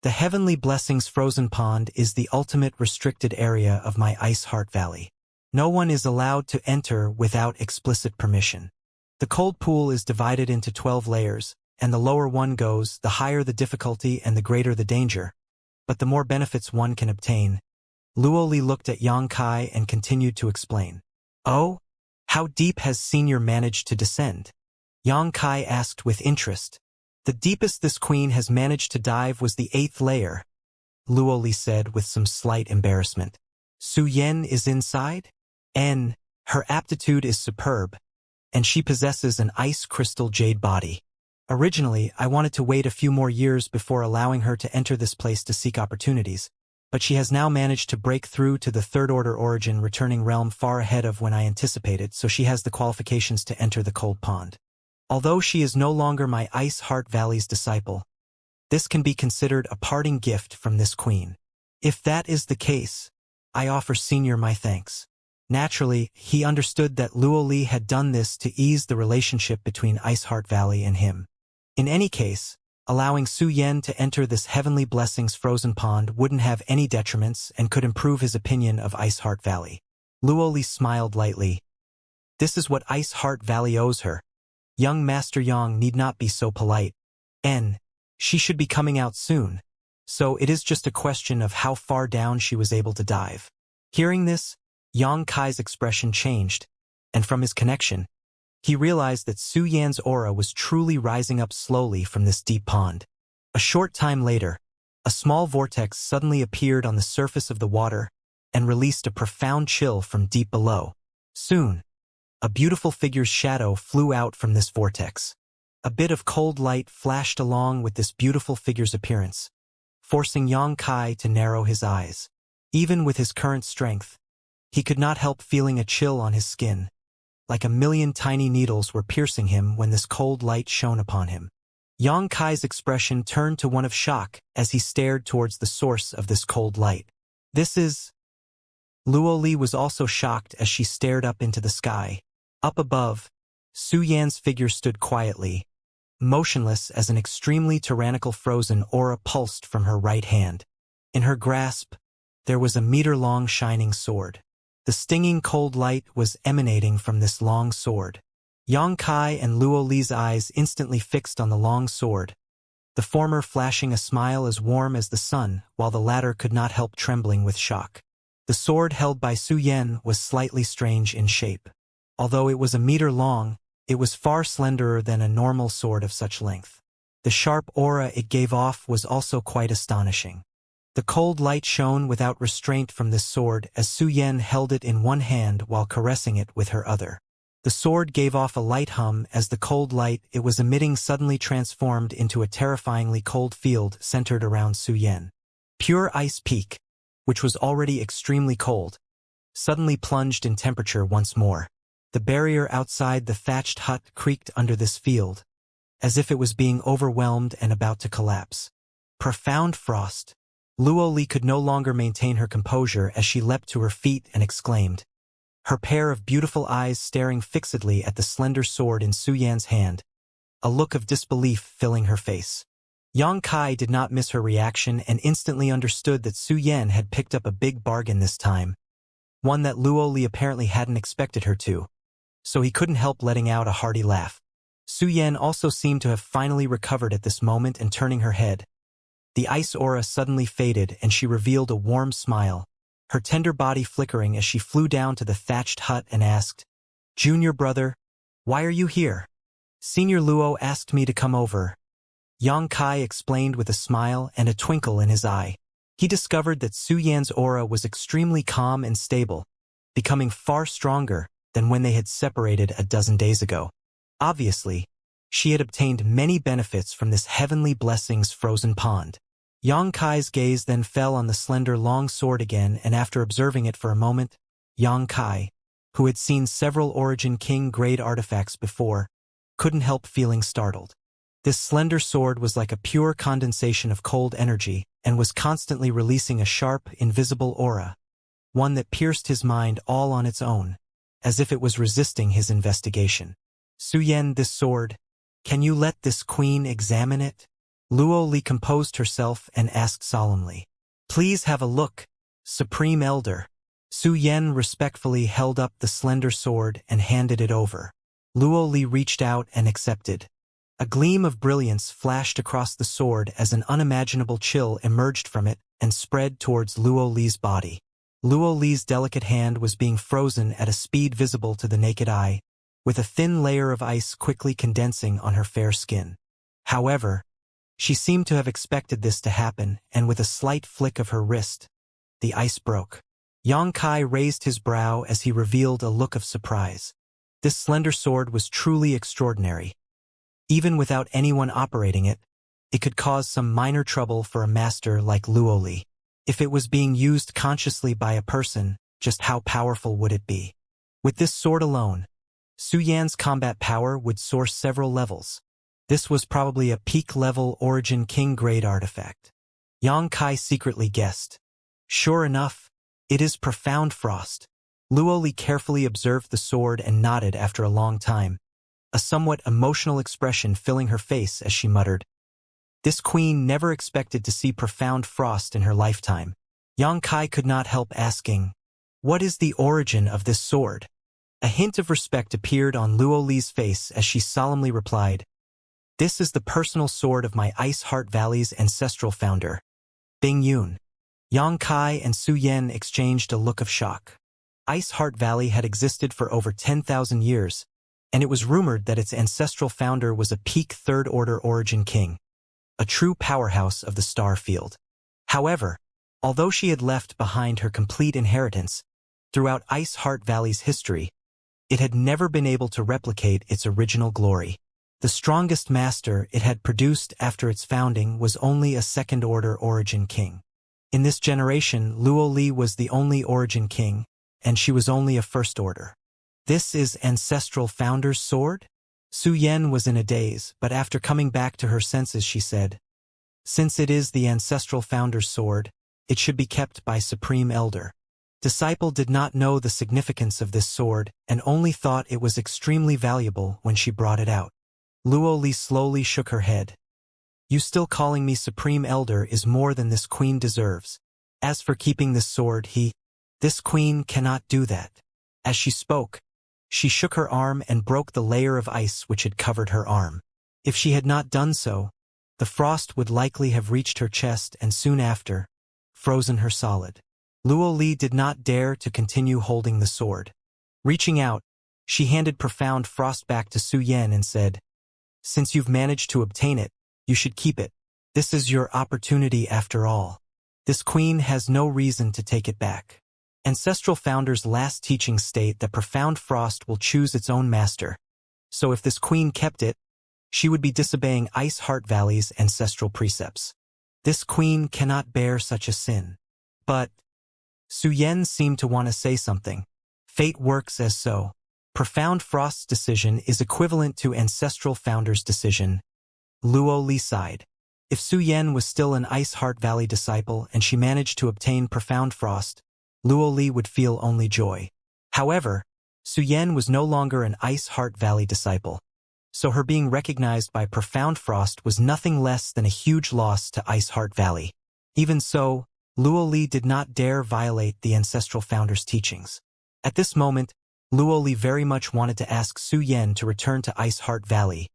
The Heavenly Blessings Frozen Pond is the ultimate restricted area of my Ice Heart Valley. No one is allowed to enter without explicit permission. The cold pool is divided into 12 layers, and the lower one goes, the higher the difficulty and the greater the danger, but the more benefits one can obtain. Luoli looked at Xianxia and continued to explain. Oh? How deep has Senior managed to descend? Xianxia asked with interest. The deepest this queen has managed to dive was the 8th layer, Luoli said with some slight embarrassment. Su Yan is inside? Her aptitude is superb, and she possesses an ice crystal jade body. Originally, I wanted to wait a few more years before allowing her to enter this place to seek opportunities, but she has now managed to break through to the third-order origin returning realm far ahead of when I anticipated, so she has the qualifications to enter the cold pond. Although she is no longer my Ice Heart Valley's disciple, this can be considered a parting gift from this queen. If that is the case, I offer Senior my thanks. Naturally, he understood that Luoli had done this to ease the relationship between Ice Heart Valley and him. In any case, allowing Su Yan to enter this Heavenly Blessings Frozen Pond wouldn't have any detriments and could improve his opinion of Ice Heart Valley. Luoli smiled lightly. This is what Ice Heart Valley owes her. Young Master Yang need not be so polite. She should be coming out soon, so it is just a question of how far down she was able to dive. Hearing this, Xianxia's expression changed, and from his connection, he realized that Su Yan's aura was truly rising up slowly from this deep pond. A short time later, a small vortex suddenly appeared on the surface of the water and released a profound chill from deep below. Soon, a beautiful figure's shadow flew out from this vortex. A bit of cold light flashed along with this beautiful figure's appearance, forcing Xianxia to narrow his eyes. Even with his current strength, he could not help feeling a chill on his skin. Like a million tiny needles were piercing him when this cold light shone upon him. Xianxia's expression turned to one of shock as he stared towards the source of this cold light. This is... Luoli was also shocked as she stared up into the sky. Up above, Su Yan's figure stood quietly, motionless as an extremely tyrannical frozen aura pulsed from her right hand. In her grasp, there was a meter-long shining sword. The stinging cold light was emanating from this long sword. Xianxia and Luoli's eyes instantly fixed on the long sword, the former flashing a smile as warm as the sun, while the latter could not help trembling with shock. The sword held by Su Yan was slightly strange in shape. Although it was a meter long, it was far slenderer than a normal sword of such length. The sharp aura it gave off was also quite astonishing. The cold light shone without restraint from this sword as Su Yan held it in one hand while caressing it with her other. The sword gave off a light hum as the cold light it was emitting suddenly transformed into a terrifyingly cold field centered around Su Yan. Pure Ice Peak, which was already extremely cold, suddenly plunged in temperature once more. The barrier outside the thatched hut creaked under this field, as if it was being overwhelmed and about to collapse. Profound frost. Luoli could no longer maintain her composure as she leapt to her feet and exclaimed, her pair of beautiful eyes staring fixedly at the slender sword in Su Yan's hand, a look of disbelief filling her face. Xianxia did not miss her reaction and instantly understood that Su Yan had picked up a big bargain this time, one that Luoli apparently hadn't expected her to, so he couldn't help letting out a hearty laugh. Su Yan also seemed to have finally recovered at this moment, and turning her head, the ice aura suddenly faded and she revealed a warm smile, her tender body flickering as she flew down to the thatched hut and asked, Junior brother, why are you here? Senior Luo asked me to come over. Xianxia explained with a smile and a twinkle in his eye. He discovered that Su Yan's aura was extremely calm and stable, becoming far stronger than when they had separated a dozen days ago. Obviously, she had obtained many benefits from this Heavenly Blessings Frozen Pond. Xianxia's gaze then fell on the slender long sword again, and after observing it for a moment, Xianxia, who had seen several Origin King-grade artifacts before, couldn't help feeling startled. This slender sword was like a pure condensation of cold energy and was constantly releasing a sharp, invisible aura, one that pierced his mind all on its own, as if it was resisting his investigation. Su Yan, this sword, can you let this queen examine it? Luo Li composed herself and asked solemnly, "Please have a look, Supreme Elder." Su Yan respectfully held up the slender sword and handed it over. Luo Li reached out and accepted. A gleam of brilliance flashed across the sword as an unimaginable chill emerged from it and spread towards Luo Li's body. Luo Li's delicate hand was being frozen at a speed visible to the naked eye, with a thin layer of ice quickly condensing on her fair skin. However, she seemed to have expected this to happen, and with a slight flick of her wrist, the ice broke. Yang Kai raised his brow as he revealed a look of surprise. This slender sword was truly extraordinary. Even without anyone operating it, it could cause some minor trouble for a master like Luo Li. If it was being used consciously by a person, just how powerful would it be? With this sword alone, Su Yan's combat power would soar several levels. This was probably a peak-level Origin King-grade artifact. Yang Kai secretly guessed. Sure enough, it is Profound Frost. Luo Li carefully observed the sword and nodded after a long time, a somewhat emotional expression filling her face as she muttered. This queen never expected to see Profound Frost in her lifetime. Yang Kai could not help asking, "What is the origin of this sword?" A hint of respect appeared on Luo Li's face as she solemnly replied, "This is the personal sword of my Ice Heart Valley's ancestral founder, Bing Yun." Yang Kai and Su Yan exchanged a look of shock. Ice Heart Valley had existed for over 10,000 years, and it was rumored that its ancestral founder was a peak third-order Origin King, a true powerhouse of the star field. However, although she had left behind her complete inheritance, throughout Ice Heart Valley's history, it had never been able to replicate its original glory. The strongest master it had produced after its founding was only a second-order Origin King. In this generation, Luo Li was the only Origin King, and she was only a first order. This is Ancestral Founder's sword? Su Yan was in a daze, but after coming back to her senses she said, "Since it is the Ancestral Founder's sword, it should be kept by Supreme Elder." Disciple did not know the significance of this sword and only thought it was extremely valuable when she brought it out. Luo Li slowly shook her head. "You still calling me Supreme Elder is more than this queen deserves. As for keeping this sword, this queen cannot do that." As she spoke, she shook her arm and broke the layer of ice which had covered her arm. If she had not done so, the frost would likely have reached her chest and soon after, frozen her solid. Luo Li did not dare to continue holding the sword. Reaching out, she handed Profound Frost back to Su Yan and said, "Since you've managed to obtain it, you should keep it. This is your opportunity after all. This queen has no reason to take it back." Ancestral Founder's last teachings state that Profound Frost will choose its own master. So if this queen kept it, she would be disobeying Ice Heart Valley's ancestral precepts. This queen cannot bear such a sin. But Su Yan seemed to want to say something. Fate works as so. Profound Frost's decision is equivalent to Ancestral Founder's decision. Luo Li sighed. If Su Yan was still an Ice Heart Valley disciple and she managed to obtain Profound Frost, Luo Li would feel only joy. However, Su Yan was no longer an Ice Heart Valley disciple, so her being recognized by Profound Frost was nothing less than a huge loss to Ice Heart Valley. Even so, Luo Li did not dare violate the Ancestral Founder's teachings. At this moment, Luo Li very much wanted to ask Su Yan to return to Ice Heart Valley,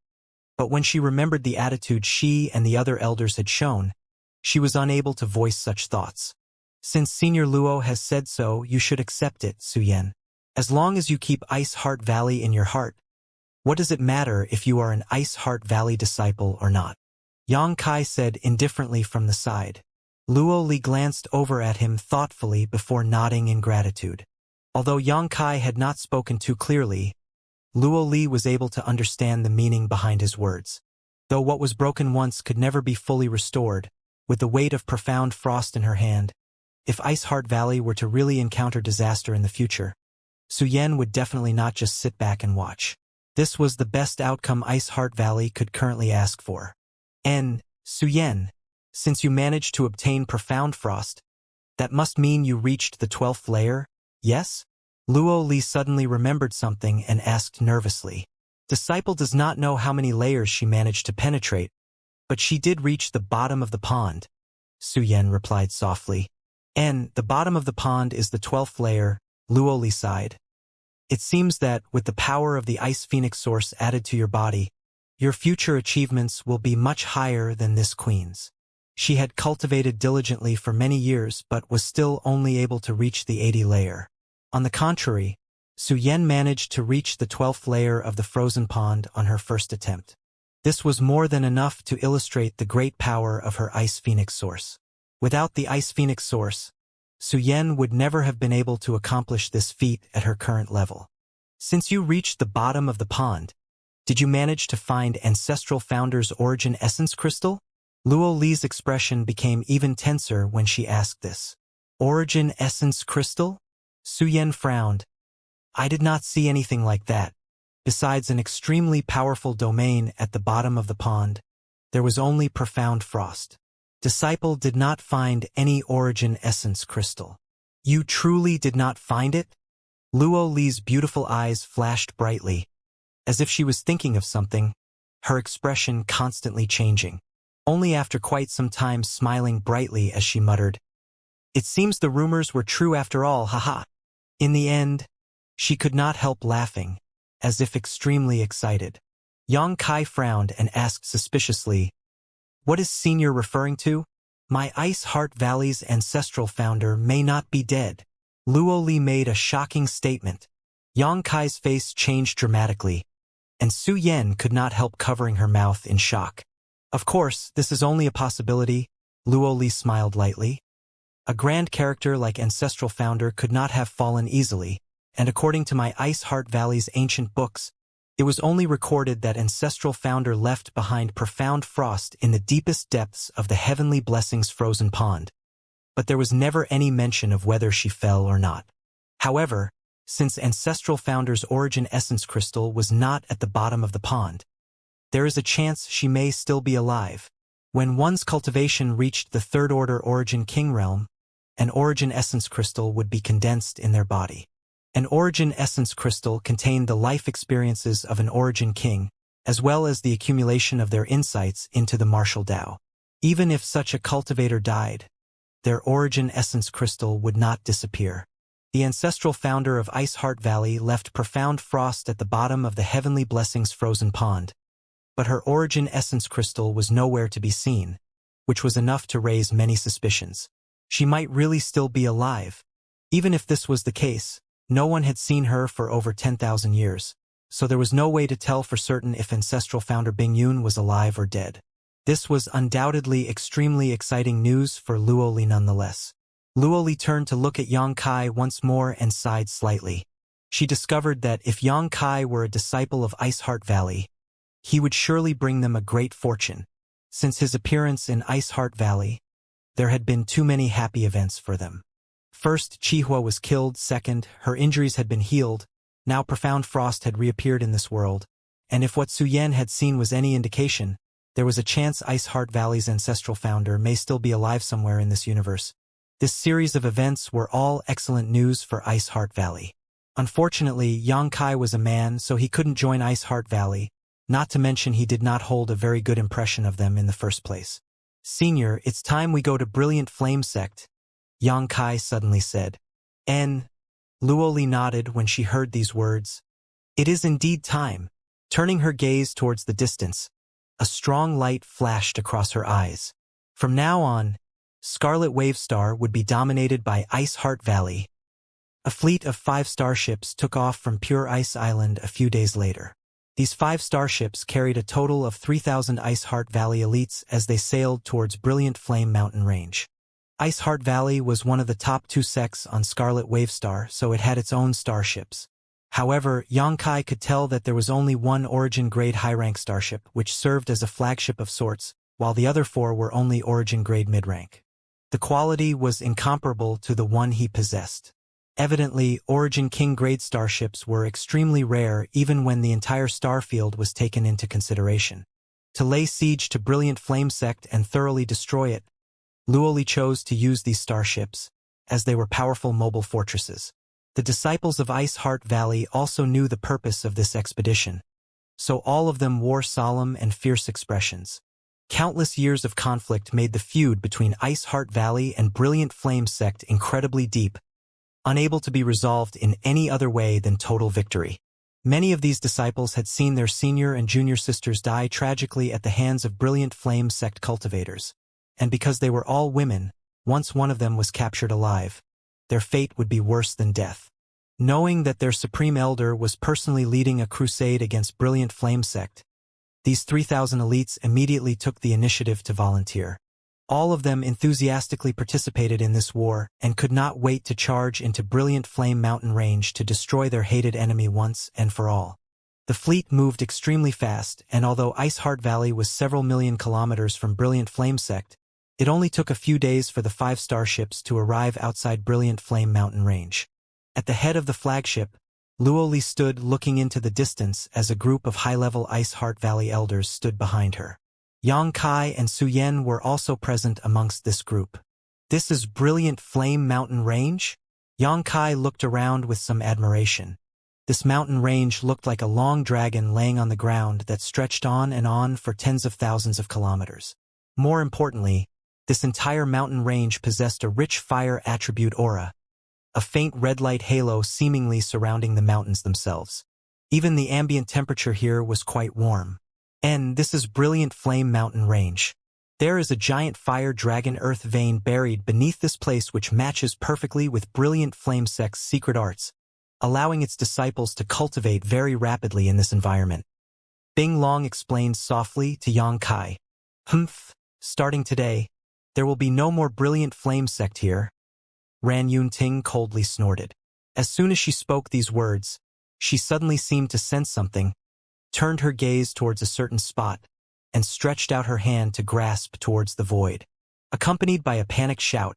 but when she remembered the attitude she and the other elders had shown, she was unable to voice such thoughts. "Since Senior Luo has said so, you should accept it, Su Yan. As long as you keep Ice Heart Valley in your heart, what does it matter if you are an Ice Heart Valley disciple or not?" Yang Kai said indifferently from the side. Luo Li glanced over at him thoughtfully before nodding in gratitude. Although Yang Kai had not spoken too clearly, Luo Li was able to understand the meaning behind his words. Though what was broken once could never be fully restored, with the weight of Profound Frost in her hand, if Ice Heart Valley were to really encounter disaster in the future, Su Yan would definitely not just sit back and watch. This was the best outcome Ice Heart Valley could currently ask for. And, Su Yan, since you managed to obtain Profound Frost, that must mean you reached the 12th layer, yes? Luo Li suddenly remembered something and asked nervously. Disciple does not know how many layers she managed to penetrate, But she did reach the bottom of the pond, Su Yan replied softly. And the bottom of the pond is the 12th layer, Luoli sighed. It seems that, with the power of the Ice Phoenix source added to your body, your future achievements will be much higher than this queen's. She had cultivated diligently for many years but was still only able to reach the 80 layer. On the contrary, Su Yan managed to reach the 12th layer of the frozen pond on her first attempt. This was more than enough to illustrate the great power of her Ice Phoenix source. Without the Ice Phoenix source, Su Yan would never have been able to accomplish this feat at her current level. Since you reached the bottom of the pond, did you manage to find Ancestral Founder's Origin Essence Crystal? Luo Li's expression became even tenser when she asked this. Origin Essence Crystal? Su Yan frowned. I did not see anything like that. Besides an extremely powerful domain at the bottom of the pond, there was only profound frost. Disciple did not find any Origin Essence Crystal. You truly did not find it? Luo Li's beautiful eyes flashed brightly, as if she was thinking of something, her expression constantly changing. Only after quite some time smiling brightly as she muttered, It seems the rumors were true after all, haha. In the end, she could not help laughing, as if extremely excited. Yang Kai frowned and asked suspiciously, What is Senior referring to? My Ice Heart Valley's ancestral founder may not be dead. Luo Li made a shocking statement. Yang Kai's face changed dramatically, and Su Yan could not help covering her mouth in shock. Of course, this is only a possibility, Luo Li smiled lightly. A grand character like Ancestral Founder could not have fallen easily, and according to my Ice Heart Valley's ancient books, it was only recorded that Ancestral Founder left behind profound frost in the deepest depths of the Heavenly Blessings frozen pond. But there was never any mention of whether she fell or not. However, since Ancestral Founder's Origin Essence Crystal was not at the bottom of the pond, there is a chance she may still be alive. When one's cultivation reached the Third Order Origin King realm, an Origin Essence Crystal would be condensed in their body. An Origin Essence Crystal contained the life experiences of an Origin King, as well as the accumulation of their insights into the martial Tao. Even if such a cultivator died, their Origin Essence Crystal would not disappear. The ancestral founder of Ice Heart Valley left profound frost at the bottom of the Heavenly Blessings frozen pond, but her Origin Essence Crystal was nowhere to be seen, which was enough to raise many suspicions. She might really still be alive. Even if this was the case, no one had seen her for over 10,000 years, so there was no way to tell for certain if ancestral founder Bing Yun was alive or dead. This was undoubtedly extremely exciting news for Luo Li nonetheless. Luo Li turned to look at Yang Kai once more and sighed slightly. She discovered that if Yang Kai were a disciple of Ice Heart Valley, he would surely bring them a great fortune. Since his appearance in Ice Heart Valley, there had been too many happy events for them. First, Chihua was killed. Second, her injuries had been healed. Now profound frost had reappeared in this world, and if what Su Yan had seen was any indication, there was a chance Ice Heart Valley's ancestral founder may still be alive somewhere in this universe. This series of events were all excellent news for Ice Heart Valley. Unfortunately, Yang Kai was a man, so he couldn't join Ice Heart Valley, not to mention he did not hold a very good impression of them in the first place. Senior, it's time we go to Brilliant Flame Sect, Yang Kai suddenly said. Luo Li nodded when she heard these words. It is indeed time. Turning her gaze towards the distance, a strong light flashed across her eyes. From now on, Scarlet Wave Star would be dominated by Ice Heart Valley. A fleet of 5 starships took off from Pure Ice Island a few days later. These 5 starships carried a total of 3,000 Ice Heart Valley elites as they sailed towards Brilliant Flame Mountain Range. Ice Heart Valley was one of the top 2 sects on Scarlet Wave Star, so it had its own starships. However, Yang Kai could tell that there was only one Origin-grade high-rank starship, which served as a flagship of sorts, while the other 4 were only Origin-grade mid-rank. The quality was incomparable to the one he possessed. Evidently, Origin King-grade starships were extremely rare even when the entire star field was taken into consideration. To lay siege to Brilliant Flame Sect and thoroughly destroy it, Luo Li chose to use these starships, as they were powerful mobile fortresses. The disciples of Ice Heart Valley also knew the purpose of this expedition, so all of them wore solemn and fierce expressions. Countless years of conflict made the feud between Ice Heart Valley and Brilliant Flame sect incredibly deep, unable to be resolved in any other way than total victory. Many of these disciples had seen their senior and junior sisters die tragically at the hands of Brilliant Flame sect cultivators, and because they were all women, once one of them was captured alive, their fate would be worse than death. Knowing that their supreme elder was personally leading a crusade against Brilliant Flame sect, these 3,000 elites immediately took the initiative to volunteer. All of them enthusiastically participated in this war and could not wait to charge into Brilliant Flame mountain range to destroy their hated enemy once and for all. The fleet moved extremely fast, and although Ice Heart Valley was several million kilometers from Brilliant Flame sect, it only took a few days for the 5 starships to arrive outside Brilliant Flame mountain range. At the head of the flagship, Luoli stood looking into the distance as a group of high-level Ice Heart Valley elders stood behind her. Xianxia and Suyen were also present amongst this group. "This is Brilliant Flame Mountain Range?" Xianxia looked around with some admiration. This mountain range looked like a long dragon laying on the ground that stretched on and on for tens of thousands of kilometers. More importantly, this entire mountain range possessed a rich fire attribute aura, a faint red light halo seemingly surrounding the mountains themselves. Even the ambient temperature here was quite warm. And this is Brilliant Flame Mountain Range. There is a giant fire dragon earth vein buried beneath this place which matches perfectly with Brilliant Flame sect's secret arts, allowing its disciples to cultivate very rapidly in this environment. Bing Long explained softly to Xianxia. Starting today, there will be no more Brilliant Flame sect here." Ran Yunting coldly snorted. As soon as she spoke these words, she suddenly seemed to sense something, turned her gaze towards a certain spot, and stretched out her hand to grasp towards the void. Accompanied by a panicked shout,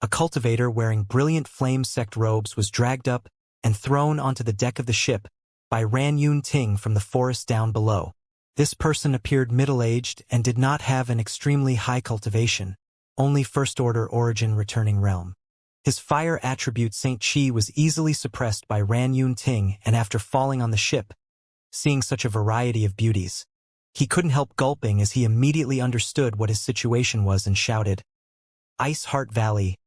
a cultivator wearing Brilliant Flame sect robes was dragged up and thrown onto the deck of the ship by Ran Yunting from the forest down below. This person appeared middle-aged and did not have an extremely high cultivation, only first-order origin returning realm. His fire attribute Saint Chi was easily suppressed by Ran Yunting, and after falling on the ship, seeing such a variety of beauties, he couldn't help gulping as he immediately understood what his situation was and shouted, "Ice Heart Valley,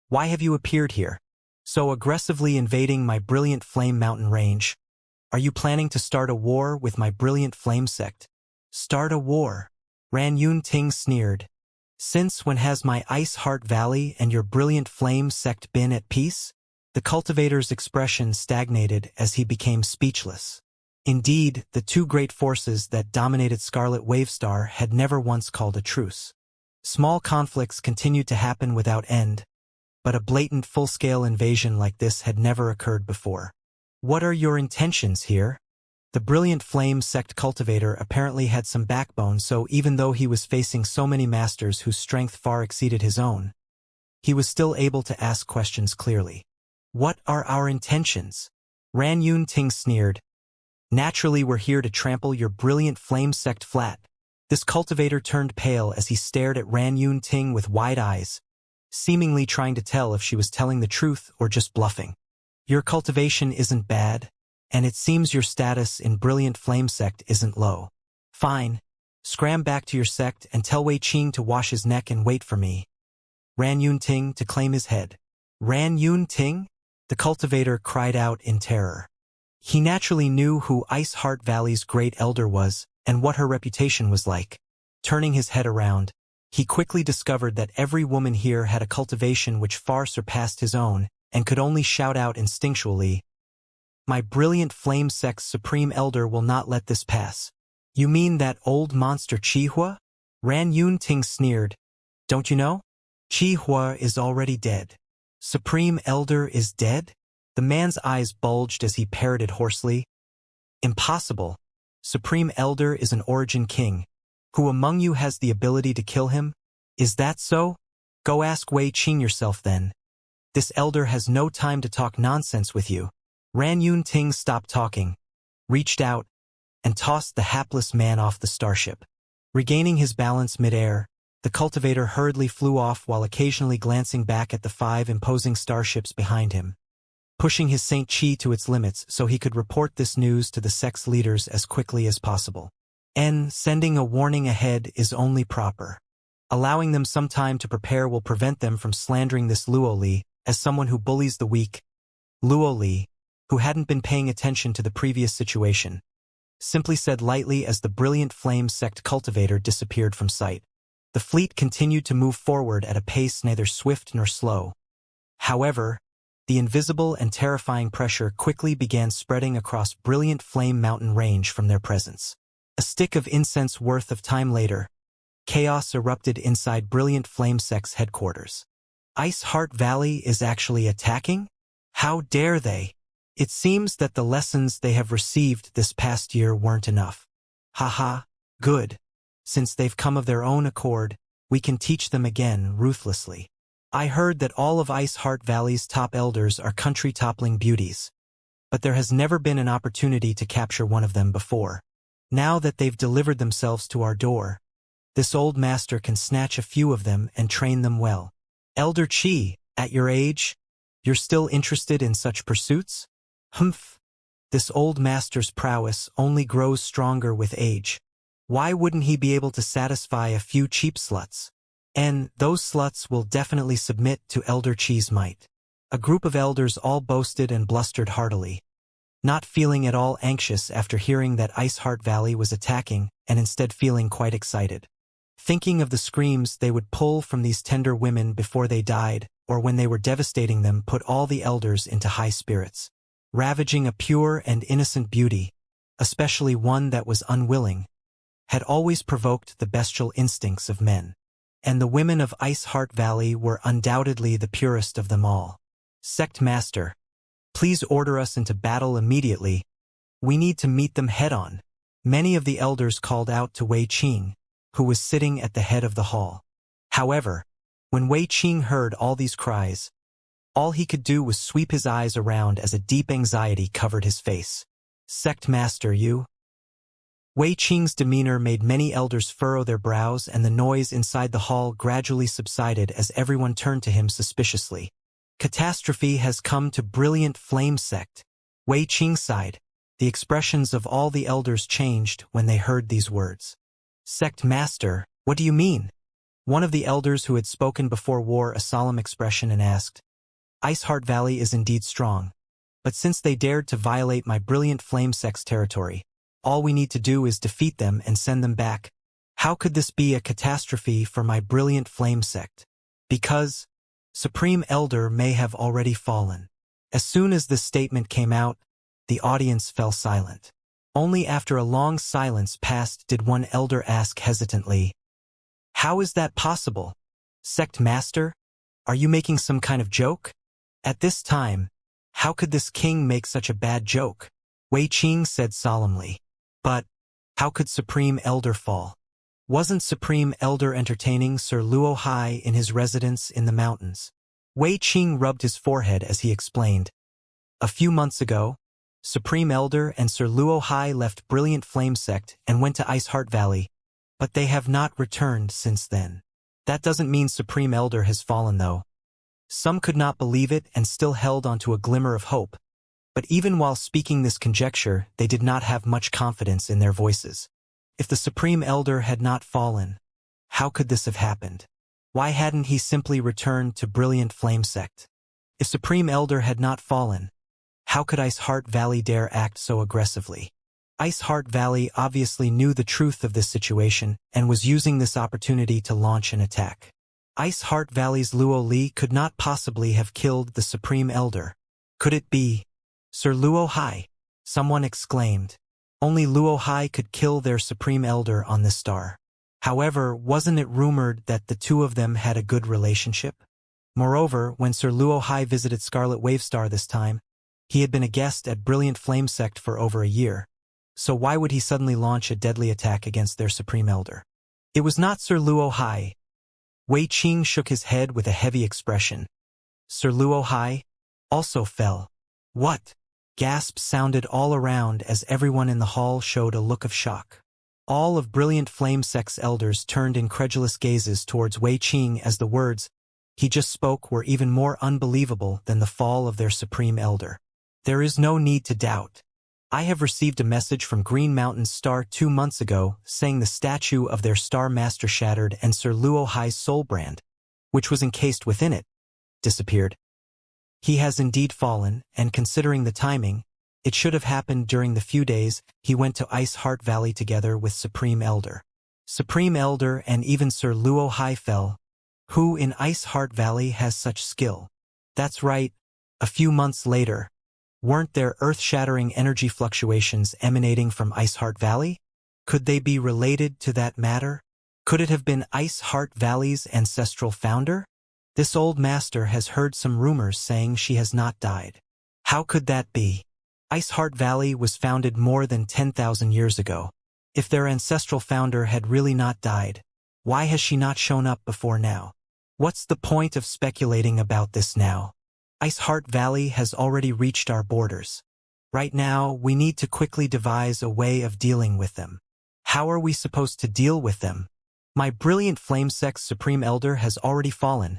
why have you appeared here, so aggressively invading my Brilliant Flame mountain range? Are you planning to start a war with my Brilliant Flame sect?" "Start a war?" Ran Yunting sneered. "Since when has my Ice Heart Valley and your Brilliant Flame sect been at peace?" The cultivator's expression stagnated as he became speechless. Indeed, the two great forces that dominated Scarlet Wavestar had never once called a truce. Small conflicts continued to happen without end, but a blatant full-scale invasion like this had never occurred before. "What are your intentions here?" The Brilliant Flame sect cultivator apparently had some backbone, so even though he was facing so many masters whose strength far exceeded his own, he was still able to ask questions clearly. "What are our intentions?" Ran Yunting sneered. "Naturally, we're here to trample your Brilliant Flame sect flat." This cultivator turned pale as he stared at Ran Yunting with wide eyes, seemingly trying to tell if she was telling the truth or just bluffing. "Your cultivation isn't bad, and it seems your status in Brilliant Flame sect isn't low. Fine. Scram back to your sect and tell Wei Qing to wash his neck and wait for me." Ran Yunting to claim his head. "Ran Yunting?" The cultivator cried out in terror. He naturally knew who Ice Heart Valley's great elder was and what her reputation was like. Turning his head around, he quickly discovered that every woman here had a cultivation which far surpassed his own and could only shout out instinctually, "My Brilliant Flame sect's supreme elder will not let this pass." "You mean that old monster Qihua?" Ran Yunting sneered. "Don't you know? Qihua is already dead." "Supreme elder is dead?" The man's eyes bulged as he parroted hoarsely. "Impossible. Supreme Elder is an origin king. Who among you has the ability to kill him? Is that so? Go ask Wei Qing yourself then. This elder has no time to talk nonsense with you." Ran Yunting stopped talking, reached out, and tossed the hapless man off the starship. Regaining his balance midair, the cultivator hurriedly flew off while occasionally glancing back at the 5 imposing starships behind him, pushing his Saint Chi to its limits so he could report this news to the sect's leaders as quickly as possible. and sending a warning ahead is only proper. Allowing them some time to prepare will prevent them from slandering this Luoli as someone who bullies the weak. Luoli, who hadn't been paying attention to the previous situation, simply said lightly as the brilliant flame sect cultivator disappeared from sight. The fleet continued to move forward at a pace neither swift nor slow. However, the invisible and terrifying pressure quickly began spreading across Brilliant Flame Mountain Range from their presence. A stick of incense worth of time later, chaos erupted inside Brilliant Flame Sect's headquarters. Ice Heart Valley is actually attacking? How dare they? It seems that the lessons they have received this past year weren't enough. Haha, good. Since they've come of their own accord, we can teach them again ruthlessly. I heard that all of Ice Heart Valley's top elders are country-toppling beauties, but there has never been an opportunity to capture one of them before. Now that they've delivered themselves to our door, this old master can snatch a few of them and train them well. Elder Chi, at your age, you're still interested in such pursuits? Humph. This old master's prowess only grows stronger with age. Why wouldn't he be able to satisfy a few cheap sluts? And those sluts will definitely submit to Elder Chi's might. A group of elders all boasted and blustered heartily, not feeling at all anxious after hearing that Ice Heart Valley was attacking and instead feeling quite excited. Thinking of the screams they would pull from these tender women before they died, or when they were devastating them, put all the elders into high spirits. Ravaging a pure and innocent beauty, especially one that was unwilling, had always provoked the bestial instincts of men. And the women of Ice Heart Valley were undoubtedly the purest of them all. Sect Master, please order us into battle immediately. We need to meet them head-on. Many of the elders called out to Wei Qing, who was sitting at the head of the hall. However, when Wei Qing heard all these cries, all he could do was sweep his eyes around as a deep anxiety covered his face. Sect Master, you? Wei Qing's demeanor made many elders furrow their brows, and the noise inside the hall gradually subsided as everyone turned to him suspiciously. Catastrophe has come to Brilliant Flame Sect. Wei Qing sighed. The expressions of all the elders changed when they heard these words. Sect Master, what do you mean? One of the elders who had spoken before wore a solemn expression and asked. Ice Heart Valley is indeed strong, but since they dared to violate my Brilliant Flame Sect's territory, all we need to do is defeat them and send them back. How could this be a catastrophe for my Brilliant Flame Sect? Because Supreme Elder may have already fallen. As soon as this statement came out, the audience fell silent. Only after a long silence passed did one elder ask hesitantly, How is that possible? Sect Master? Are you making some kind of joke? At this time, how could this king make such a bad joke? Wei Qing said solemnly. But how could Supreme Elder fall? Wasn't Supreme Elder entertaining Sir Luo Hai in his residence in the mountains? Wei Qing rubbed his forehead as he explained. A few months ago, Supreme Elder and Sir Luo Hai left Brilliant Flame Sect and went to Ice Heart Valley, but they have not returned since then. That doesn't mean Supreme Elder has fallen, though. Some could not believe it and still held onto a glimmer of hope, but even while speaking this conjecture, they did not have much confidence in their voices. If the Supreme Elder had not fallen, how could this have happened? Why hadn't he simply returned to Brilliant Flame Sect? If Supreme Elder had not fallen, how could Ice Heart Valley dare act so aggressively? Ice Heart Valley obviously knew the truth of this situation and was using this opportunity to launch an attack. Ice Heart Valley's Luo Li could not possibly have killed the Supreme Elder. Could it be Sir Luo Hai? Someone exclaimed. Only Luo Hai could kill their Supreme Elder on this star. However, wasn't it rumored that the two of them had a good relationship? Moreover, when Sir Luo Hai visited Scarlet Wave Star this time, he had been a guest at Brilliant Flame Sect for over a year. So why would he suddenly launch a deadly attack against their Supreme Elder? It was not Sir Luo Hai. Wei Qing shook his head with a heavy expression. Sir Luo Hai also fell. What? Gasps sounded all around as everyone in the hall showed a look of shock. All of Brilliant Flame Sect's elders turned incredulous gazes towards Wei Qing as the words he just spoke were even more unbelievable than the fall of their Supreme Elder. There is no need to doubt. I have received a message from Green Mountain's star 2 months ago saying the statue of their star master shattered and Sir Luo Hai's soul brand, which was encased within it, disappeared. He has indeed fallen, and considering the timing, it should have happened during the few days he went to Ice Heart Valley together with Supreme Elder. Supreme Elder and even Sir Luo Hai fell. Who in Ice Heart Valley has such skill? That's right, a few months later. Weren't there earth-shattering energy fluctuations emanating from Ice Heart Valley? Could they be related to that matter? Could it have been Ice Heart Valley's ancestral founder? This old master has heard some rumors saying she has not died. How could that be? Ice Heart Valley was founded more than 10,000 years ago. If their ancestral founder had really not died, why has she not shown up before now? What's the point of speculating about this now? Ice Heart Valley has already reached our borders. Right now, we need to quickly devise a way of dealing with them. How are we supposed to deal with them? My brilliant flame sect's Supreme Elder has already fallen,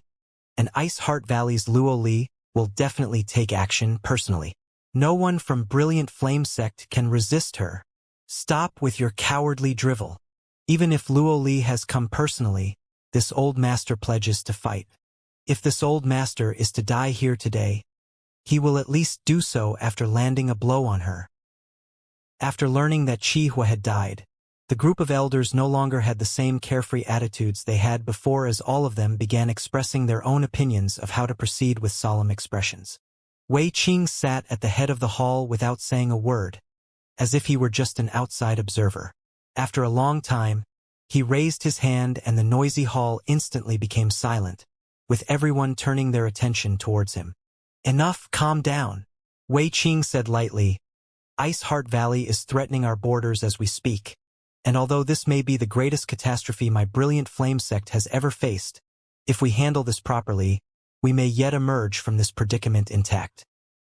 and Ice Heart Valley's Luo Li will definitely take action personally. No one from Brilliant Flame Sect can resist her. Stop with your cowardly drivel. Even if Luo Li has come personally, this old master pledges to fight. If this old master is to die here today, he will at least do so after landing a blow on her. After learning that Chi Hua had died, the group of elders no longer had the same carefree attitudes they had before, as all of them began expressing their own opinions of how to proceed with solemn expressions. Wei Qing sat at the head of the hall without saying a word, as if he were just an outside observer. After a long time, he raised his hand and the noisy hall instantly became silent, with everyone turning their attention towards him. Enough, calm down, Wei Qing said lightly. Ice Heart Valley is threatening our borders as we speak, and although this may be the greatest catastrophe my Brilliant Flame Sect has ever faced, if we handle this properly, we may yet emerge from this predicament intact.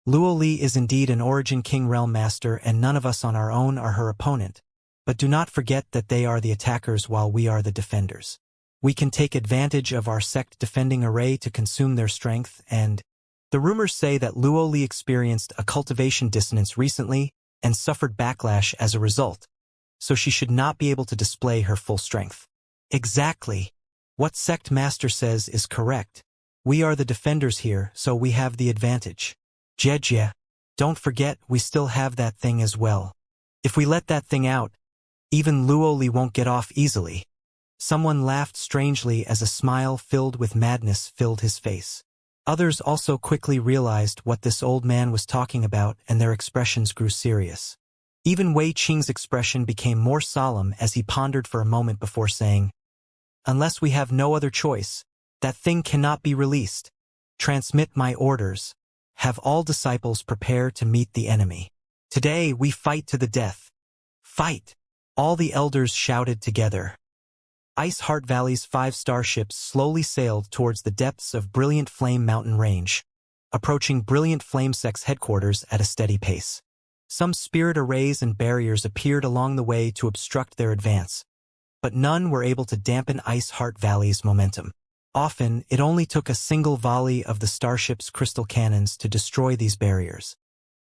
Luo Li is indeed an Origin King Realm Master, and none of us on our own are her opponent, but do not forget that they are the attackers while we are the defenders. We can take advantage of our sect defending array to consume their strength, and the rumors say that Luo Li experienced a cultivation dissonance recently and suffered backlash as a result, so she should not be able to display her full strength. Exactly. What sect master says is correct. We are the defenders here, so we have the advantage. Jejia, don't forget we still have that thing as well. If we let that thing out, even Luo Li won't get off easily. Someone laughed strangely as a smile filled with madness filled his face. Others also quickly realized what this old man was talking about, and their expressions grew serious. Even Wei Qing's expression became more solemn as he pondered for a moment before saying, "Unless we have no other choice, that thing cannot be released. Transmit my orders. Have all disciples prepare to meet the enemy. Today we fight to the death." Fight! All the elders shouted together. Ice Heart Valley's 5 starships slowly sailed towards the depths of Brilliant Flame Mountain Range, approaching Brilliant Flame Sect's headquarters at a steady pace. Some spirit arrays and barriers appeared along the way to obstruct their advance, but none were able to dampen Ice Heart Valley's momentum. Often, it only took a single volley of the starship's crystal cannons to destroy these barriers.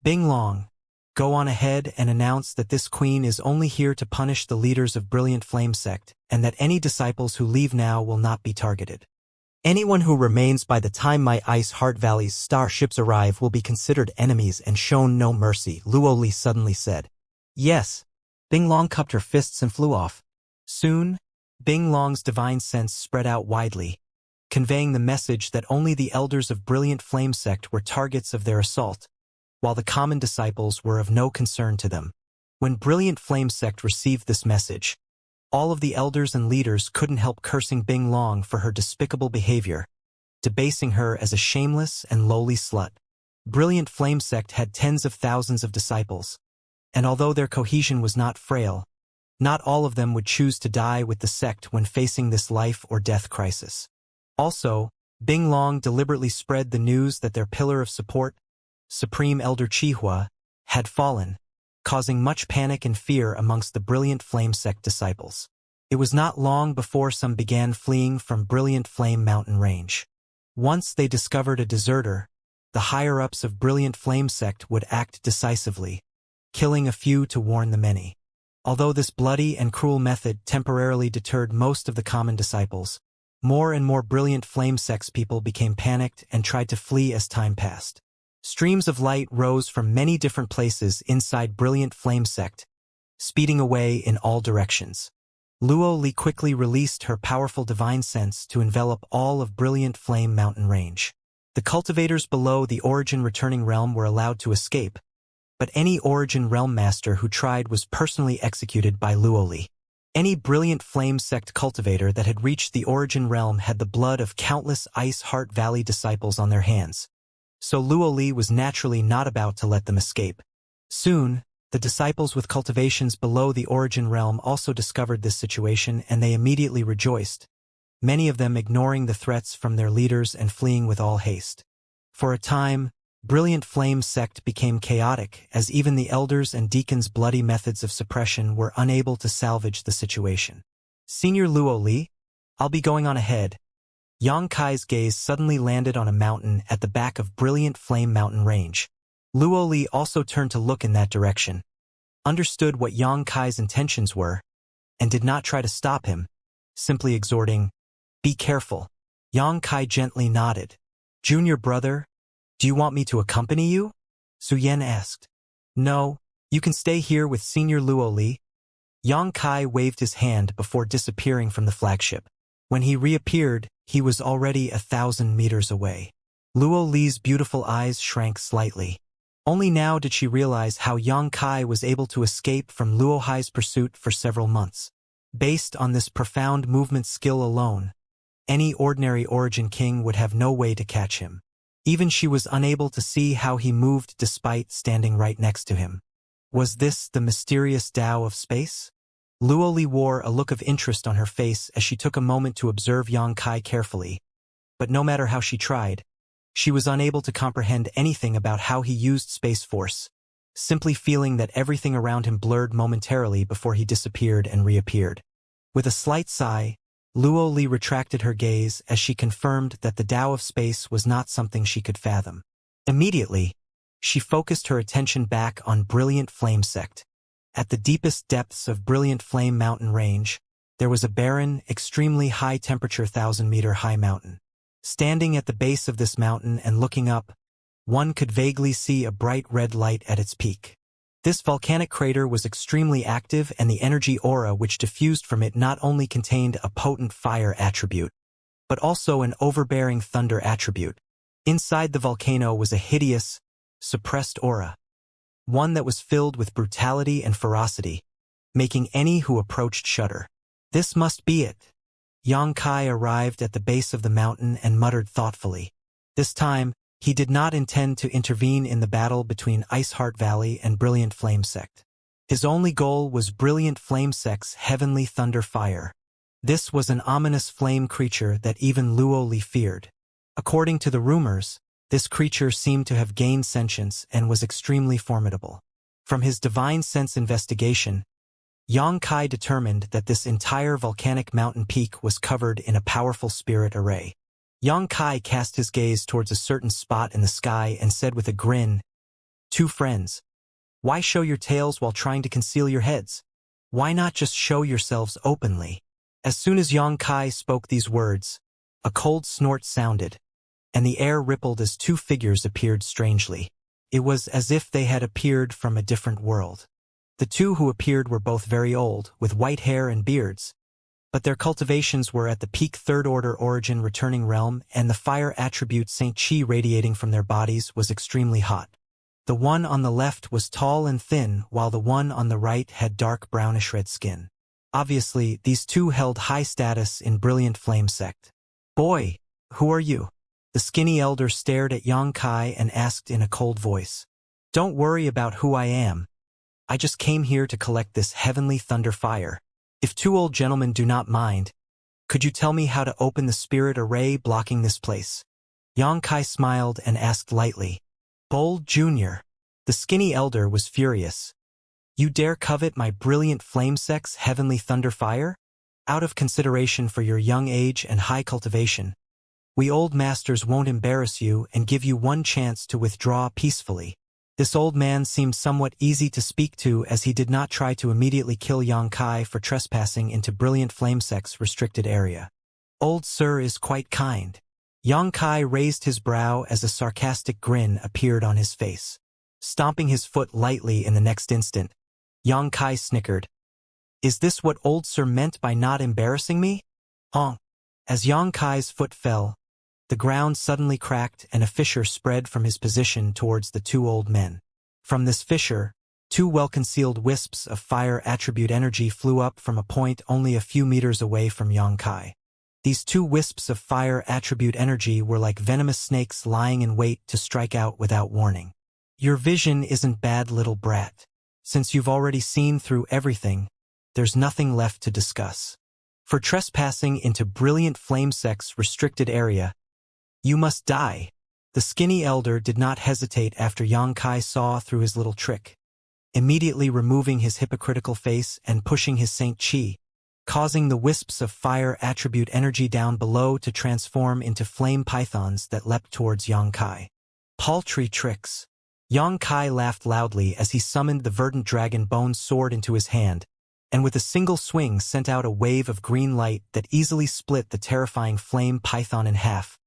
Bing Long, go on ahead and announce that this queen is only here to punish the leaders of Brilliant Flame Sect, and that any disciples who leave now will not be targeted. Anyone who remains by the time my Ice Heart Valley's starships arrive will be considered enemies and shown no mercy, Luo Li suddenly said. Yes. Bing Long cupped her fists and flew off. Soon, Bing Long's divine sense spread out widely, conveying the message that only the elders of Brilliant Flame Sect were targets of their assault, while the common disciples were of no concern to them. When Brilliant Flame Sect received this message, all of the elders and leaders couldn't help cursing Bing Long for her despicable behavior, debasing her as a shameless and lowly slut. Brilliant Flame Sect had tens of thousands of disciples, and although their cohesion was not frail, not all of them would choose to die with the sect when facing this life or death crisis. Also, Bing Long deliberately spread the news that their pillar of support, Supreme Elder Chi Hua, had fallen, causing much panic and fear amongst the Brilliant Flame Sect disciples. It was not long before some began fleeing from Brilliant Flame Mountain Range. Once they discovered a deserter, the higher-ups of Brilliant Flame Sect would act decisively. killing a few to warn the many. Although this bloody and cruel method temporarily deterred most of the common disciples, more and more brilliant flame sects people became panicked and tried to flee as time passed. Streams of light rose from many different places inside brilliant flame sect, speeding away in all directions. Luo Li quickly released her powerful divine sense to envelop all of brilliant flame mountain range. The cultivators below the origin returning realm were allowed to escape, but any origin realm master who tried was personally executed by Luo Li. Any brilliant flame sect cultivator that had reached the origin realm had the blood of countless Ice Heart Valley disciples on their hands, so Luo Li was naturally not about to let them escape. Soon, the disciples with cultivations below the origin realm also discovered this situation, and they immediately rejoiced, many of them ignoring the threats from their leaders and fleeing with all haste. For a time, Brilliant Flame sect became chaotic, as even the elders and deacons' bloody methods of suppression were unable to salvage the situation. Senior Luo Li, I'll be going on ahead. Yang Kai's gaze suddenly landed on a mountain at the back of Brilliant Flame mountain range. Luo Li also turned to look in that direction, understood what Yang Kai's intentions were, and did not try to stop him, simply exhorting, "Be careful." Yang Kai gently nodded. "Junior brother, do you want me to accompany you?" Su Yan asked. "No, you can stay here with Senior Luo Li." Yang Kai waved his hand before disappearing from the flagship. When he reappeared, he was already 1,000 meters away. Luo Li's beautiful eyes shrank slightly. Only now did she realize how Yang Kai was able to escape from Luo Hai's pursuit for several months. Based on this profound movement skill alone, any ordinary origin king would have no way to catch him. Even she was unable to see how he moved despite standing right next to him. Was this the mysterious Tao of space? Luo Li wore a look of interest on her face as she took a moment to observe Yang Kai carefully, but no matter how she tried, she was unable to comprehend anything about how he used Space Force, simply feeling that everything around him blurred momentarily before he disappeared and reappeared. With a slight sigh, Luo Li retracted her gaze as she confirmed that the Tao of space was not something she could fathom. Immediately, she focused her attention back on Brilliant Flame sect. At the deepest depths of Brilliant Flame mountain range, there was a barren, extremely high-temperature 1,000-meter-high mountain. Standing at the base of this mountain and looking up, one could vaguely see a bright red light at its peak. This volcanic crater was extremely active, and the energy aura which diffused from it not only contained a potent fire attribute, but also an overbearing thunder attribute. Inside the volcano was a hideous, suppressed aura, one that was filled with brutality and ferocity, making any who approached shudder. This must be it. Yang Kai arrived at the base of the mountain and muttered thoughtfully. This time, he did not intend to intervene in the battle between Ice Heart Valley and Brilliant Flame sect. His only goal was Brilliant Flame sect's heavenly thunder fire. This was an ominous flame creature that even Luo Li feared. According to the rumors, this creature seemed to have gained sentience and was extremely formidable. From his divine sense investigation, Yang Kai determined that this entire volcanic mountain peak was covered in a powerful spirit array. Yang Kai cast his gaze towards a certain spot in the sky and said with a grin, "Two friends, why show your tails while trying to conceal your heads? Why not just show yourselves openly?" As soon as Yang Kai spoke these words, a cold snort sounded, and the air rippled as two figures appeared strangely. It was as if they had appeared from a different world. The two who appeared were both very old, with white hair and beards, but their cultivations were at the peak third-order origin returning realm, and the fire attribute Saint Chi radiating from their bodies was extremely hot. The one on the left was tall and thin, while the one on the right had dark brownish-red skin. Obviously, these two held high status in Brilliant Flame sect. "Boy, who are you?" The skinny elder stared at Yang Kai and asked in a cold voice. "Don't worry about who I am. I just came here to collect this heavenly thunder fire. If two old gentlemen do not mind, could you tell me how to open the spirit array blocking this place?" Yang Kai smiled and asked lightly. "Bold Junior." The skinny elder was furious. "You dare covet my Brilliant Flame sect's heavenly thunder fire? Out of consideration for your young age and high cultivation, we old masters won't embarrass you and give you one chance to withdraw peacefully." This old man seemed somewhat easy to speak to as he did not try to immediately kill Xianxia for trespassing into brilliant flamesex restricted area. Old sir is quite kind. Xianxia raised his brow as a sarcastic grin appeared on his face. Stomping his foot lightly in the next instant, Xianxia snickered. Is this what old sir meant by not embarrassing me? Honk. As Xianxia's foot fell, the ground suddenly cracked and a fissure spread from his position towards the two old men. From this fissure, two well-concealed wisps of fire attribute energy flew up from a point only a few meters away from Xianxia. These two wisps of fire attribute energy were like venomous snakes lying in wait to strike out without warning. Your vision isn't bad, little brat. Since you've already seen through everything, there's nothing left to discuss. For trespassing into brilliant flamesex restricted area, you must die. The skinny elder did not hesitate after Xianxia saw through his little trick, immediately removing his hypocritical face and pushing his Saint Chi, causing the wisps of fire attribute energy down below to transform into flame pythons that leapt towards Xianxia. Paltry tricks. Xianxia laughed loudly as he summoned the verdant dragon bone sword into his hand, and with a single swing sent out a wave of green light that easily split the terrifying flame python in half,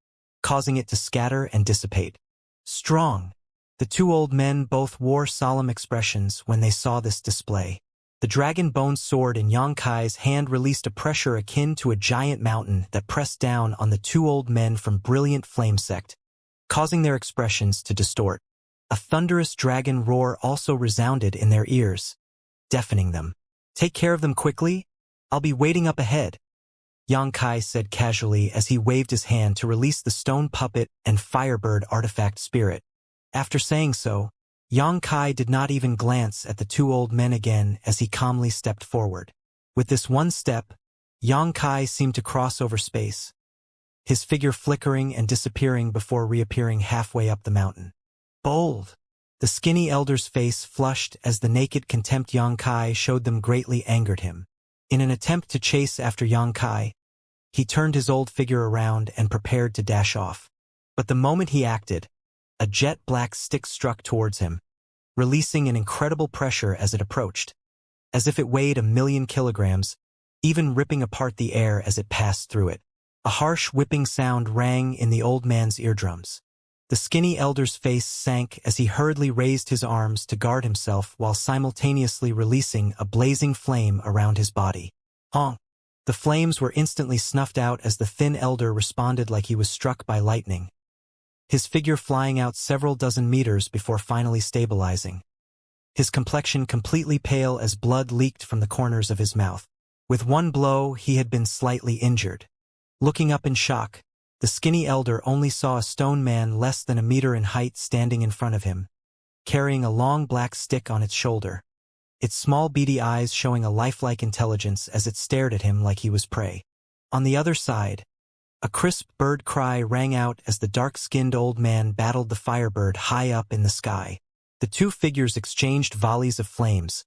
causing it to scatter and dissipate. Strong. The two old men both wore solemn expressions when they saw this display. The dragon bone sword in Xianxia's hand released a pressure akin to a giant mountain that pressed down on the two old men from brilliant flame sect, causing their expressions to distort. A thunderous dragon roar also resounded in their ears, deafening them. Take care of them quickly. I'll be waiting up ahead, Xianxia said casually as he waved his hand to release the stone puppet and firebird artifact spirit. After saying so, Xianxia did not even glance at the two old men again as he calmly stepped forward. With this one step, Xianxia seemed to cross over space, his figure flickering and disappearing before reappearing halfway up the mountain. Bold! The skinny elder's face flushed as the naked contempt Xianxia showed them greatly angered him. In an attempt to chase after Xianxia, he turned his old figure around and prepared to dash off. But the moment he acted, a jet-black stick struck towards him, releasing an incredible pressure as it approached, as if it weighed 1,000,000 kilograms, even ripping apart the air as it passed through it. A harsh whipping sound rang in the old man's eardrums. The skinny elder's face sank as he hurriedly raised his arms to guard himself while simultaneously releasing a blazing flame around his body. Honk! The flames were instantly snuffed out as the thin elder responded like he was struck by lightning, his figure flying out several dozen meters before finally stabilizing, his complexion completely pale as blood leaked from the corners of his mouth. With one blow, he had been slightly injured. Looking up in shock, the skinny elder only saw a stone man less than a meter in height standing in front of him, carrying a long black stick on its shoulder, its small beady eyes showing a lifelike intelligence as it stared at him like he was prey. On the other side, a crisp bird cry rang out as the dark-skinned old man battled the firebird high up in the sky. The two figures exchanged volleys of flames,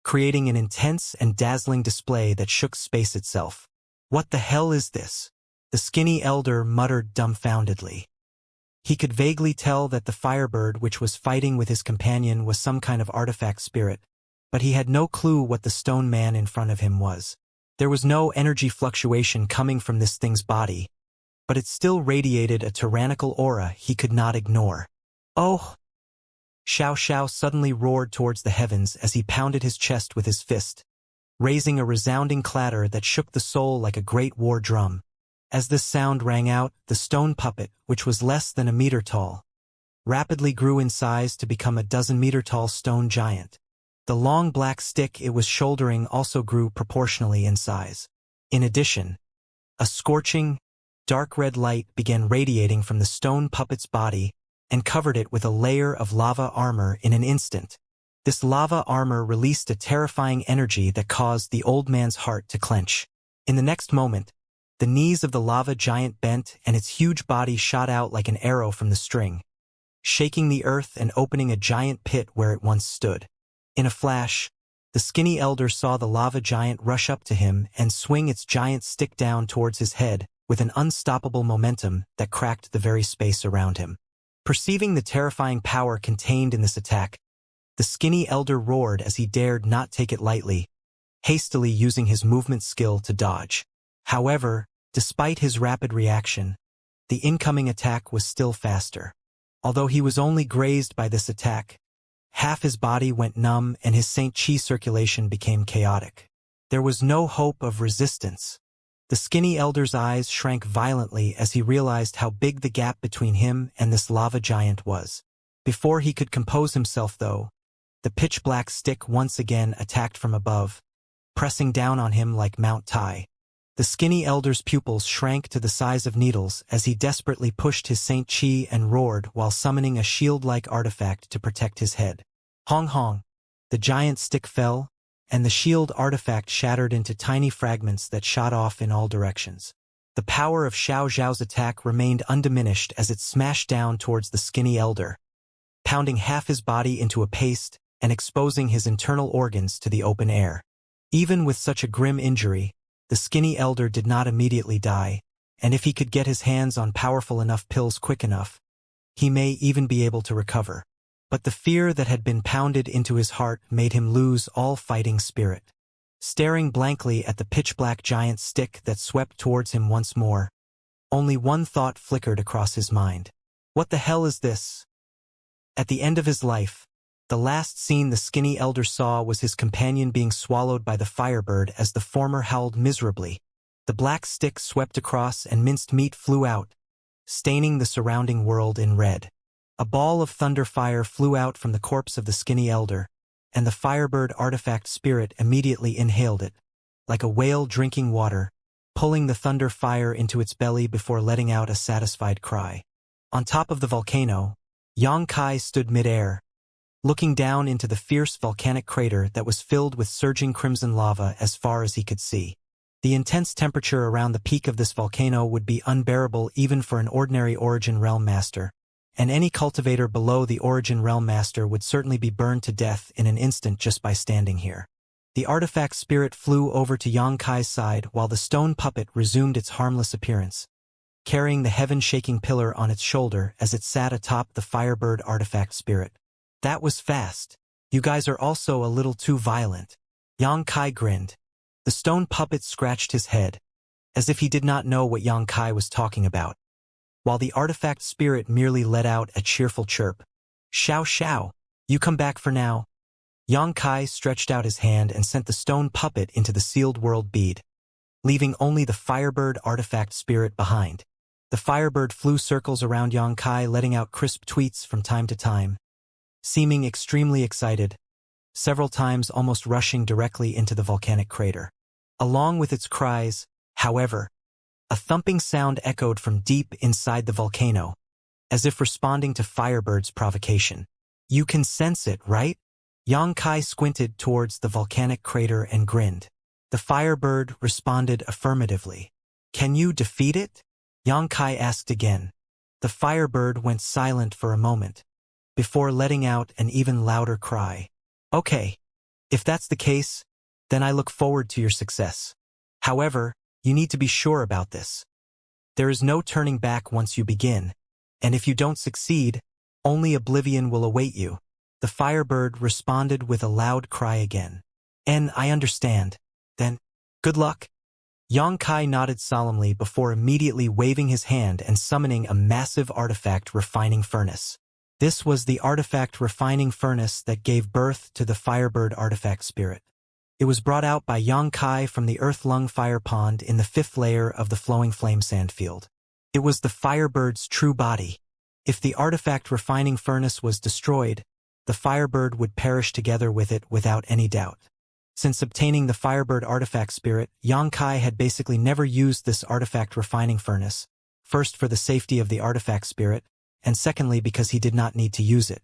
creating an intense and dazzling display that shook space itself. What the hell is this? The skinny elder muttered dumbfoundedly. He could vaguely tell that the firebird which was fighting with his companion was some kind of artifact spirit, but he had no clue what the stone man in front of him was. There was no energy fluctuation coming from this thing's body, but it still radiated a tyrannical aura he could not ignore. Oh! Xiao suddenly roared towards the heavens as he pounded his chest with his fist, raising a resounding clatter that shook the soul like a great war drum. As this sound rang out, the stone puppet, which was less than a meter tall, rapidly grew in size to become a 12-meter-tall stone giant. The long black stick it was shouldering also grew proportionally in size. In addition, a scorching, dark red light began radiating from the stone puppet's body and covered it with a layer of lava armor in an instant. This lava armor released a terrifying energy that caused the old man's heart to clench. In the next moment, the knees of the lava giant bent and its huge body shot out like an arrow from the string, shaking the earth and opening a giant pit where it once stood. In a flash, the skinny elder saw the lava giant rush up to him and swing its giant stick down towards his head with an unstoppable momentum that cracked the very space around him. Perceiving the terrifying power contained in this attack, the skinny elder roared as he dared not take it lightly, hastily using his movement skill to dodge. However, despite his rapid reaction, the incoming attack was still faster. Although he was only grazed by this attack, half his body went numb and his Saint Chi circulation became chaotic. There was no hope of resistance. The skinny elder's eyes shrank violently as he realized how big the gap between him and this lava giant was. Before he could compose himself, though, the pitch-black stick once again attacked from above, pressing down on him like Mount Tai. The skinny elder's pupils shrank to the size of needles as he desperately pushed his Saint Chi and roared while summoning a shield-like artifact to protect his head. Hong hong! The giant stick fell, and the shield artifact shattered into tiny fragments that shot off in all directions. The power of Xiao Zhao's attack remained undiminished as it smashed down towards the skinny elder, pounding half his body into a paste and exposing his internal organs to the open air. Even with such a grim injury, the skinny elder did not immediately die, and if he could get his hands on powerful enough pills quick enough, he may even be able to recover. But the fear that had been pounded into his heart made him lose all fighting spirit. Staring blankly at the pitch-black giant stick that swept towards him once more, only one thought flickered across his mind. What the hell is this? At the end of his life, the last scene the skinny elder saw was his companion being swallowed by the firebird as the former howled miserably. The black stick swept across and minced meat flew out, staining the surrounding world in red. A ball of thunder fire flew out from the corpse of the skinny elder, and the firebird artifact spirit immediately inhaled it, like a whale drinking water, pulling the thunder fire into its belly before letting out a satisfied cry. On top of the volcano, Xianxia stood midair, looking down into the fierce volcanic crater that was filled with surging crimson lava as far as he could see. The intense temperature around the peak of this volcano would be unbearable even for an ordinary Origin Realm Master, and any cultivator below the Origin Realm Master would certainly be burned to death in an instant just by standing here. The artifact spirit flew over to Xianxia's side while the stone puppet resumed its harmless appearance, carrying the heaven-shaking pillar on its shoulder as it sat atop the firebird artifact spirit. That was fast. You guys are also a little too violent. Xianxia grinned. The stone puppet scratched his head, as if he did not know what Xianxia was talking about, while the artifact spirit merely let out a cheerful chirp. Xiao Xiao, you come back for now. Xianxia stretched out his hand and sent the stone puppet into the sealed world bead, leaving only the firebird artifact spirit behind. The firebird flew circles around Xianxia, letting out crisp tweets from time to time, seeming extremely excited, several times almost rushing directly into the volcanic crater. Along with its cries, however, a thumping sound echoed from deep inside the volcano, as if responding to Firebird's provocation. You can sense it, right? Xianxia squinted towards the volcanic crater and grinned. The Firebird responded affirmatively. Can you defeat it? Xianxia asked again. The Firebird went silent for a moment, before letting out an even louder cry. Okay. If that's the case, then I look forward to your success. However, you need to be sure about this. There is no turning back once you begin, and if you don't succeed, only oblivion will await you. The Firebird responded with a loud cry again. And I understand. Then, good luck. Xianxia nodded solemnly before immediately waving his hand and summoning a massive artifact refining furnace. This was the artifact refining furnace that gave birth to the Firebird artifact spirit. It was brought out by Xianxia from the Earth Lung Fire Pond in the 5th layer of the Flowing Flame Sandfield. It was the Firebird's true body. If the artifact refining furnace was destroyed, the Firebird would perish together with it without any doubt. Since obtaining the Firebird artifact spirit, Xianxia had basically never used this artifact refining furnace, first for the safety of the artifact spirit, and secondly because he did not need to use it.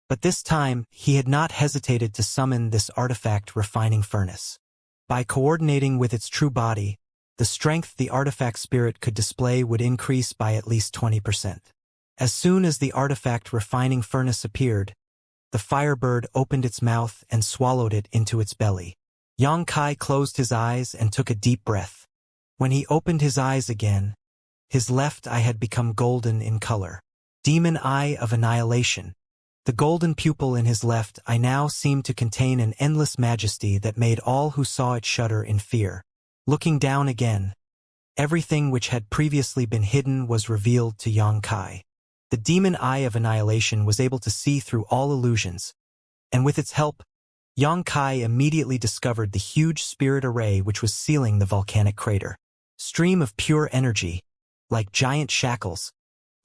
But this time, he had not hesitated to summon this artifact refining furnace. By coordinating with its true body, the strength the artifact spirit could display would increase by at least 20%. As soon as the artifact refining furnace appeared, the Firebird opened its mouth and swallowed it into its belly. Xianxia closed his eyes and took a deep breath. When he opened his eyes again, his left eye had become golden in color. Demon Eye of Annihilation. The golden pupil in his left eye now seemed to contain an endless majesty that made all who saw it shudder in fear. Looking down again, everything which had previously been hidden was revealed to Xianxia. The demon eye of annihilation was able to see through all illusions, and with its help, Xianxia immediately discovered the huge spirit array which was sealing the volcanic crater. Stream of pure energy, like giant shackles,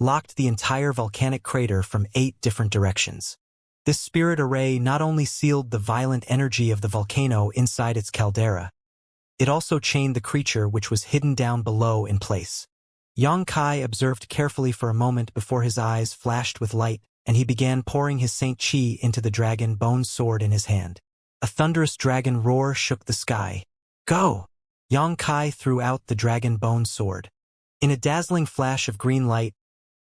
locked the entire volcanic crater from 8 different directions. This spirit array not only sealed the violent energy of the volcano inside its caldera, it also chained the creature which was hidden down below in place. Xianxia observed carefully for a moment before his eyes flashed with light, and he began pouring his Saint Qi into the dragon bone sword in his hand. A thunderous dragon roar shook the sky. Go! Xianxia threw out the dragon bone sword. In a dazzling flash of green light,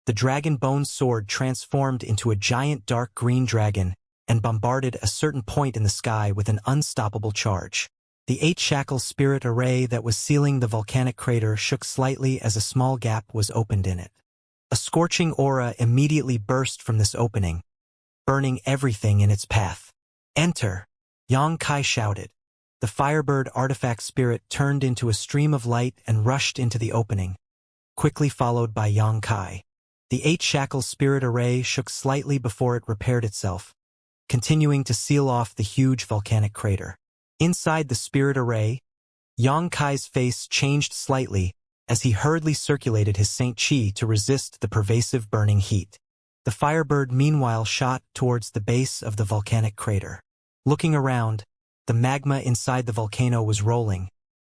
the dragon bone sword transformed into a giant dark green dragon and bombarded a certain point in the sky with an unstoppable charge. The 8 shackle spirit array that was sealing the volcanic crater shook slightly as a small gap was opened in it. A scorching aura immediately burst from this opening, burning everything in its path. Enter! Xianxia shouted. The Firebird artifact spirit turned into a stream of light and rushed into the opening, quickly followed by Xianxia. The 8 shackle spirit array shook slightly before it repaired itself, continuing to seal off the huge volcanic crater. Inside the spirit array, Xianxia's face changed slightly as he hurriedly circulated his Saint Qi to resist the pervasive burning heat. The Firebird meanwhile shot towards the base of the volcanic crater. Looking around, the magma inside the volcano was rolling,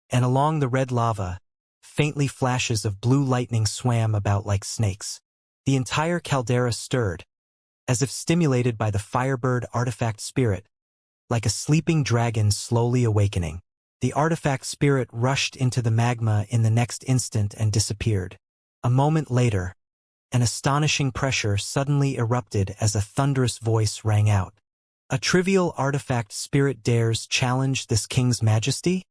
and along the red lava, faintly flashes of blue lightning swam about like snakes. The entire caldera stirred, as if stimulated by the Firebird artifact spirit, like a sleeping dragon slowly awakening. The artifact spirit rushed into the magma in the next instant and disappeared. A moment later, an astonishing pressure suddenly erupted as a thunderous voice rang out. A trivial artifact spirit dares challenge this king's majesty?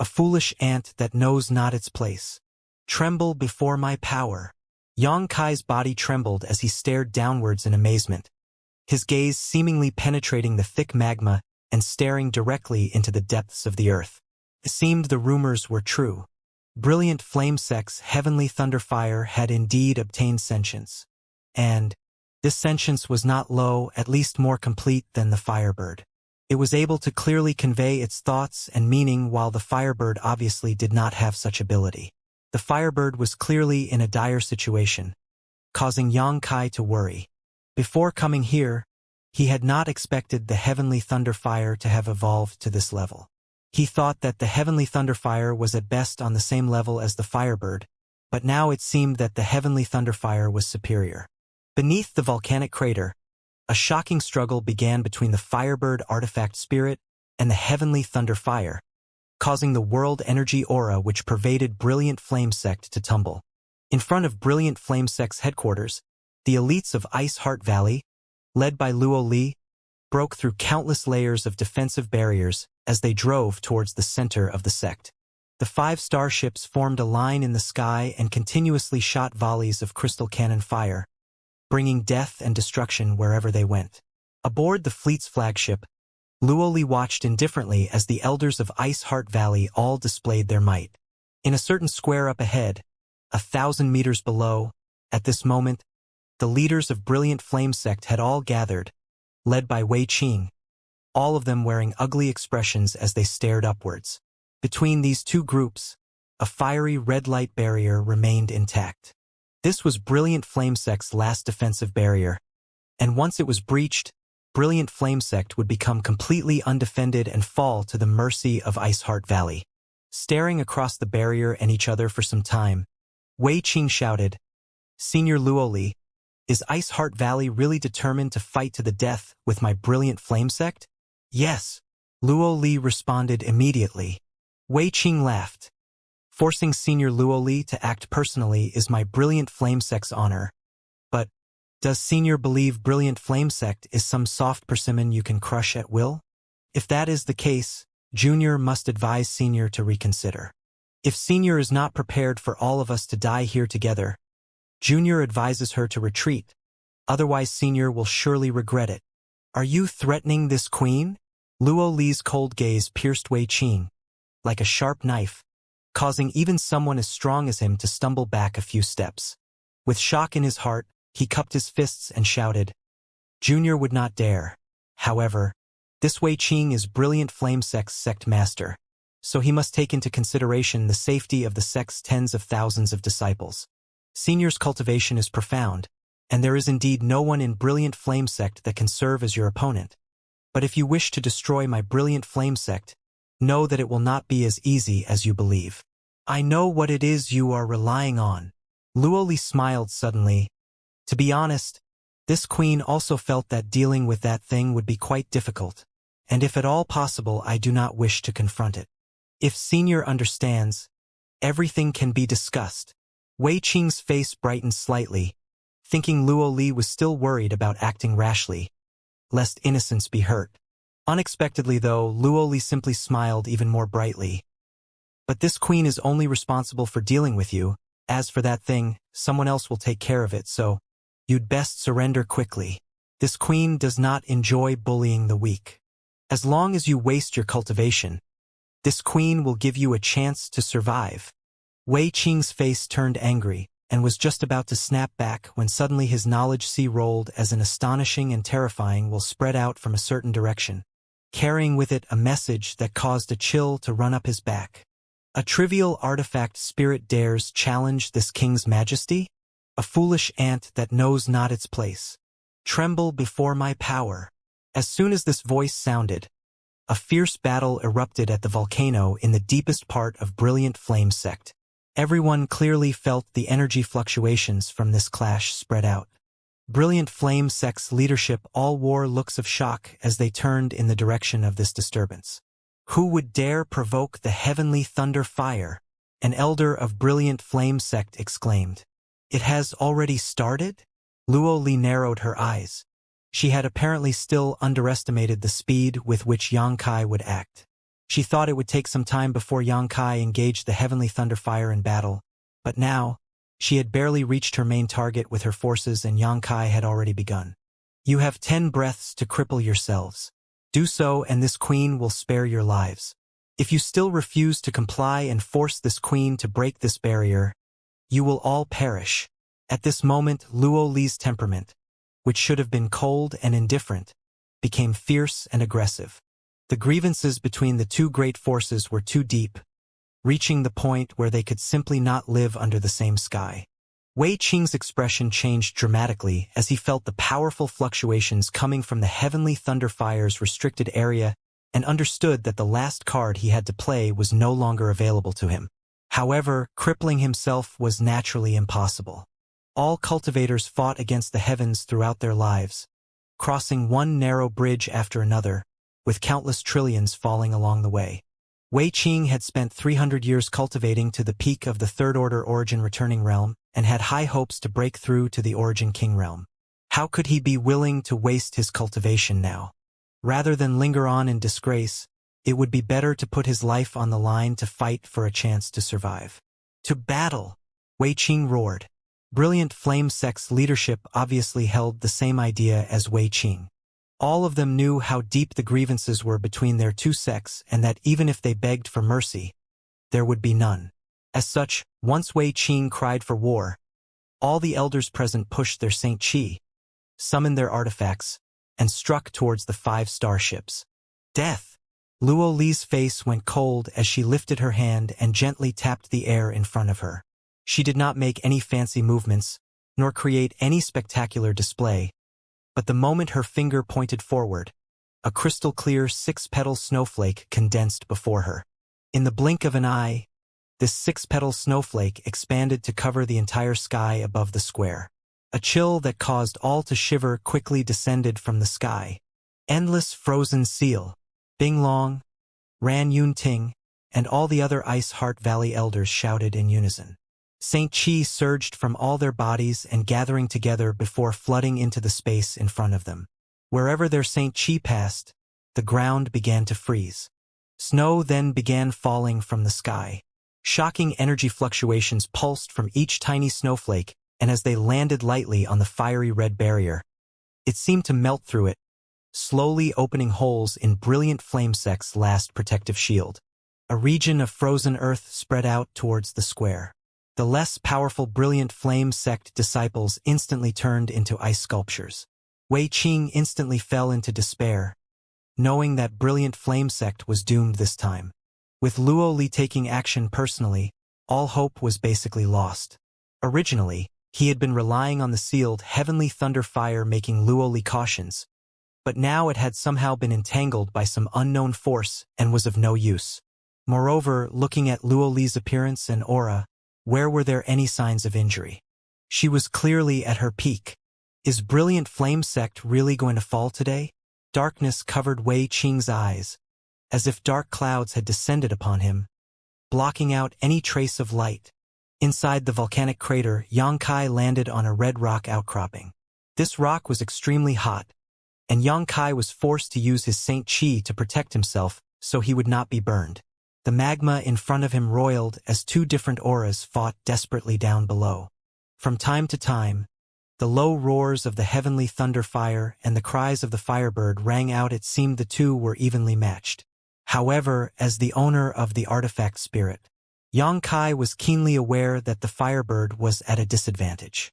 A foolish ant that knows not its place. Tremble before my power. Xianxia's body trembled as he stared downwards in amazement, his gaze seemingly penetrating the thick magma and staring directly into the depths of the earth. It seemed the rumors were true. Brilliant Flamesek's heavenly thunderfire had indeed obtained sentience. And this sentience was not low, at least more complete than the Firebird. It was able to clearly convey its thoughts and meaning while the Firebird obviously did not have such ability. The Firebird was clearly in a dire situation, causing Xianxia to worry. Before coming here, he had not expected the heavenly thunderfire to have evolved to this level. He thought that the heavenly thunderfire was at best on the same level as the Firebird, but now it seemed that the heavenly thunderfire was superior. Beneath the volcanic crater, a shocking struggle began between the Firebird artifact spirit and the heavenly thunderfire, causing the world energy aura which pervaded Brilliant Flamesect to tumble. In front of Brilliant Flamesect's headquarters, the elites of Ice Heart Valley, led by Luo Li, broke through countless layers of defensive barriers as they drove towards the center of the sect. The 5 starships formed a line in the sky and continuously shot volleys of crystal cannon fire, bringing death and destruction wherever they went. Aboard the fleet's flagship, Luo Li watched indifferently as the elders of Ice Heart Valley all displayed their might. In a certain square up ahead, 1,000 meters below, at this moment, the leaders of Brilliant Flamesect had all gathered, led by Wei Qing, all of them wearing ugly expressions as they stared upwards. Between these two groups, a fiery red light barrier remained intact. This was Brilliant Flamesect's last defensive barrier, and once it was breached, Brilliant Flamesect would become completely undefended and fall to the mercy of Ice Heart Valley. Staring across the barrier and each other for some time, Wei Qing shouted, "Senior Luo Li, is Ice Heart Valley really determined to fight to the death with my Brilliant Flamesect?" "Yes," Luo Li responded immediately. Wei Qing laughed. "Forcing Senior Luo Li to act personally is my Brilliant Flamesect's honor. But does Senior believe Brilliant Flamesect is some soft persimmon you can crush at will? If that is the case, Junior must advise Senior to reconsider. If Senior is not prepared for all of us to die here together, Junior advises her to retreat, otherwise Senior will surely regret it. Are you threatening this queen? Luo Li's cold gaze pierced Wei Qing like a sharp knife, causing even someone as strong as him to stumble back a few steps. With shock in his heart, he cupped his fists and shouted, Junior would not dare. However, this Wei Qing is brilliant flame sect master, so he must take into consideration the safety of the sect's tens of thousands of disciples. Senior's cultivation is profound, and there is indeed no one in brilliant flame sect that can serve as your opponent. But if you wish to destroy my brilliant flame sect, know that it will not be as easy as you believe. I know what it is you are relying on. Luo Li smiled suddenly. To be honest, this queen also felt that dealing with that thing would be quite difficult, and if at all possible I do not wish to confront it. If Senior understands, everything can be discussed. Wei Qing's face brightened slightly, thinking Luo Li was still worried about acting rashly, lest innocence be hurt. Unexpectedly though, Luo Li simply smiled even more brightly. But this queen is only responsible for dealing with you. As for that thing, someone else will take care of it, so you'd best surrender quickly. This queen does not enjoy bullying the weak. As long as you waste your cultivation, this queen will give you a chance to survive. Wei Qing's face turned angry, and was just about to snap back when suddenly his knowledge sea rolled as an astonishing and terrifying will spread out from a certain direction, carrying with it a message that caused a chill to run up his back. A trivial artifact spirit dares challenge this king's majesty? A foolish ant that knows not its place. Tremble before my power. As soon as this voice sounded, a fierce battle erupted at the volcano in the deepest part of Brilliant Flame Sect. Everyone clearly felt the energy fluctuations from this clash spread out. Brilliant Flame Sect's leadership all wore looks of shock as they turned in the direction of this disturbance. Who would dare provoke the heavenly thunder fire? An elder of Brilliant Flame Sect exclaimed. It has already started? Luo Li narrowed her eyes. She had apparently still underestimated the speed with which Yang Kai would act. She thought it would take some time before Yang Kai engaged the heavenly thunderfire in battle, but now, she had barely reached her main target with her forces and Yang Kai had already begun. You have 10 breaths to cripple yourselves. Do so and this queen will spare your lives. If you still refuse to comply and force this queen to break this barrier, you will all perish. At this moment, Luo Li's temperament, which should have been cold and indifferent, became fierce and aggressive. The grievances between the two great forces were too deep, reaching the point where they could simply not live under the same sky. Wei Qing's expression changed dramatically as he felt the powerful fluctuations coming from the heavenly thunderfire's restricted area and understood that the last card he had to play was no longer available to him. However, crippling himself was naturally impossible. All cultivators fought against the heavens throughout their lives, crossing one narrow bridge after another, with countless trillions falling along the way. Wei Qing had spent 300 years cultivating to the peak of the Third Order Origin Returning Realm and had high hopes to break through to the Origin King Realm. How could he be willing to waste his cultivation now? Rather than linger on in disgrace, it would be better to put his life on the line to fight for a chance to survive. To battle! Wei Qing roared. Brilliant Flame Sect's leadership obviously held the same idea as Wei Qing. All of them knew how deep the grievances were between their two sects and that even if they begged for mercy, there would be none. As such, once Wei Qing cried for war, all the elders present pushed their Saint Qi, summoned their artifacts, and struck towards the 5 starships. Death! Luo Li's face went cold as she lifted her hand and gently tapped the air in front of her. She did not make any fancy movements, nor create any spectacular display, but the moment her finger pointed forward, a crystal-clear 6-petal snowflake condensed before her. In the blink of an eye, this 6-petal snowflake expanded to cover the entire sky above the square. A chill that caused all to shiver quickly descended from the sky. Endless frozen seal, Bing Long, Ran Yun Ting, and all the other Ice Heart Valley elders shouted in unison. Saint Qi surged from all their bodies and gathering together before flooding into the space in front of them. Wherever their Saint Qi passed, the ground began to freeze. Snow then began falling from the sky. Shocking energy fluctuations pulsed from each tiny snowflake and as they landed lightly on the fiery red barrier, it seemed to melt through it, slowly opening holes in brilliant Flamesect's last protective shield. A region of frozen earth spread out towards the square. The less powerful brilliant Flamesect disciples instantly turned into ice sculptures. Wei Qing instantly fell into despair, knowing that brilliant Flamesect was doomed this time. With Luo Li taking action personally, all hope was basically lost. Originally, he had been relying on the sealed Heavenly Thunder Fire making Luo Li cautions, but now it had somehow been entangled by some unknown force and was of no use. Moreover, looking at Luo Li's appearance and aura, where were there any signs of injury? She was clearly at her peak. Is brilliant Flamesect really going to fall today? Darkness covered Wei Qing's eyes, as if dark clouds had descended upon him, blocking out any trace of light. Inside the volcanic crater, Xianxia landed on a red rock outcropping. This rock was extremely hot, and Xianxia was forced to use his Saint Qi to protect himself so he would not be burned. The magma in front of him roiled as two different auras fought desperately down below. From time to time, the low roars of the Heavenly Thunder Fire and the cries of the Firebird rang out. It seemed the two were evenly matched. However, as the owner of the artifact spirit, Xianxia was keenly aware that the Firebird was at a disadvantage.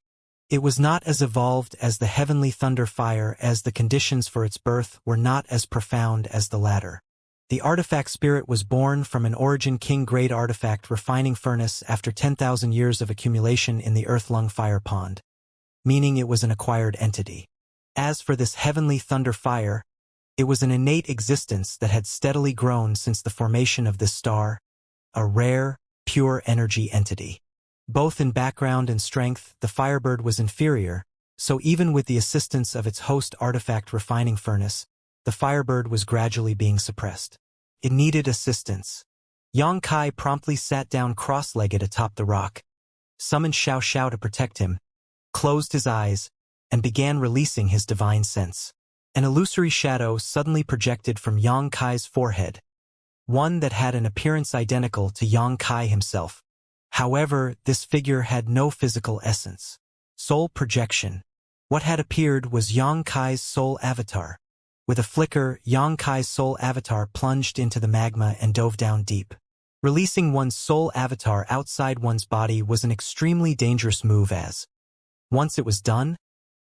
It was not as evolved as the Heavenly Thunder Fire, as the conditions for its birth were not as profound as the latter. The artifact spirit was born from an Origin King-grade artifact refining furnace after 10,000 years of accumulation in the Earthlung Fire Pond, meaning it was an acquired entity. As for this Heavenly Thunder Fire, it was an innate existence that had steadily grown since the formation of this star, a rare, pure energy entity. Both in background and strength, the Firebird was inferior, so even with the assistance of its host artifact refining furnace, the Firebird was gradually being suppressed. It needed assistance. Xianxia promptly sat down cross-legged atop the rock, summoned Xiao to protect him, closed his eyes, and began releasing his divine sense. An illusory shadow suddenly projected from Xianxia's forehead, one that had an appearance identical to Xianxia himself. However, this figure had no physical essence. Soul projection. What had appeared was Xianxia's soul avatar. With a flicker, Xianxia's soul avatar plunged into the magma and dove down deep. Releasing one's soul avatar outside one's body was an extremely dangerous move, as, once it was done,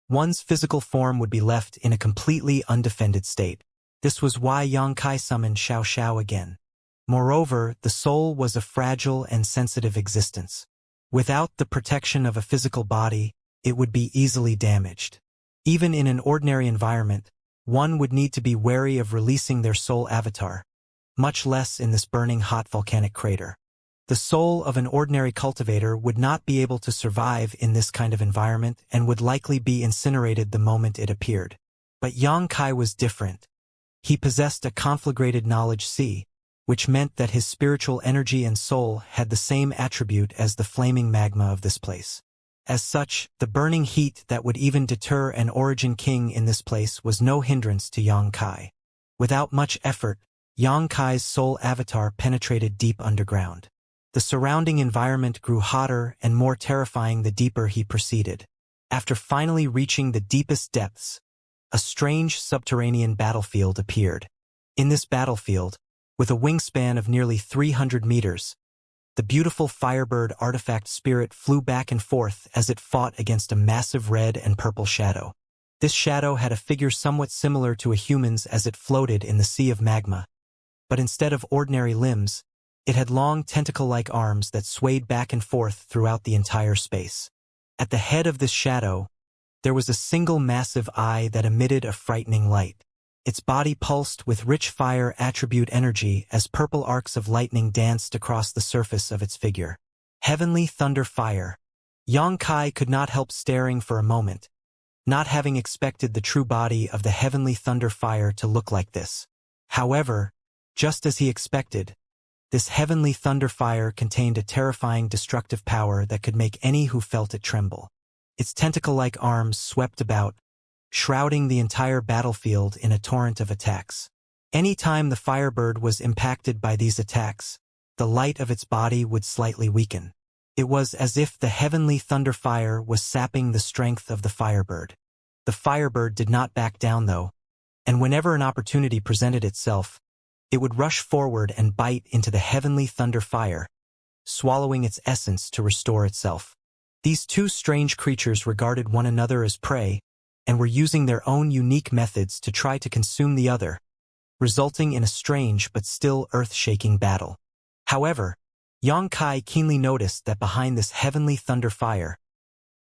one's physical form would be left in a completely undefended state. This was why Xianxia summoned Xiao again. Moreover, the soul was a fragile and sensitive existence. Without the protection of a physical body, it would be easily damaged. Even in an ordinary environment, one would need to be wary of releasing their soul avatar, much less in this burning hot volcanic crater. The soul of an ordinary cultivator would not be able to survive in this kind of environment and would likely be incinerated the moment it appeared. But Xianxia was different. He possessed a conflagrated knowledge sea, which meant that his spiritual energy and soul had the same attribute as the flaming magma of this place. As such, the burning heat that would even deter an Origin King in this place was no hindrance to Xianxia. Without much effort, Xianxia's soul avatar penetrated deep underground. The surrounding environment grew hotter and more terrifying the deeper he proceeded. After finally reaching the deepest depths, a strange subterranean battlefield appeared. In this battlefield, with a wingspan of nearly 300 meters, the beautiful Firebird artifact spirit flew back and forth as it fought against a massive red and purple shadow. This shadow had a figure somewhat similar to a human's as it floated in the sea of magma, but instead of ordinary limbs, it had long tentacle-like arms that swayed back and forth throughout the entire space. At the head of this shadow, there was a single massive eye that emitted a frightening light. Its body pulsed with rich fire attribute energy as purple arcs of lightning danced across the surface of its figure. Heavenly Thunder Fire. Xianxia could not help staring for a moment, not having expected the true body of the Heavenly Thunder Fire to look like this. However, just as he expected, this Heavenly Thunder Fire contained a terrifying destructive power that could make any who felt it tremble. Its tentacle-like arms swept about, shrouding the entire battlefield in a torrent of attacks. Any time the Firebird was impacted by these attacks, the light of its body would slightly weaken. It was as if the heavenly thunderfire was sapping the strength of the firebird. The firebird did not back down though, and whenever an opportunity presented itself, it would rush forward and bite into the heavenly thunderfire, swallowing its essence to restore itself. These two strange creatures regarded one another as prey, and were using their own unique methods to try to consume the other, resulting in a strange but still earth-shaking battle. However, Xianxia keenly noticed that behind this heavenly thunderfire,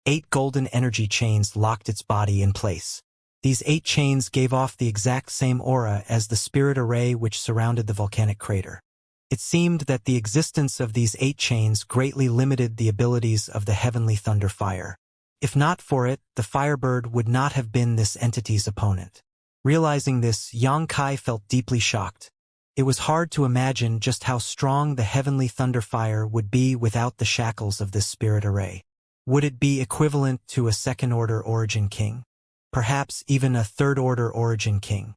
8 golden energy chains locked its body in place. These 8 chains gave off the exact same aura as the spirit array which surrounded the volcanic crater. It seemed that the existence of these 8 chains greatly limited the abilities of the heavenly thunderfire. If not for it, the firebird would not have been this entity's opponent. Realizing this, Xianxia felt deeply shocked. It was hard to imagine just how strong the heavenly thunderfire would be without the shackles of this spirit array. Would it be equivalent to a second-order origin king? Perhaps even a third-order origin king?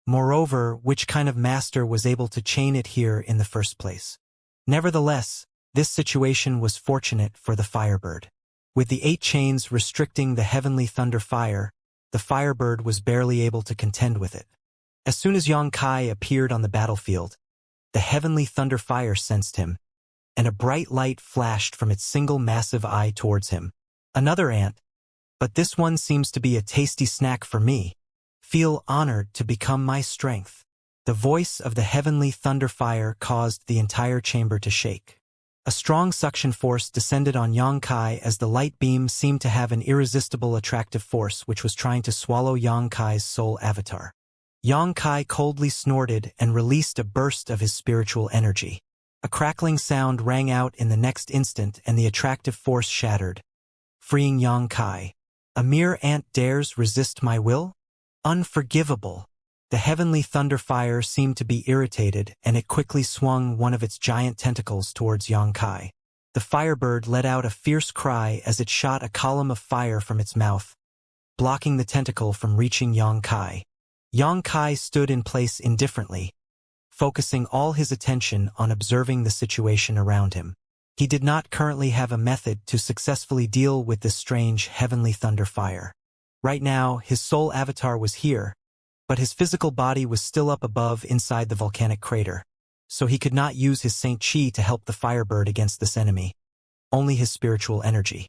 Moreover, which kind of master was able to chain it here in the first place? Nevertheless, this situation was fortunate for the firebird. With the 8 chains restricting the heavenly thunderfire, the firebird was barely able to contend with it. As soon as Xianxia appeared on the battlefield, the heavenly thunderfire sensed him, and a bright light flashed from its single massive eye towards him. Another ant, but this one seems to be a tasty snack for me. Feel honored to become my strength. The voice of the heavenly thunderfire caused the entire chamber to shake. A strong suction force descended on Xianxia as the light beam seemed to have an irresistible attractive force which was trying to swallow Xianxia's soul avatar. Xianxia coldly snorted and released a burst of his spiritual energy. A crackling sound rang out in the next instant and the attractive force shattered, freeing Xianxia. A mere ant dares resist my will? Unforgivable. The heavenly thunderfire seemed to be irritated, and it quickly swung one of its giant tentacles towards Xianxia. The firebird let out a fierce cry as it shot a column of fire from its mouth, blocking the tentacle from reaching Xianxia. Xianxia stood in place indifferently, focusing all his attention on observing the situation around him. He did not currently have a method to successfully deal with this strange heavenly thunderfire. Right now, his soul avatar was here, but his physical body was still up above inside the volcanic crater, so he could not use his Saint Chi to help the firebird against this enemy, only his spiritual energy.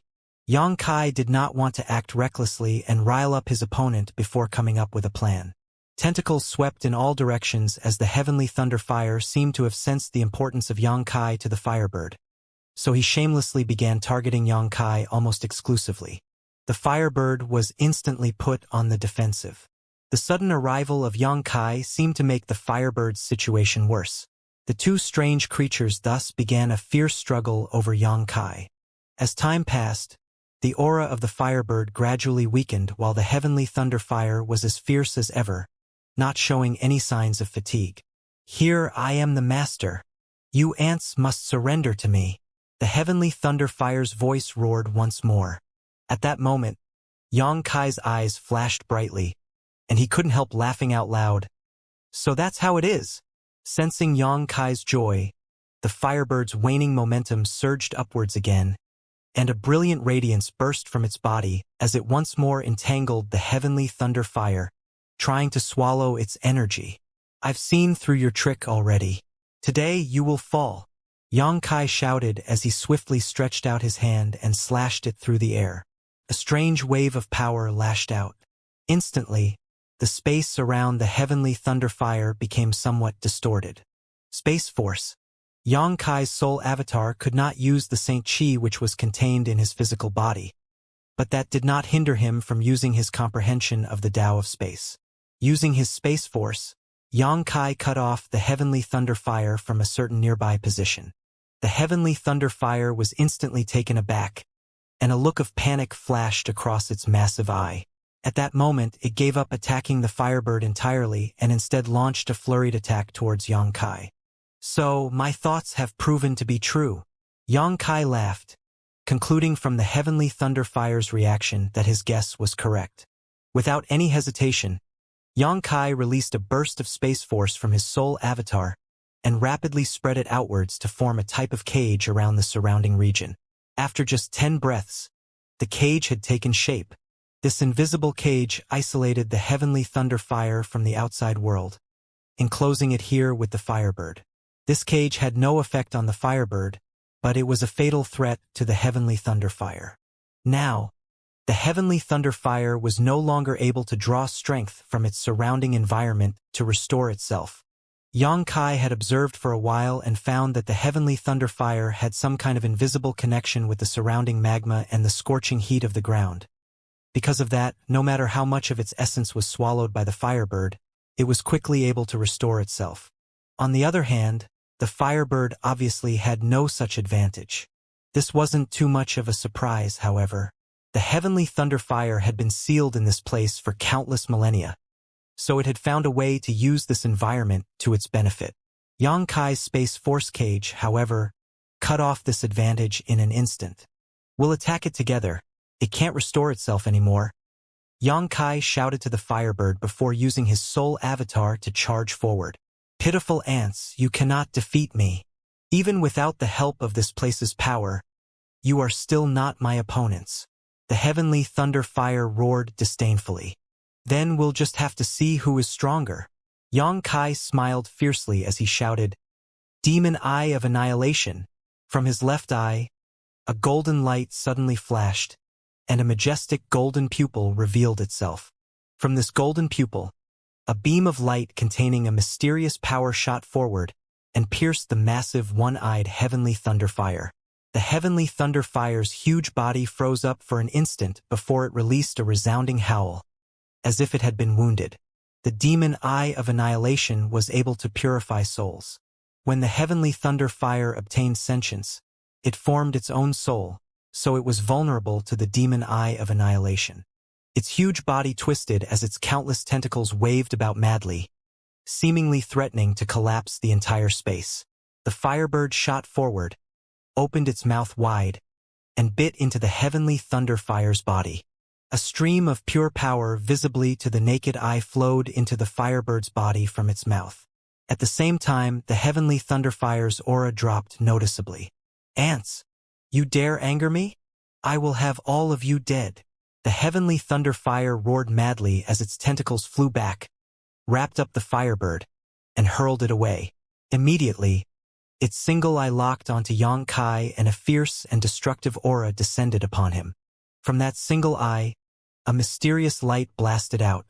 Xianxia did not want to act recklessly and rile up his opponent before coming up with a plan. Tentacles swept in all directions as the heavenly thunderfire seemed to have sensed the importance of Xianxia to the firebird, so he shamelessly began targeting Xianxia almost exclusively. The firebird was instantly put on the defensive. The sudden arrival of Xianxia seemed to make the firebird's situation worse. The two strange creatures thus began a fierce struggle over Xianxia. As time passed, the aura of the firebird gradually weakened while the heavenly thunderfire was as fierce as ever, not showing any signs of fatigue. Here I am the master. You ants must surrender to me. The heavenly thunderfire's voice roared once more. At that moment, Xianxia's eyes flashed brightly, and he couldn't help laughing out loud. So that's how it is. Sensing Xianxia's joy, the firebird's waning momentum surged upwards again, and a brilliant radiance burst from its body as it once more entangled the heavenly thunderfire, trying to swallow its energy. I've seen through your trick already. Today you will fall. Xianxia shouted as he swiftly stretched out his hand and slashed it through the air. A strange wave of power lashed out. Instantly, the space around the heavenly thunderfire became somewhat distorted. Space Force. Xianxia's soul avatar could not use the Saint Chi which was contained in his physical body, but that did not hinder him from using his comprehension of the Tao of space. Using his Space Force, Xianxia cut off the heavenly thunderfire from a certain nearby position. The heavenly thunderfire was instantly taken aback, and a look of panic flashed across its massive eye. At that moment, it gave up attacking the firebird entirely and instead launched a flurried attack towards Xianxia. So, my thoughts have proven to be true. Xianxia laughed, concluding from the heavenly thunderfire's reaction that his guess was correct. Without any hesitation, Xianxia released a burst of space force from his soul avatar and rapidly spread it outwards to form a type of cage around the surrounding region. After just 10 breaths, the cage had taken shape. This invisible cage isolated the heavenly thunder fire from the outside world, enclosing it here with the firebird. This cage had no effect on the firebird, but it was a fatal threat to the heavenly thunder fire. Now, the heavenly thunder fire was no longer able to draw strength from its surrounding environment to restore itself. Xianxia had observed for a while and found that the heavenly thunder fire had some kind of invisible connection with the surrounding magma and the scorching heat of the ground. Because of that, no matter how much of its essence was swallowed by the firebird, it was quickly able to restore itself. On the other hand, the firebird obviously had no such advantage. This wasn't too much of a surprise, however. The heavenly thunder fire had been sealed in this place for countless millennia, so it had found a way to use this environment to its benefit. Xianxia's space force cage, however, cut off this advantage in an instant. We'll attack it together. It can't restore itself anymore. Xianxia shouted to the firebird before using his soul avatar to charge forward. Pitiful ants, you cannot defeat me. Even without the help of this place's power, you are still not my opponents. The heavenly thunder fire roared disdainfully. Then we'll just have to see who is stronger. Xianxia smiled fiercely as he shouted, Demon Eye of Annihilation. From his left eye, a golden light suddenly flashed, and a majestic golden pupil revealed itself. From this golden pupil, a beam of light containing a mysterious power shot forward and pierced the massive one-eyed heavenly thunder fire. The heavenly thunder fire's huge body froze up for an instant before it released a resounding howl, as if it had been wounded. The demon Eye of Annihilation was able to purify souls. When the heavenly thunder fire obtained sentience, it formed its own soul, so it was vulnerable to the demon Eye of Annihilation. Its huge body twisted as its countless tentacles waved about madly, seemingly threatening to collapse the entire space. The firebird shot forward, opened its mouth wide, and bit into the heavenly thunder fire's body. A stream of pure power visibly to the naked eye flowed into the firebird's body from its mouth. At the same time, the heavenly thunder fire's aura dropped noticeably. Ants, you dare anger me? I will have all of you dead. The heavenly thunder fire roared madly as its tentacles flew back, wrapped up the firebird, and hurled it away. Immediately, its single eye locked onto Xianxia and a fierce and destructive aura descended upon him. From that single eye, a mysterious light blasted out,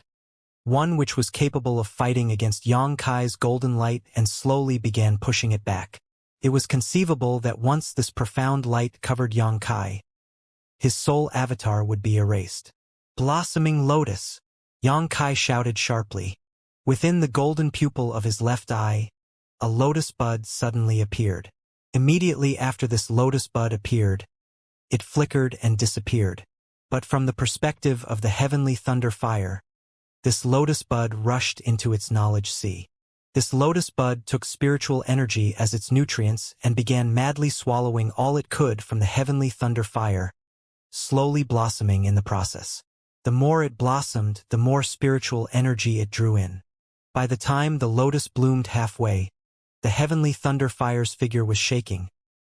one which was capable of fighting against Xianxia's golden light and slowly began pushing it back. It was conceivable that once this profound light covered Xianxia, his soul avatar would be erased. Blossoming Lotus, Xianxia shouted sharply. Within the golden pupil of his left eye, a lotus bud suddenly appeared. Immediately after this lotus bud appeared, it flickered and disappeared. But from the perspective of the heavenly thunder fire, this lotus bud rushed into its knowledge sea. This lotus bud took spiritual energy as its nutrients and began madly swallowing all it could from the heavenly thunder fire, slowly blossoming in the process. The more it blossomed, the more spiritual energy it drew in. By the time the lotus bloomed halfway, the heavenly thunder fire's figure was shaking,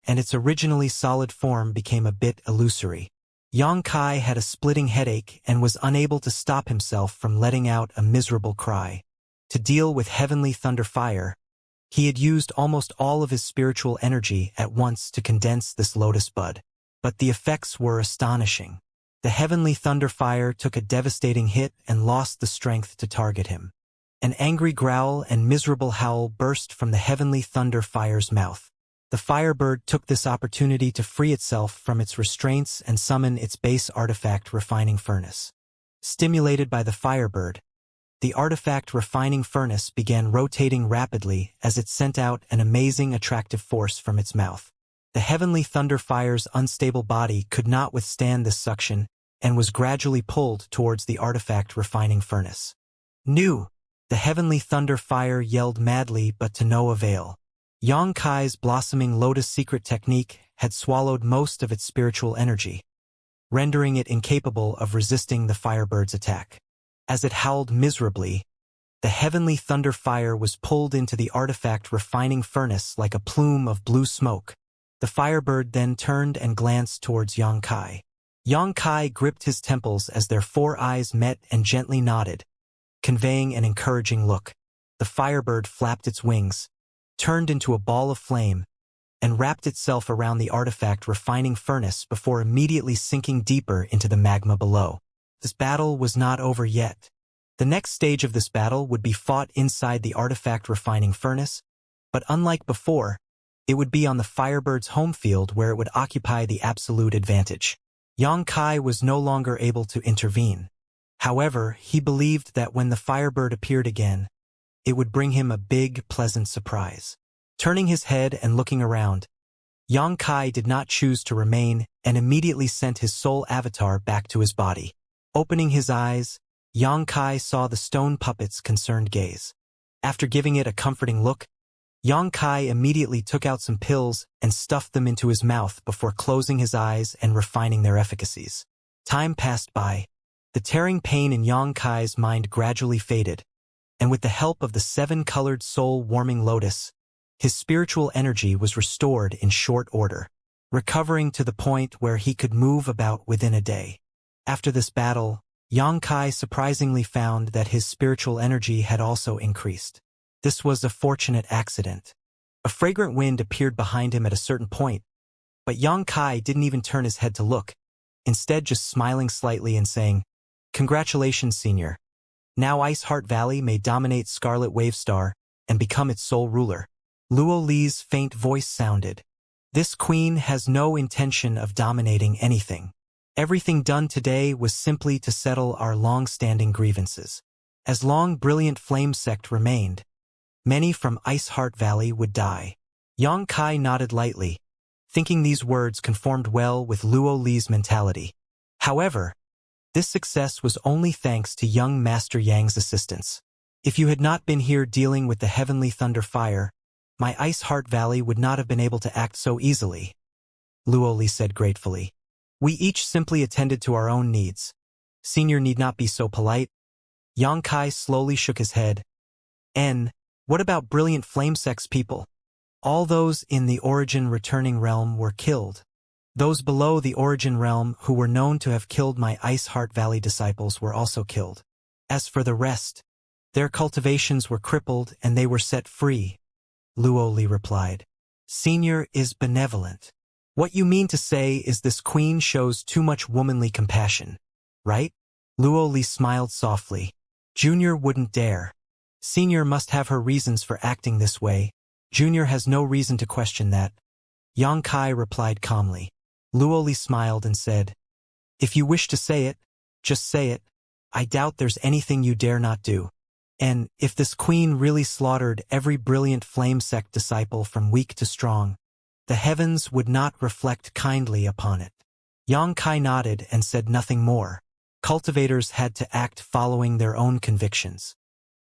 and its originally solid form became a bit illusory. Xianxia had a splitting headache and was unable to stop himself from letting out a miserable cry. To deal with heavenly thunder fire, he had used almost all of his spiritual energy at once to condense this lotus bud. But the effects were astonishing. The heavenly thunder fire took a devastating hit and lost the strength to target him. An angry growl and miserable howl burst from the heavenly thunder fire's mouth. The firebird took this opportunity to free itself from its restraints and summon its base artifact refining furnace. Stimulated by the firebird, the artifact refining furnace began rotating rapidly as it sent out an amazing attractive force from its mouth. The heavenly thunder fire's unstable body could not withstand this suction and was gradually pulled towards the artifact refining furnace. "New!" The heavenly thunder fire yelled madly but to no avail. Xianxia's blossoming lotus secret technique had swallowed most of its spiritual energy, rendering it incapable of resisting the firebird's attack. As it howled miserably, the heavenly thunder fire was pulled into the artifact refining furnace like a plume of blue smoke, The firebird then turned and glanced towards Yang Kai. Yang Kai gripped his temples as their 4 eyes met and gently nodded, conveying an encouraging look. The firebird flapped its wings, turned into a ball of flame, and wrapped itself around the artifact refining furnace before immediately sinking deeper into the magma below. This battle was not over yet. The next stage of this battle would be fought inside the artifact refining furnace, but unlike before, it would be on the firebird's home field where it would occupy the absolute advantage. Yang Kai was no longer able to intervene. However, he believed that when the firebird appeared again, it would bring him a big, pleasant surprise. Turning his head and looking around, Yang Kai did not choose to remain and immediately sent his soul avatar back to his body. Opening his eyes, Yang Kai saw the stone puppet's concerned gaze. After giving it a comforting look, Yang Kai immediately took out some pills and stuffed them into his mouth before closing his eyes and refining their efficacies. Time passed by. The tearing pain in Yang Kai's mind gradually faded, and with the help of the 7-colored soul-warming lotus, his spiritual energy was restored in short order, recovering to the point where he could move about within a day. After this battle, Yang Kai surprisingly found that his spiritual energy had also increased. This was a fortunate accident. A fragrant wind appeared behind him at a certain point, but Yang Kai didn't even turn his head to look, instead just smiling slightly and saying, "Congratulations, Senior. Now Ice Heart Valley may dominate Scarlet Wave Star and become its sole ruler." Luo Li's faint voice sounded. "This queen has no intention of dominating anything. Everything done today was simply to settle our long-standing grievances. As long Brilliant Flame Sect remained, many from Ice Heart Valley would die." Yang Kai nodded lightly, thinking these words conformed well with Luo Li's mentality. However, this success was only thanks to young Master Yang's assistance. "If you had not been here dealing with the Heavenly Thunder Fire, my Ice Heart Valley would not have been able to act so easily," Luo Li said gratefully. "We each simply attended to our own needs. Senior need not be so polite." Yang Kai slowly shook his head. What about Brilliant Flame Sect's people? All those in the Origin Returning Realm were killed. Those below the Origin Realm who were known to have killed my Ice Heart Valley disciples were also killed. As for the rest, their cultivations were crippled and they were set free," Luo Li replied. "Senior is benevolent. What you mean to say is this queen shows too much womanly compassion, right?" Luo Li smiled softly. "Junior wouldn't dare. Senior must have her reasons for acting this way. Junior has no reason to question that," Yang Kai replied calmly. Luo Li smiled and said, "If you wish to say it, just say it. I doubt there's anything you dare not do. And if this queen really slaughtered every Brilliant Flame Sect disciple from weak to strong, the heavens would not reflect kindly upon it." Yang Kai nodded and said nothing more. Cultivators had to act following their own convictions.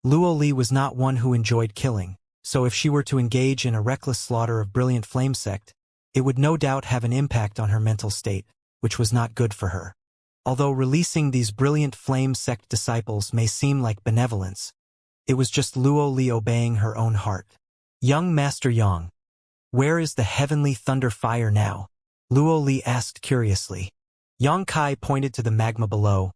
Luo Li was not one who enjoyed killing, so if she were to engage in a reckless slaughter of Brilliant Flame Sect, it would no doubt have an impact on her mental state, which was not good for her. Although releasing these Brilliant Flame Sect disciples may seem like benevolence, it was just Luo Li obeying her own heart. "Young Master Yang, where is the Heavenly Thunder Fire now?" Luo Li asked curiously. Yang Kai pointed to the magma below.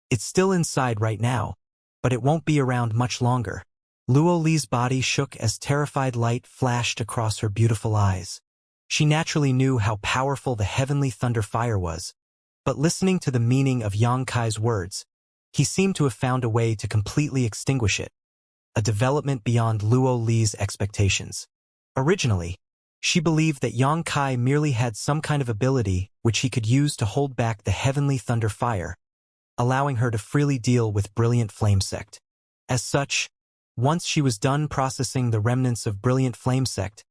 "It's still inside right now, but it won't be around much longer." Luo Li's body shook as terrified light flashed across her beautiful eyes. She naturally knew how powerful the Heavenly Thunder Fire was, but listening to the meaning of Yang Kai's words, he seemed to have found a way to completely extinguish it, a development beyond Luo Li's expectations. Originally, she believed that Yang Kai merely had some kind of ability which he could use to hold back the Heavenly Thunder Fire, allowing her to freely deal with Brilliant Flame Sect. As such, once she was done processing the remnants of Brilliant Flame Sect,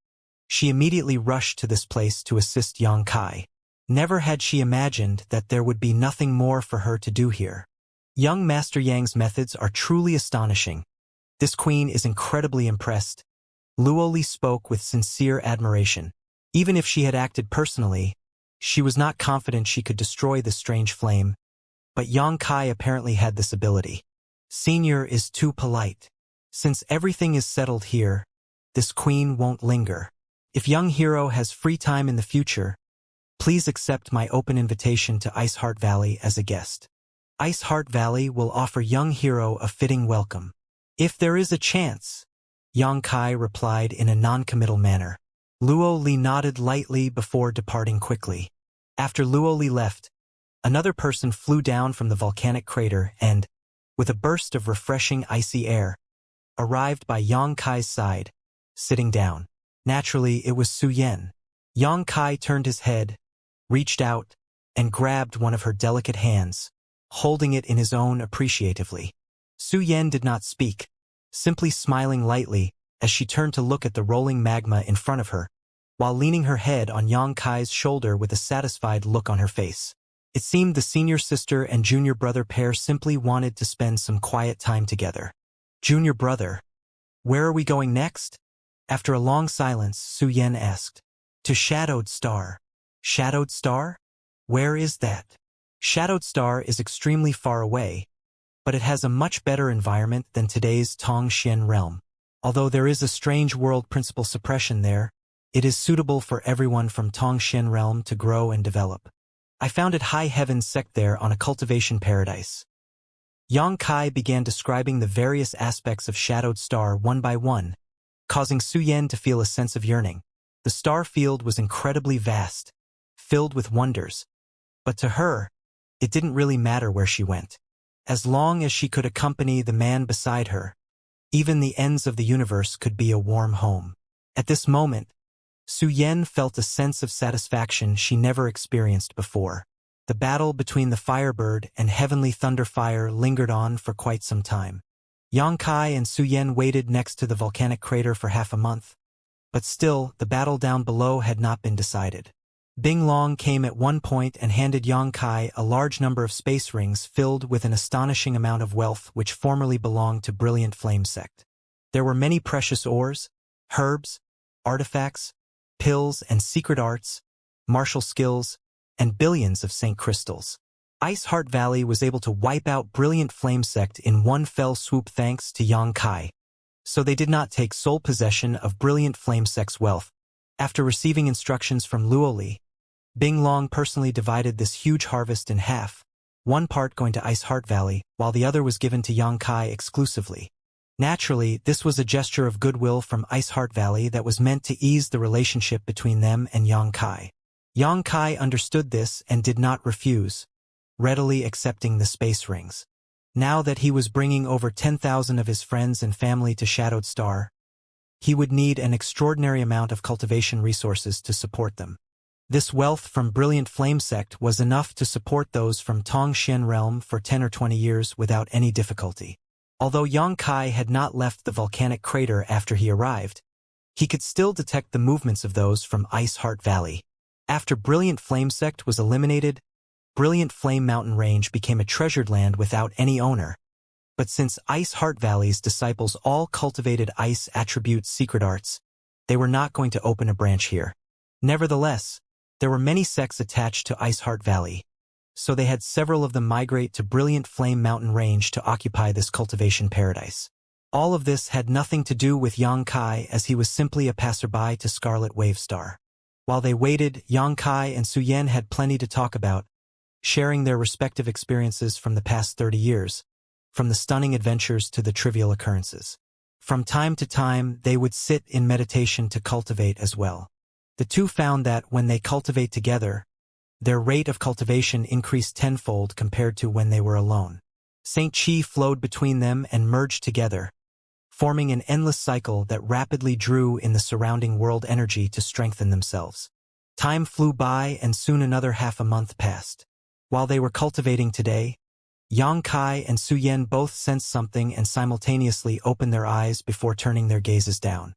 she immediately rushed to this place to assist Yang Kai. Never had she imagined that there would be nothing more for her to do here. Young Master Yang's methods are truly astonishing. This queen is incredibly impressed. Luo Li spoke with sincere admiration. Even if she had acted personally, she was not confident she could destroy the strange flame, but Yang Kai apparently had this ability. "Senior is too polite. Since everything is settled here, this queen won't linger. If young hero has free time in the future, please accept my open invitation to Ice Heart Valley as a guest. Ice Heart Valley will offer young hero a fitting welcome. If there is a chance, Yang Kai replied in a non-committal manner. Luo Li nodded lightly before departing quickly. After Luo Li left, another person flew down from the volcanic crater and, with a burst of refreshing icy air, arrived by Yang Kai's side, sitting down. Naturally, it was Su Yan. Yang Kai turned his head, reached out, and grabbed one of her delicate hands, holding it in his own appreciatively. Su Yan did not speak, simply smiling lightly as she turned to look at the rolling magma in front of her, while leaning her head on Yang Kai's shoulder with a satisfied look on her face. It seemed the senior sister and junior brother pair simply wanted to spend some quiet time together. Junior brother, where are we going next? After a long silence, Su Yan asked. To Shadowed Star. Shadowed Star? Where is that? Shadowed Star is extremely far away, but it has a much better environment than today's Tongxian realm. Although there is a strange world principle suppression there, it is suitable for everyone from Tongxian realm to grow and develop. I founded High Heaven sect there on a cultivation paradise. Yang Kai began describing the various aspects of Shadowed Star one by one, causing Su Yan to feel a sense of yearning. The star field was incredibly vast, filled with wonders, but to her, it didn't really matter where she went. As long as she could accompany the man beside her, even the ends of the universe could be a warm home. At this moment, Su Yan felt a sense of satisfaction she never experienced before. The battle between the Firebird and Heavenly Thunderfire lingered on for quite some time. Yang Kai and Su Yan waited next to the volcanic crater for half a month, but still, the battle down below had not been decided. Bing Long came at one point and handed Yang Kai a large number of space rings filled with an astonishing amount of wealth which formerly belonged to Brilliant Flame Sect. There were many precious ores, herbs, artifacts, pills and secret arts, martial skills, and billions of Saint crystals. Ice Heart Valley was able to wipe out Brilliant Flame Sect in one fell swoop thanks to Yang Kai, so they did not take sole possession of Brilliant Flame Sect's wealth. After receiving instructions from Luo Li, Bing Long personally divided this huge harvest in half, one part going to Ice Heart Valley, while the other was given to Yang Kai exclusively. Naturally, this was a gesture of goodwill from Ice Heart Valley that was meant to ease the relationship between them and Yang Kai. Yang Kai understood this and did not refuse, readily accepting the space rings. Now that he was bringing over 10,000 of his friends and family to Shadowed Star, he would need an extraordinary amount of cultivation resources to support them. This wealth from Brilliant Flame Sect was enough to support those from Tongxian realm for 10 or 20 years without any difficulty. Although Yang Kai had not left the volcanic crater after he arrived, he could still detect the movements of those from Ice Heart Valley. After Brilliant Flame Sect was eliminated, Brilliant Flame Mountain Range became a treasured land without any owner. But since Ice Heart Valley's disciples all cultivated ice attribute secret arts, they were not going to open a branch here. Nevertheless, there were many sects attached to Ice Heart Valley, so they had several of them migrate to Brilliant Flame Mountain Range to occupy this cultivation paradise. All of this had nothing to do with Yang Kai, as he was simply a passerby to Scarlet Wave Star. While they waited, Yang Kai and Su Yan had plenty to talk about, sharing their respective experiences from the past 30 years, from the stunning adventures to the trivial occurrences. From time to time, they would sit in meditation to cultivate as well. The two found that when they cultivate together, their rate of cultivation increased tenfold compared to when they were alone. Saint Chi flowed between them and merged together, forming an endless cycle that rapidly drew in the surrounding world energy to strengthen themselves. Time flew by and soon another half a month passed. While they were cultivating today, Yang Kai and Su Yan both sensed something and simultaneously opened their eyes before turning their gazes down.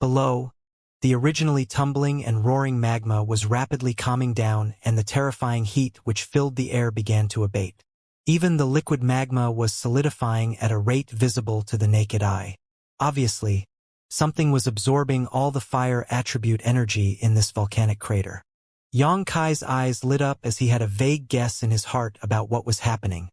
Below, the originally tumbling and roaring magma was rapidly calming down and the terrifying heat which filled the air began to abate. Even the liquid magma was solidifying at a rate visible to the naked eye. Obviously, something was absorbing all the fire attribute energy in this volcanic crater. Yang Kai's eyes lit up as he had a vague guess in his heart about what was happening,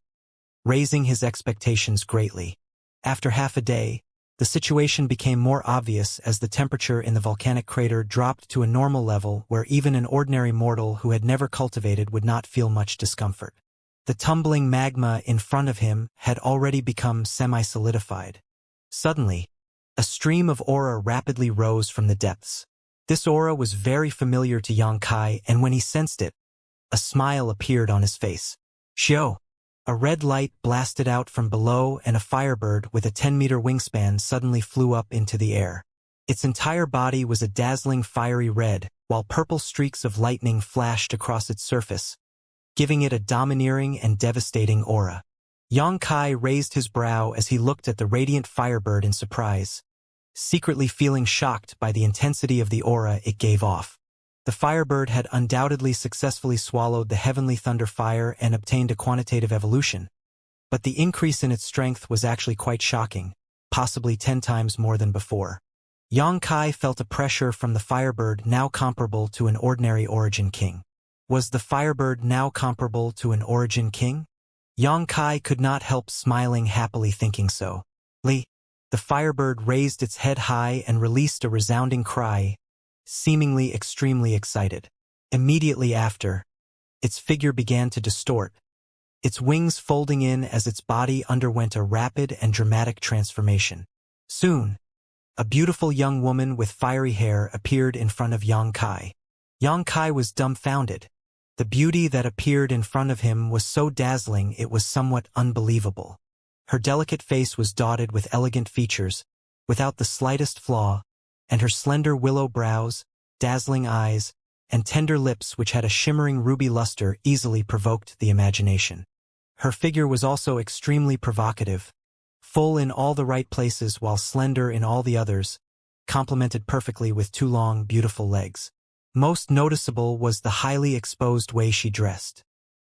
raising his expectations greatly. After half a day, The situation became more obvious as the temperature in the volcanic crater dropped to a normal level where even an ordinary mortal who had never cultivated would not feel much discomfort. The tumbling magma in front of him had already become semi-solidified. Suddenly, a stream of aura rapidly rose from the depths. This aura was very familiar to Xianxia, and when he sensed it, a smile appeared on his face. Xiao! A red light blasted out from below, and a firebird with a 10-meter wingspan suddenly flew up into the air. Its entire body was a dazzling fiery red, while purple streaks of lightning flashed across its surface, giving it a domineering and devastating aura. Xianxia raised his brow as he looked at the radiant firebird in surprise, secretly feeling shocked by the intensity of the aura it gave off. The firebird had undoubtedly successfully swallowed the heavenly thunder fire and obtained a quantitative evolution, but the increase in its strength was actually quite shocking, possibly 10 times more than before. Xianxia felt a pressure from the firebird now comparable to an ordinary origin king. Was the firebird now comparable to an origin king? Xianxia could not help smiling happily thinking so. The firebird raised its head high and released a resounding cry, seemingly extremely excited. Immediately after, its figure began to distort, its wings folding in as its body underwent a rapid and dramatic transformation. Soon, a beautiful young woman with fiery hair appeared in front of Xianxia. Xianxia was dumbfounded. The beauty that appeared in front of him was so dazzling it was somewhat unbelievable. Her delicate face was dotted with elegant features, without the slightest flaw, and her slender willow brows, dazzling eyes, and tender lips which had a shimmering ruby luster easily provoked the imagination. Her figure was also extremely provocative, full in all the right places while slender in all the others, complemented perfectly with 2 long, beautiful legs. Most noticeable was the highly exposed way she dressed.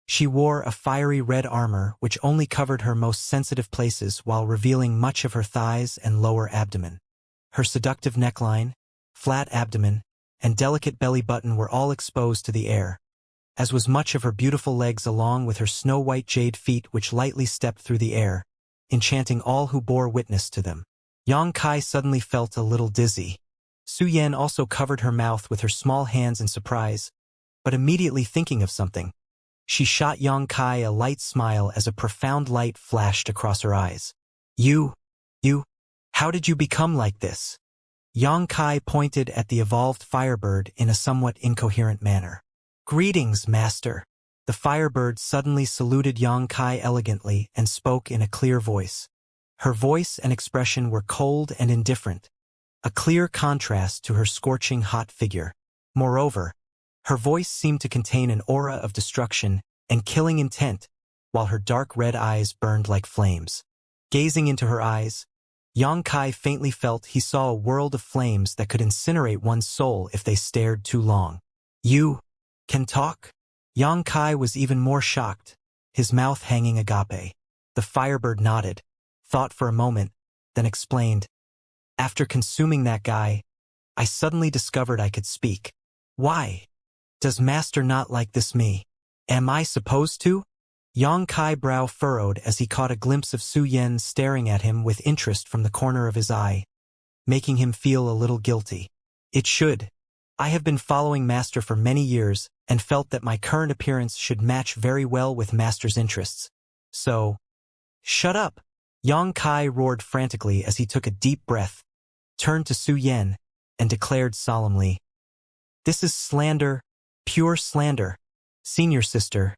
She wore a fiery red armor which only covered her most sensitive places while revealing much of her thighs and lower abdomen. Her seductive neckline, flat abdomen, and delicate belly button were all exposed to the air, as was much of her beautiful legs along with her snow-white jade feet which lightly stepped through the air, enchanting all who bore witness to them. Xianxia suddenly felt a little dizzy. Su Yan also covered her mouth with her small hands in surprise, but immediately thinking of something, she shot Xianxia a light smile as a profound light flashed across her eyes. You, how did you become like this? Xianxia pointed at the evolved firebird in a somewhat incoherent manner. Greetings, master. The firebird suddenly saluted Xianxia elegantly and spoke in a clear voice. Her voice and expression were cold and indifferent, a clear contrast to her scorching hot figure. Moreover, her voice seemed to contain an aura of destruction and killing intent, while her dark red eyes burned like flames. Gazing into her eyes, Xianxia faintly felt he saw a world of flames that could incinerate one's soul if they stared too long. You can talk? Xianxia was even more shocked, his mouth hanging agape. The firebird nodded, thought for a moment, then explained, After consuming that guy, I suddenly discovered I could speak. Why? Does master not like this me? Am I supposed to? Xianxia brow furrowed as he caught a glimpse of Su Yan staring at him with interest from the corner of his eye, making him feel a little guilty. It should. I have been following master for many years and felt that my current appearance should match very well with master's interests. So, shut up! Xianxia roared frantically as he took a deep breath, turned to Su Yan, and declared solemnly, This is slander, pure slander. Senior sister,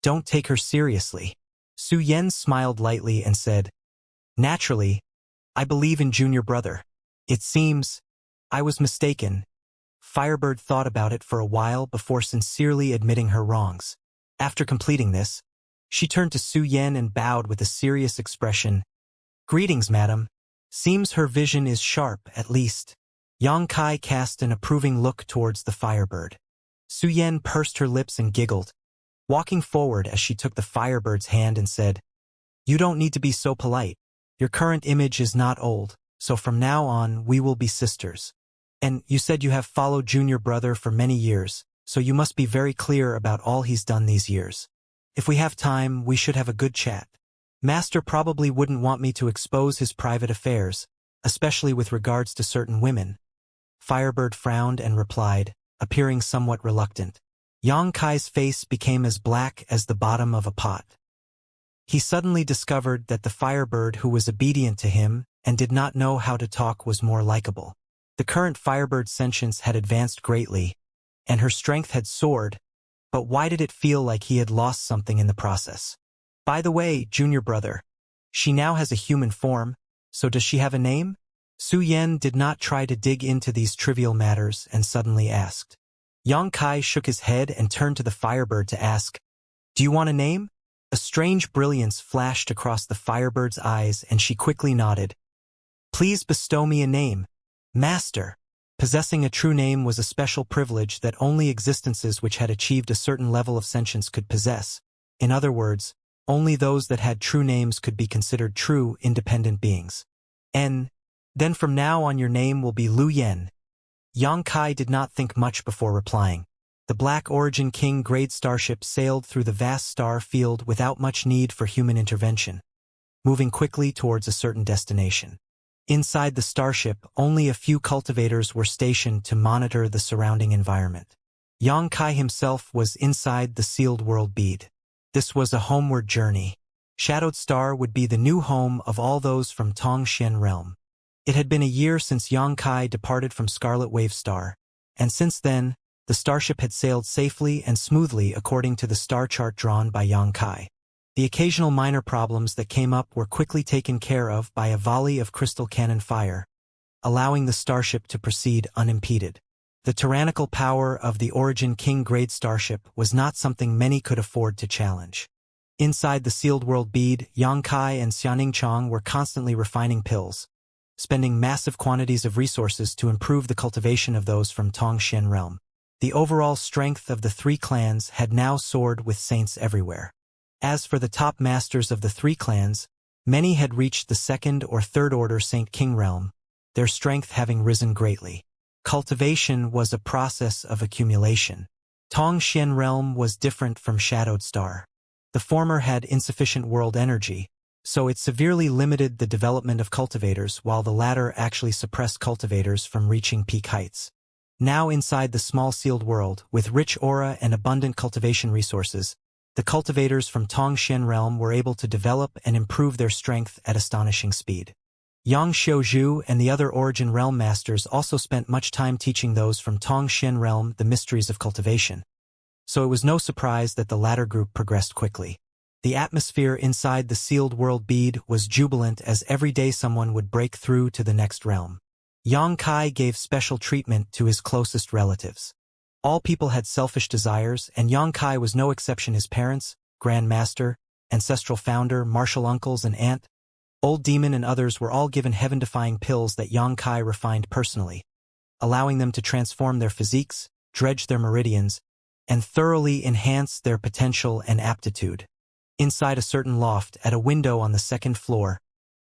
don't take her seriously. Su Yan smiled lightly and said, Naturally, I believe in junior brother. It seems I was mistaken. Firebird thought about it for a while before sincerely admitting her wrongs. After completing this, she turned to Su Yan and bowed with a serious expression. Greetings, madam. Seems her vision is sharp, at least. Xianxia cast an approving look towards the firebird. Su Yan pursed her lips and giggled, walking forward as she took the firebird's hand and said, You don't need to be so polite. Your current image is not old, so from now on we will be sisters. And you said you have followed junior brother for many years, so you must be very clear about all he's done these years. If we have time, we should have a good chat. Master probably wouldn't want me to expose his private affairs, especially with regards to certain women. Firebird frowned and replied, appearing somewhat reluctant. Yang Kai's face became as black as the bottom of a pot. He suddenly discovered that the Firebird who was obedient to him and did not know how to talk was more likable. The current Firebird's sentience had advanced greatly, and her strength had soared, but why did it feel like he had lost something in the process? By the way, junior brother, she now has a human form, so does she have a name? Su Yen did not try to dig into these trivial matters and suddenly asked. Yang Kai shook his head and turned to the Firebird to ask, "Do you want a name?" A strange brilliance flashed across the Firebird's eyes and she quickly nodded. "Please bestow me a name, Master." Possessing a true name was a special privilege that only existences which had achieved a certain level of sentience could possess. In other words, only those that had true names could be considered true, independent beings. Then from now on your name will be Lu Yen. Yang Kai did not think much before replying. The Black Origin King grade starship sailed through the vast star field without much need for human intervention, moving quickly towards a certain destination. Inside the starship, only a few cultivators were stationed to monitor the surrounding environment. Yang Kai himself was inside the sealed world bead. This was a homeward journey. Shadowed Star would be the new home of all those from Tongxian realm. It had been a year since Yang Kai departed from Scarlet Wave Star, and since then, the starship had sailed safely and smoothly according to the star chart drawn by Yang Kai. The occasional minor problems that came up were quickly taken care of by a volley of crystal cannon fire, allowing the starship to proceed unimpeded. The tyrannical power of the Origin King grade starship was not something many could afford to challenge. Inside the sealed world bead, Yang Kai and Xianxia were constantly refining pills, spending massive quantities of resources to improve the cultivation of those from Tongxian realm. The overall strength of the three clans had now soared with saints everywhere. As for the top masters of the three clans, many had reached the second or third order Saint King realm, their strength having risen greatly. Cultivation was a process of accumulation. Tongxian realm was different from Shadowed Star. The former had insufficient world energy, so it severely limited the development of cultivators, while the latter actually suppressed cultivators from reaching peak heights. Now inside the small sealed world, with rich aura and abundant cultivation resources, the cultivators from Tongxian realm were able to develop and improve their strength at astonishing speed. Yang Xiaozhu and the other Origin realm masters also spent much time teaching those from Tongxian realm the mysteries of cultivation, so it was no surprise that the latter group progressed quickly. The atmosphere inside the sealed world bead was jubilant as every day someone would break through to the next realm. Yang Kai gave special treatment to his closest relatives. All people had selfish desires, and Yang Kai was no exception. His parents, Grand Master, Ancestral Founder, Martial Uncles and Aunt, Old Demon and others were all given heaven-defying pills that Yang Kai refined personally, allowing them to transform their physiques, dredge their meridians, and thoroughly enhance their potential and aptitude. Inside a certain loft, at a window on the second floor,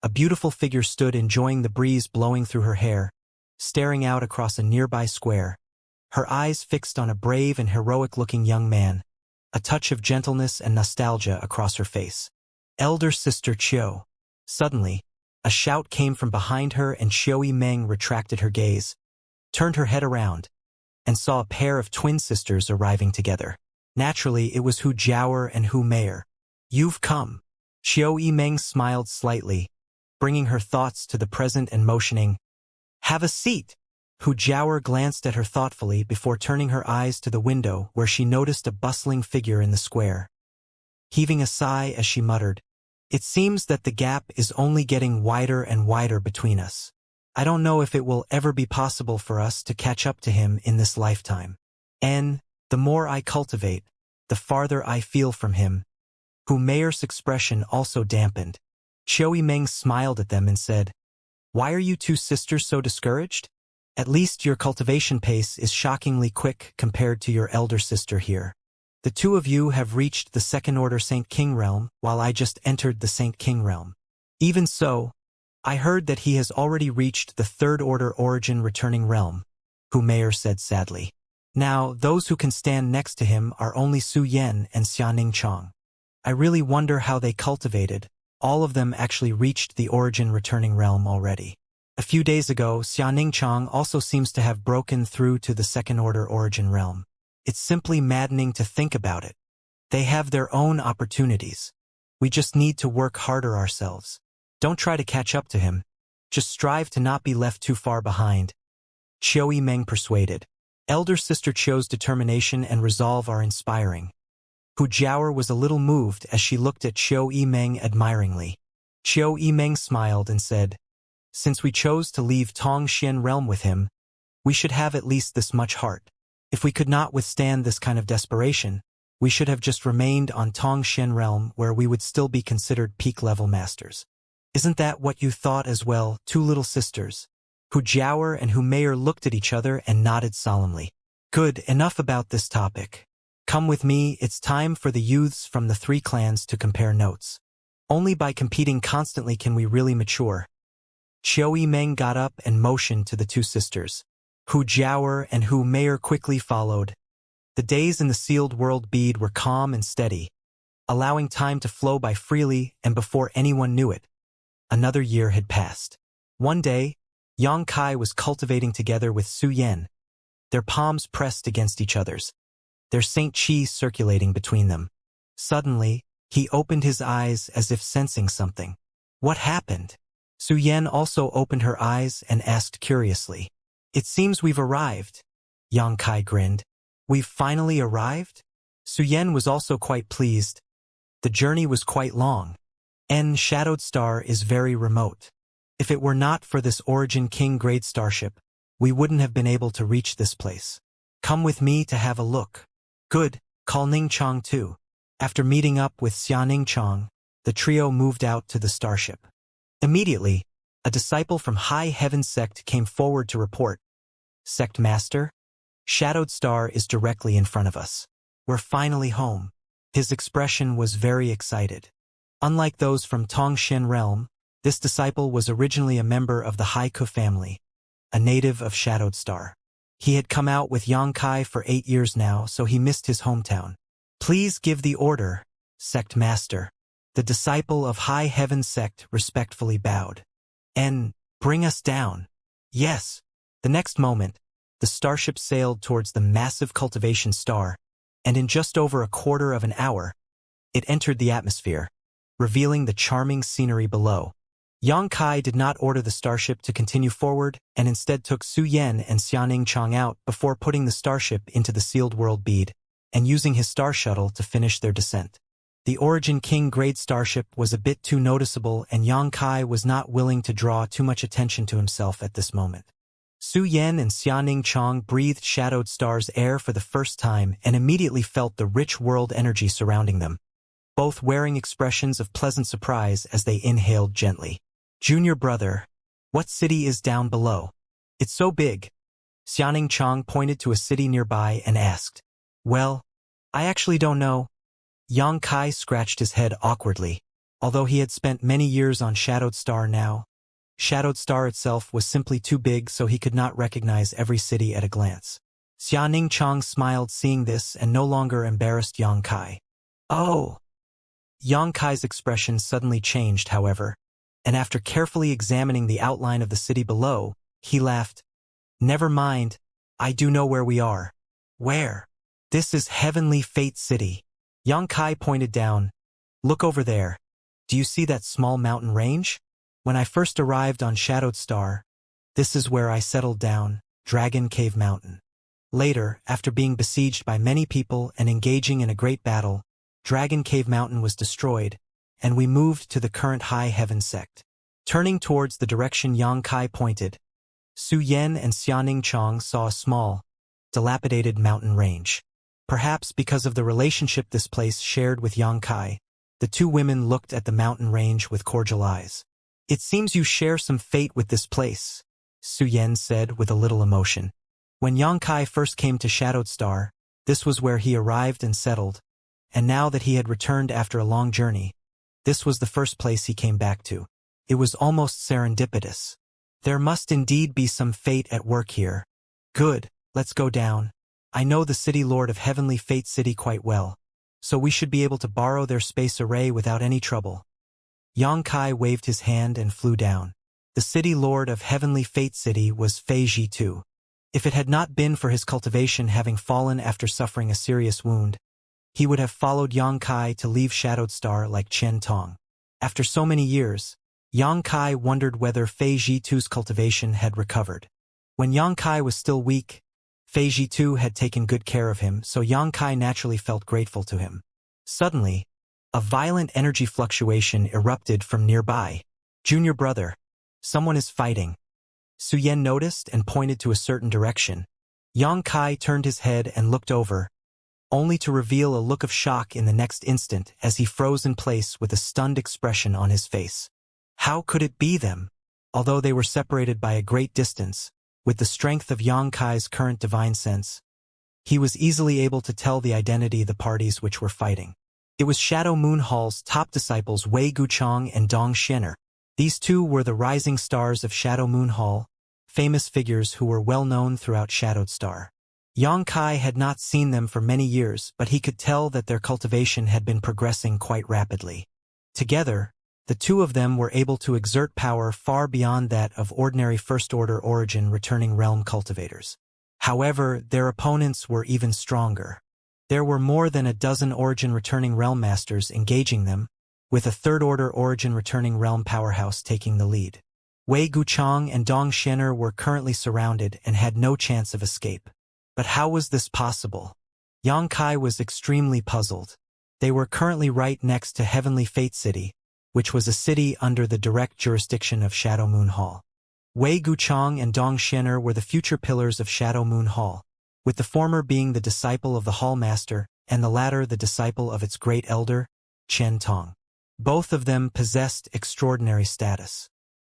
a beautiful figure stood enjoying the breeze blowing through her hair, staring out across a nearby square, her eyes fixed on a brave and heroic-looking young man, a touch of gentleness and nostalgia across her face. Elder Sister Chiu. Suddenly, a shout came from behind her and Xiao Meng retracted her gaze, turned her head around, and saw a pair of twin sisters arriving together. Naturally, it was Hu Jiaoer and Hu Meier. "You've come." Xiao Meng smiled slightly, bringing her thoughts to the present and motioning, "Have a seat." Hu Jiaoer glanced at her thoughtfully before turning her eyes to the window where she noticed a bustling figure in the square. Heaving a sigh as she muttered, "It seems that the gap is only getting wider and wider between us. I don't know if it will ever be possible for us to catch up to him in this lifetime. And the more I cultivate, the farther I feel from him." Hu Meier's expression also dampened. Xiao Meng smiled at them and said, "Why are you two sisters so discouraged? At least your cultivation pace is shockingly quick compared to your elder sister here. The two of you have reached the second-order Saint King realm, while I just entered the Saint King realm. Even so, I heard that he has already reached the third-order Origin returning realm," Hu Meier said sadly. "Now, those who can stand next to him are only Su Yen and Xianxia. I really wonder how they cultivated. All of them actually reached the Origin returning realm already." A few days ago, Xianxia also seems to have broken through to the second-order origin realm. It's simply maddening to think about it. They have their own opportunities. We just need to work harder ourselves. Don't try to catch up to him. Just strive to not be left too far behind. Qiu Yimeng persuaded. Elder sister Qiu's determination and resolve are inspiring. Hu Jiaoer was a little moved as she looked at Qiu Yimeng admiringly. Qiu Yimeng smiled and said, "Since we chose to leave Tongxian realm with him, we should have at least this much heart. If we could not withstand this kind of desperation, we should have just remained on Tongxian realm where we would still be considered peak-level masters. Isn't that what you thought as well, two little sisters?" Hu Jiaoer and Hu Meier looked at each other and nodded solemnly. "Good, enough about this topic. Come with me, it's time for the youths from the three clans to compare notes. Only by competing constantly can we really mature." Qiu Yimeng got up and motioned to the two sisters. Hu Jiaoer and Hu Meier quickly followed. The days in the sealed world bead were calm and steady, allowing time to flow by freely, and before anyone knew it, another year had passed. One day, Yang Kai was cultivating together with Su Yan, their palms pressed against each other's, their Saint Chi circulating between them. Suddenly, he opened his eyes as if sensing something. What happened? Su Yan also opened her eyes and asked curiously. "It seems we've arrived." Yang Kai grinned. "We've finally arrived?" Su Yan was also quite pleased. The journey was quite long. Shadowed Star is very remote. If it were not for this Origin King grade starship, we wouldn't have been able to reach this place. Come with me to have a look. Good, call Ningchong too. After meeting up with Xianxia, the trio moved out to the starship. Immediately, a disciple from High Heaven Sect came forward to report. "Sect Master? Shadowed Star is directly in front of us. We're finally home." His expression was very excited. Unlike those from Tongxian realm, this disciple was originally a member of the Haiku family, a native of Shadowed Star. He had come out with Yang Kai for 8 years now, so he missed his hometown. "Please give the order, Sect Master." The disciple of High Heaven Sect respectfully bowed. "Bring us down." "Yes." The next moment, the starship sailed towards the massive Cultivation star, and in just over a quarter of an hour, it entered the atmosphere, revealing the charming scenery below. Yang Kai did not order the starship to continue forward and instead took Su Yan and Xianxia out before putting the starship into the sealed world bead and using his star shuttle to finish their descent. The Origin King grade starship was a bit too noticeable, and Yang Kai was not willing to draw too much attention to himself at this moment. Su Yan and Xianxia breathed Shadowed Star's air for the first time and immediately felt the rich world energy surrounding them, both wearing expressions of pleasant surprise as they inhaled gently. "Junior brother, what city is down below? It's so big." Xianxia pointed to a city nearby and asked. "Well, I actually don't know." Yang Kai scratched his head awkwardly. Although he had spent many years on Shadowed Star now, Shadowed Star itself was simply too big, so he could not recognize every city at a glance. Xianxia smiled seeing this and no longer embarrassed Yang Kai. "Oh." Yang Kai's expression suddenly changed, however, and after carefully examining the outline of the city below, he laughed. "Never mind, I do know where we are." "Where?" "This is Heavenly Fate City." Yang Kai pointed down. "Look over there. Do you see that small mountain range? When I first arrived on Shadowed Star, this is where I settled down, Dragon Cave Mountain. Later, after being besieged by many people and engaging in a great battle, Dragon Cave Mountain was destroyed, and we moved to the current High Heaven Sect." Turning towards the direction Yang Kai pointed, Su Yan and Xianxia saw a small, dilapidated mountain range. Perhaps because of the relationship this place shared with Yang Kai, the two women looked at the mountain range with cordial eyes. "It seems you share some fate with this place," Su Yan said with a little emotion. When Yang Kai first came to Shadowed Star, this was where he arrived and settled, and now that he had returned after a long journey, this was the first place he came back to. It was almost serendipitous. There must indeed be some fate at work here. "Good, let's go down. I know the City Lord of Heavenly Fate City quite well, so we should be able to borrow their space array without any trouble." Yang Kai waved his hand and flew down. The city lord of Heavenly Fate City was P84. If it had not been for his cultivation having fallen after suffering a serious wound, he would have followed Xianxia to leave Shadowed Star like Chen Tong. After so many years, Xianxia wondered whether P84's cultivation had recovered. When Xianxia was still weak, P84 had taken good care of him, so Xianxia naturally felt grateful to him. Suddenly, a violent energy fluctuation erupted from nearby. Junior brother, someone is fighting. Suyen noticed and pointed to a certain direction. Xianxia turned his head and looked over, only to reveal a look of shock in the next instant as he froze in place with a stunned expression on his face. How could it be them? Although they were separated by a great distance, with the strength of Xianxia's current divine sense, he was easily able to tell the identity of the parties which were fighting. It was Shadow Moon Hall's top disciples Wei Guchang and Dong Xian'er. These two were the rising stars of Shadow Moon Hall, famous figures who were well known throughout Shadowed Star. Xianxia had not seen them for many years, but he could tell that their cultivation had been progressing quite rapidly. Together, the two of them were able to exert power far beyond that of ordinary first-order origin returning realm cultivators. However, their opponents were even stronger. There were more than a dozen origin returning realm masters engaging them, with a third-order origin returning realm powerhouse taking the lead. Wei Guchang and Dong Xian'er were currently surrounded and had no chance of escape. But how was this possible? Xianxia was extremely puzzled. They were currently right next to Heavenly Fate City, which was a city under the direct jurisdiction of Shadow Moon Hall. Wei Guchang and Dong Xian'er were the future pillars of Shadow Moon Hall, with the former being the disciple of the Hall Master and the latter the disciple of its great elder, Chen Tong. Both of them possessed extraordinary status.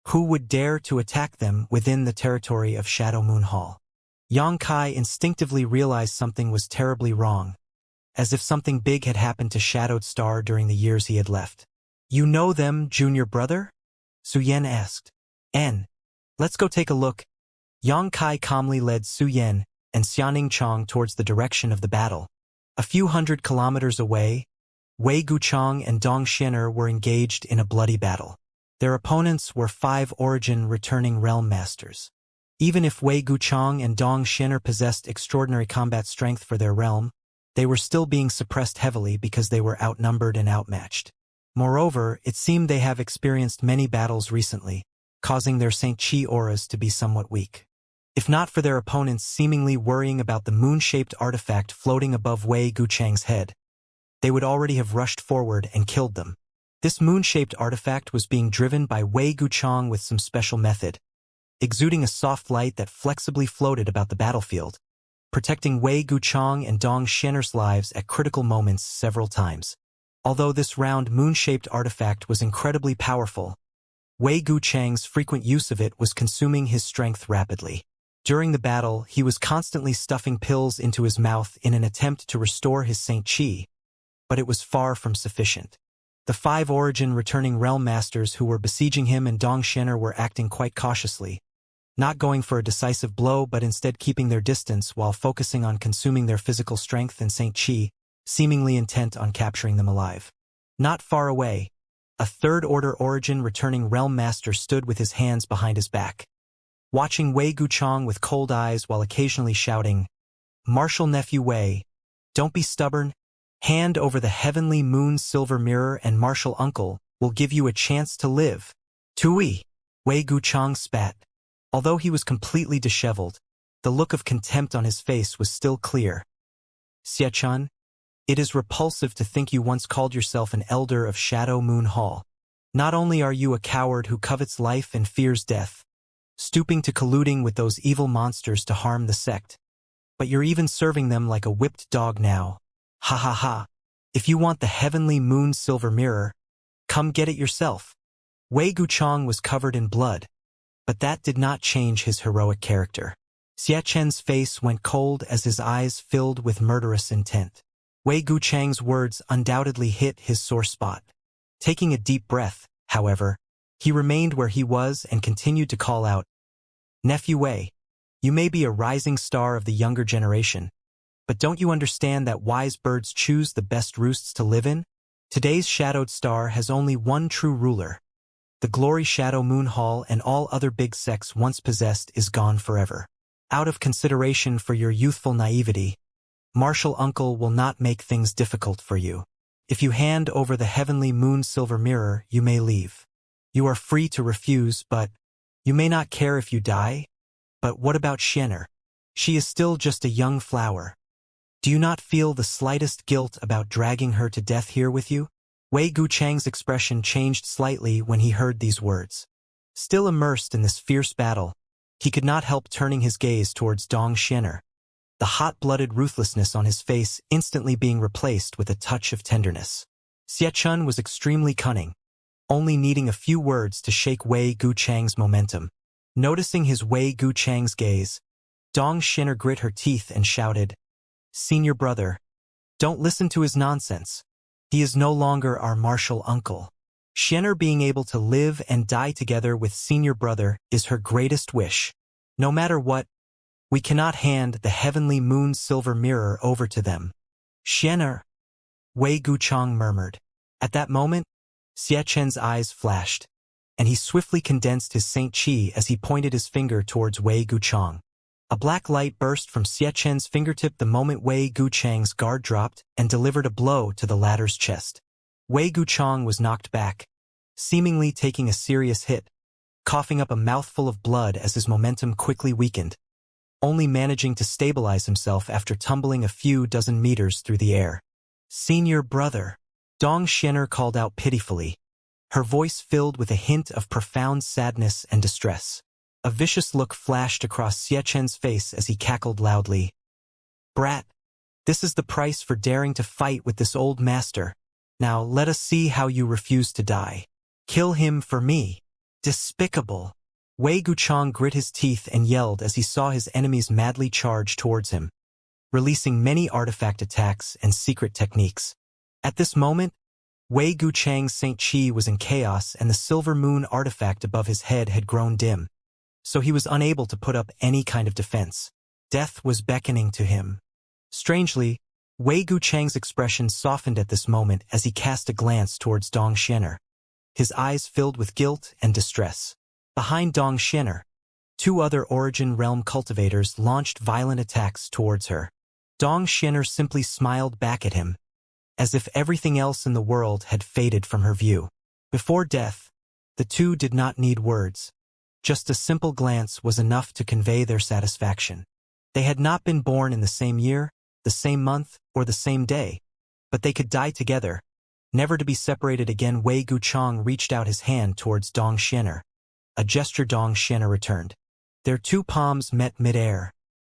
Who would dare to attack them within the territory of Shadow Moon Hall? Xianxia instinctively realized something was terribly wrong, as if something big had happened to Shadowed Star during the years he had left. You know them, junior brother? Suyen asked. Let's go take a look. Xianxia calmly led Suyen and Xianing Chong towards the direction of the battle. A few hundred kilometers away, Wei Guchang and Dong Xian'er were engaged in a bloody battle. Their opponents were 5 origin returning realm masters. Even if Wei Guchang and Dong Xian'er possessed extraordinary combat strength for their realm, they were still being suppressed heavily because they were outnumbered and outmatched. Moreover, it seemed they have experienced many battles recently, causing their Saint Qi auras to be somewhat weak. If not for their opponents seemingly worrying about the moon-shaped artifact floating above Wei Guchang's head, they would already have rushed forward and killed them. This moon-shaped artifact was being driven by Wei Guchang with some special method, exuding a soft light that flexibly floated about the battlefield, protecting Wei Guchang and Dong Xian'er's lives at critical moments several times. Although this round moon-shaped artifact was incredibly powerful, Wei Guchang's frequent use of it was consuming his strength rapidly. During the battle, he was constantly stuffing pills into his mouth in an attempt to restore his Saint Qi, but it was far from sufficient. The 5 origin returning realm masters who were besieging him and Dong Xian'er were acting quite cautiously, not going for a decisive blow but instead keeping their distance while focusing on consuming their physical strength and Saint Qi, seemingly intent on capturing them alive. Not far away, a third-order origin returning realm master stood with his hands behind his back, watching Wei Guchang with cold eyes while occasionally shouting, "Martial nephew Wei, don't be stubborn. Hand over the heavenly moon silver mirror and martial uncle will give you a chance to live." Tui! Wei Guchang spat. Although he was completely disheveled, the look of contempt on his face was still clear. "Xiechun, it is repulsive to think you once called yourself an elder of Shadow Moon Hall. Not only are you a coward who covets life and fears death, stooping to colluding with those evil monsters to harm the sect, but you're even serving them like a whipped dog now. Ha ha ha. If you want the heavenly moon silver mirror, come get it yourself." Wei Guchang was covered in blood, but that did not change his heroic character. Xiechen's face went cold as his eyes filled with murderous intent. Wei Guchang's words undoubtedly hit his sore spot. Taking a deep breath, however, he remained where he was and continued to call out, "Nephew Wei, you may be a rising star of the younger generation, but don't you understand that wise birds choose the best roosts to live in? Today's Shadowed Star has only one true ruler. The glory Shadow Moon Hall and all other big sects once possessed is gone forever. Out of consideration for your youthful naivety, Martial Uncle will not make things difficult for you. If you hand over the heavenly moon silver mirror, you may leave. You are free to refuse, but you may not care if you die. But what about Xianxia? She is still just a young flower. Do you not feel the slightest guilt about dragging her to death here with you? Wei Guchang's expression changed slightly when he heard these words. Still immersed in this fierce battle, he could not help turning his gaze towards Dong Xianxia, the hot-blooded ruthlessness on his face instantly being replaced with a touch of tenderness. Xiechun was extremely cunning, only needing a few words to shake Wei Guchang's momentum. Noticing his Wei Guchang's gaze, Dong Xianxia grit her teeth and shouted, "Senior brother, don't listen to his nonsense. He is no longer our martial uncle. Xianxia being able to live and die together with senior brother is her greatest wish. No matter what, we cannot hand the heavenly moon silver mirror over to them." Xianxia, Wei Guchang murmured. At that moment, Xiechun's eyes flashed, and he swiftly condensed his Saint Qi as he pointed his finger towards Wei Guchang. A black light burst from Xiechun's fingertip the moment Wei Guchang's guard dropped and delivered a blow to the latter's chest. Wei Guchang was knocked back, seemingly taking a serious hit, coughing up a mouthful of blood as his momentum quickly weakened, only managing to stabilize himself after tumbling a few dozen meters through the air. "Senior brother," Dong Xianxia called out pitifully, her voice filled with a hint of profound sadness and distress. A vicious look flashed across Xiechun's face as he cackled loudly. "Brat, this is the price for daring to fight with this old master. Now let us see how you refuse to die. Kill him for me." "Despicable!" Wei Guchang grit his teeth and yelled as he saw his enemies madly charge towards him, releasing many artifact attacks and secret techniques. At this moment, Wei Guchang's Saint Qi was in chaos and the silver moon artifact above his head had grown dim, so he was unable to put up any kind of defense. Death was beckoning to him. Strangely, Wei Guchang's expression softened at this moment as he cast a glance towards Dong Xianxia, his eyes filled with guilt and distress. Behind Dong Xianxia, two other Origin Realm cultivators launched violent attacks towards her. Dong Xianxia simply smiled back at him, as if everything else in the world had faded from her view. Before death, the two did not need words. Just a simple glance was enough to convey their satisfaction. They had not been born in the same year, the same month, or the same day, but they could die together, never to be separated again. Wei Guchang reached out his hand towards Dong Xianxia, a gesture Dong Xianxia returned. Their two palms met midair,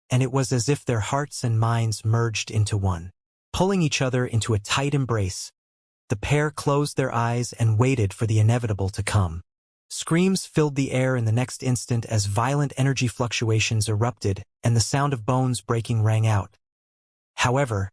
and it was as if their hearts and minds merged into one. Pulling each other into a tight embrace, the pair closed their eyes and waited for the inevitable to come. Screams filled the air in the next instant as violent energy fluctuations erupted and the sound of bones breaking rang out. However,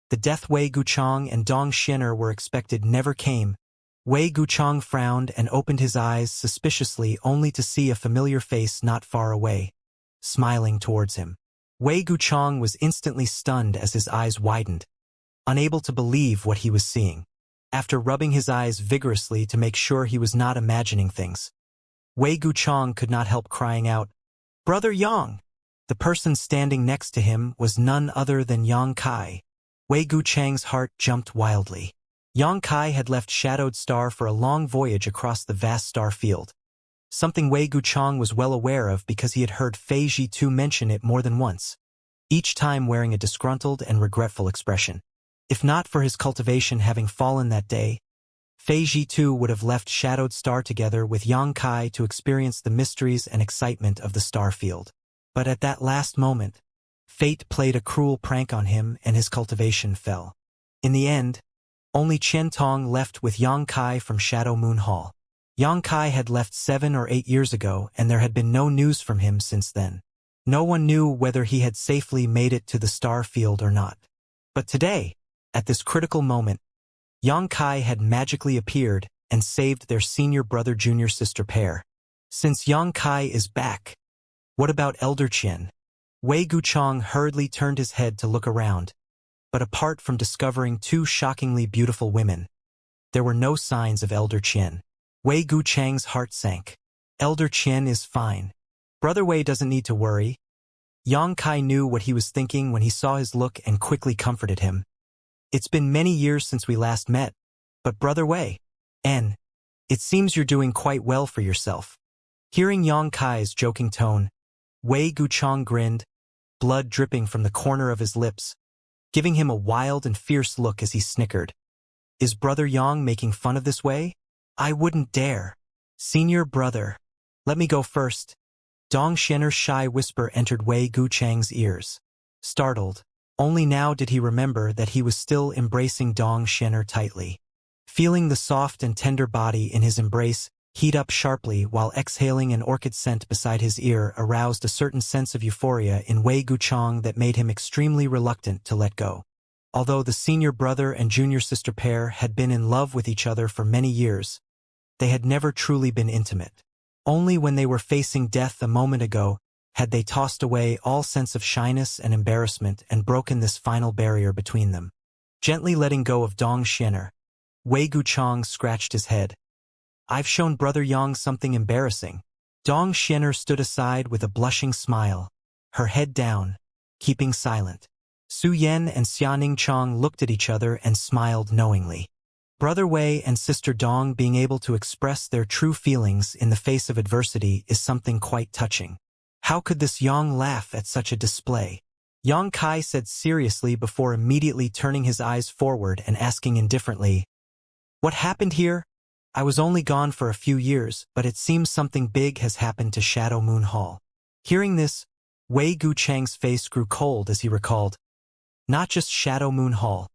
the death Wei Guchang and Dong Xianxia were expected never came. Wei Guchang frowned and opened his eyes suspiciously only to see a familiar face not far away, smiling towards him. Wei Guchang was instantly stunned as his eyes widened, unable to believe what he was seeing. After rubbing his eyes vigorously to make sure he was not imagining things, Wei Guchang could not help crying out, "Brother Yang!" The person standing next to him was none other than Yang Kai. Wei Guchang's heart jumped wildly. Yang Kai had left Shadowed Star for a long voyage across the vast star field, something Wei Guchang was well aware of because he had heard P84 mention it more than once, each time wearing a disgruntled and regretful expression. If not for his cultivation having fallen that day, P84 would have left Shadowed Star together with Yang Kai to experience the mysteries and excitement of the star field. But at that last moment, fate played a cruel prank on him and his cultivation fell. In the end, only Chen Tong left with Yang Kai from Shadow Moon Hall. Yang Kai had left 7 or 8 years ago and there had been no news from him since then. No one knew whether he had safely made it to the star field or not. But today, at this critical moment, Yang Kai had magically appeared and saved their senior brother-junior sister pair. Since Yang Kai is back, what about Elder Qian? Wei Guchang hurriedly turned his head to look around, but apart from discovering two shockingly beautiful women, there were no signs of Elder Qian. Wei Guchang's heart sank. Elder Qian is fine. Brother Wei doesn't need to worry. Yang Kai knew what he was thinking when he saw his look and quickly comforted him. It's been many years since we last met, but Brother Wei, it seems you're doing quite well for yourself. Hearing Yang Kai's joking tone, Wei Guchang grinned, blood dripping from the corner of his lips, giving him a wild and fierce look as he snickered. Is Brother Yang making fun of this Wei? I wouldn't dare. Senior brother. Let me go first. Dong Xianer's shy whisper entered Wei Guchang's ears. Startled, only now did he remember that he was still embracing Dong Xianer tightly. Feeling the soft and tender body in his embrace heat up sharply while exhaling an orchid scent beside his ear aroused a certain sense of euphoria in Wei Guchang that made him extremely reluctant to let go. Although the senior brother and junior sister pair had been in love with each other for many years, they had never truly been intimate. Only when they were facing death a moment ago had they tossed away all sense of shyness and embarrassment and broken this final barrier between them. Gently letting go of Dong Xianer, Wei Guchang scratched his head. I've shown Brother Yang something embarrassing. Dong Xianer stood aside with a blushing smile, her head down, keeping silent. Su Yan and Xianing Chong looked at each other and smiled knowingly. Brother Wei and Sister Dong being able to express their true feelings in the face of adversity is something quite touching. How could this Yang laugh at such a display? Yang Kai said seriously before immediately turning his eyes forward and asking indifferently, What happened here? I was only gone for a few years, but it seems something big has happened to Shadow Moon Hall. Hearing this, Wei Guchang's face grew cold as he recalled, Not just Shadow Moon Hall.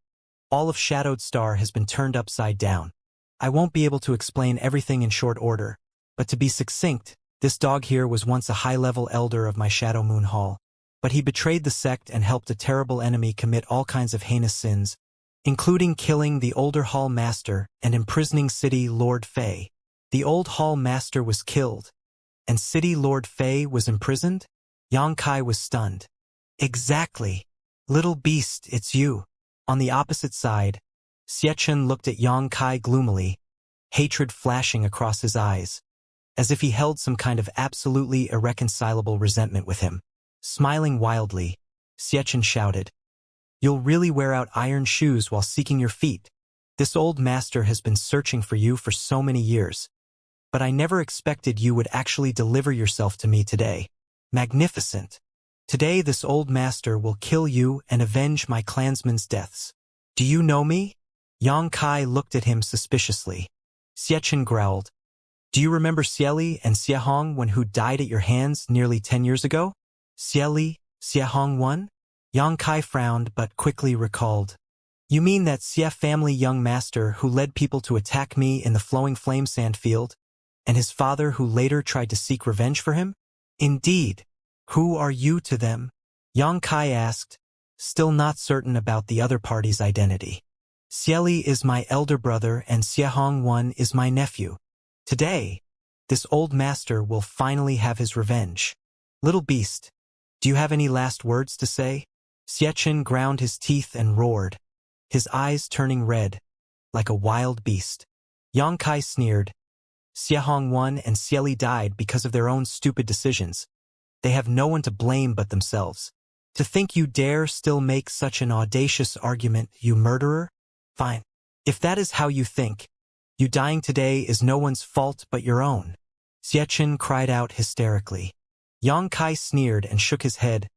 All of Shadowed Star has been turned upside down. I won't be able to explain everything in short order, but to be succinct, this dog here was once a high-level elder of my Shadow Moon Hall, but he betrayed the sect and helped a terrible enemy commit all kinds of heinous sins, including killing the older Hall Master and imprisoning City Lord Fei. The old Hall Master was killed, and City Lord Fei was imprisoned? Yang Kai was stunned. Exactly. Little beast, it's you. On the opposite side, Xiechen looked at Yang Kai gloomily, hatred flashing across his eyes, as if he held some kind of absolutely irreconcilable resentment with him. Smiling wildly, Xiechen shouted, You'll really wear out iron shoes while seeking your feet. This old master has been searching for you for so many years, but I never expected you would actually deliver yourself to me today. Magnificent. Today this old master will kill you and avenge my clansmen's deaths. Do you know me? Yang Kai looked at him suspiciously. Xiechen growled. Do you remember Xieli and Xiahong when who died at your hands nearly 10 years ago? Xieli, Xiahong one? Yang Kai frowned but quickly recalled. You mean that Xia family young master who led people to attack me in the flowing flame sand field, and his father who later tried to seek revenge for him? Indeed. Who are you to them? Yang Kai asked, still not certain about the other party's identity. Xieli is my elder brother and Xiahong one is my nephew. Today, this old master will finally have his revenge. Little beast, do you have any last words to say? Xiechen ground his teeth and roared, his eyes turning red, like a wild beast. Yang Kai sneered. Xiahong one and Xieli died because of their own stupid decisions. They have no one to blame but themselves. To think you dare still make such an audacious argument, you murderer? Fine. If that is how you think, you dying today is no one's fault but your own. Xiechen cried out hysterically. Yang Kai sneered and shook his head.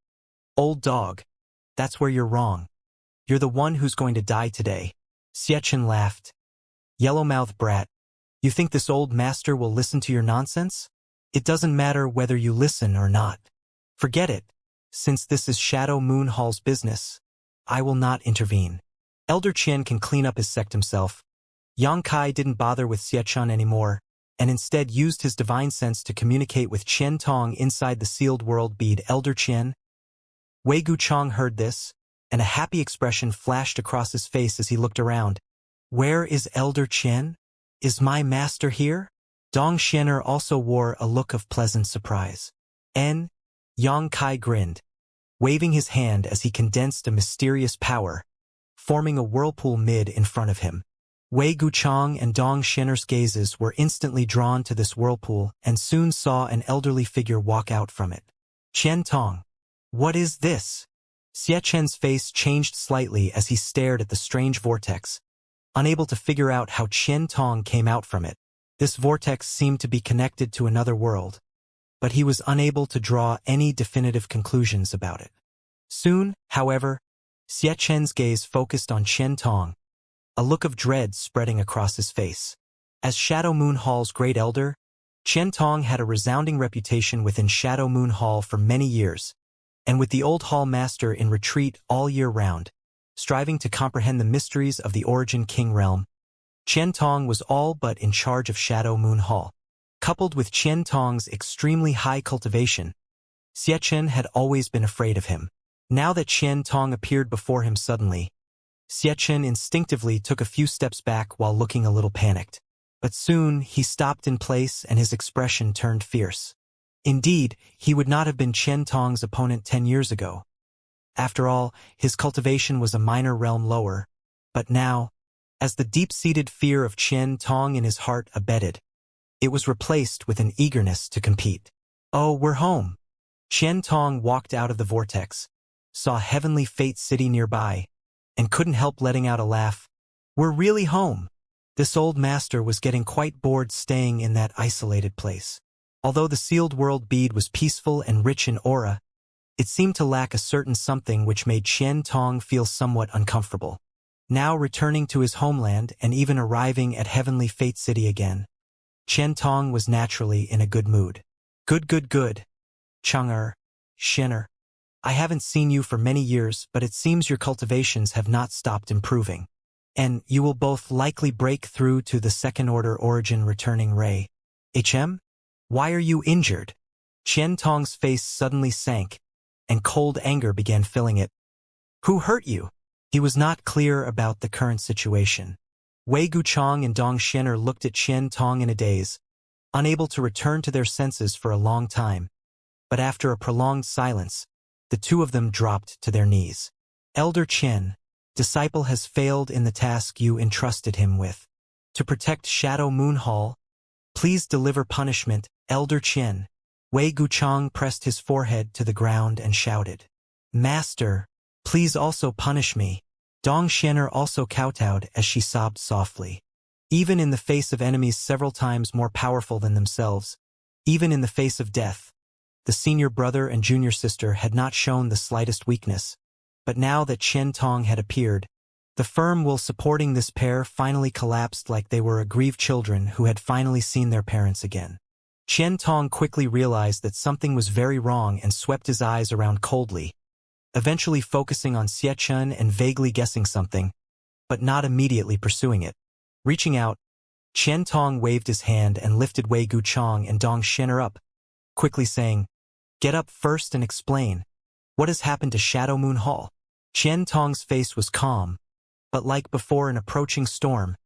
Old dog, that's where you're wrong. You're the one who's going to die today. Xiechen laughed. Yellow-mouthed brat, you think this old master will listen to your nonsense? It doesn't matter whether you listen or not. Forget it. Since this is Shadow Moon Hall's business, I will not intervene. Elder Qian can clean up his sect himself. Yang Kai didn't bother with Xiechen anymore, and instead used his divine sense to communicate with Qian Tong inside the sealed world bead. Elder Qian. Wei Guchang heard this, and a happy expression flashed across his face as he looked around. Where is Elder Qian? Is my master here? Dong Xianer also wore a look of pleasant surprise. Yang Kai grinned, waving his hand as he condensed a mysterious power, forming a whirlpool mid in front of him. Wei Guchang and Dong Shen'er's gazes were instantly drawn to this whirlpool and soon saw an elderly figure walk out from it. Qian Tong. What is this? Xie Chen's face changed slightly as he stared at the strange vortex, unable to figure out how Qian Tong came out from it. This vortex seemed to be connected to another world, but he was unable to draw any definitive conclusions about it. Soon, however, Xie Chen's gaze focused on Qian Tong, a look of dread spreading across his face. As Shadow Moon Hall's great elder, Qian Tong had a resounding reputation within Shadow Moon Hall for many years, and with the old hall master in retreat all year round, striving to comprehend the mysteries of the Origin King realm, Qian Tong was all but in charge of Shadow Moon Hall. Coupled with Qian Tong's extremely high cultivation, Xie Chen had always been afraid of him. Now that Qian Tong appeared before him suddenly, Xie Chen instinctively took a few steps back while looking a little panicked. But soon he stopped in place and his expression turned fierce. Indeed, he would not have been Qian Tong's opponent 10 years ago. After all, his cultivation was a minor realm lower. But now, as the deep-seated fear of Qian Tong in his heart abated, it was replaced with an eagerness to compete. Oh, we're home. Qian Tong walked out of the vortex, saw Heavenly Fate City nearby, and couldn't help letting out a laugh. We're really home. This old master was getting quite bored staying in that isolated place. Although the sealed world bead was peaceful and rich in aura, it seemed to lack a certain something which made Qian Tong feel somewhat uncomfortable. Now returning to his homeland and even arriving at Heavenly Fate City again, Qian Tong was naturally in a good mood. Good. Chang'er, Shen'er. I haven't seen you for many years, but it seems your cultivations have not stopped improving. And you will both likely break through to the second-order origin returning ray. Why are you injured? Qian Tong's face suddenly sank, and cold anger began filling it. Who hurt you? He was not clear about the current situation. Wei Guchang and Dong Shen'er looked at Qian Tong in a daze, unable to return to their senses for a long time. But after a prolonged silence, the two of them dropped to their knees. Elder Qian, disciple has failed in the task you entrusted him with. To protect Shadow Moon Hall, please deliver punishment, Elder Qian. Wei Guchang pressed his forehead to the ground and shouted. Master, please also punish me. Dong Shen'er also kowtowed as she sobbed softly. Even in the face of enemies several times more powerful than themselves, even in the face of death, the senior brother and junior sister had not shown the slightest weakness. But now that Qian Tong had appeared, the firm will supporting this pair finally collapsed like they were aggrieved children who had finally seen their parents again. Qian Tong quickly realized that something was very wrong and swept his eyes around coldly, eventually focusing on Xie Chen and vaguely guessing something, but not immediately pursuing it. Reaching out, Qian Tong waved his hand and lifted Wei Guchang and Dong Shen'er up, quickly saying, Get up first and explain. What has happened to Shadow Moon Hall? Qian Tong's face was calm, but like before an approaching storm,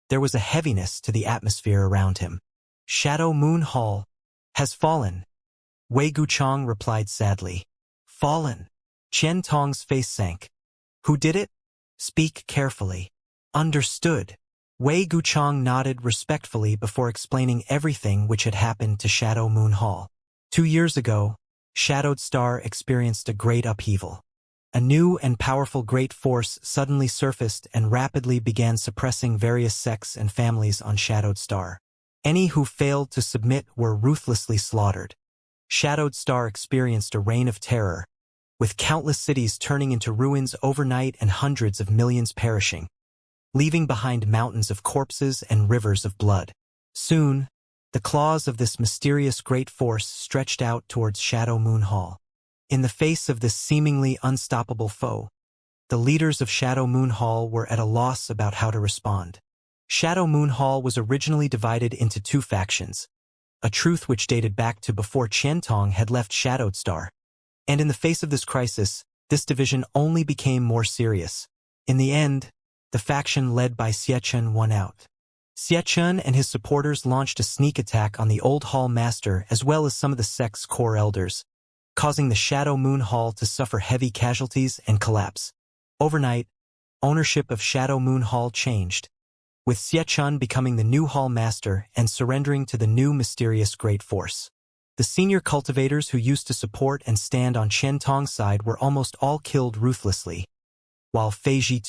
there was a heaviness to the atmosphere around him. Shadow Moon Hall has fallen. Wei Guchang replied sadly. Fallen. Qian Tong's face sank. Who did it? Speak carefully. Understood. Wei Guchang nodded respectfully before explaining everything which had happened to Shadow Moon Hall. 2 years ago, Shadowed Star experienced a great upheaval. A new and powerful great force suddenly surfaced and rapidly began suppressing various sects and families on Shadowed Star. Any who failed to submit were ruthlessly slaughtered. Shadowed Star experienced a reign of terror, with countless cities turning into ruins overnight and hundreds of millions perishing, leaving behind mountains of corpses and rivers of blood. Soon, the claws of this mysterious great force stretched out towards Shadow Moon Hall. In the face of this seemingly unstoppable foe, the leaders of Shadow Moon Hall were at a loss about how to respond. Shadow Moon Hall was originally divided into 2 factions, a truth which dated back to before Qian Tong had left Shadowed Star. And in the face of this crisis, this division only became more serious. In the end, the faction led by Xie Chen won out. Xie Chen and his supporters launched a sneak attack on the old hall master as well as some of the sect's core elders, causing the Shadow Moon Hall to suffer heavy casualties and collapse. Overnight, ownership of Shadow Moon Hall changed. with Xiechun becoming the new Hall Master and surrendering to the new mysterious Great Force. The senior cultivators who used to support and stand on Qian Tong's side were almost all killed ruthlessly, while Fei Ji,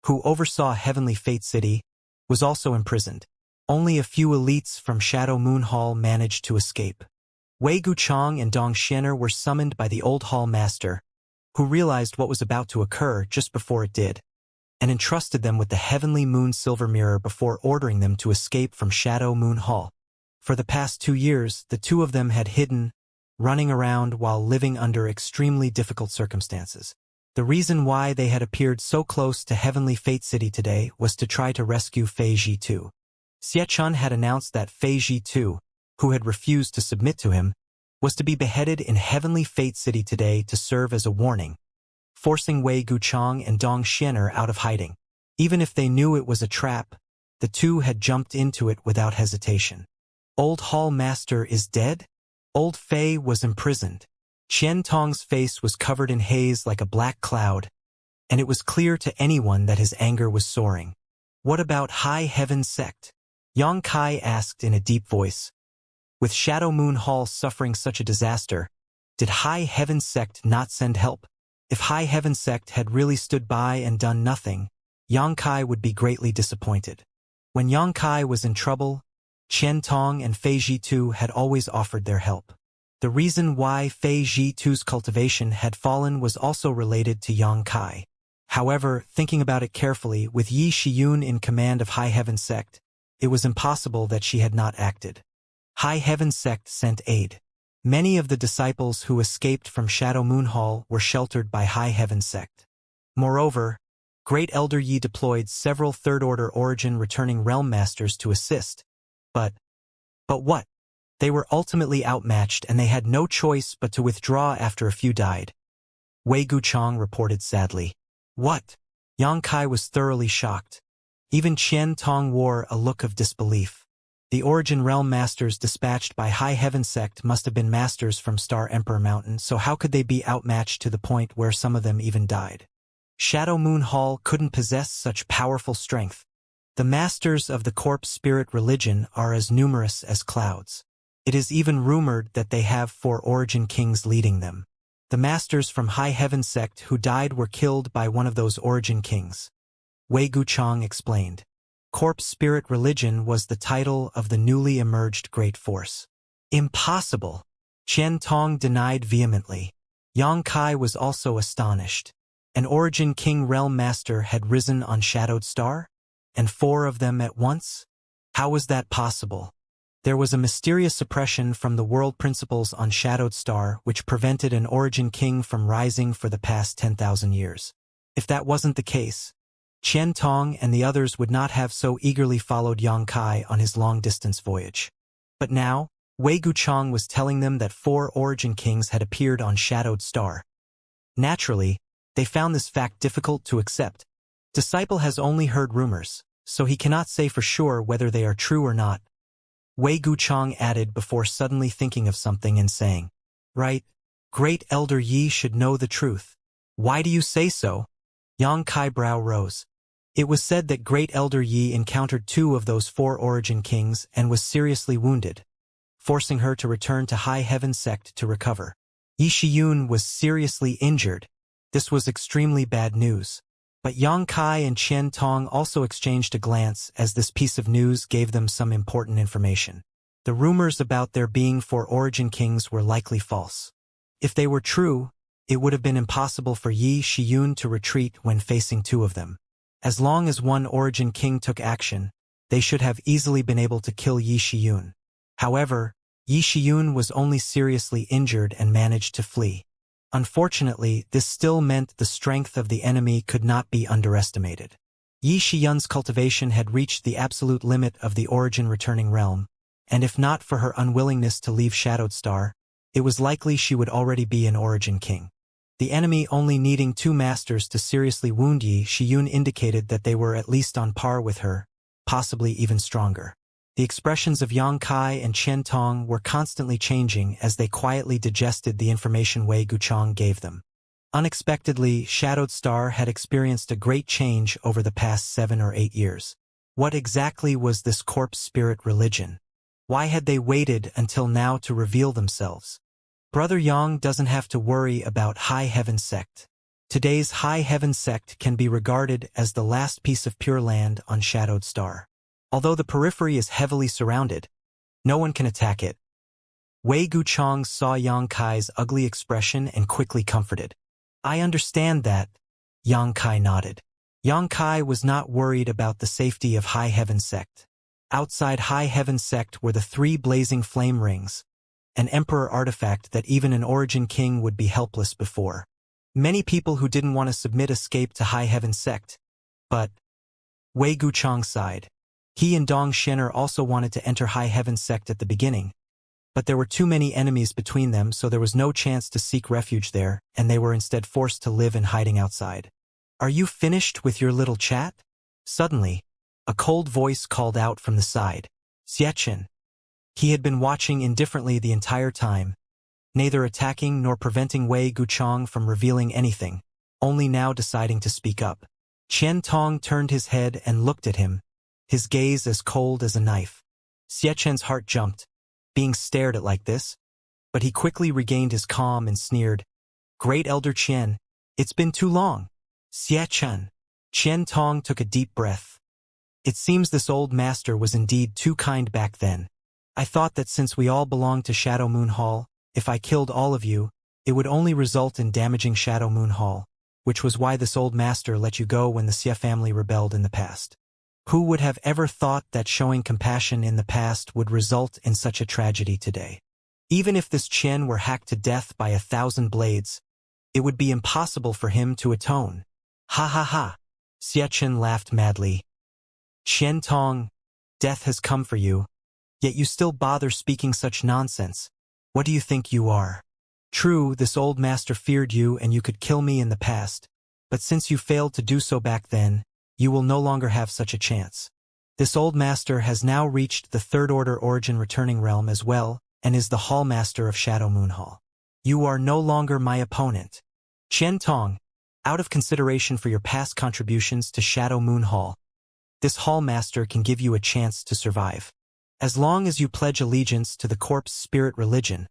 who oversaw Heavenly Fate City, was also imprisoned. Only a few elites from Shadow Moon Hall managed to escape. Wei Guchang and Dong Xianer were summoned by the old Hall Master, who realized what was about to occur just before it did, and entrusted them with the Heavenly Moon Silver Mirror before ordering them to escape from Shadow Moon Hall. For the past 2 years, the two of them had hidden, running around while living under extremely difficult circumstances. The reason why they had appeared so close to Heavenly Fate City today was to try to rescue Fei Ji. Xiechun had announced that Fei Ji, who had refused to submit to him, was to be beheaded in Heavenly Fate City today to serve as a warning, forcing Wei Guchang and Dong Xianer out of hiding. Even if they knew it was a trap, the two had jumped into it without hesitation. Old Hall Master is dead? Old Fei was imprisoned. Qian Tong's face was covered in haze like a black cloud, and it was clear to anyone that his anger was soaring. What about High Heaven Sect? Yang Kai asked in a deep voice. With Shadow Moon Hall suffering such a disaster, did High Heaven Sect not send help? If High Heaven Sect had really stood by and done nothing, Yang Kai would be greatly disappointed. When Yang Kai was in trouble, Qian Tong and Fei Ji had always offered their help. The reason why Fei Ji's cultivation had fallen was also related to Yang Kai. However, thinking about it carefully, with Yi Shiyun in command of High Heaven Sect, it was impossible that she had not acted. High Heaven Sect sent aid. Many of the disciples who escaped from Shadow Moon Hall were sheltered by High Heaven Sect. Moreover, Great Elder Yi deployed several Third-Order Origin returning Realm Masters to assist. But what? They were ultimately outmatched and they had no choice but to withdraw after a few died. Wei Guchang reported sadly. What? Yang Kai was thoroughly shocked. Even Qian Tong wore a look of disbelief. The Origin Realm Masters dispatched by High Heaven Sect must have been masters from Star Emperor Mountain, so how could they be outmatched to the point where some of them even died? Shadow Moon Hall couldn't possess such powerful strength. The masters of the corpse spirit religion are as numerous as clouds. It is even rumored that they have 4 Origin Kings leading them. The masters from High Heaven Sect who died were killed by one of those Origin Kings. Wei Guchang explained. Corpse Spirit Religion was the title of the newly emerged Great Force. Impossible! Qian Tong denied vehemently. Yang Kai was also astonished. An Origin King Realm Master had risen on Shadowed Star? And 4 of them at once? How was that possible? There was a mysterious suppression from the world principles on Shadowed Star which prevented an Origin King from rising for the past 10,000 years. If that wasn't the case, Qian Tong and the others would not have so eagerly followed Yang Kai on his long-distance voyage. But now, Wei Guchang was telling them that 4 Origin Kings had appeared on Shadowed Star. Naturally, they found this fact difficult to accept. Disciple has only heard rumors, so he cannot say for sure whether they are true or not. Wei Guchang added before suddenly thinking of something and saying, Right, Great Elder Yi should know the truth. Why do you say so? Yang Kai brow rose. It was said that Great Elder Yi encountered 2 of those 4 Origin Kings and was seriously wounded, forcing her to return to High Heaven Sect to recover. Yi Shiyun was seriously injured. This was extremely bad news. But Yang Kai and Qian Tong also exchanged a glance as this piece of news gave them some important information. The rumors about there being 4 Origin Kings were likely false. If they were true, it would have been impossible for Yi Shiyun to retreat when facing 2 of them. As long as one Origin King took action, they should have easily been able to kill Yi Shiyun. However, Yi Shiyun was only seriously injured and managed to flee. Unfortunately, this still meant the strength of the enemy could not be underestimated. Yi Shiyun's cultivation had reached the absolute limit of the Origin returning realm, and if not for her unwillingness to leave Shadowed Star, it was likely she would already be an Origin King. The enemy only needing 2 masters to seriously wound Yi Shiyun indicated that they were at least on par with her, possibly even stronger. The expressions of Yang Kai and Qian Tong were constantly changing as they quietly digested the information Wei Guchang gave them. Unexpectedly, Shadowed Star had experienced a great change over the past 7 or 8 years. What exactly was this corpse spirit religion? Why had they waited until now to reveal themselves? Brother Yang doesn't have to worry about High Heaven sect. Today's High Heaven sect can be regarded as the last piece of pure land on Shadowed Star. Although the periphery is heavily surrounded, no one can attack it. Wei Guchong saw Yang Kai's ugly expression and quickly comforted. I understand that. Yang Kai nodded. Yang Kai was not worried about the safety of High Heaven sect. Outside High Heaven sect were the 3 blazing flame rings, an emperor artifact that even an origin king would be helpless before. Many people who didn't want to submit escaped to High Heaven sect, but Wei Guchong sighed. He and Dong Shen'er also wanted to enter High Heaven sect at the beginning, but there were too many enemies between them, so there was no chance to seek refuge there, and they were instead forced to live in hiding outside. Are you finished with your little chat? Suddenly, a cold voice called out from the side. Xianxia. He had been watching indifferently the entire time, neither attacking nor preventing Wei Guchong from revealing anything, only now deciding to speak up. Qian Tong turned his head and looked at him, his gaze as cold as a knife. Xiaqian's heart jumped, being stared at like this, but he quickly regained his calm and sneered, Great Elder Qian, it's been too long. Xiaqian. Qian Tong took a deep breath. It seems this old master was indeed too kind back then. I thought that since we all belonged to Shadow Moon Hall, if I killed all of you, it would only result in damaging Shadow Moon Hall, which was why this old master let you go when the Xia family rebelled in the past. Who would have ever thought that showing compassion in the past would result in such a tragedy today? Even if this Qian were hacked to death by 1,000 blades, it would be impossible for him to atone. Ha ha ha! Xiaqian laughed madly. Qian Tong, death has come for you, yet you still bother speaking such nonsense. What do you think you are? True, this old master feared you and you could kill me in the past, but since you failed to do so back then, you will no longer have such a chance. This old master has now reached the 3rd Order Origin Returning Realm as well, and is the Hall Master of Shadow Moon Hall. You are no longer my opponent. Qian Tong, out of consideration for your past contributions to Shadow Moon Hall, this Hall Master can give you a chance to survive. As long as you pledge allegiance to the corpse spirit religion,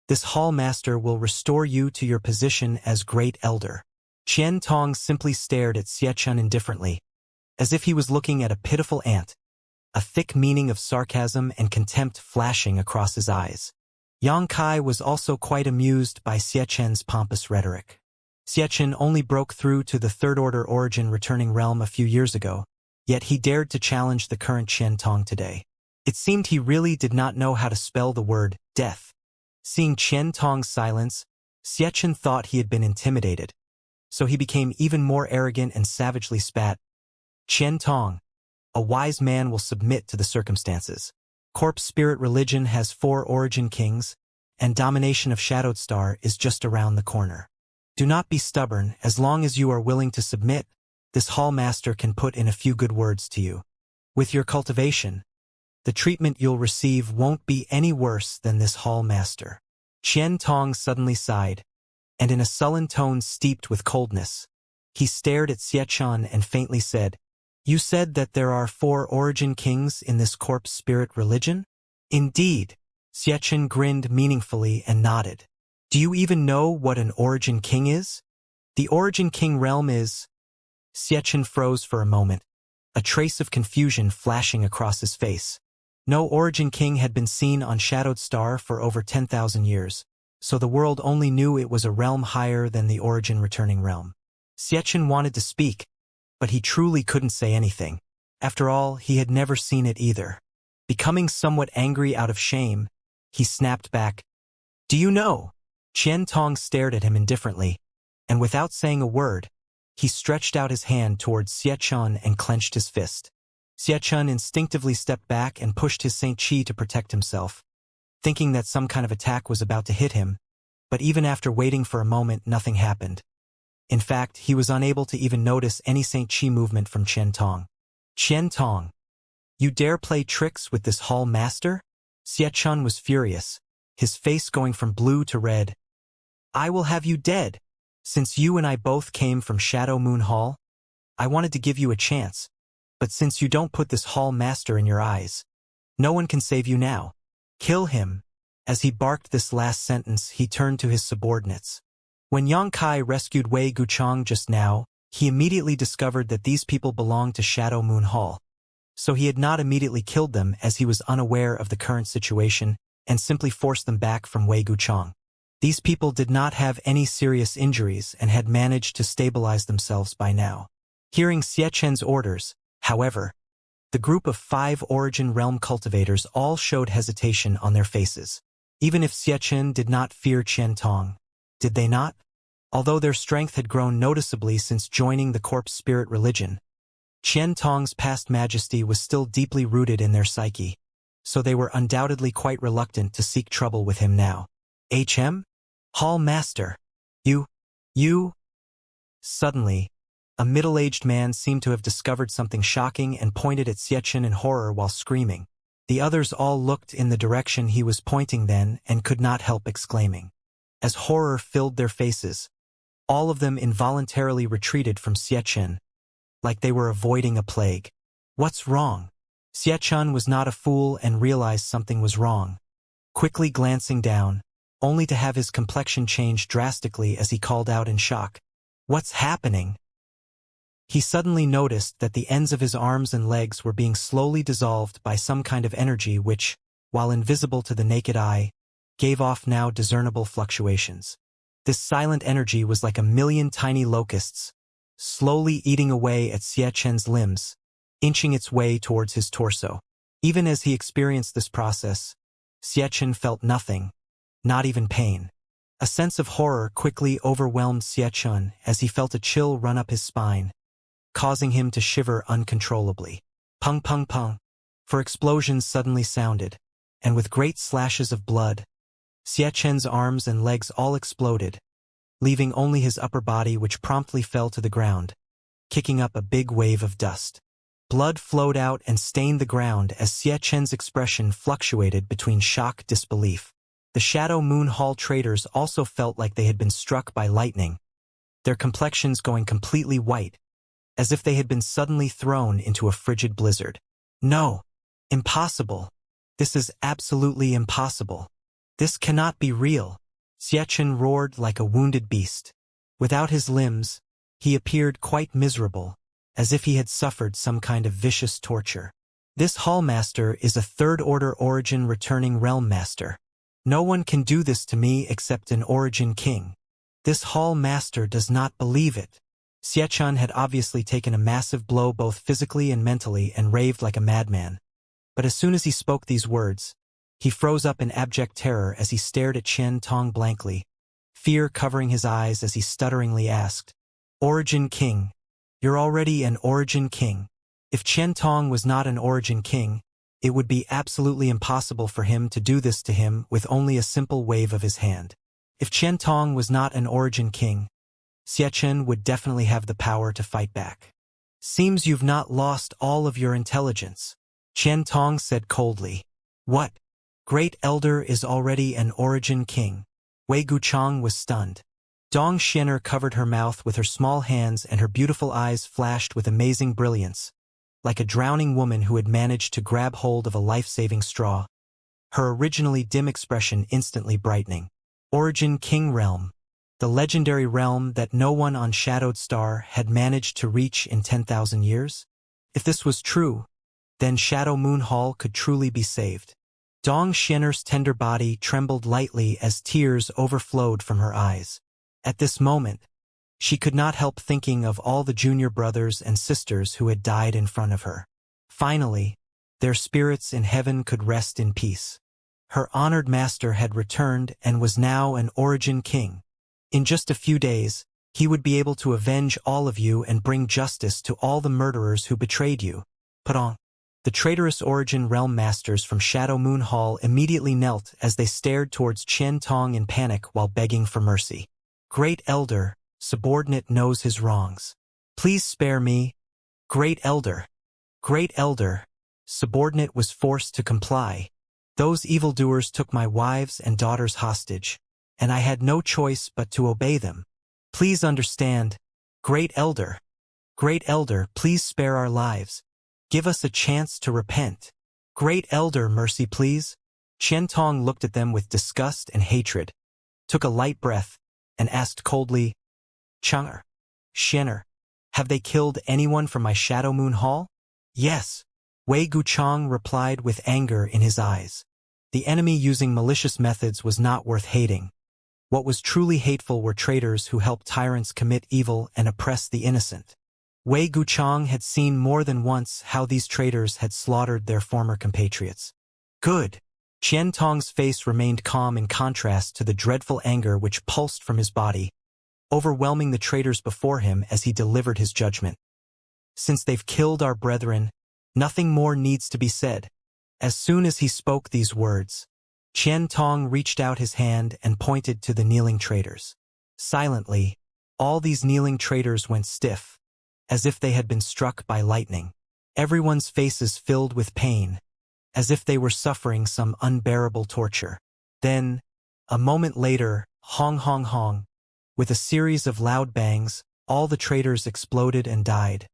this Hall Master will restore you to your position as Great Elder. Qian Tong simply stared at Xiaqian indifferently, as if he was looking at a pitiful ant, a thick meaning of sarcasm and contempt flashing across his eyes. Yang Kai was also quite amused by Xiaqian's pompous rhetoric. Xiaqian only broke through to the 3rd Order Origin Returning Realm a few years ago, yet he dared to challenge the current Qian Tong today. It seemed he really did not know how to spell the word death. Seeing Qian Tong's silence, Xiaqian thought he had been intimidated, so he became even more arrogant and savagely spat. Qian Tong, a wise man will submit to the circumstances. Corpse spirit religion has 4 origin kings, and domination of Shadowed Star is just around the corner. Do not be stubborn. As long as you are willing to submit, this Hall Master can put in a few good words to you. With your cultivation, the treatment you'll receive won't be any worse than this Hall Master. Qian Tong suddenly sighed, and in a sullen tone steeped with coldness, he stared at Xiaqian and faintly said, You said that there are 4 origin kings in this corpse spirit religion? Indeed. Xiaqian grinned meaningfully and nodded. Do you even know what an origin king is? The origin king realm is... Xiaqian froze for a moment, a trace of confusion flashing across his face. No origin king had been seen on Shadowed Star for over 10,000 years, so the world only knew it was a realm higher than the origin returning realm. Xiaqian wanted to speak, but he truly couldn't say anything. After all, he had never seen it either. Becoming somewhat angry out of shame, he snapped back, Do you know? Qian Tong stared at him indifferently, and without saying a word, he stretched out his hand towards Xiaqian and clenched his fist. Xiaqian instinctively stepped back and pushed his Saint Chi to protect himself, thinking that some kind of attack was about to hit him, but even after waiting for a moment, nothing happened. In fact, he was unable to even notice any Saint Chi movement from Qian Tong. Qian Tong, you dare play tricks with this Hall Master? Xiaqian was furious, his face going from blue to red. I will have you dead. Since you and I both came from Shadow Moon Hall, I wanted to give you a chance, But since you don't put this hall master in your eyes, no one can save you now. Kill him. As he barked this last sentence, he turned to his subordinates. When Yang Kai rescued Wei Guchang just now, he immediately discovered that these people belonged to Shadow Moon Hall. So he had not immediately killed them as he was unaware of the current situation and simply forced them back from Wei Guchang. These people did not have any serious injuries and had managed to stabilize themselves by now. Hearing Xie Chen's orders, however, the group of 5 Origin Realm cultivators all showed hesitation on their faces. Even if Xie Chen did not fear Qian Tong, did they not? Although their strength had grown noticeably since joining the corpse spirit religion, Qian Tong's past majesty was still deeply rooted in their psyche, so they were undoubtedly quite reluctant to seek trouble with him now. HM? Hall Master. You? Suddenly, a middle-aged man seemed to have discovered something shocking and pointed at Xie Chen in horror while screaming. The others all looked in the direction he was pointing then and could not help exclaiming. As horror filled their faces, all of them involuntarily retreated from Xie Chen, like they were avoiding a plague. What's wrong? Xie Chen was not a fool and realized something was wrong. Quickly glancing down, only to have his complexion change drastically as he called out in shock. What's happening? He suddenly noticed that the ends of his arms and legs were being slowly dissolved by some kind of energy which, while invisible to the naked eye, gave off now discernible fluctuations. This silent energy was like a million tiny locusts, slowly eating away at Xie Chen's limbs, inching its way towards his torso. Even as he experienced this process, Xie Chen felt nothing, not even pain. A sense of horror quickly overwhelmed Xie Chen as he felt a chill run up his spine, causing him to shiver uncontrollably. Pung pung pung. For explosions suddenly sounded, and with great slashes of blood, Xie Chen's arms and legs all exploded, leaving only his upper body which promptly fell to the ground, kicking up a big wave of dust. Blood flowed out and stained the ground as Xie Chen's expression fluctuated between shock disbelief. The Shadow Moon Hall traders also felt like they had been struck by lightning, their complexions going completely white, as if they had been suddenly thrown into a frigid blizzard. No! Impossible! This is absolutely impossible! This cannot be real! Xie Chen roared like a wounded beast. Without his limbs, he appeared quite miserable, as if he had suffered some kind of vicious torture. This Hall Master is a third-order Origin returning Realm Master. No one can do this to me except an Origin King. This Hall Master does not believe it. Xie Chen had obviously taken a massive blow both physically and mentally and raved like a madman. But as soon as he spoke these words, he froze up in abject terror as he stared at Qian Tong blankly, fear covering his eyes as he stutteringly asked, Origin King, you're already an Origin King. If Qian Tong was not an Origin King, it would be absolutely impossible for him to do this to him with only a simple wave of his hand. If Qian Tong was not an Origin King, Xie Chen would definitely have the power to fight back. Seems you've not lost all of your intelligence, Qian Tong said coldly. What? Great Elder is already an Origin King. Wei Guchang was stunned. Dong Xian'er covered her mouth with her small hands and her beautiful eyes flashed with amazing brilliance, like a drowning woman who had managed to grab hold of a life-saving straw, her originally dim expression instantly brightening. Origin King Realm. The legendary realm that no one on Shadowed Star had managed to reach in 10,000 years? If this was true, then Shadow Moon Hall could truly be saved. Dong Xian'er's tender body trembled lightly as tears overflowed from her eyes. At this moment, she could not help thinking of all the junior brothers and sisters who had died in front of her. Finally, their spirits in heaven could rest in peace. Her honored master had returned and was now an Origin King. In just a few days, he would be able to avenge all of you and bring justice to all the murderers who betrayed you. Padong. The traitorous Origin Realm Masters from Shadow Moon Hall immediately knelt as they stared towards Qian Tong in panic while begging for mercy. Great Elder, subordinate knows his wrongs. Please spare me. Great Elder. Great Elder. Subordinate was forced to comply. Those evildoers took my wives and daughters hostage, and I had no choice but to obey them. Please understand. Great Elder. Great Elder, please spare our lives. Give us a chance to repent. Great Elder, mercy please. Qian Tong looked at them with disgust and hatred, took a light breath, and asked coldly, Chang'er, Xian'er, have they killed anyone from my Shadow Moon Hall? Yes. Wei Guchang replied with anger in his eyes. The enemy using malicious methods was not worth hating. What was truly hateful were traitors who helped tyrants commit evil and oppress the innocent. Wei Guchang had seen more than once how these traitors had slaughtered their former compatriots. Good. Qian Tong's face remained calm in contrast to the dreadful anger which pulsed from his body, overwhelming the traitors before him as he delivered his judgment. Since they've killed our brethren, nothing more needs to be said. As soon as he spoke these words, Qian Tong reached out his hand and pointed to the kneeling traitors. Silently, all these kneeling traitors went stiff, as if they had been struck by lightning. Everyone's faces filled with pain, as if they were suffering some unbearable torture. Then, a moment later, hong hong hong, with a series of loud bangs, all the traitors exploded and died,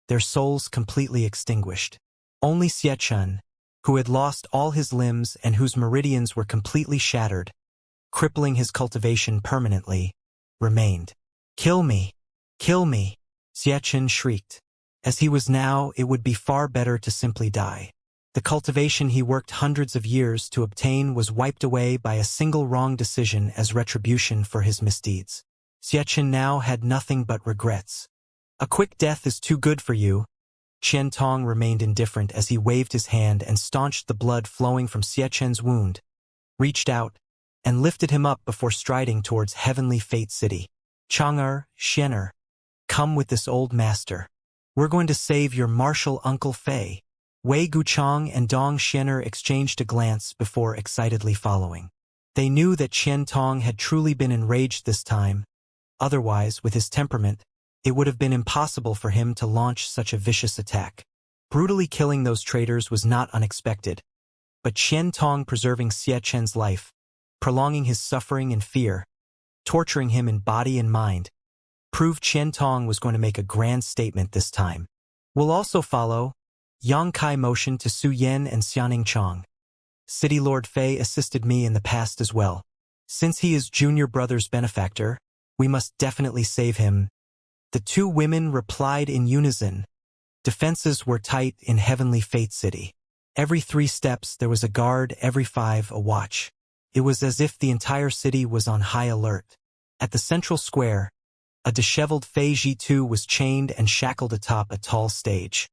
their souls completely extinguished. Only Xiechun, who had lost all his limbs and whose meridians were completely shattered, crippling his cultivation permanently, remained. Kill me! Kill me! Xiechun shrieked. As he was now, it would be far better to simply die. The cultivation he worked hundreds of years to obtain was wiped away by a single wrong decision as retribution for his misdeeds. Xiechun now had nothing but regrets. A quick death is too good for you. Qian Tong remained indifferent as he waved his hand and staunched the blood flowing from Xiechun's wound, reached out, and lifted him up before striding towards Heavenly Fate City. Chang'er, Xian'er, come with this old master. We're going to save your martial Uncle Fei. Wei Guchang and Dong Xian'er exchanged a glance before excitedly following. They knew that Qian Tong had truly been enraged this time. Otherwise, with his temperament, it would have been impossible for him to launch such a vicious attack. Brutally killing those traitors was not unexpected, but Qian Tong preserving Xiechun's life, prolonging his suffering and fear, torturing him in body and mind, proved Qian Tong was going to make a grand statement this time. We'll also follow. Yang Kai motioned to Su Yen and Xianing Chong. City Lord Fei assisted me in the past as well. Since he is junior brother's benefactor, we must definitely save him. The two women replied in unison. Defenses were tight in Heavenly Fate City. Every 3 steps there was a guard, every 5 a watch. It was as if the entire city was on high alert. At the central square, a disheveled Fei Jitu was chained and shackled atop a tall stage.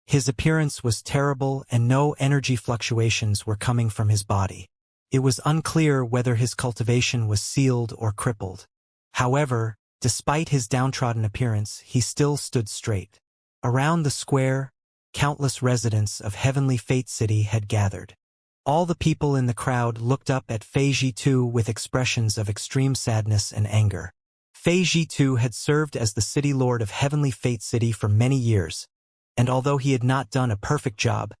His appearance was terrible and no energy fluctuations were coming from his body. It was unclear whether his cultivation was sealed or crippled. However, despite his downtrodden appearance, he still stood straight. Around the square, countless residents of Heavenly Fate City had gathered. All the people in the crowd looked up at Fei Jitu with expressions of extreme sadness and anger. Fei Jitu had served as the city lord of Heavenly Fate City for many years, and although he had not done a perfect job,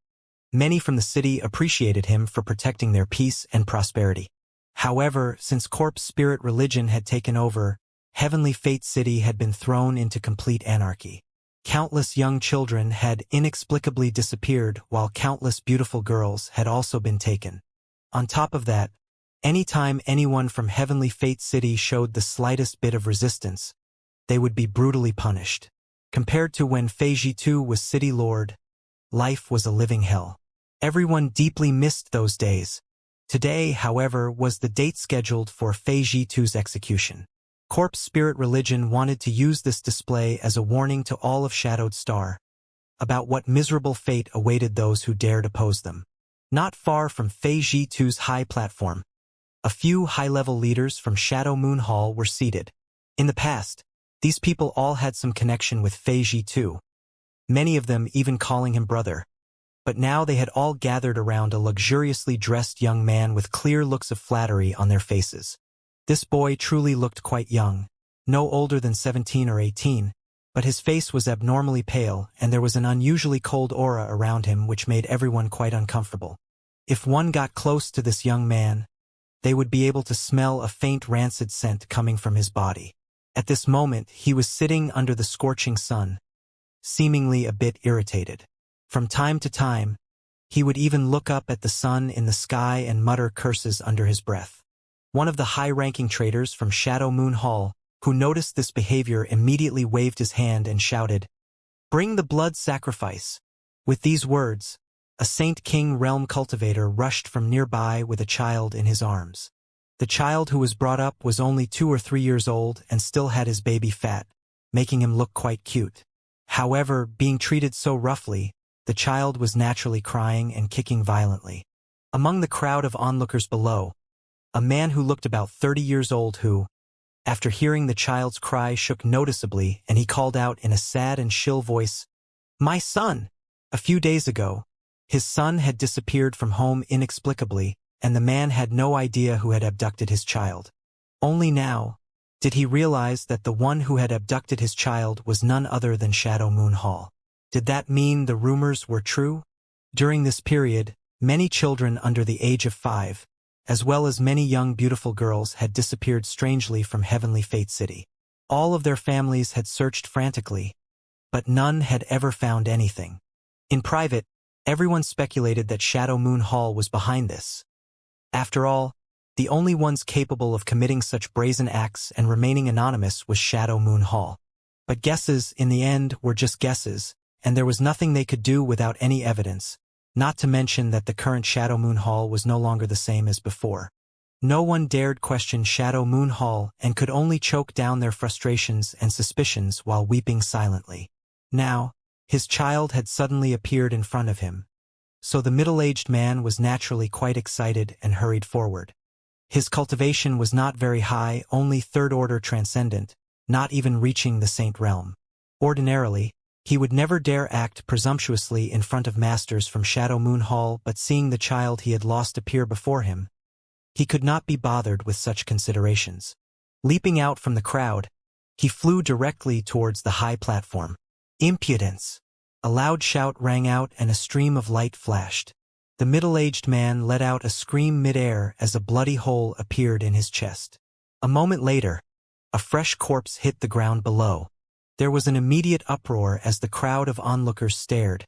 many from the city appreciated him for protecting their peace and prosperity. However, since corpse spirit religion had taken over, Heavenly Fate City had been thrown into complete anarchy. Countless young children had inexplicably disappeared, while countless beautiful girls had also been taken. On top of that, anytime anyone from Heavenly Fate City showed the slightest bit of resistance, they would be brutally punished. Compared to when Fei Jitu was city lord, life was a living hell. Everyone deeply missed those days. Today, however, was the date scheduled for Fei Jitu's execution. Corpse Spirit Religion wanted to use this display as a warning to all of Shadowed Star about what miserable fate awaited those who dared oppose them. Not far from Fei Jitu's high platform, a few high-level leaders from Shadow Moon Hall were seated. In the past, these people all had some connection with Fei Jitu, many of them even calling him brother. But now they had all gathered around a luxuriously dressed young man with clear looks of flattery on their faces. This boy truly looked quite young, no older than 17 or 18, but his face was abnormally pale and there was an unusually cold aura around him which made everyone quite uncomfortable. If one got close to this young man, they would be able to smell a faint rancid scent coming from his body. At this moment, he was sitting under the scorching sun, seemingly a bit irritated. From time to time, he would even look up at the sun in the sky and mutter curses under his breath. One of the high-ranking traders from Shadow Moon Hall, who noticed this behavior, immediately waved his hand and shouted, "Bring the blood sacrifice." With these words, a Saint King realm cultivator rushed from nearby with a child in his arms. The child who was brought up was only 2 or 3 years old and still had his baby fat, making him look quite cute. However, being treated so roughly, the child was naturally crying and kicking violently. Among the crowd of onlookers below, a man who looked about 30 years old who, after hearing the child's cry, shook noticeably, and he called out in a sad and shrill voice, "My son!" A few days ago, his son had disappeared from home inexplicably, and the man had no idea who had abducted his child. Only now did he realize that the one who had abducted his child was none other than Shadow Moon Hall. Did that mean the rumors were true? During this period, many children under the age of 5, as well as many young beautiful girls, had disappeared strangely from Heavenly Fate City. All of their families had searched frantically, but none had ever found anything. In private, everyone speculated that Shadow Moon Hall was behind this. After all, the only ones capable of committing such brazen acts and remaining anonymous was Shadow Moon Hall. But guesses, in the end, were just guesses, and there was nothing they could do without any evidence, not to mention that the current Shadow Moon Hall was no longer the same as before. No one dared question Shadow Moon Hall and could only choke down their frustrations and suspicions while weeping silently. Now, his child had suddenly appeared in front of him, so the middle-aged man was naturally quite excited and hurried forward. His cultivation was not very high, only third-order transcendent, not even reaching the saint realm. Ordinarily, he would never dare act presumptuously in front of masters from Shadow Moon Hall, but seeing the child he had lost appear before him, he could not be bothered with such considerations. Leaping out from the crowd, he flew directly towards the high platform. "Impudence!" A loud shout rang out and a stream of light flashed. The middle-aged man let out a scream mid-air as a bloody hole appeared in his chest. A moment later, a fresh corpse hit the ground below. There was an immediate uproar as the crowd of onlookers stared,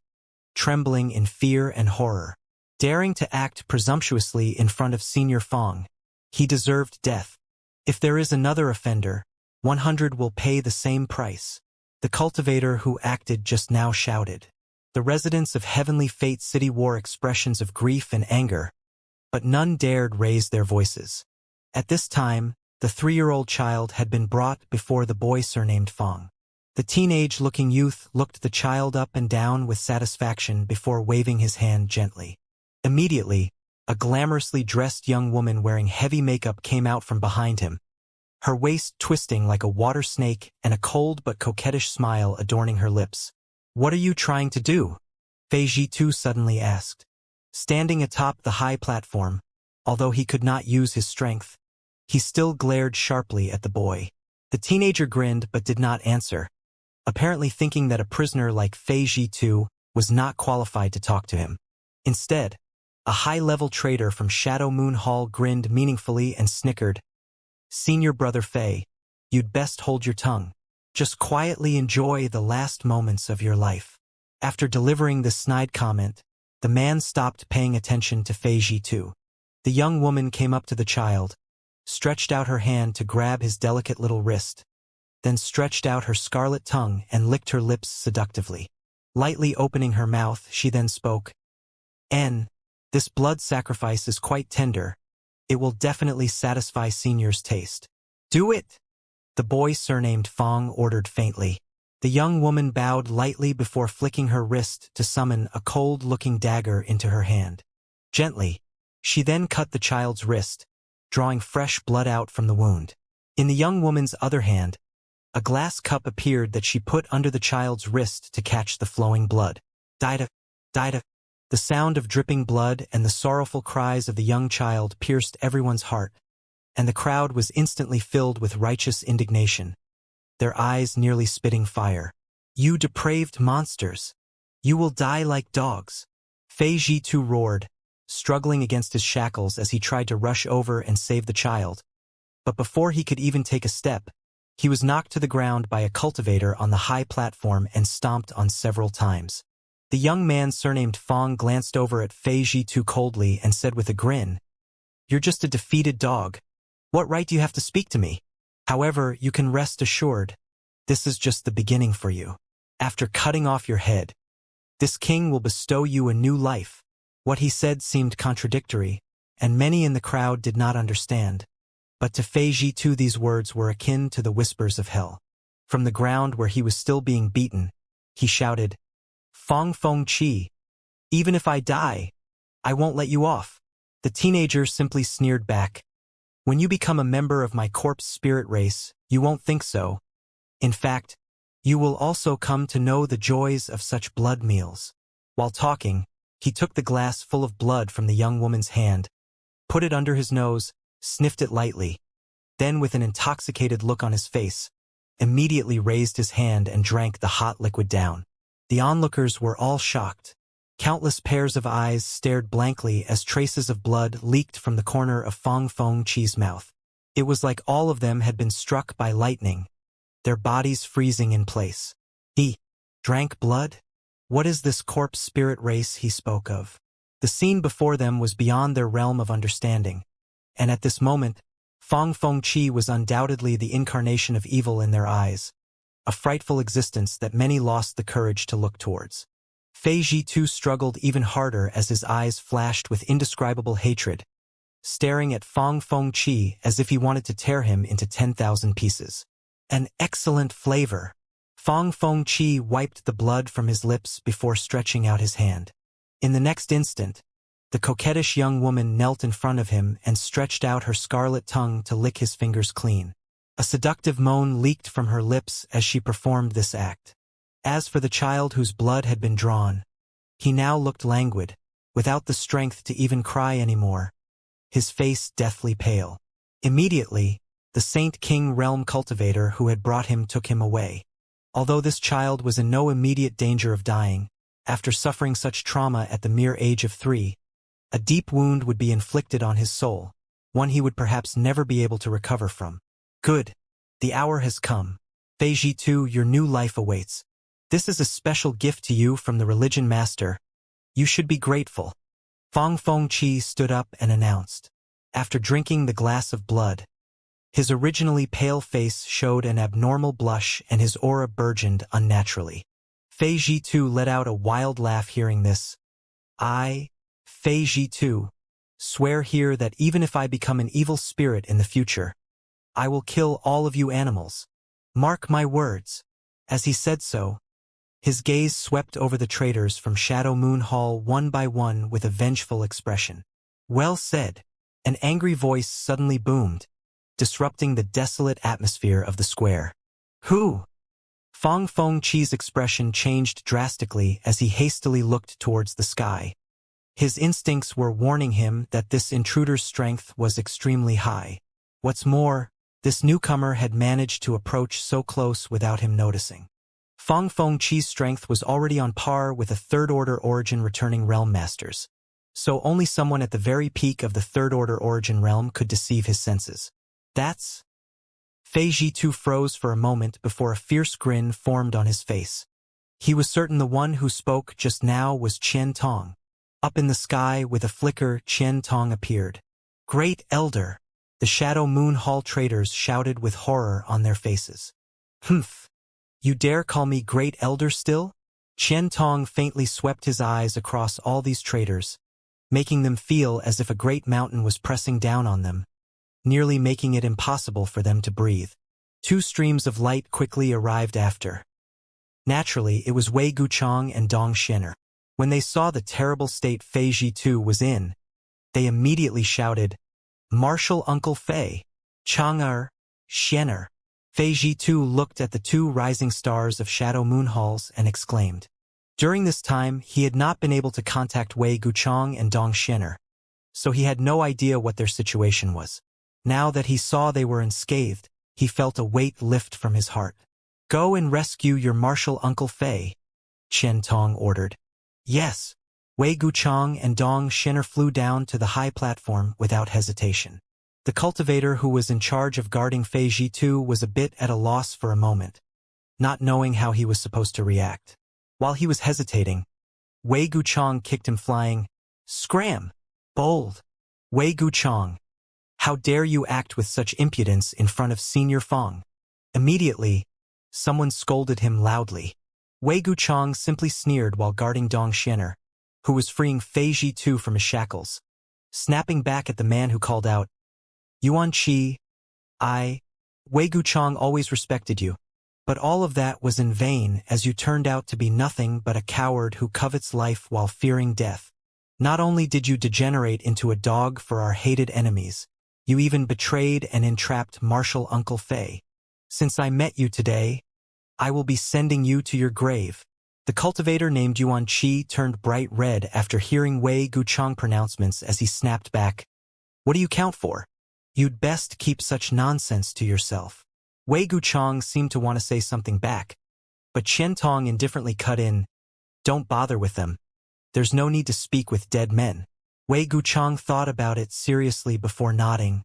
trembling in fear and horror. Daring to act presumptuously in front of Senior Fong, he deserved death. If there is another offender, 100 will pay the same price. The cultivator who acted just now shouted. The residents of Heavenly Fate City wore expressions of grief and anger, but none dared raise their voices. At this time, the 3-year-old child had been brought before the boy surnamed Fong. The teenage-looking youth looked the child up and down with satisfaction before waving his hand gently. Immediately, a glamorously dressed young woman wearing heavy makeup came out from behind him, her waist twisting like a water snake and a cold but coquettish smile adorning her lips. "What are you trying to do?" Fei Jitu suddenly asked. Standing atop the high platform, although he could not use his strength, he still glared sharply at the boy. The teenager grinned but did not answer, apparently thinking that a prisoner like Fei Jitu was not qualified to talk to him. Instead, a high-level trader from Shadow Moon Hall grinned meaningfully and snickered. "Senior brother Fei, you'd best hold your tongue. Just quietly enjoy the last moments of your life." After delivering this snide comment, the man stopped paying attention to Fei Jitu. The young woman came up to the child, stretched out her hand to grab his delicate little wrist, then stretched out her scarlet tongue and licked her lips seductively. Lightly opening her mouth, she then spoke. This blood sacrifice is quite tender. It will definitely satisfy Senior's taste." "Do it!" the boy surnamed Fong ordered faintly. The young woman bowed lightly before flicking her wrist to summon a cold-looking dagger into her hand. Gently, she then cut the child's wrist, drawing fresh blood out from the wound. In the young woman's other hand, a glass cup appeared that she put under the child's wrist to catch the flowing blood. "Dida, Dida." The sound of dripping blood and the sorrowful cries of the young child pierced everyone's heart, and the crowd was instantly filled with righteous indignation, their eyes nearly spitting fire. "You depraved monsters! You will die like dogs!" Fei Jitu roared, struggling against his shackles as he tried to rush over and save the child. But before he could even take a step, he was knocked to the ground by a cultivator on the high platform and stomped on several times. The young man surnamed Fong glanced over at Fei Zhitu coldly and said with a grin, "You're just a defeated dog. What right do you have to speak to me? However, you can rest assured, this is just the beginning for you. After cutting off your head, this king will bestow you a new life." What he said seemed contradictory, and many in the crowd did not understand. But to Fei Zhitu these words were akin to the whispers of hell. From the ground where he was still being beaten, he shouted, "Fong Fong Chi, even if I die, I won't let you off." The teenager simply sneered back, "When you become a member of my corpse spirit race, you won't think so. In fact, you will also come to know the joys of such blood meals." While talking, he took the glass full of blood from the young woman's hand, put it under his nose, sniffed it lightly, then with an intoxicated look on his face, immediately raised his hand and drank the hot liquid down. The onlookers were all shocked. Countless pairs of eyes stared blankly as traces of blood leaked from the corner of Fong Fong Chi's mouth. It was like all of them had been struck by lightning, their bodies freezing in place. He drank blood? What is this corpse spirit race he spoke of? The scene before them was beyond their realm of understanding, and at this moment, Fong Fong Chi was undoubtedly the incarnation of evil in their eyes, a frightful existence that many lost the courage to look towards. Fei Zhitu struggled even harder as his eyes flashed with indescribable hatred, staring at Fong Fong Chi as if he wanted to tear him into 10,000 pieces. An excellent flavor. Fong Fong Chi wiped the blood from his lips before stretching out his hand. In the next instant, the coquettish young woman knelt in front of him and stretched out her scarlet tongue to lick his fingers clean. A seductive moan leaked from her lips as she performed this act. As for the child whose blood had been drawn, he now looked languid, without the strength to even cry anymore, his face deathly pale. Immediately, the Saint King Realm cultivator who had brought him took him away. Although this child was in no immediate danger of dying, after suffering such trauma at the mere age of 3, a deep wound would be inflicted on his soul, one he would perhaps never be able to recover from. Good. The hour has come. Fei Zhitu, your new life awaits. This is a special gift to you from the religion master. You should be grateful. Fong Fong Chi stood up and announced. After drinking the glass of blood, his originally pale face showed an abnormal blush and his aura burgeoned unnaturally. Fei Zhitu let out a wild laugh hearing this. I, Fei Zhitu, swear here that even if I become an evil spirit in the future, I will kill all of you animals. Mark my words. As he said so, his gaze swept over the traders from Shadow Moon Hall one by one with a vengeful expression. Well said. An angry voice suddenly boomed, disrupting the desolate atmosphere of the square. Who? Fong Fong Chi's expression changed drastically as he hastily looked towards the sky. His instincts were warning him that this intruder's strength was extremely high. What's more, this newcomer had managed to approach so close without him noticing. Fong Fong Chi's strength was already on par with a third-order origin returning realm masters, so only someone at the very peak of the third-order origin realm could deceive his senses. That's... Fei Zhitu froze for a moment before a fierce grin formed on his face. He was certain the one who spoke just now was Qian Tong. Up in the sky with a flicker, Qian Tong appeared. Great Elder! The Shadow Moon Hall traders shouted with horror on their faces. Humph! You dare call me Great Elder still? Qian Tong faintly swept his eyes across all these traders, making them feel as if a great mountain was pressing down on them, nearly making it impossible for them to breathe. 2 streams of light quickly arrived after. Naturally, it was Wei Guchang and Dong Shener. When they saw the terrible state Fei Zhitu was in, they immediately shouted, Martial Uncle Fei, Chang'er, Shener. Fei Zhitu looked at the 2 rising stars of Shadow Moon Halls and exclaimed. During this time, he had not been able to contact Wei Guchang and Dong Shener, so he had no idea what their situation was. Now that he saw they were unscathed, he felt a weight lift from his heart. Go and rescue your martial Uncle Fei, Qian Tong ordered. Yes. Wei Guchang and Dong Shener flew down to the high platform without hesitation. The cultivator who was in charge of guarding Fei Zhitu was a bit at a loss for a moment, not knowing how he was supposed to react. While he was hesitating, Wei Guchong kicked him flying. Scram! Bold! Wei Guchong! How dare you act with such impudence in front of Senior Fong? Immediately, someone scolded him loudly. Wei Guchong simply sneered while guarding Dong Xianer, who was freeing Fei Zhitu from his shackles. Snapping back at the man who called out, Yuan Qi, Wei Guchong always respected you. But all of that was in vain, as you turned out to be nothing but a coward who covets life while fearing death. Not only did you degenerate into a dog for our hated enemies, you even betrayed and entrapped Marshal Uncle Fei. Since I met you today, I will be sending you to your grave. The cultivator named Yuan Qi turned bright red after hearing Wei Guchong pronouncements as he snapped back. What do you count for? You'd best keep such nonsense to yourself. Wei Guchong seemed to want to say something back, but Qian Tong indifferently cut in. Don't bother with them. There's no need to speak with dead men. Wei Guchong thought about it seriously before nodding.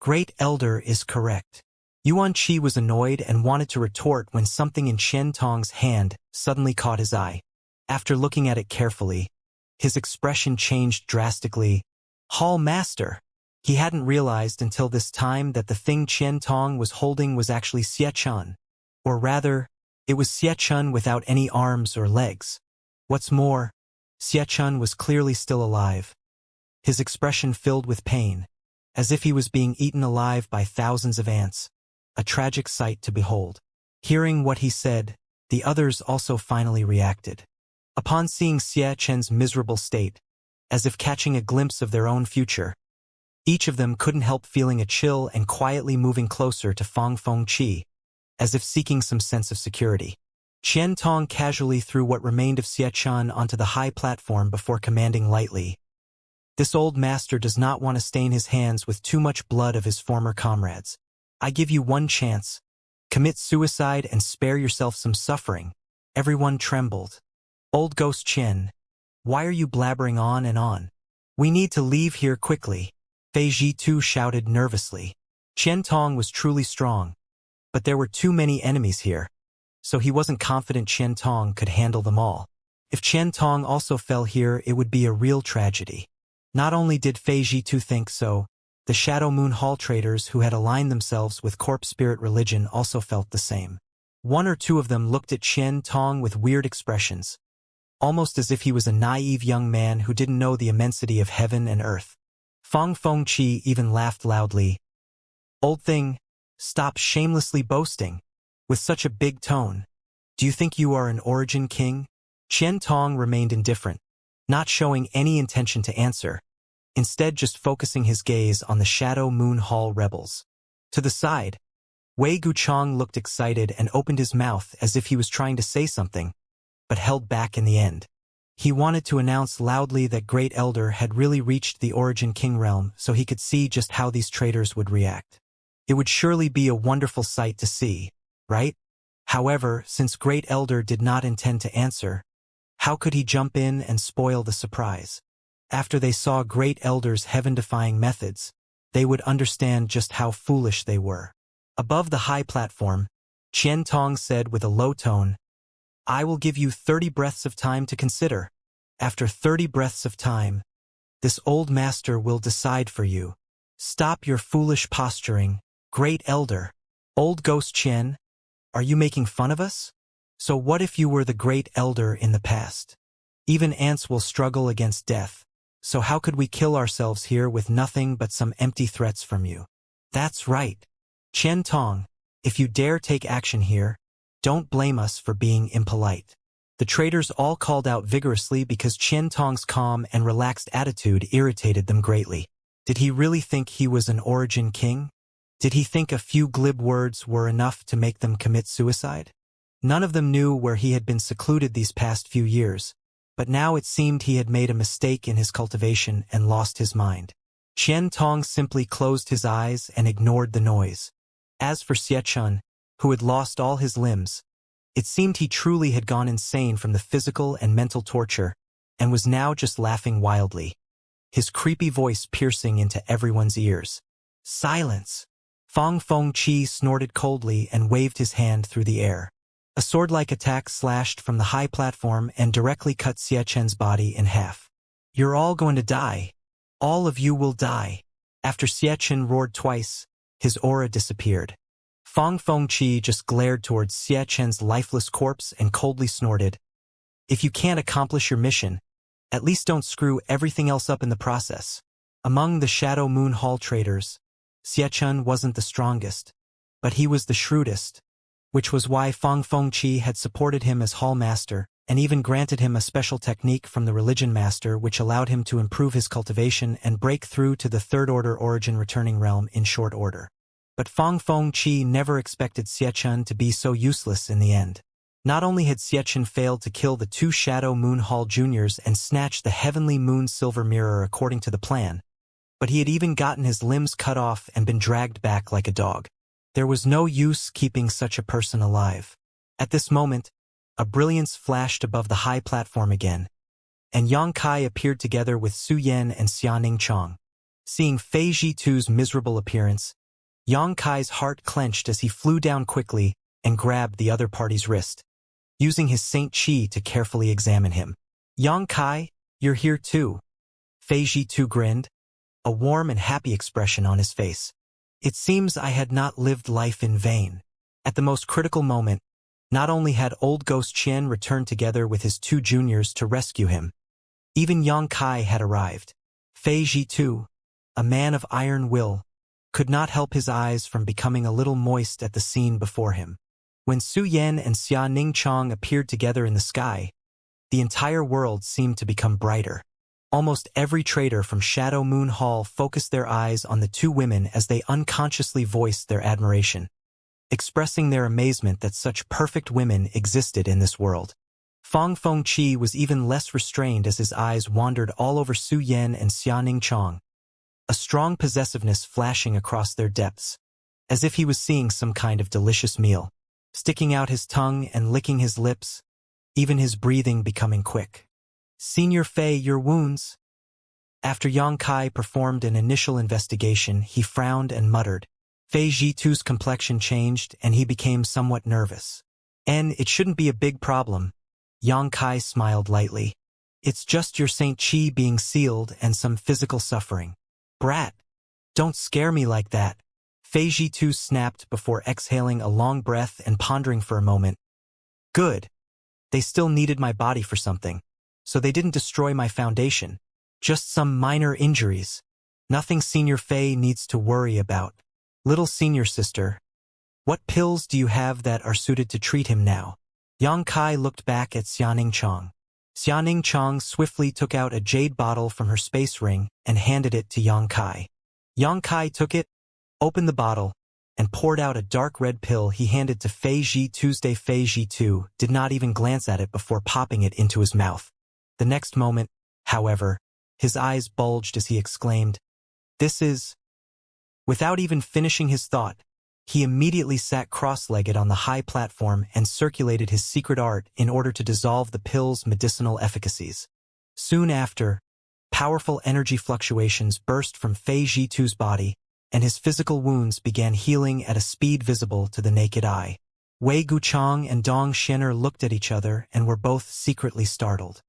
Great Elder is correct. Yuan Qi was annoyed and wanted to retort when something in Qian Tong's hand suddenly caught his eye. After looking at it carefully, his expression changed drastically. Hall Master! He hadn't realized until this time that the thing Qian Tong was holding was actually Xie Chun. Or rather, it was Xie Chun without any arms or legs. What's more, Xie Chun was clearly still alive. His expression filled with pain, as if he was being eaten alive by thousands of ants. A tragic sight to behold. Hearing what he said, the others also finally reacted. Upon seeing Xie Chen's miserable state, as if catching a glimpse of their own future, each of them couldn't help feeling a chill and quietly moving closer to Fong Fong Qi, as if seeking some sense of security. Qian Tong casually threw what remained of Xie Chun onto the high platform before commanding lightly. This old master does not want to stain his hands with too much blood of his former comrades. I give you one chance. Commit suicide and spare yourself some suffering. Everyone trembled. Old Ghost Qian, why are you blabbering on and on? We need to leave here quickly. Fei Zhitu shouted nervously. Qian Tong was truly strong, but there were too many enemies here, so he wasn't confident Qian Tong could handle them all. If Qian Tong also fell here, it would be a real tragedy. Not only did Fei Zhitu think so, the Shadow Moon Hall traders who had aligned themselves with Corpse Spirit religion also felt the same. One or two of them looked at Qian Tong with weird expressions, almost as if he was a naive young man who didn't know the immensity of heaven and earth. Fong Fong Qi even laughed loudly. Old thing, stop shamelessly boasting. With such a big tone. Do you think you are an origin king? Qian Tong remained indifferent, not showing any intention to answer, instead just focusing his gaze on the Shadow Moon Hall rebels. To the side, Wei Guchong looked excited and opened his mouth as if he was trying to say something, but held back in the end. He wanted to announce loudly that Great Elder had really reached the Origin King realm so he could see just how these traitors would react. It would surely be a wonderful sight to see, right? However, since Great Elder did not intend to answer, how could he jump in and spoil the surprise? After they saw Great Elder's heaven-defying methods, they would understand just how foolish they were. Above the high platform, Qian Tong said with a low tone, I will give you 30 breaths of time to consider. After 30 breaths of time, this old master will decide for you. Stop your foolish posturing, Great Elder. Old Ghost Qian, are you making fun of us? So what if you were the Great Elder in the past? Even ants will struggle against death, so how could we kill ourselves here with nothing but some empty threats from you? That's right. Qian Tong, if you dare take action here, don't blame us for being impolite. The traders all called out vigorously because Qian Tong's calm and relaxed attitude irritated them greatly. Did he really think he was an origin king? Did he think a few glib words were enough to make them commit suicide? None of them knew where he had been secluded these past few years, but now it seemed he had made a mistake in his cultivation and lost his mind. Qian Tong simply closed his eyes and ignored the noise. As for Xie Chun, who had lost all his limbs, it seemed he truly had gone insane from the physical and mental torture, and was now just laughing wildly, his creepy voice piercing into everyone's ears. Silence! Fong Fong Qi snorted coldly and waved his hand through the air. A sword-like attack slashed from the high platform and directly cut Xiechen's body in half. "You're all going to die. All of you will die." After Xiachen roared twice, his aura disappeared. Fang Fengqi just glared towards Xiechen's lifeless corpse and coldly snorted, "If you can't accomplish your mission, at least don't screw everything else up in the process." Among the Shadow Moon Hall traders, Xiachen wasn't the strongest, but he was the shrewdest, which was why Fang Fengqi had supported him as Hall Master, and even granted him a special technique from the Religion Master which allowed him to improve his cultivation and break through to the Third Order Origin Returning Realm in short order. But Fang Fengqi never expected Xiachen to be so useless in the end. Not only had Xiachen failed to kill the 2 Shadow Moon Hall juniors and snatch the Heavenly Moon Silver Mirror according to the plan, but he had even gotten his limbs cut off and been dragged back like a dog. There was no use keeping such a person alive. At this moment, a brilliance flashed above the high platform again, and Yang Kai appeared together with Su Yan and Xianing Chong. Seeing Fei Zhitu's miserable appearance, Yang Kai's heart clenched as he flew down quickly and grabbed the other party's wrist, using his Saint Chi to carefully examine him. "Yang Kai, you're here too." Fei Zhitu grinned, a warm and happy expression on his face. "It seems I had not lived life in vain." At the most critical moment, not only had old Ghost Qian returned together with his 2 juniors to rescue him, even Yang Kai had arrived. Fei Zhitu, a man of iron will, could not help his eyes from becoming a little moist at the scene before him. When Su Yan and Xia Ningchong appeared together in the sky, the entire world seemed to become brighter. Almost every trader from Shadow Moon Hall focused their eyes on the 2 women as they unconsciously voiced their admiration, expressing their amazement that such perfect women existed in this world. Fang Fengqi was even less restrained as his eyes wandered all over Su Yan and Xia Ningchong, a strong possessiveness flashing across their depths, as if he was seeing some kind of delicious meal. Sticking out his tongue and licking his lips, even his breathing becoming quick. "Senior Fei, your wounds." After Yang Kai performed an initial investigation, he frowned and muttered. Fei Zhitu's complexion changed and he became somewhat nervous. "And it shouldn't be a big problem." Yang Kai smiled lightly. "It's just your Saint Chi being sealed and some physical suffering." "Brat, don't scare me like that." Fei Zhitu snapped before exhaling a long breath and pondering for a moment. "Good. They still needed my body for something, so they didn't destroy my foundation. Just some minor injuries. Nothing Senior Fei needs to worry about. Little senior sister, what pills do you have that are suited to treat him now?" Yang Kai looked back at Xianing Chong. Xianing Chong swiftly took out a jade bottle from her space ring and handed it to Yang Kai. Yang Kai took it, opened the bottle, and poured out a dark red pill he handed to Fei Zhitu. Fei Zhitu did not even glance at it before popping it into his mouth. The next moment, however, his eyes bulged as he exclaimed, "This is..." Without even finishing his thought, he immediately sat cross-legged on the high platform and circulated his secret art in order to dissolve the pill's medicinal efficacies. Soon after, powerful energy fluctuations burst from Fei Zhitu's body, and his physical wounds began healing at a speed visible to the naked eye. Wei Guchang and Dong Xianer looked at each other and were both secretly startled.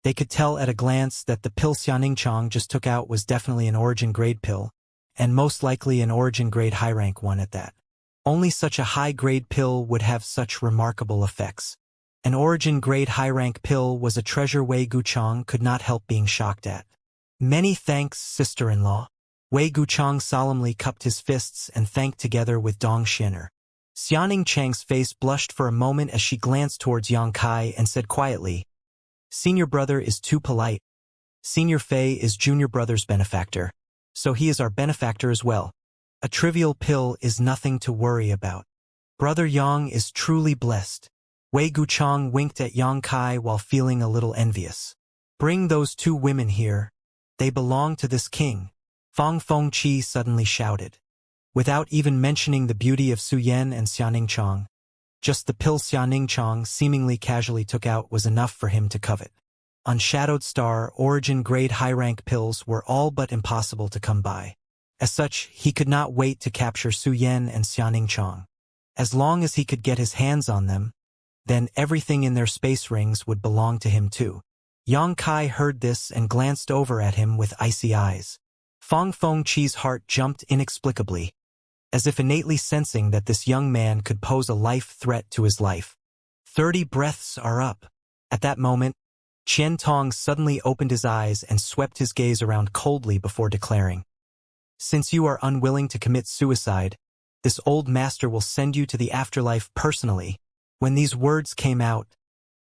They could tell at a glance that the pill Xianingchong just took out was definitely an origin-grade pill, and most likely an origin-grade high-rank one at that. Only such a high-grade pill would have such remarkable effects. An origin-grade high-rank pill was a treasure Wei Guchang could not help being shocked at. "Many thanks, sister-in-law." Wei Guchang solemnly cupped his fists and thanked together with Dong Xianer. Xianing Chang's face blushed for a moment as she glanced towards Yang Kai and said quietly, "Senior brother is too polite. Senior Fei is junior brother's benefactor, so he is our benefactor as well. A trivial pill is nothing to worry about. Brother Yang is truly blessed." Wei Guchang winked at Yang Kai while feeling a little envious. "Bring those 2 women here. They belong to this king," Fang Fengqi suddenly shouted. Without even mentioning the beauty of Su Yan and Xianingchong, just the pill Xianingchong seemingly casually took out was enough for him to covet. On Shadowed Star, origin-grade high-rank pills were all but impossible to come by. As such, he could not wait to capture Su Yan and Xianingchong. As long as he could get his hands on them, then everything in their space rings would belong to him too. Yang Kai heard this and glanced over at him with icy eyes. Fang Fengqi's heart jumped inexplicably, as if innately sensing that this young man could pose a life threat to his life. 30 breaths are up. At that moment, Qian Tong suddenly opened his eyes and swept his gaze around coldly before declaring, "Since you are unwilling to commit suicide, this old master will send you to the afterlife personally." When these words came out,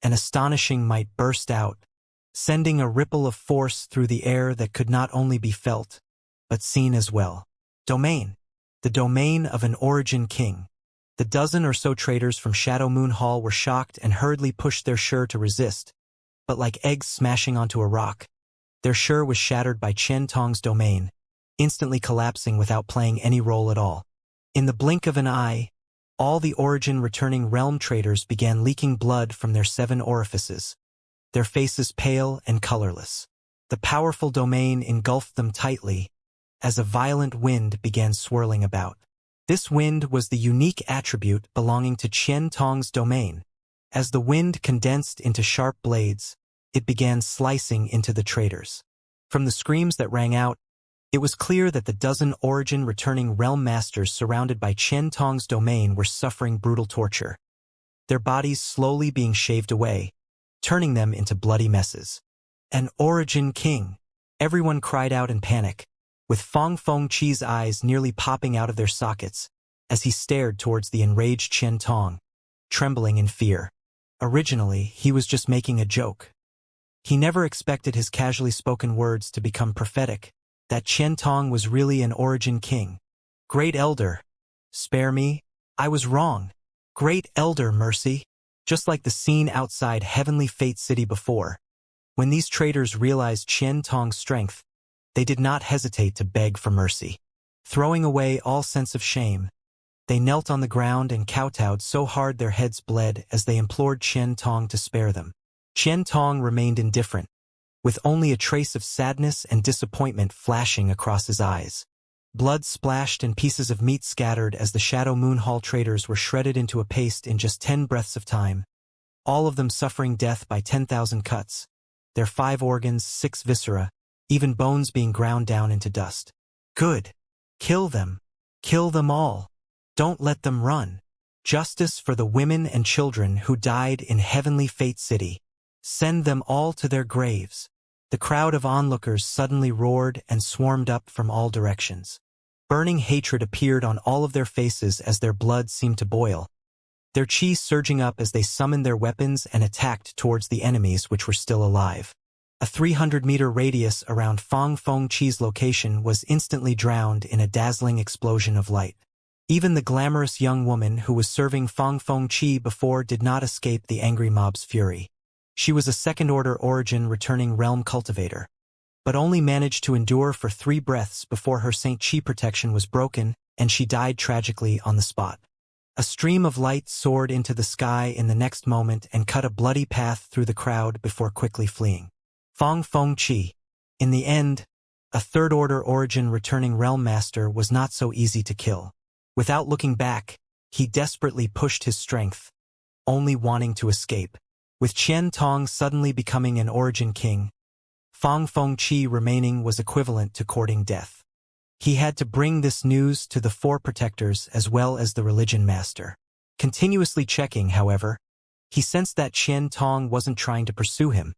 an astonishing might burst out, sending a ripple of force through the air that could not only be felt, but seen as well. Domain. The domain of an origin king. The dozen or so traders from Shadow Moon Hall were shocked and hurriedly pushed their shur to resist, but like eggs smashing onto a rock, their shur was shattered by Qian Tong's domain, instantly collapsing without playing any role at all. In the blink of an eye, all the origin-returning realm traders began leaking blood from their 7 orifices, their faces pale and colorless. The powerful domain engulfed them tightly, as a violent wind began swirling about. This wind was the unique attribute belonging to Qian Tong's domain. As the wind condensed into sharp blades, it began slicing into the traders. From the screams that rang out, it was clear that the dozen origin-returning realm masters surrounded by Qian Tong's domain were suffering brutal torture, their bodies slowly being shaved away, turning them into bloody messes. An origin king! Everyone cried out in panic, with Fang Fengqi's eyes nearly popping out of their sockets as he stared towards the enraged Qian Tong, trembling in fear. Originally, he was just making a joke. He never expected his casually spoken words to become prophetic, that Qian Tong was really an origin king. Great Elder, spare me, I was wrong. Great Elder, mercy. Just like the scene outside Heavenly Fate City before. When these traders realized Qian Tong's strength, they did not hesitate to beg for mercy. Throwing away all sense of shame, they knelt on the ground and kowtowed so hard their heads bled as they implored Qian Tong to spare them. Qian Tong remained indifferent, with only a trace of sadness and disappointment flashing across his eyes. Blood splashed and pieces of meat scattered as the Shadow Moon Hall traders were shredded into a paste in just 10 breaths of time, all of them suffering death by 10,000 cuts, their 5 organs, 6 viscera, even bones being ground down into dust. Good. Kill them. Kill them all. Don't let them run. Justice for the women and children who died in Heavenly Fate City. Send them all to their graves. The crowd of onlookers suddenly roared and swarmed up from all directions. Burning hatred appeared on all of their faces as their blood seemed to boil, their chi surging up as they summoned their weapons and attacked towards the enemies which were still alive. A 300-meter radius around Fang Fengqi's location was instantly drowned in a dazzling explosion of light. Even the glamorous young woman who was serving Fang Fengqi before did not escape the angry mob's fury. She was a second-order origin returning realm cultivator, but only managed to endure for 3 breaths before her Saint Chi protection was broken and she died tragically on the spot. A stream of light soared into the sky in the next moment and cut a bloody path through the crowd before quickly fleeing. Fang Fengqi. In the end, a third-order origin returning realm master was not so easy to kill. Without looking back, he desperately pushed his strength, only wanting to escape. With Qian Tong suddenly becoming an origin king, Fang Fengqi remaining was equivalent to courting death. He had to bring this news to the 4 protectors as well as the religion master. Continuously checking, however, he sensed that Qian Tong wasn't trying to pursue him,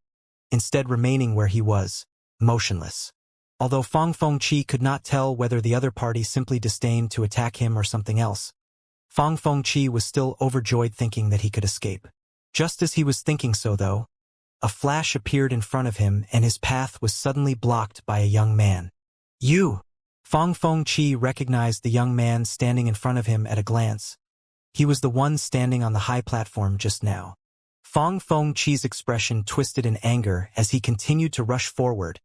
instead remaining where he was, motionless. Although Fang Fengqi could not tell whether the other party simply disdained to attack him or something else, Fang Fengqi was still overjoyed thinking that he could escape. Just as he was thinking so, though, a flash appeared in front of him and his path was suddenly blocked by a young man. You! Fang Fengqi recognized the young man standing in front of him at a glance. He was the one standing on the high platform just now. Fang Fengqi's expression twisted in anger as he continued to rush forward,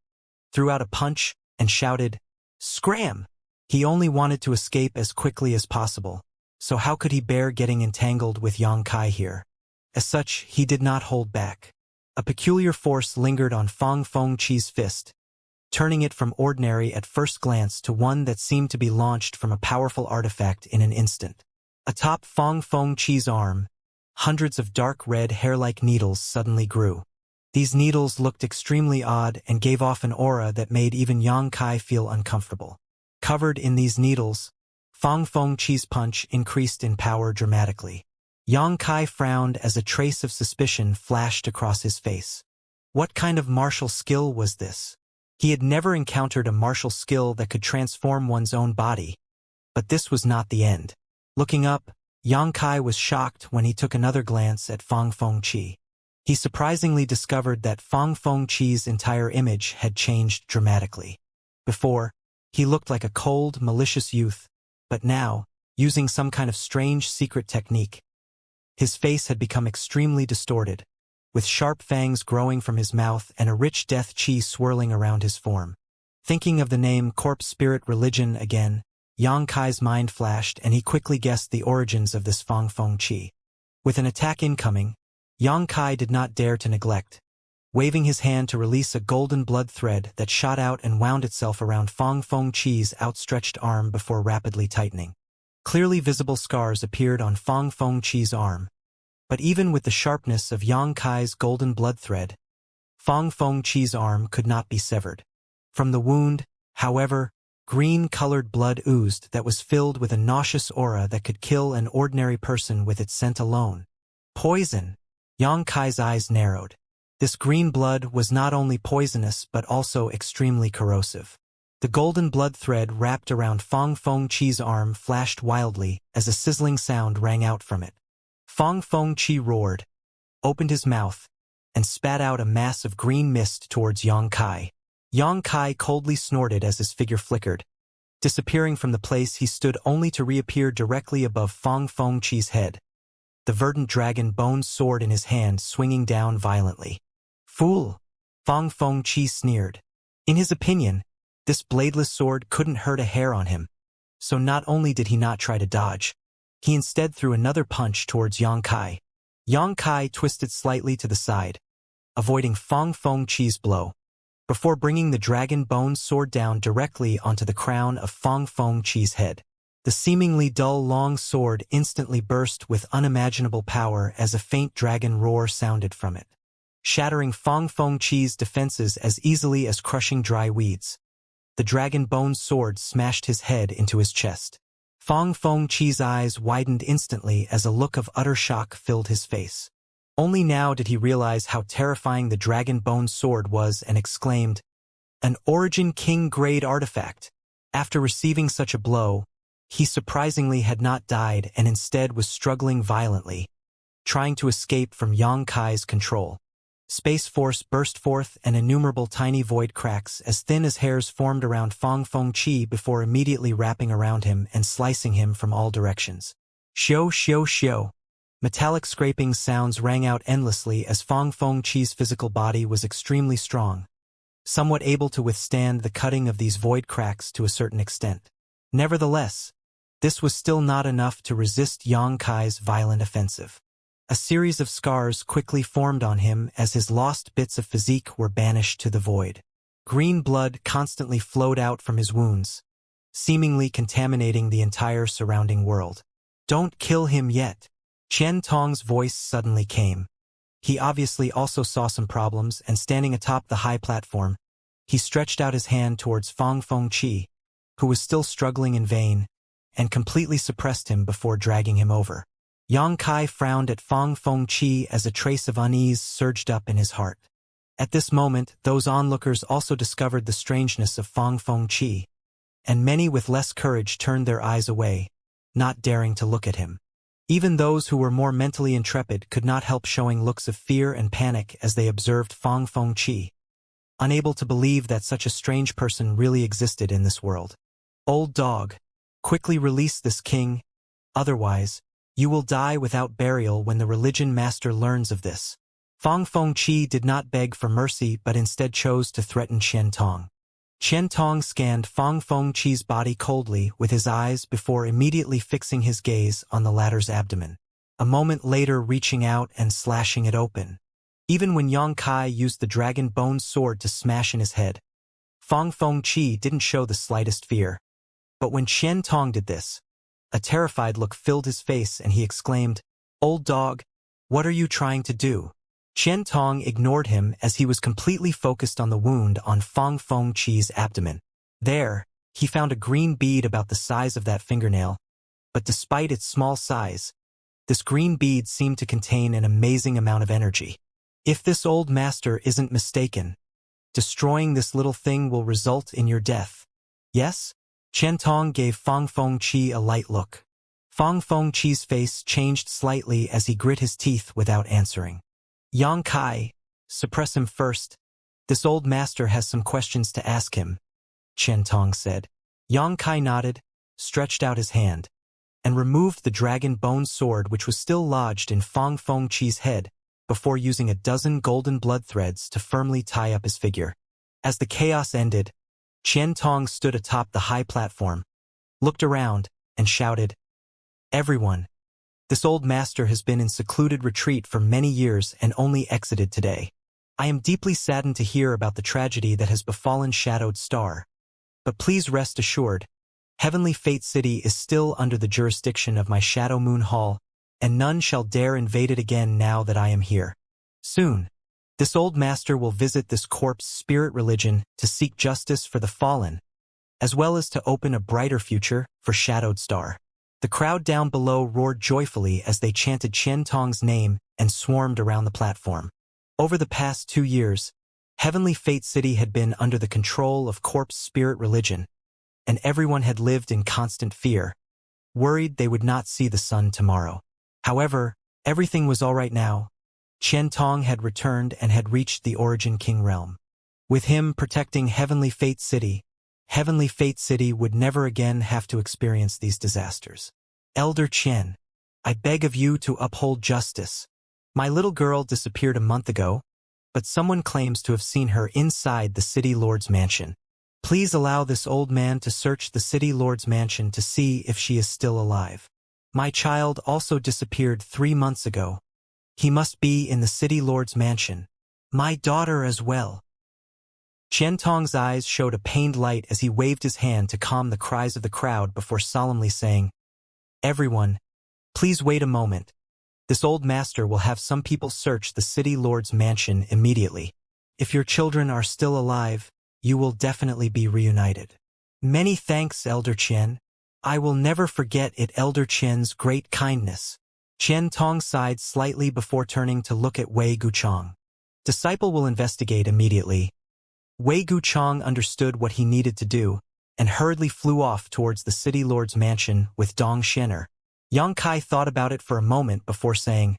threw out a punch, and shouted, "Scram!" He only wanted to escape as quickly as possible, so how could he bear getting entangled with Yang Kai here? As such, he did not hold back. A peculiar force lingered on Fang Fengqi's fist, turning it from ordinary at first glance to one that seemed to be launched from a powerful artifact in an instant. Atop Fang Fengqi's arm hundreds of dark red hair-like needles suddenly grew. These needles looked extremely odd and gave off an aura that made even Yang Kai feel uncomfortable. Covered in these needles, Fang Feng Qi's punch increased in power dramatically. Yang Kai frowned as a trace of suspicion flashed across his face. What kind of martial skill was this? He had never encountered a martial skill that could transform one's own body. But this was not the end. Looking up, Yang Kai was shocked when he took another glance at Fang Feng Qi. He surprisingly discovered that Fang Feng Qi's entire image had changed dramatically. Before, he looked like a cold, malicious youth, but now, using some kind of strange secret technique, his face had become extremely distorted, with sharp fangs growing from his mouth and a rich death qi swirling around his form. Thinking of the name Corpse Spirit Religion again, Yang Kai's mind flashed and he quickly guessed the origins of this Fang Feng Qi. With an attack incoming, Yang Kai did not dare to neglect, waving his hand to release a golden blood thread that shot out and wound itself around Fang Feng Qi's outstretched arm before rapidly tightening. Clearly visible scars appeared on Fang Feng Qi's arm, but even with the sharpness of Yang Kai's golden blood thread, Fang Feng Qi's arm could not be severed. From the wound, however, green-colored blood oozed that was filled with a nauseous aura that could kill an ordinary person with its scent alone. Poison! Yang Kai's eyes narrowed. This green blood was not only poisonous but also extremely corrosive. The golden blood thread wrapped around Fang Feng Qi's arm flashed wildly as a sizzling sound rang out from it. Fang Feng Qi roared, opened his mouth, and spat out a mass of green mist towards Yang Kai. Yang Kai coldly snorted as his figure flickered, disappearing from the place he stood only to reappear directly above Fang Feng Qi's head, the verdant dragon bone sword in his hand swinging down violently. Fool! Fang Feng Qi sneered. In his opinion, this bladeless sword couldn't hurt a hair on him, so not only did he not try to dodge, he instead threw another punch towards Yang Kai. Yang Kai twisted slightly to the side, avoiding Fang Feng Qi's blow, before bringing the dragon bone sword down directly onto the crown of Fang Feng Qi's head. The seemingly dull long sword instantly burst with unimaginable power as a faint dragon roar sounded from it, shattering Fang Feng Qi's defenses as easily as crushing dry weeds. The dragon bone sword smashed his head into his chest. Fang Feng Qi's eyes widened instantly as a look of utter shock filled his face. Only now did he realize how terrifying the dragon bone sword was and exclaimed, "An Origin King grade artifact!" After receiving such a blow, he surprisingly had not died and instead was struggling violently, trying to escape from Yang Kai's control. Space force burst forth and innumerable tiny void cracks as thin as hairs formed around Fang Feng Qi before immediately wrapping around him and slicing him from all directions. Xiao xiao xiao. Metallic scraping sounds rang out endlessly as Fang Feng Qi's physical body was extremely strong, somewhat able to withstand the cutting of these void cracks to a certain extent. Nevertheless, this was still not enough to resist Yang Kai's violent offensive. A series of scars quickly formed on him as his lost bits of physique were banished to the void. Green blood constantly flowed out from his wounds, seemingly contaminating the entire surrounding world. "Don't kill him yet." Qian Tong's voice suddenly came. He obviously also saw some problems and standing atop the high platform, he stretched out his hand towards Fang Feng Qi, who was still struggling in vain, and completely suppressed him before dragging him over. Yang Kai frowned at Fang Feng Qi as a trace of unease surged up in his heart. At this moment, those onlookers also discovered the strangeness of Fang Feng Qi, and many with less courage turned their eyes away, not daring to look at him. Even those who were more mentally intrepid could not help showing looks of fear and panic as they observed Fang Feng Qi, unable to believe that such a strange person really existed in this world. "Old dog, quickly release this king, otherwise, you will die without burial when the religion master learns of this." Fang Feng Qi did not beg for mercy but instead chose to threaten Qian Tong. Qian Tong scanned Fang Feng Qi's body coldly with his eyes before immediately fixing his gaze on the latter's abdomen, a moment later reaching out and slashing it open. Even when Yang Kai used the dragon bone sword to smash in his head, Fang Feng Qi didn't show the slightest fear. But when Qian Tong did this, a terrified look filled his face and he exclaimed, "Old dog, What are you trying to do? Qian Tong ignored him as he was completely focused on the wound on Fong Fong Chi's abdomen. There, he found a green bead about the size of that fingernail, but despite its small size, this green bead seemed to contain an amazing amount of energy. If this old master isn't mistaken, destroying this little thing will result in your death. Yes? Qian Tong gave Fong Fong Chi a light look. Fong Fong Chi's face changed slightly as he grit his teeth without answering. Yang Kai, suppress him first. This old master has some questions to ask him, Qian Tong said. Yang Kai nodded, stretched out his hand, and removed the dragon bone sword which was still lodged in Fong Fong Chi's head before using a dozen golden blood threads to firmly tie up his figure. As the chaos ended, Qian Tong stood atop the high platform, looked around, and shouted, "Everyone, this old master has been in secluded retreat for many years and only exited today. I am deeply saddened to hear about the tragedy that has befallen Shadowed Star. But please rest assured, Heavenly Fate City is still under the jurisdiction of my Shadow Moon Hall, and none shall dare invade it again now that I am here. Soon, this old master will visit this corpse spirit religion to seek justice for the fallen, as well as to open a brighter future for Shadowed Star." The crowd down below roared joyfully as they chanted Qian Tong's name and swarmed around the platform. Over the past 2 years, Heavenly Fate City had been under the control of corpse spirit religion, and everyone had lived in constant fear, worried they would not see the sun tomorrow. However, everything was all right now. Qian Tong had returned and had reached the Origin King realm. With him protecting Heavenly Fate City would never again have to experience these disasters. Elder Qian, I beg of you to uphold justice. My little girl disappeared a month ago, but someone claims to have seen her inside the City Lord's mansion. Please allow this old man to search the City Lord's mansion to see if she is still alive. My child also disappeared 3 months ago. He must be in the City Lord's mansion. My daughter as well. Qian Tong's eyes showed a pained light as he waved his hand to calm the cries of the crowd before solemnly saying, "Everyone, please wait a moment. This old master will have some people search the City Lord's mansion immediately. If your children are still alive, you will definitely be reunited." Many thanks, Elder Qian. I will never forget it, Elder Qian's great kindness. Qian Tong sighed slightly before turning to look at Wei Guchang. Disciple will investigate immediately. Wei Guchang understood what he needed to do, and hurriedly flew off towards the City Lord's mansion with Dong Xianer. Yang Kai thought about it for a moment before saying,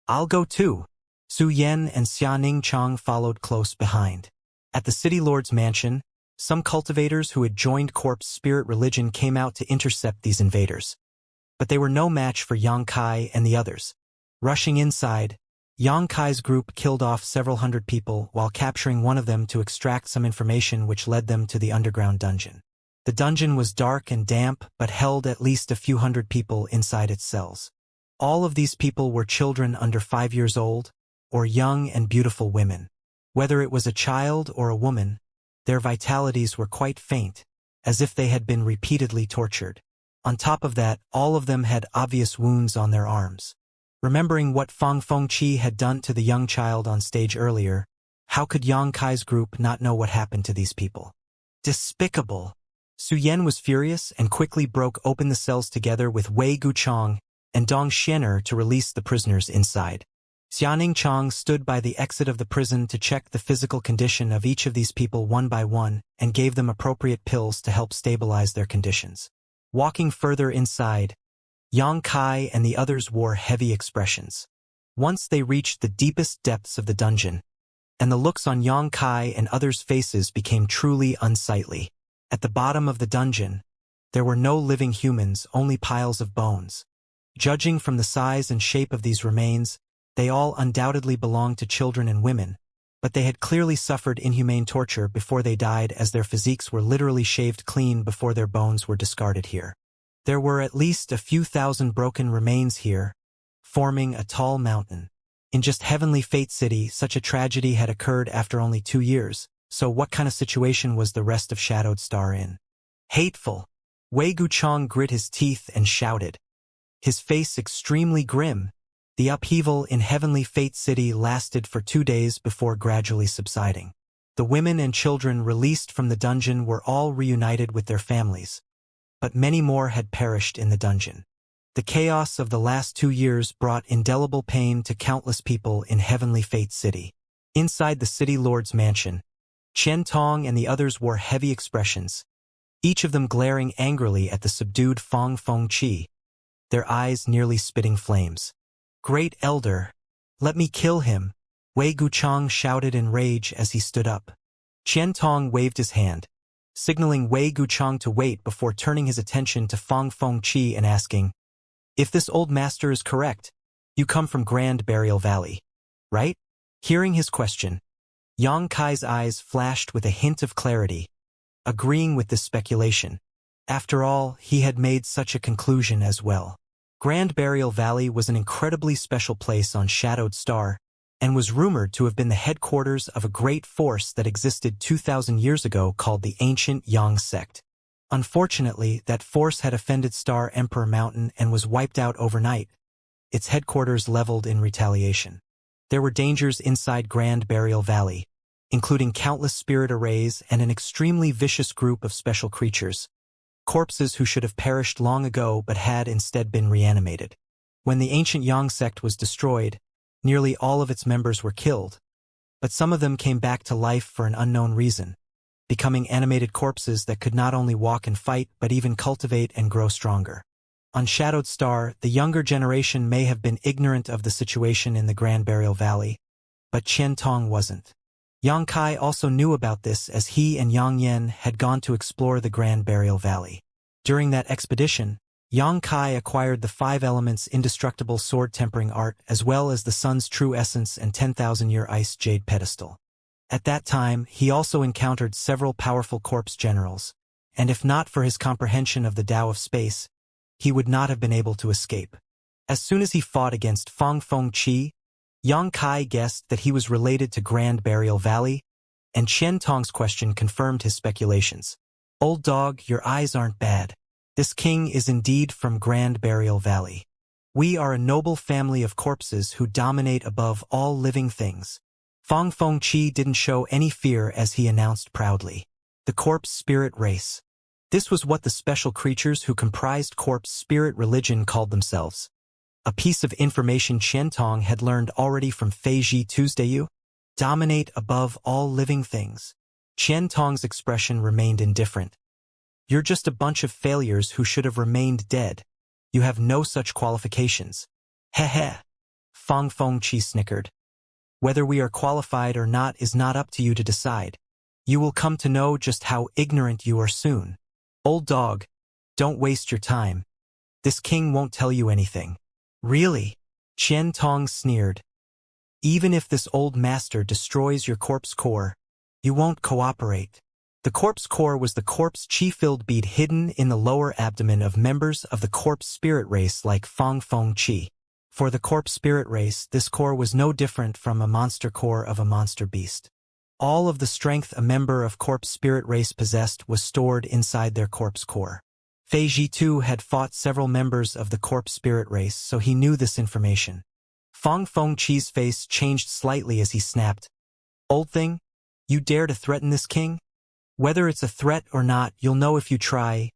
"I'll go too." Su Yan and Xianing Chang followed close behind. At the City Lord's mansion, some cultivators who had joined corpse spirit religion came out to intercept these invaders. But they were no match for Yang Kai and the others. Rushing inside, Yang Kai's group killed off several hundred people while capturing one of them to extract some information which led them to the underground dungeon. The dungeon was dark and damp but held at least a few hundred people inside its cells. All of these people were children under 5 years old, or young and beautiful women. Whether it was a child or a woman, their vitalities were quite faint, as if they had been repeatedly tortured. On top of that, all of them had obvious wounds on their arms. Remembering what Fong Fong Chi had done to the young child on stage earlier, how could Yang Kai's group not know what happened to these people? Despicable! Su Yan was furious and quickly broke open the cells together with Wei Guchang and Dong Xianer to release the prisoners inside. Xianing Chang stood by the exit of the prison to check the physical condition of each of these people one by one and gave them appropriate pills to help stabilize their conditions. Walking further inside, Yang Kai and the others wore heavy expressions. Once they reached the deepest depths of the dungeon, and the looks on Yang Kai and others' faces became truly unsightly. At the bottom of the dungeon, there were no living humans, only piles of bones. Judging from the size and shape of these remains, they all undoubtedly belonged to children and women, but they had clearly suffered inhumane torture before they died, as their physiques were literally shaved clean before their bones were discarded here. There were at least a few thousand broken remains here, forming a tall mountain. In just Heavenly Fate City, such a tragedy had occurred after only 2 years, so what kind of situation was the rest of Shadowed Star in? Hateful! Wei Guchang grit his teeth and shouted, his face extremely grim. The upheaval in Heavenly Fate City lasted for 2 days before gradually subsiding. The women and children released from the dungeon were all reunited with their families, but many more had perished in the dungeon. The chaos of the last 2 years brought indelible pain to countless people in Heavenly Fate City. Inside the city lord's mansion, Qian Tong and the others wore heavy expressions, each of them glaring angrily at the subdued Fang Fengqi, their eyes nearly spitting flames. "Great Elder, let me kill him," Wei Guchang shouted in rage as he stood up. Qian Tong waved his hand, signaling Wei Guchang to wait before turning his attention to Fang Fengqi and asking, "If this old master is correct, you come from Grand Burial Valley, right?" Hearing his question, Yang Kai's eyes flashed with a hint of clarity, agreeing with this speculation. After all, he had made such a conclusion as well. Grand Burial Valley was an incredibly special place on Shadowed Star, and was rumored to have been the headquarters of a great force that existed 2,000 years ago called the Ancient Yang Sect. Unfortunately, that force had offended Star Emperor Mountain and was wiped out overnight, its headquarters leveled in retaliation. There were dangers inside Grand Burial Valley, including countless spirit arrays and an extremely vicious group of special creatures, corpses who should have perished long ago but had instead been reanimated. When the Ancient Yang Sect was destroyed, nearly all of its members were killed, but some of them came back to life for an unknown reason, becoming animated corpses that could not only walk and fight but even cultivate and grow stronger. On Shadowed Star, the younger generation may have been ignorant of the situation in the Grand Burial Valley, but Qian Tong wasn't. Yang Kai also knew about this as he and Yang Yen had gone to explore the Grand Burial Valley. During that expedition, Yang Kai acquired the 5 elements indestructible sword tempering art as well as the sun's true essence and 10,000-year ice jade pedestal. At that time, he also encountered several powerful corpse generals, and if not for his comprehension of the Tao of space, he would not have been able to escape. As soon as he fought against Fang Fengqi, Yang Kai guessed that he was related to Grand Burial Valley, and Qian Tong's question confirmed his speculations. "Old dog, your eyes aren't bad. This king is indeed from Grand Burial Valley. We are a noble family of corpses who dominate above all living things." Fang Fengqi didn't show any fear as he announced proudly, "The corpse spirit race." This was what the special creatures who comprised corpse spirit religion called themselves. A piece of information Qian Tong had learned already from Feiji Tuesdayu: dominate above all living things. Qian Tong's expression remained indifferent. "You're just a bunch of failures who should have remained dead. You have no such qualifications." "Heh." Fang Fengqi snickered. "Whether we are qualified or not is not up to you to decide. You will come to know just how ignorant you are soon. Old dog, don't waste your time. This king won't tell you anything." "Really?" Qian Tong sneered. "Even if this old master destroys your corpse core, you won't cooperate." The corpse core was the corpse chi-filled bead hidden in the lower abdomen of members of the corpse spirit race like Fang Fengqi. For the corpse spirit race, this core was no different from a monster core of a monster beast. All of the strength a member of corpse spirit race possessed was stored inside their corpse core. Feiji too had fought several members of the corpse spirit race, so he knew this information. Fang Fengqi's face changed slightly as he snapped, "Old thing, you dare to threaten this king? Whether it's a threat or not, you'll know if you try,"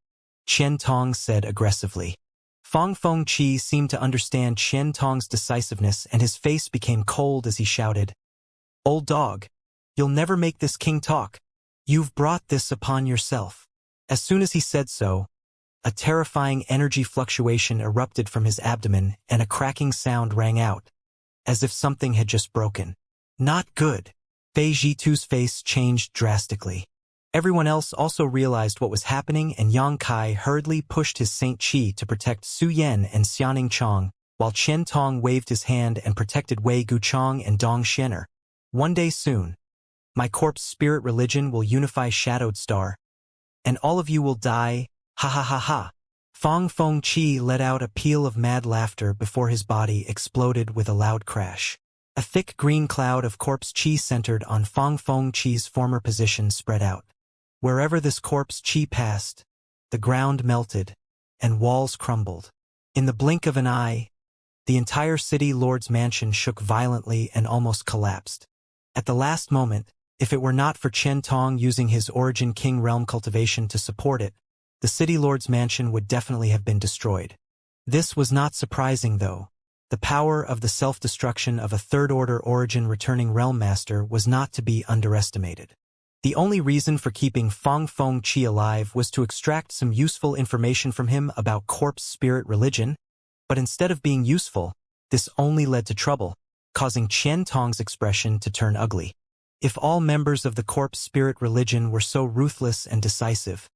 Qian Tong said aggressively. Fang Fengqi seemed to understand Qian Tong's decisiveness and his face became cold as he shouted, "Old dog, you'll never make this king talk. You've brought this upon yourself." As soon as he said so, a terrifying energy fluctuation erupted from his abdomen and a cracking sound rang out, as if something had just broken. "Not good." Fei Jitu's face changed drastically. Everyone else also realized what was happening, and Yang Kai hurriedly pushed his Saint Qi to protect Su Yan and Xianing Chong, while Qian Tong waved his hand and protected Wei Guchang and Dong Xianer. "One day soon, my corpse spirit religion will unify Shadowed Star, and all of you will die, ha ha ha ha." Fang Fengqi let out a peal of mad laughter before his body exploded with a loud crash. A thick green cloud of corpse chi centered on Fang Fengqi's former position spread out. Wherever this corpse chi passed, the ground melted, and walls crumbled. In the blink of an eye, The entire city lord's mansion shook violently and almost collapsed. At the last moment, if it were not for Qian Tong using his Origin King Realm cultivation to support it, the city lord's mansion would definitely have been destroyed. This was not surprising though. The power of the self-destruction of a third-order Origin returning Realm Master was not to be underestimated. The only reason for keeping Fang Fengqi alive was to extract some useful information from him about corpse spirit religion, but instead of being useful, this only led to trouble, causing Qian Tong's expression to turn ugly. If all members of the corpse spirit religion were so ruthless and decisive,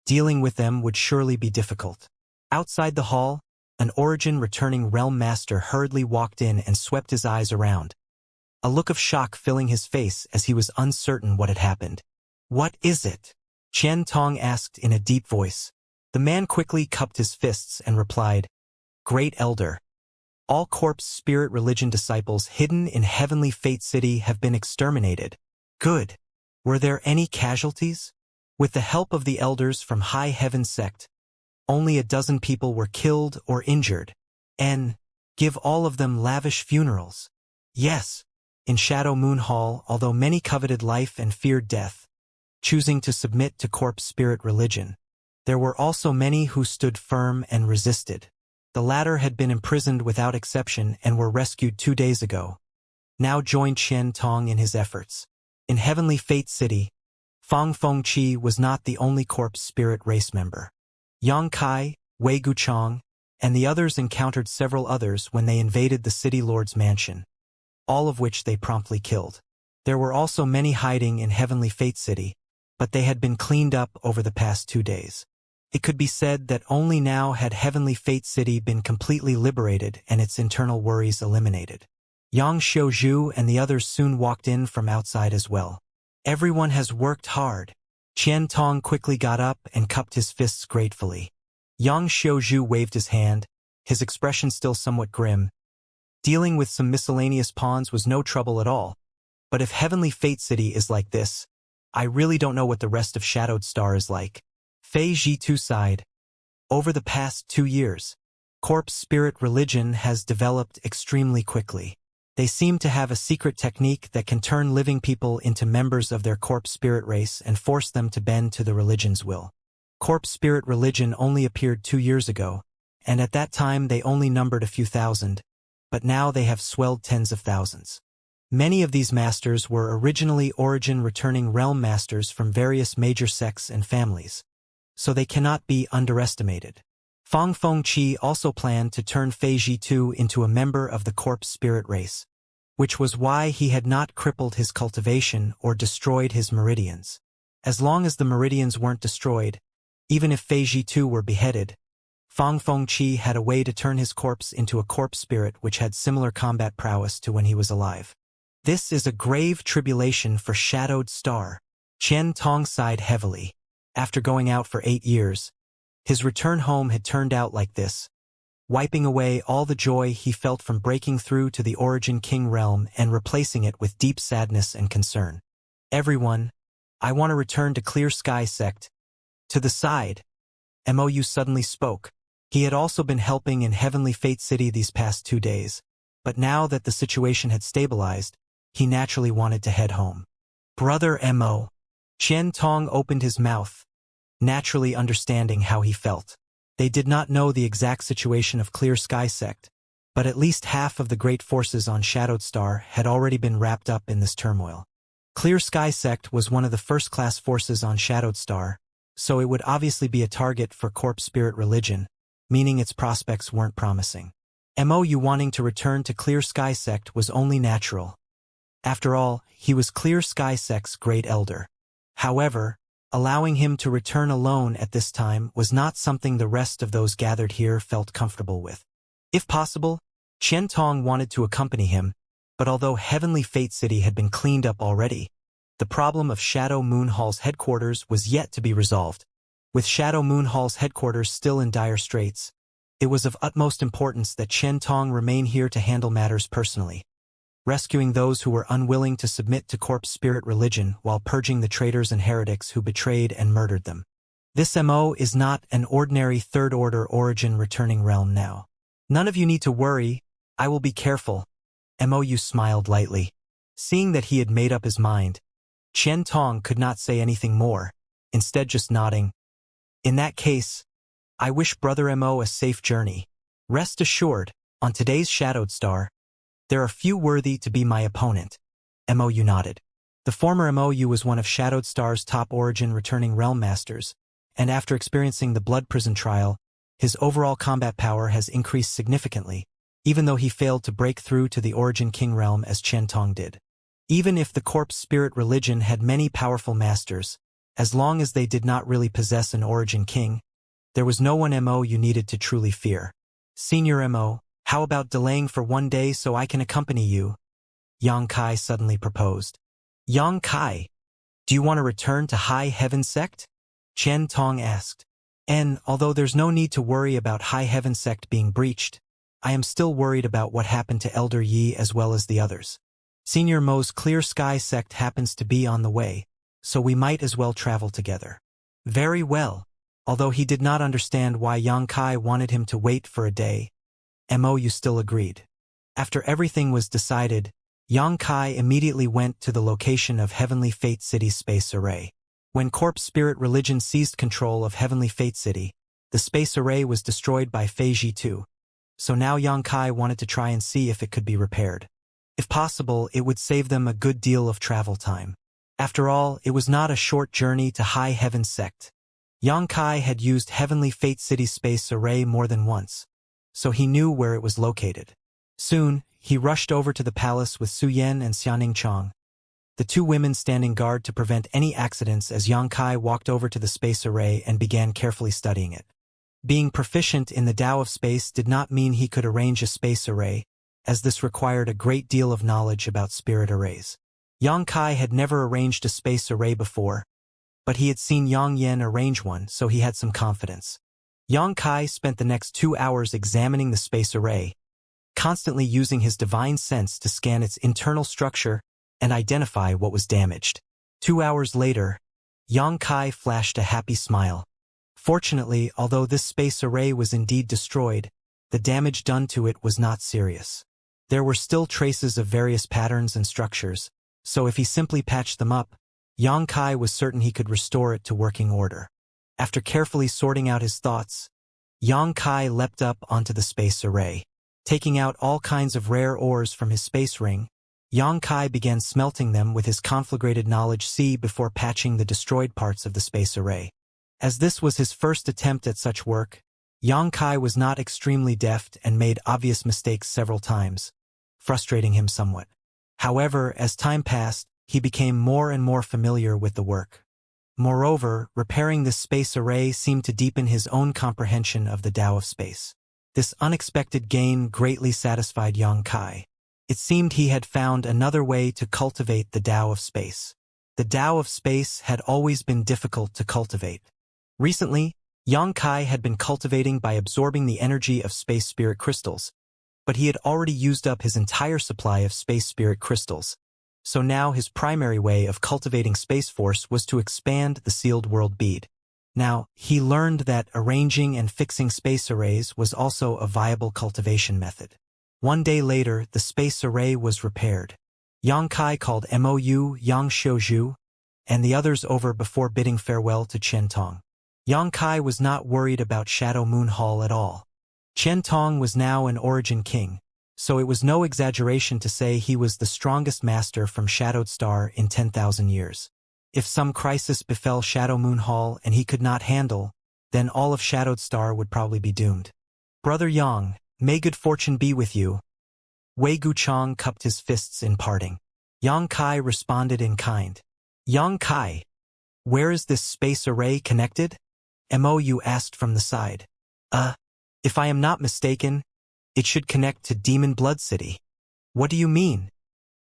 dealing with them would surely be difficult. Outside the hall, an Origin returning Realm Master hurriedly walked in and swept his eyes around, a look of shock filling his face as he was uncertain what had happened. "What is it?" Qian Tong asked in a deep voice. The man quickly cupped his fists and replied, "Great Elder, all corpse spirit religion disciples hidden in Heavenly Fate City have been exterminated." "Good. Were there any casualties?" "With the help of the elders from High Heaven Sect, only a dozen people were killed or injured. Give all of them lavish funerals." "Yes." In Shadow Moon Hall, although many coveted life and feared death, choosing to submit to corpse spirit religion, there were also many who stood firm and resisted. The latter had been imprisoned without exception and were rescued 2 days ago. Now joined Qian Tong in his efforts. In Heavenly Fate City, Fang Fengqi was not the only corpse spirit race member. Yang Kai, Wei Guchong, and the others encountered several others when they invaded the city lord's mansion, all of which they promptly killed. There were also many hiding in Heavenly Fate City, but they had been cleaned up over the past 2 days. It could be said that only now had Heavenly Fate City been completely liberated and its internal worries eliminated. Yang Xiuzhu and the others soon walked in from outside as well. "Everyone has worked hard." Qian Tong quickly got up and cupped his fists gratefully. Yang Xiuzhu waved his hand, his expression still somewhat grim. Dealing with some miscellaneous pawns was no trouble at all. But if Heavenly Fate City is like this, I really don't know what the rest of Shadowed Star is like. Fei Zhitu sighed. Over the past 2 years, corpse spirit religion has developed extremely quickly. They seem to have a secret technique that can turn living people into members of their corpse spirit race and force them to bend to the religion's will. Corpse spirit religion only appeared 2 years ago, and at that time they only numbered a few thousand, but now they have swelled tens of thousands. Many of these masters were originally Origin returning realm masters from various major sects and families, so they cannot be underestimated. Fang Fengqi also planned to turn Fei Zhitu into a member of the corpse spirit race, which was why he had not crippled his cultivation or destroyed his meridians. As long as the meridians weren't destroyed, even if Fei Zhitu were beheaded, Fang Fengqi had a way to turn his corpse into a corpse spirit which had similar combat prowess to when he was alive. This is a grave tribulation for Shadowed Star. Qian Tong sighed heavily. After going out for 8 years, his return home had turned out like this, wiping away all the joy he felt from breaking through to the Origin King realm and replacing it with deep sadness and concern. "Everyone, I want to return to Clear Sky Sect." To the side, Mou suddenly spoke. He had also been helping in Heavenly Fate City these past 2 days, but now that the situation had stabilized, he naturally wanted to head home. "Brother Mo." Qian Tong opened his mouth, naturally understanding how he felt. They did not know the exact situation of Clear Sky Sect, but at least half of the great forces on Shadowed Star had already been wrapped up in this turmoil. Clear Sky Sect was one of the first-class forces on Shadowed Star, so it would obviously be a target for corpse spirit religion, meaning its prospects weren't promising. Mou wanting to return to Clear Sky Sect was only natural. After all, he was Clear Sky Sect's great elder. However, allowing him to return alone at this time was not something the rest of those gathered here felt comfortable with. If possible, Qian Tong wanted to accompany him, but although Heavenly Fate City had been cleaned up already, the problem of Shadow Moon Hall's headquarters was yet to be resolved. With Shadow Moon Hall's headquarters still in dire straits, it was of utmost importance that Qian Tong remain here to handle matters personally, rescuing those who were unwilling to submit to corpse spirit religion while purging the traitors and heretics who betrayed and murdered them. This MO is not an ordinary third-order Origin returning realm now. "None of you need to worry," I will be careful. Mou smiled lightly. Seeing that he had made up his mind, Qian Tong could not say anything more, instead just nodding. In that case, I wish Brother Mo a safe journey. Rest assured, on today's Shadowed Star, there are few worthy to be my opponent. Mou nodded. The former Mou was one of Shadowed Star's top origin returning realm masters, and after experiencing the Blood Prison trial, his overall combat power has increased significantly, even though he failed to break through to the Origin King realm as Qian Tong did. Even if the Corpse Spirit religion had many powerful masters, as long as they did not really possess an Origin King, there was no one Mo you needed to truly fear. Senior Mo, how about delaying for one day so I can accompany you? Yang Kai suddenly proposed. Yang Kai, do you want to return to High Heaven Sect? Qian Tong asked. And, although there's no need to worry about High Heaven Sect being breached, I am still worried about what happened to Elder Yi as well as the others. Senior Mo's Clear Sky Sect happens to be on the way, so we might as well travel together. Very well. Although he did not understand why Yang Kai wanted him to wait for a day, Mou still agreed. After everything was decided, Yang Kai immediately went to the location of Heavenly Fate City's space array. When Corpse Spirit Religion seized control of Heavenly Fate City, the space array was destroyed by Fei Ji too. So now Yang Kai wanted to try and see if it could be repaired. If possible, it would save them a good deal of travel time. After all, it was not a short journey to High Heaven Sect. Yang Kai had used Heavenly Fate City's space array more than once, so he knew where it was located. Soon, he rushed over to the palace with Su Yan and Xianing Chang, the two women standing guard to prevent any accidents as Yang Kai walked over to the space array and began carefully studying it. Being proficient in the Tao of space did not mean he could arrange a space array, as this required a great deal of knowledge about spirit arrays. Yang Kai had never arranged a space array before, but he had seen Yang Yan arrange one, so he had some confidence. Yang Kai spent the next 2 hours examining the space array, constantly using his divine sense to scan its internal structure and identify what was damaged. 2 hours later, Yang Kai flashed a happy smile. Fortunately, although this space array was indeed destroyed, the damage done to it was not serious. There were still traces of various patterns and structures, so if he simply patched them up, Yang Kai was certain he could restore it to working order. After carefully sorting out his thoughts, Yang Kai leapt up onto the space array. Taking out all kinds of rare ores from his space ring, Yang Kai began smelting them with his conflagrated knowledge C before patching the destroyed parts of the space array. As this was his first attempt at such work, Yang Kai was not extremely deft and made obvious mistakes several times, frustrating him somewhat. However, as time passed, he became more and more familiar with the work. Moreover, repairing this space array seemed to deepen his own comprehension of the Tao of space. This unexpected gain greatly satisfied Yang Kai. It seemed he had found another way to cultivate the Tao of space. The Tao of space had always been difficult to cultivate. Recently, Yang Kai had been cultivating by absorbing the energy of space spirit crystals, but he had already used up his entire supply of space spirit crystals. So now his primary way of cultivating space force was to expand the sealed world bead. Now, he learned that arranging and fixing space arrays was also a viable cultivation method. One day later, the space array was repaired. Yang Kai called Mou, Yang Xiuzhu, and the others over before bidding farewell to Qian Tong. Yang Kai was not worried about Shadow Moon Hall at all. Qian Tong was now an Origin King, so it was no exaggeration to say he was the strongest master from Shadowed Star in 10,000 years. If some crisis befell Shadow Moon Hall and he could not handle, then all of Shadowed Star would probably be doomed. Brother Yang, may good fortune be with you. Wei Guchang cupped his fists in parting. Yang Kai responded in kind. Yang Kai, where is this space array connected? Mou asked from the side. If I am not mistaken, it should connect to Demon Blood City. What do you mean?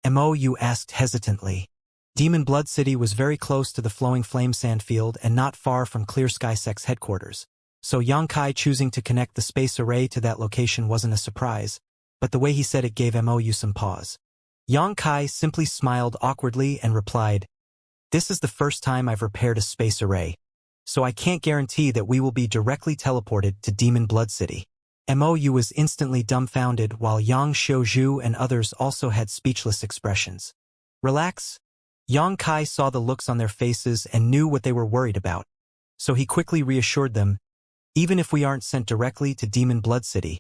Mou asked hesitantly. Demon Blood City was very close to the Flowing Flame Sandfield and not far from Clear Sky Sect's headquarters, so Yang Kai choosing to connect the space array to that location wasn't a surprise, but the way he said it gave Mou some pause. Yang Kai simply smiled awkwardly and replied, "This is the first time I've repaired a space array, so I can't guarantee that we will be directly teleported to Demon Blood City." MOU was instantly dumbfounded while Yang Xiuzhu and others also had speechless expressions. Relax? Yang Kai saw the looks on their faces and knew what they were worried about, so he quickly reassured them, even if we aren't sent directly to Demon Blood City,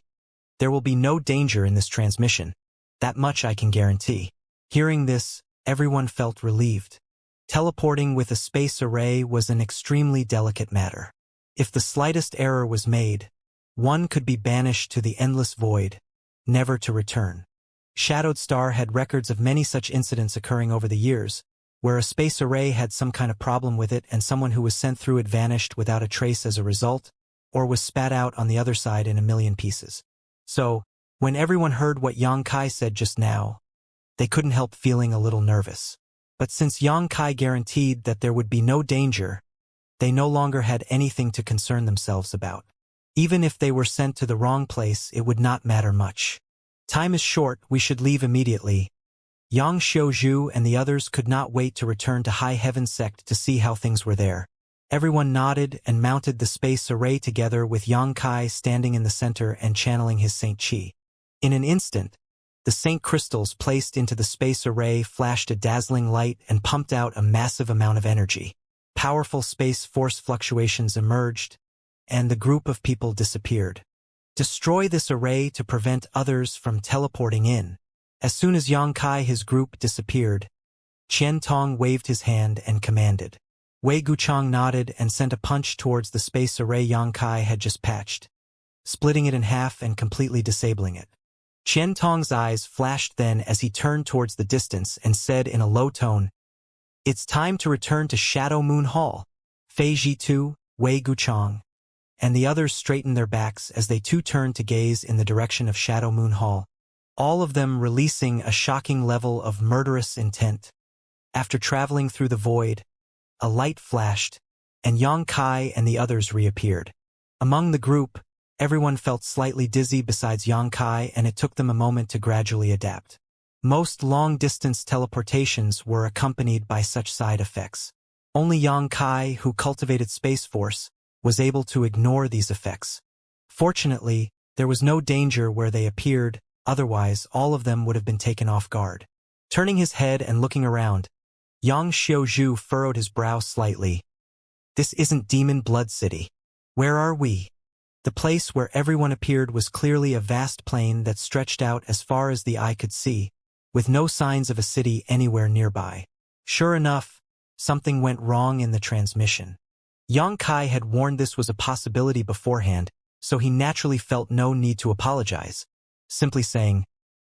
there will be no danger in this transmission. That much I can guarantee. Hearing this, everyone felt relieved. Teleporting with a space array was an extremely delicate matter. If the slightest error was made, one could be banished to the endless void, never to return. Shadowed Star had records of many such incidents occurring over the years, where a space array had some kind of problem with it and someone who was sent through it vanished without a trace as a result, or was spat out on the other side in a million pieces. So, when everyone heard what Yang Kai said just now, they couldn't help feeling a little nervous. But since Yang Kai guaranteed that there would be no danger, they no longer had anything to concern themselves about. Even if they were sent to the wrong place, it would not matter much. Time is short, we should leave immediately. Yang Xiuzhu and the others could not wait to return to High Heaven Sect to see how things were there. Everyone nodded and mounted the space array together with Yang Kai standing in the center and channeling his Saint Chi. In an instant, the Saint crystals placed into the space array flashed a dazzling light and pumped out a massive amount of energy. Powerful space force fluctuations emerged, and the group of people disappeared. Destroy this array to prevent others from teleporting in. As soon as Yang Kai his group disappeared, Qian Tong waved his hand and commanded. Wei Guchang nodded and sent a punch towards the space array Yang Kai had just patched, splitting it in half and completely disabling it. Qian Tong's eyes flashed then as he turned towards the distance and said in a low tone, "It's time to return to Shadow Moon Hall." Fei Jitu, Wei Guchang, and the others straightened their backs as they too turned to gaze in the direction of Shadow Moon Hall, all of them releasing a shocking level of murderous intent. After traveling through the void, a light flashed, and Yang Kai and the others reappeared. Among the group, everyone felt slightly dizzy besides Yang Kai, and it took them a moment to gradually adapt. Most long-distance teleportations were accompanied by such side effects. Only Yang Kai, who cultivated Space Force, was able to ignore these effects. Fortunately, there was no danger where they appeared, otherwise all of them would have been taken off guard. Turning his head and looking around, Yang Xiuzhu furrowed his brow slightly. This isn't Demon Blood City. Where are we? The place where everyone appeared was clearly a vast plain that stretched out as far as the eye could see, with no signs of a city anywhere nearby. Sure enough, something went wrong in the transmission. Yang Kai had warned this was a possibility beforehand, so he naturally felt no need to apologize, simply saying,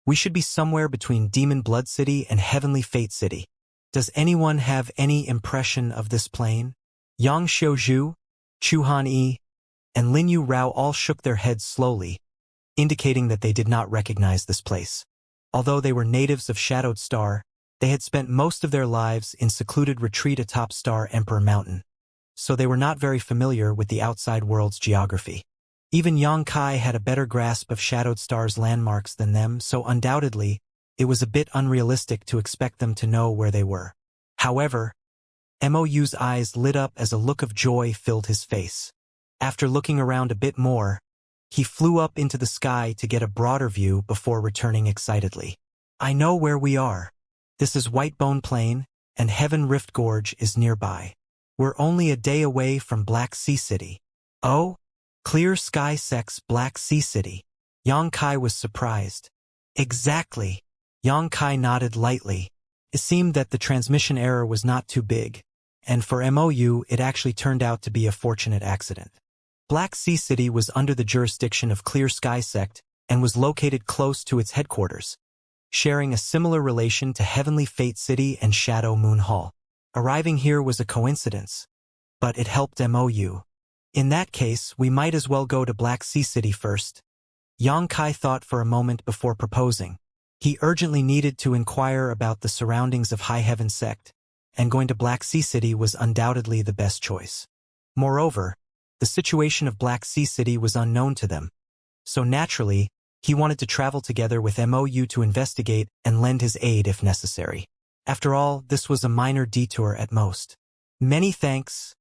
"We should be somewhere between Demon Blood City and Heavenly Fate City. Does anyone have any impression of this plane?" Yang Xiuzhu, Chu Han-yi, and Lin Yu Rao all shook their heads slowly, indicating that they did not recognize this place. Although they were natives of Shadowed Star, they had spent most of their lives in secluded retreat atop Star Emperor Mountain, so they were not very familiar with the outside world's geography. Even Yang Kai had a better grasp of Shadowed Star's landmarks than them, so undoubtedly, it was a bit unrealistic to expect them to know where they were. However, MOU's eyes lit up as a look of joy filled his face. After looking around a bit more, he flew up into the sky to get a broader view before returning excitedly. "I know where we are. This is Whitebone Plain, and Heaven Rift Gorge is nearby. We're only a day away from Black Sea City." "Oh? Clear Sky Sec's Black Sea City." Yang Kai was surprised. "Exactly." Yang Kai nodded lightly. It seemed that the transmission error was not too big, and for MOU it actually turned out to be a fortunate accident. Black Sea City was under the jurisdiction of Clear Sky Sect and was located close to its headquarters, sharing a similar relation to Heavenly Fate City and Shadow Moon Hall. Arriving here was a coincidence, but it helped MOU. In that case, we might as well go to Black Sea City first. Yang Kai thought for a moment before proposing. He urgently needed to inquire about the surroundings of High Heaven Sect, and going to Black Sea City was undoubtedly the best choice. Moreover, the situation of Black Sea City was unknown to them, so naturally, he wanted to travel together with MOU to investigate and lend his aid if necessary. After all, this was a minor detour at most. "Many thanks."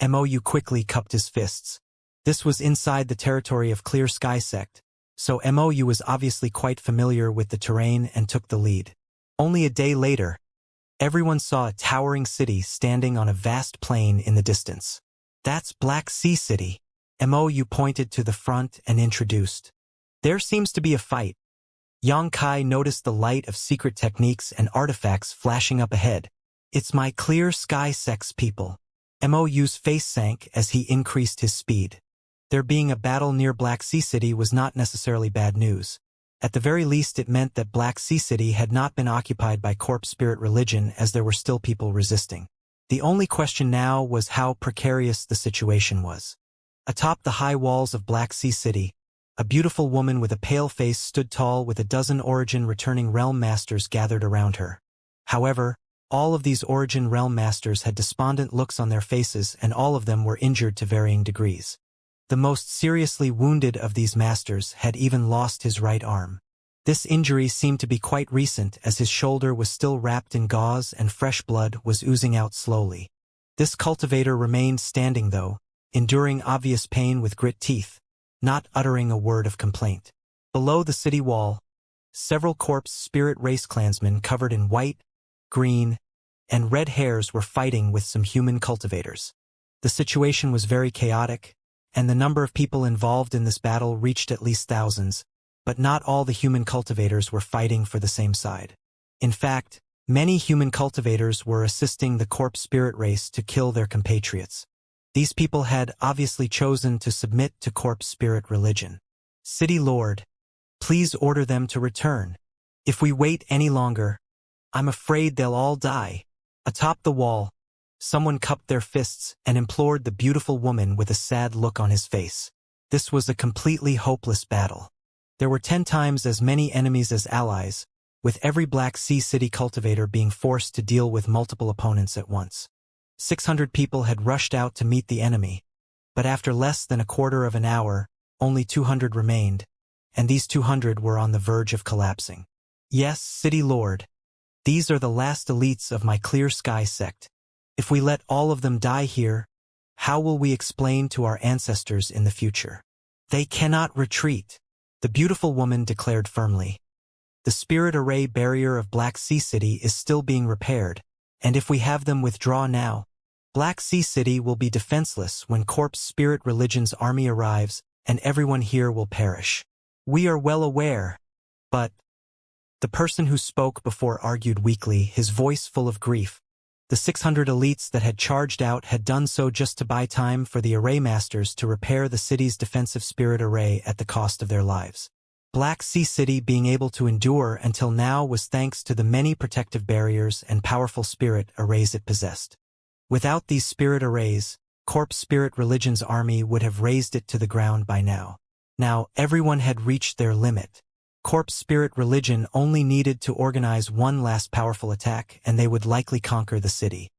MOU quickly cupped his fists. This was inside the territory of Clear Sky Sect, so MOU was obviously quite familiar with the terrain and took the lead. Only a day later, everyone saw a towering city standing on a vast plain in the distance. That's Black Sea City. MOU pointed to the front and introduced. There seems to be a fight. Yang Kai noticed the light of secret techniques and artifacts flashing up ahead. It's my Clear Sky Sect's people. MOU's face sank as he increased his speed. There being a battle near Black Sea City was not necessarily bad news. At the very least it meant that Black Sea City had not been occupied by corpse spirit religion, as there were still people resisting. The only question now was how precarious the situation was. Atop the high walls of Black Sea City, a beautiful woman with a pale face stood tall with a dozen Origin-returning Realm Masters gathered around her. However, all of these Origin Realm Masters had despondent looks on their faces, and all of them were injured to varying degrees. The most seriously wounded of these masters had even lost his right arm. This injury seemed to be quite recent, as his shoulder was still wrapped in gauze and fresh blood was oozing out slowly. This cultivator remained standing though, enduring obvious pain with grit teeth, not uttering a word of complaint. Below the city wall, several corpse spirit race clansmen covered in white, green, and red hairs were fighting with some human cultivators. The situation was very chaotic, and the number of people involved in this battle reached at least thousands, but not all the human cultivators were fighting for the same side. In fact, many human cultivators were assisting the corpse spirit race to kill their compatriots. These people had obviously chosen to submit to corpse spirit religion. City Lord, please order them to return. If we wait any longer, I'm afraid they'll all die. Atop the wall, someone cupped their fists and implored the beautiful woman with a sad look on his face. This was a completely hopeless battle. There were 10 times as many enemies as allies, with every Black Sea City cultivator being forced to deal with multiple opponents at once. 600 people had rushed out to meet the enemy, but after less than a quarter of an hour, only 200 remained, and these 200 were on the verge of collapsing. Yes, City Lord, these are the last elites of my Clear Sky Sect. If we let all of them die here, how will we explain to our ancestors in the future? They cannot retreat, the beautiful woman declared firmly. The spirit array barrier of Black Sea City is still being repaired, and if we have them withdraw now, Black Sea City will be defenseless when corpse spirit religion's army arrives, and everyone here will perish. We are well aware, but... The person who spoke before argued weakly, his voice full of grief. The 600 elites that had charged out had done so just to buy time for the array masters to repair the city's defensive spirit array at the cost of their lives. Black Sea City being able to endure until now was thanks to the many protective barriers and powerful spirit arrays it possessed. Without these spirit arrays, corpse spirit religion's army would have razed it to the ground by now. Now everyone had reached their limit. Corpse spirit religion only needed to organize one last powerful attack and they would likely conquer the city.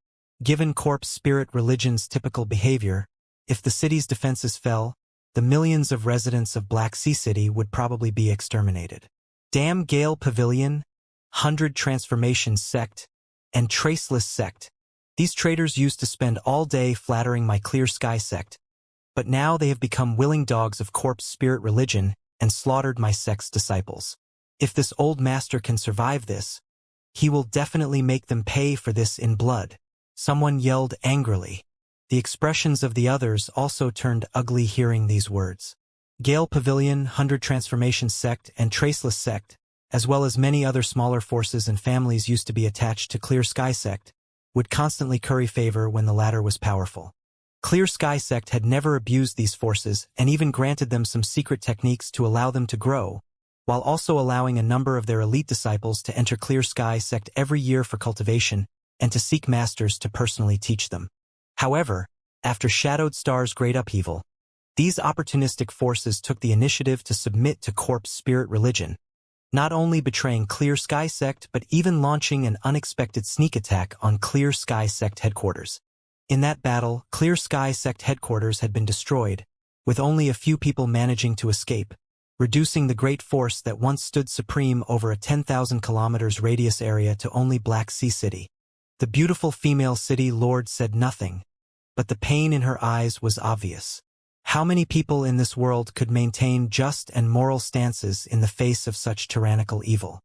Given corpse spirit religion's typical behavior, if the city's defenses fell, the millions of residents of Black Sea City would probably be exterminated. Damn Gale Pavilion, 100 Transformation Sect, and Traceless Sect. These traitors used to spend all day flattering my Clear Sky Sect, but now they have become willing dogs of corpse spirit religion and slaughtered my sect's disciples. If this old master can survive this, he will definitely make them pay for this in blood. Someone yelled angrily. The expressions of the others also turned ugly hearing these words. Gale Pavilion, 100 Transformation Sect, and Traceless Sect, as well as many other smaller forces and families used to be attached to Clear Sky Sect, would constantly curry favor when the latter was powerful. Clear Sky Sect had never abused these forces and even granted them some secret techniques to allow them to grow, while also allowing a number of their elite disciples to enter Clear Sky Sect every year for cultivation and to seek masters to personally teach them. However, after Shadowed Star's great upheaval, these opportunistic forces took the initiative to submit to corpse spirit religion, not only betraying Clear Sky Sect but even launching an unexpected sneak attack on Clear Sky Sect headquarters. In that battle, Clear Sky Sect headquarters had been destroyed, with only a few people managing to escape, reducing the great force that once stood supreme over a 10,000 kilometers radius area to only Black Sea City. The beautiful female city lord said nothing, but the pain in her eyes was obvious. How many people in this world could maintain just and moral stances in the face of such tyrannical evil?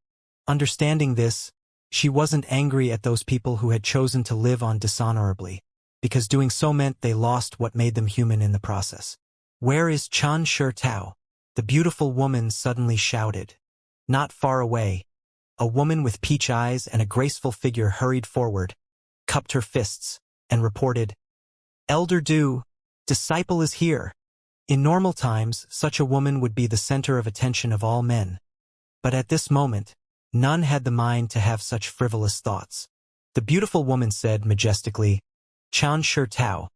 Understanding this, she wasn't angry at those people who had chosen to live on dishonorably, because doing so meant they lost what made them human in the process. "Where is Chen Tao?" the beautiful woman suddenly shouted. Not far away, a woman with peach eyes and a graceful figure hurried forward, cupped her fists, and reported, "Elder Du, disciple is here." In normal times, such a woman would be the center of attention of all men. But at this moment, none had the mind to have such frivolous thoughts. The beautiful woman said majestically, "Chen Tao,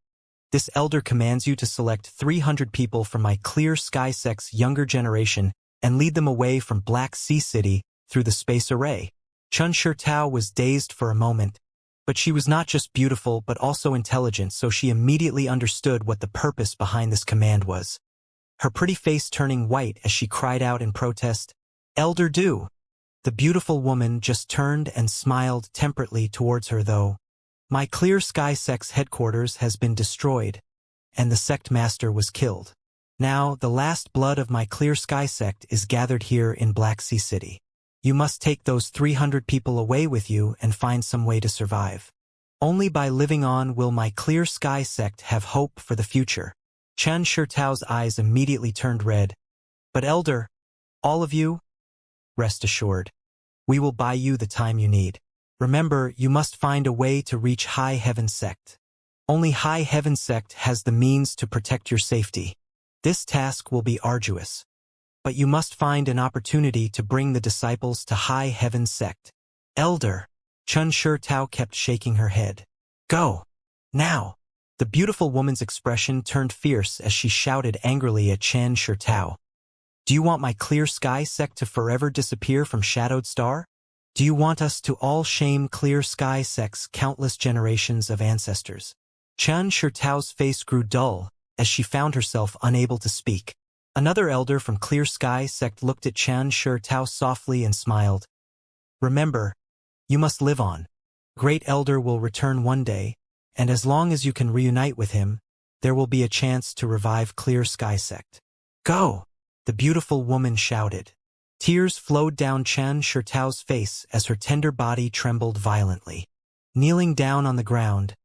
this elder commands you to select 300 people from my clear sky sect's younger generation and lead them away from Black Sea City through the space array." Chen Tao was dazed for a moment, but she was not just beautiful but also intelligent, so she immediately understood what the purpose behind this command was. Her pretty face turning white as she cried out in protest, "Elder Du!" The beautiful woman just turned and smiled temperately towards her though. "My clear sky sect's headquarters has been destroyed, and the sect master was killed. Now, the last blood of my clear sky sect is gathered here in Black Sea City. You must take those 300 people away with you and find some way to survive. Only by living on will my clear sky sect have hope for the future." Chen Tao's eyes immediately turned red. "But elder, all of you? Rest assured. We will buy you the time you need. Remember, you must find a way to reach High Heaven Sect. Only High Heaven Sect has the means to protect your safety. This task will be arduous. But you must find an opportunity to bring the disciples to High Heaven Sect." "Elder," Chen Tao kept shaking her head. "Go! Now!" The beautiful woman's expression turned fierce as she shouted angrily at Chen Tao. "Do you want my clear sky sect to forever disappear from Shadowed Star? Do you want us to all shame clear sky sect's countless generations of ancestors?" Chen Tao's face grew dull as she found herself unable to speak. Another elder from Clear Sky Sect looked at Chen Tao softly and smiled. "Remember, you must live on. Great Elder will return one day, and as long as you can reunite with him, there will be a chance to revive Clear Sky Sect. Go!" the beautiful woman shouted. Tears flowed down Chen Tao's face as her tender body trembled violently. Kneeling down on the ground,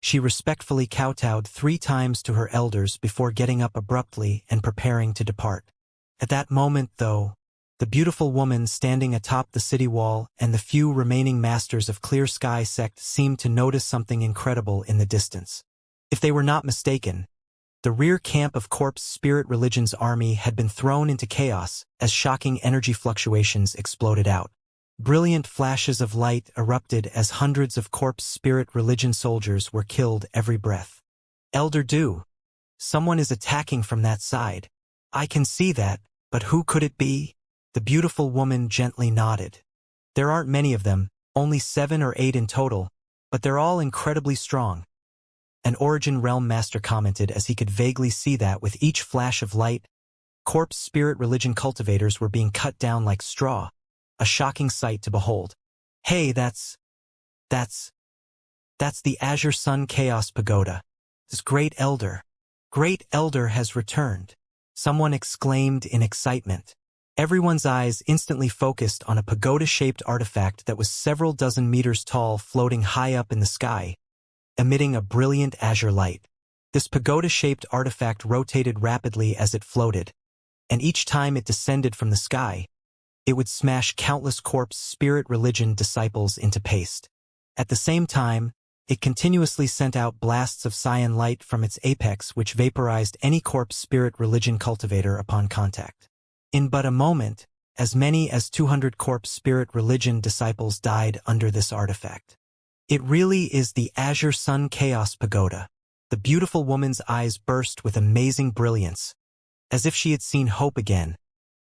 she respectfully kowtowed 3 times to her elders before getting up abruptly and preparing to depart. At that moment, though, the beautiful woman standing atop the city wall and the few remaining masters of Clear Sky Sect seemed to notice something incredible in the distance. If they were not mistaken, the rear camp of Corpse Spirit Religion's army had been thrown into chaos as shocking energy fluctuations exploded out. Brilliant flashes of light erupted as hundreds of Corpse Spirit Religion soldiers were killed every breath. "Elder Du, someone is attacking from that side. I can see that, but who could it be?" The beautiful woman gently nodded. "There aren't many of them, only 7 or 8 in total, but they're all incredibly strong." An Origin Realm Master commented as he could vaguely see that with each flash of light, Corpse Spirit Religion cultivators were being cut down like straw. A shocking sight to behold. "Hey, that's the Azure Sun Chaos Pagoda. This Great Elder has returned," someone exclaimed in excitement. Everyone's eyes instantly focused on a pagoda-shaped artifact that was several dozen meters tall floating high up in the sky, emitting a brilliant azure light. This pagoda-shaped artifact rotated rapidly as it floated, and each time it descended from the sky, it would smash countless Corpse Spirit Religion disciples into paste. At the same time, it continuously sent out blasts of cyan light from its apex which vaporized any Corpse Spirit Religion cultivator upon contact. In but a moment, as many as 200 Corpse Spirit Religion disciples died under this artifact. "It really is the Azure Sun Chaos Pagoda." The beautiful woman's eyes burst with amazing brilliance, as if she had seen hope again,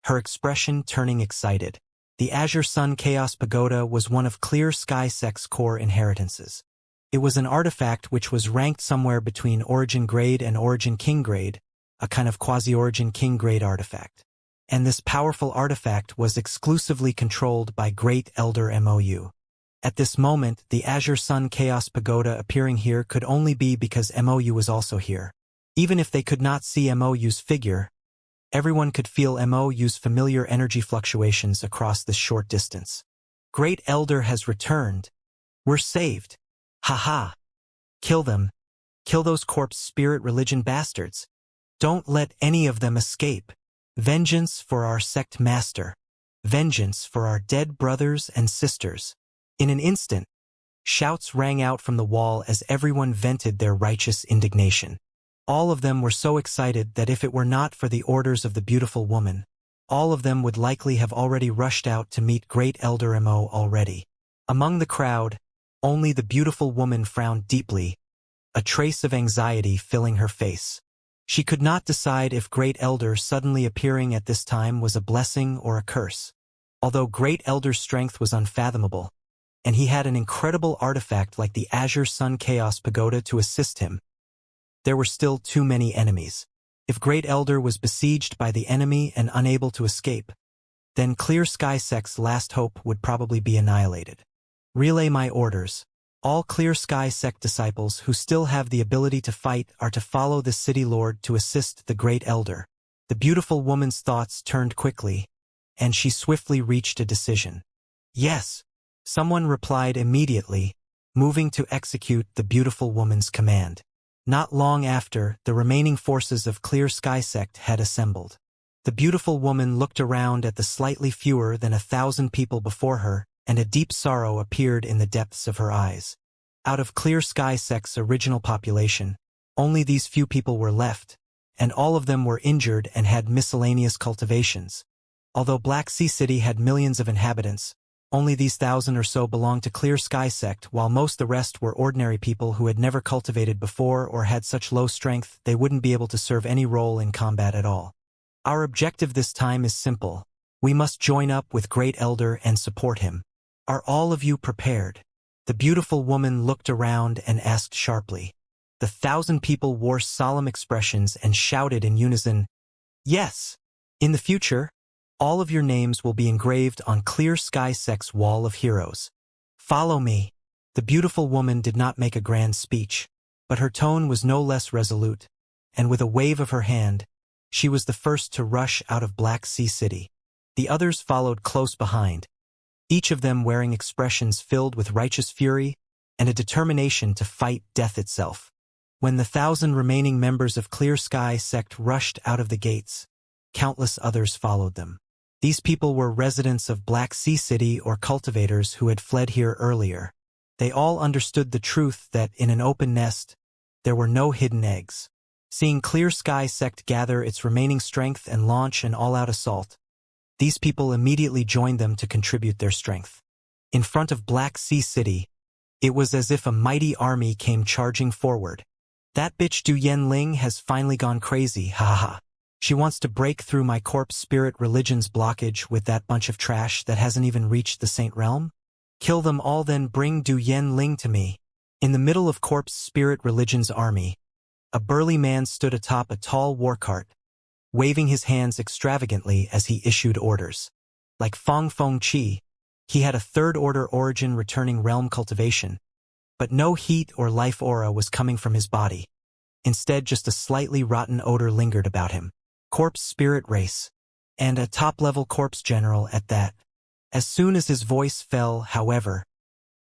her expression turning excited. The Azure Sun Chaos Pagoda was one of Clear Sky Sect's core inheritances. It was an artifact which was ranked somewhere between Origin Grade and Origin King Grade, a kind of quasi-Origin King Grade artifact. And this powerful artifact was exclusively controlled by Great Elder MOU. At this moment, the Azure Sun Chaos Pagoda appearing here could only be because MOU was also here. Even if they could not see MOU's figure, everyone could feel MOU's familiar energy fluctuations across this short distance. Great Elder has returned. We're saved. Ha ha. Kill them. Kill those corpse spirit religion bastards. Don't let any of them escape. Vengeance for our sect master. Vengeance for our dead brothers and sisters. In an instant, shouts rang out from the wall as everyone vented their righteous indignation. All of them were so excited that if it were not for the orders of the beautiful woman, all of them would likely have already rushed out to meet Great Elder Mo already. Among the crowd, only the beautiful woman frowned deeply, a trace of anxiety filling her face. She could not decide if Great Elder suddenly appearing at this time was a blessing or a curse. Although Great Elder's strength was unfathomable, and he had an incredible artifact like the Azure Sun Chaos Pagoda to assist him, there were still too many enemies. If Great Elder was besieged by the enemy and unable to escape, then Clear Sky Sect's last hope would probably be annihilated. Relay my orders. All Clear Sky Sect disciples who still have the ability to fight are to follow the City Lord to assist the Great Elder. The beautiful woman's thoughts turned quickly, and she swiftly reached a decision. Yes, someone replied immediately, moving to execute the beautiful woman's command. Not long after, the remaining forces of Clear Sky Sect had assembled. The beautiful woman looked around at the slightly fewer than 1,000 people before her, and a deep sorrow appeared in the depths of her eyes. Out of Clear Sky Sect's original population, only these few people were left, and all of them were injured and had miscellaneous cultivations. Although Black Sea City had millions of inhabitants, only these 1,000 or so belonged to Clear Sky Sect, while most the rest were ordinary people who had never cultivated before or had such low strength they wouldn't be able to serve any role in combat at all. Our objective this time is simple. We must join up with Great Elder and support him. Are all of you prepared? The beautiful woman looked around and asked sharply. The 1,000 people wore solemn expressions and shouted in unison, "Yes! In the future, all of your names will be engraved on Clear Sky Sect's Wall of Heroes. Follow me." The beautiful woman did not make a grand speech, but her tone was no less resolute, and with a wave of her hand, she was the first to rush out of Black Sea City. The others followed close behind, each of them wearing expressions filled with righteous fury and a determination to fight death itself. When the 1,000 remaining members of Clear Sky Sect rushed out of the gates, countless others followed them. These people were residents of Black Sea City or cultivators who had fled here earlier. They all understood the truth that in an open nest, there were no hidden eggs. Seeing Clear Sky Sect gather its remaining strength and launch an all-out assault, these people immediately joined them to contribute their strength. In front of Black Sea City, it was as if a mighty army came charging forward. That bitch Du Yenling has finally gone crazy, ha ha ha. She wants to break through my corpse spirit religion's blockage with that bunch of trash that hasn't even reached the Saint Realm? Kill them all, then bring Du Yenling to me. In the middle of corpse spirit religion's army, a burly man stood atop a tall war cart, waving his hands extravagantly as he issued orders. Like Fong Fong Chi, he had a third-order origin returning realm cultivation, but no heat or life aura was coming from his body. Instead, just a slightly rotten odor lingered about him. Corpse spirit race, and a top-level corpse general at that. As soon as his voice fell, however,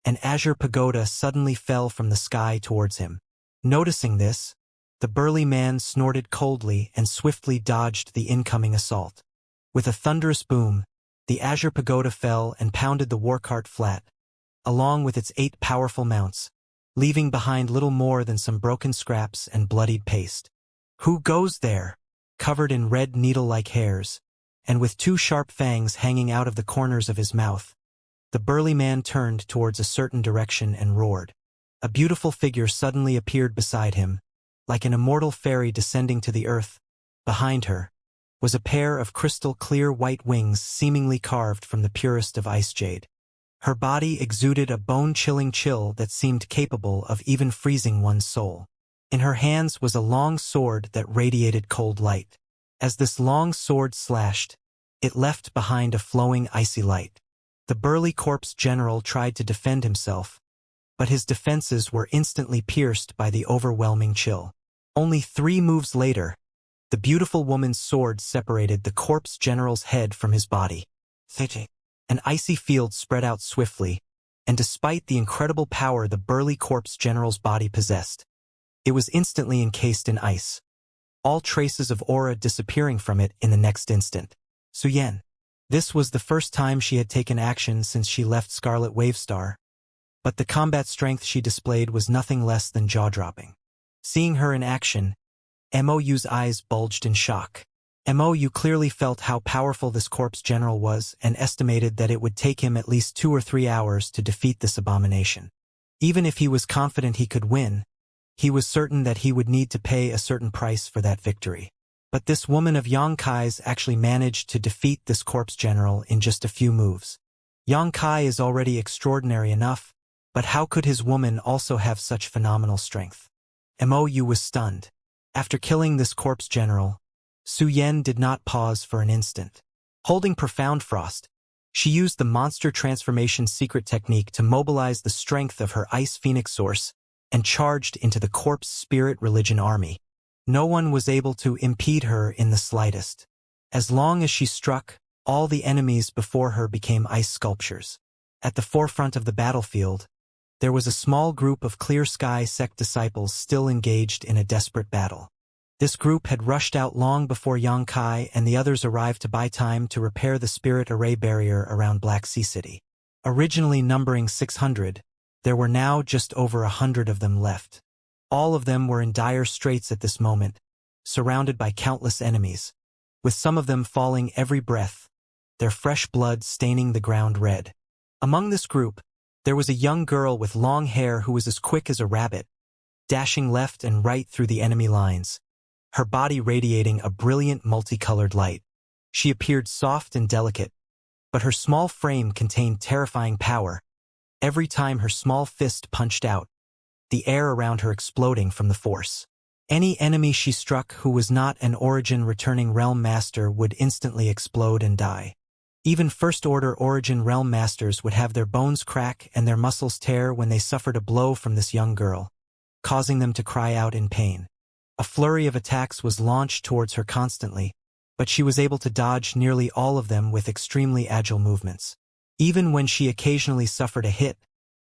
an azure pagoda suddenly fell from the sky towards him. Noticing this, the burly man snorted coldly and swiftly dodged the incoming assault. With a thunderous boom, the azure pagoda fell and pounded the war cart flat, along with its 8 powerful mounts, leaving behind little more than some broken scraps and bloodied paste. Who goes there? Covered in red needle-like hairs, and with 2 sharp fangs hanging out of the corners of his mouth, the burly man turned towards a certain direction and roared. A beautiful figure suddenly appeared beside him, like an immortal fairy descending to the earth. Behind her was a pair of crystal-clear white wings seemingly carved from the purest of ice jade. Her body exuded a bone-chilling chill that seemed capable of even freezing one's soul. In her hands was a long sword that radiated cold light. As this long sword slashed, it left behind a flowing icy light. The burly corpse general tried to defend himself, but his defenses were instantly pierced by the overwhelming chill. Only 3 moves later, the beautiful woman's sword separated the corpse general's head from his body. An icy field spread out swiftly, and despite the incredible power the burly corpse general's body possessed, it was instantly encased in ice, all traces of aura disappearing from it in the next instant. Suyen. This was the first time she had taken action since she left Scarlet Wavestar, but the combat strength she displayed was nothing less than jaw-dropping. Seeing her in action, Mou's eyes bulged in shock. Mou clearly felt how powerful this corpse general was and estimated that it would take him at least 2 or 3 hours to defeat this abomination. Even if he was confident he could win, he was certain that he would need to pay a certain price for that victory. But this woman of Yang Kai's actually managed to defeat this corpse general in just a few moves. Yang Kai is already extraordinary enough, but how could his woman also have such phenomenal strength? Mou was stunned. After killing this corpse general, Su Yen did not pause for an instant. Holding Profound Frost, she used the monster transformation secret technique to mobilize the strength of her Ice Phoenix source and charged into the corpse spirit religion army. No one was able to impede her in the slightest. As long as she struck, all the enemies before her became ice sculptures. At the forefront of the battlefield, there was a small group of Clear Sky sect disciples still engaged in a desperate battle. This group had rushed out long before Yang Kai and the others arrived to buy time to repair the spirit array barrier around Black Sea City. Originally numbering 600, there were now just over 100 of them left. All of them were in dire straits at this moment, surrounded by countless enemies, with some of them falling every breath, their fresh blood staining the ground red. Among this group, there was a young girl with long hair who was as quick as a rabbit, dashing left and right through the enemy lines, her body radiating a brilliant multicolored light. She appeared soft and delicate, but her small frame contained terrifying power. Every time her small fist punched out, the air around her exploding from the force. Any enemy she struck who was not an Origin returning Realm Master would instantly explode and die. Even First-Order Origin Realm Masters would have their bones crack and their muscles tear when they suffered a blow from this young girl, causing them to cry out in pain. A flurry of attacks was launched towards her constantly, but she was able to dodge nearly all of them with extremely agile movements. Even when she occasionally suffered a hit,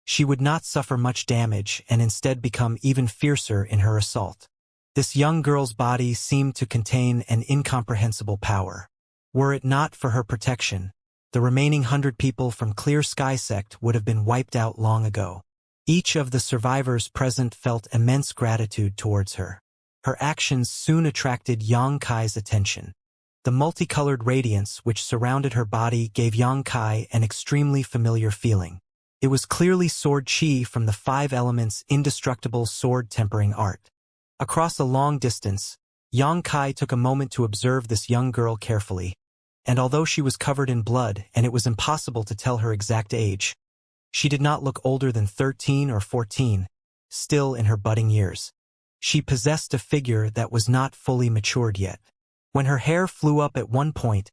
she would not suffer much damage and instead become even fiercer in her assault. This young girl's body seemed to contain an incomprehensible power. Were it not for her protection, the remaining 100 people from Clear Sky Sect would have been wiped out long ago. Each of the survivors present felt immense gratitude towards her. Her actions soon attracted Yang Kai's attention. The multicolored radiance which surrounded her body gave Yang Kai an extremely familiar feeling. It was clearly sword chi from the 5 elements indestructible sword tempering art. Across a long distance, Yang Kai took a moment to observe this young girl carefully, and although she was covered in blood and it was impossible to tell her exact age, she did not look older than 13 or 14, still in her budding years. She possessed a figure that was not fully matured yet. When her hair flew up at one point,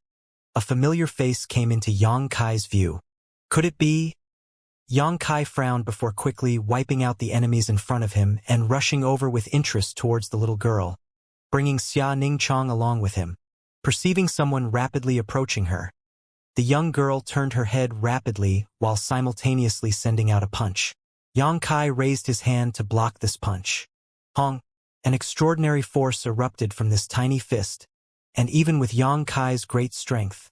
a familiar face came into Yang Kai's view. Could it be? Yang Kai frowned before quickly wiping out the enemies in front of him and rushing over with interest towards the little girl, bringing Xia Ningchong along with him. Perceiving someone rapidly approaching her, the young girl turned her head rapidly while simultaneously sending out a punch. Yang Kai raised his hand to block this punch. Hong! An extraordinary force erupted from this tiny fist, and even with Yang Kai's great strength,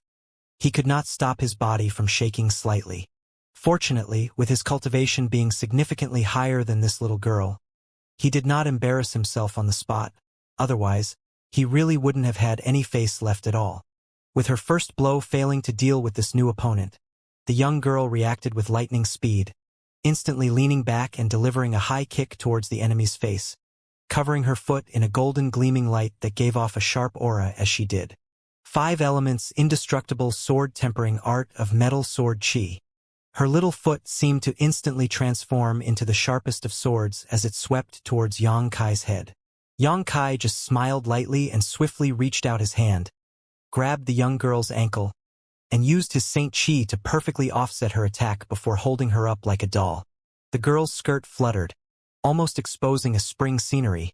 he could not stop his body from shaking slightly. Fortunately, with his cultivation being significantly higher than this little girl, he did not embarrass himself on the spot. Otherwise, he really wouldn't have had any face left at all. With her first blow failing to deal with this new opponent, the young girl reacted with lightning speed, instantly leaning back and delivering a high kick towards the enemy's face, covering her foot in a golden gleaming light that gave off a sharp aura as she did. 5 elements indestructible sword tempering art of metal sword chi. Her little foot seemed to instantly transform into the sharpest of swords as it swept towards Yang Kai's head. Yang Kai just smiled lightly and swiftly reached out his hand, grabbed the young girl's ankle, and used his Saint Chi to perfectly offset her attack before holding her up like a doll. The girl's skirt fluttered, almost exposing a spring scenery,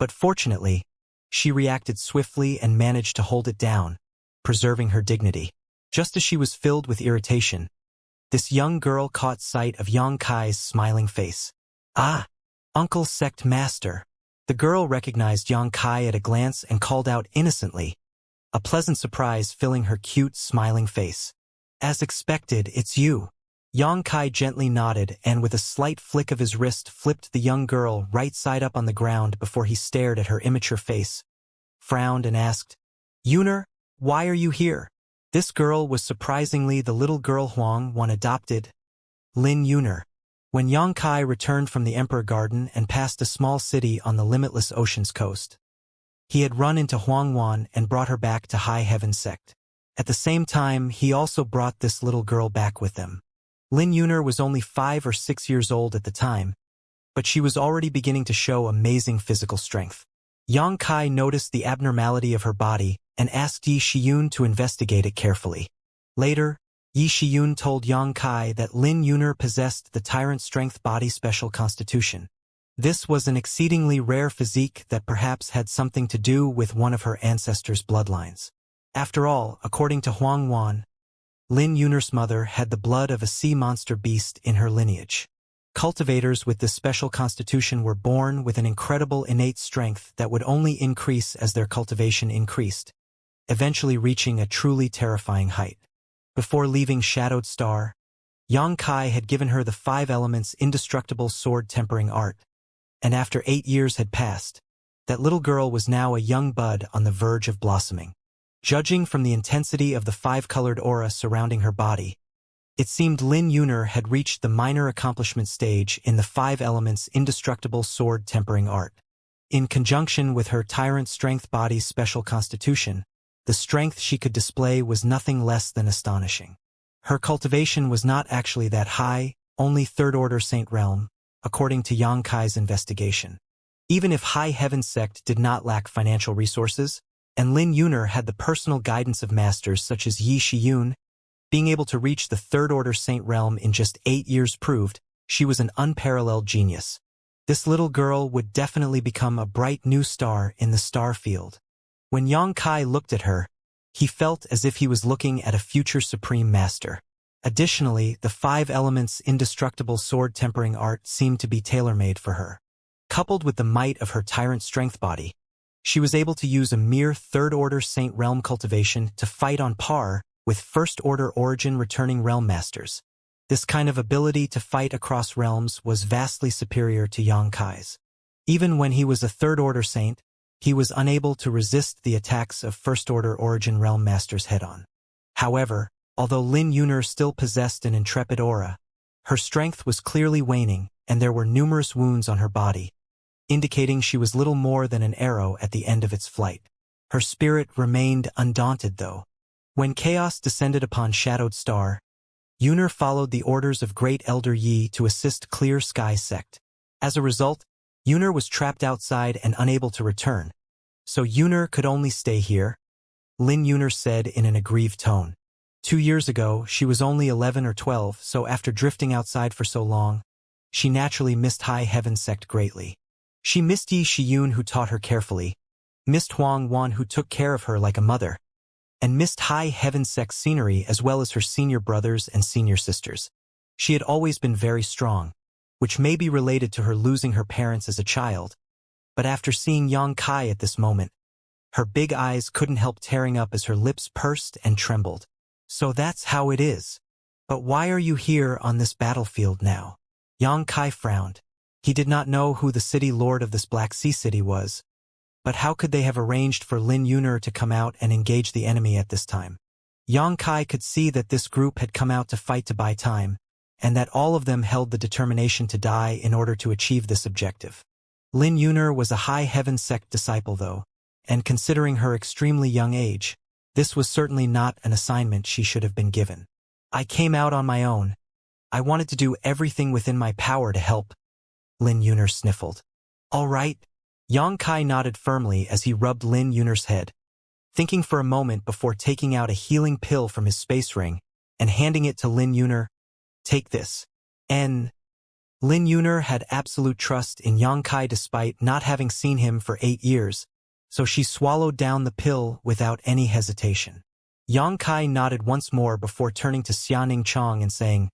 But fortunately, she reacted swiftly and managed to hold it down, preserving her dignity. Just as she was filled with irritation, this young girl caught sight of Yang Kai's smiling face. "Ah, Uncle Sect Master." The girl recognized Yang Kai at a glance and called out innocently, a pleasant surprise filling her cute, smiling face. "As expected, it's you." Yang Kai gently nodded and with a slight flick of his wrist flipped the young girl right side up on the ground before he stared at her immature face, frowned and asked, "Yuner, why are you here?" This girl was surprisingly the little girl Huang Wan adopted, Lin Yuner. When Yang Kai returned from the Emperor Garden and passed a small city on the limitless ocean's coast, he had run into Huang Wan and brought her back to High Heaven Sect. At the same time, he also brought this little girl back with them. Lin Yuner was only 5 or 6 years old at the time, but she was already beginning to show amazing physical strength. Yang Kai noticed the abnormality of her body and asked Yi Shiyun to investigate it carefully. Later, Yi Shiyun told Yang Kai that Lin Yuner possessed the Tyrant Strength Body Special Constitution. This was an exceedingly rare physique that perhaps had something to do with one of her ancestors' bloodlines. After all, according to Huang Wan, Lin Yuner's mother had the blood of a sea monster beast in her lineage. Cultivators with this special constitution were born with an incredible innate strength that would only increase as their cultivation increased, eventually reaching a truly terrifying height. Before leaving Shadowed Star, Yang Kai had given her the 5 elements indestructible sword tempering art, and after 8 years had passed, that little girl was now a young bud on the verge of blossoming. Judging from the intensity of the 5-colored aura surrounding her body, it seemed Lin Yuner had reached the minor accomplishment stage in the 5 elements indestructible sword tempering art. In conjunction with her Tyrant Strength Body's special constitution, the strength she could display was nothing less than astonishing. Her cultivation was not actually that high, only 3rd Order Saint Realm, according to Yang Kai's investigation. Even if High Heaven Sect did not lack financial resources, and Lin Yuner had the personal guidance of masters such as Yi Shiyun, being able to reach the 3rd Order Saint Realm in just 8 years proved she was an unparalleled genius. This little girl would definitely become a bright new star in the star field. When Yang Kai looked at her, he felt as if he was looking at a future supreme master. Additionally, the 5 elements indestructible sword tempering art seemed to be tailor-made for her. Coupled with the might of her Tyrant Strength Body, she was able to use a mere 3rd Order Saint Realm cultivation to fight on par with 1st Order Origin returning realm masters. This kind of ability to fight across realms was vastly superior to Yang Kai's. Even when he was a 3rd Order Saint, he was unable to resist the attacks of 1st Order Origin realm masters head-on. However, although Lin Yuner still possessed an intrepid aura, her strength was clearly waning and there were numerous wounds on her body, indicating she was little more than an arrow at the end of its flight. Her spirit remained undaunted though. When chaos descended upon Shadowed Star, Yuner followed the orders of Great Elder Yi to assist Clear Sky Sect. As a result, Yuner was trapped outside and unable to return. So Yuner could only stay here, Lin Yuner said in an aggrieved tone. 2 years ago, she was only 11 or 12, so after drifting outside for so long, she naturally missed High Heaven Sect greatly. She missed Yi Shiyun who taught her carefully, missed Huang Wan who took care of her like a mother, and missed High Heaven Sect scenery as well as her senior brothers and senior sisters. She had always been very strong, which may be related to her losing her parents as a child, but after seeing Yang Kai at this moment, her big eyes couldn't help tearing up as her lips pursed and trembled. So that's how it is. But why are you here on this battlefield now? Yang Kai frowned. He did not know who the city lord of this Black Sea city was, but how could they have arranged for Lin Yuner to come out and engage the enemy at this time? Yang Kai could see that this group had come out to fight to buy time, and that all of them held the determination to die in order to achieve this objective. Lin Yuner was a High Heaven Sect disciple though, and considering her extremely young age, this was certainly not an assignment she should have been given. I came out on my own. I wanted to do everything within my power to help, Lin Yuner sniffled. All right. Yang Kai nodded firmly as he rubbed Lin Yuner's head, thinking for a moment before taking out a healing pill from his space ring and handing it to Lin Yuner. Take this. Lin Yuner had absolute trust in Yang Kai despite not having seen him for 8 years, so she swallowed down the pill without any hesitation. Yang Kai nodded once more before turning to Xianning Chong and saying,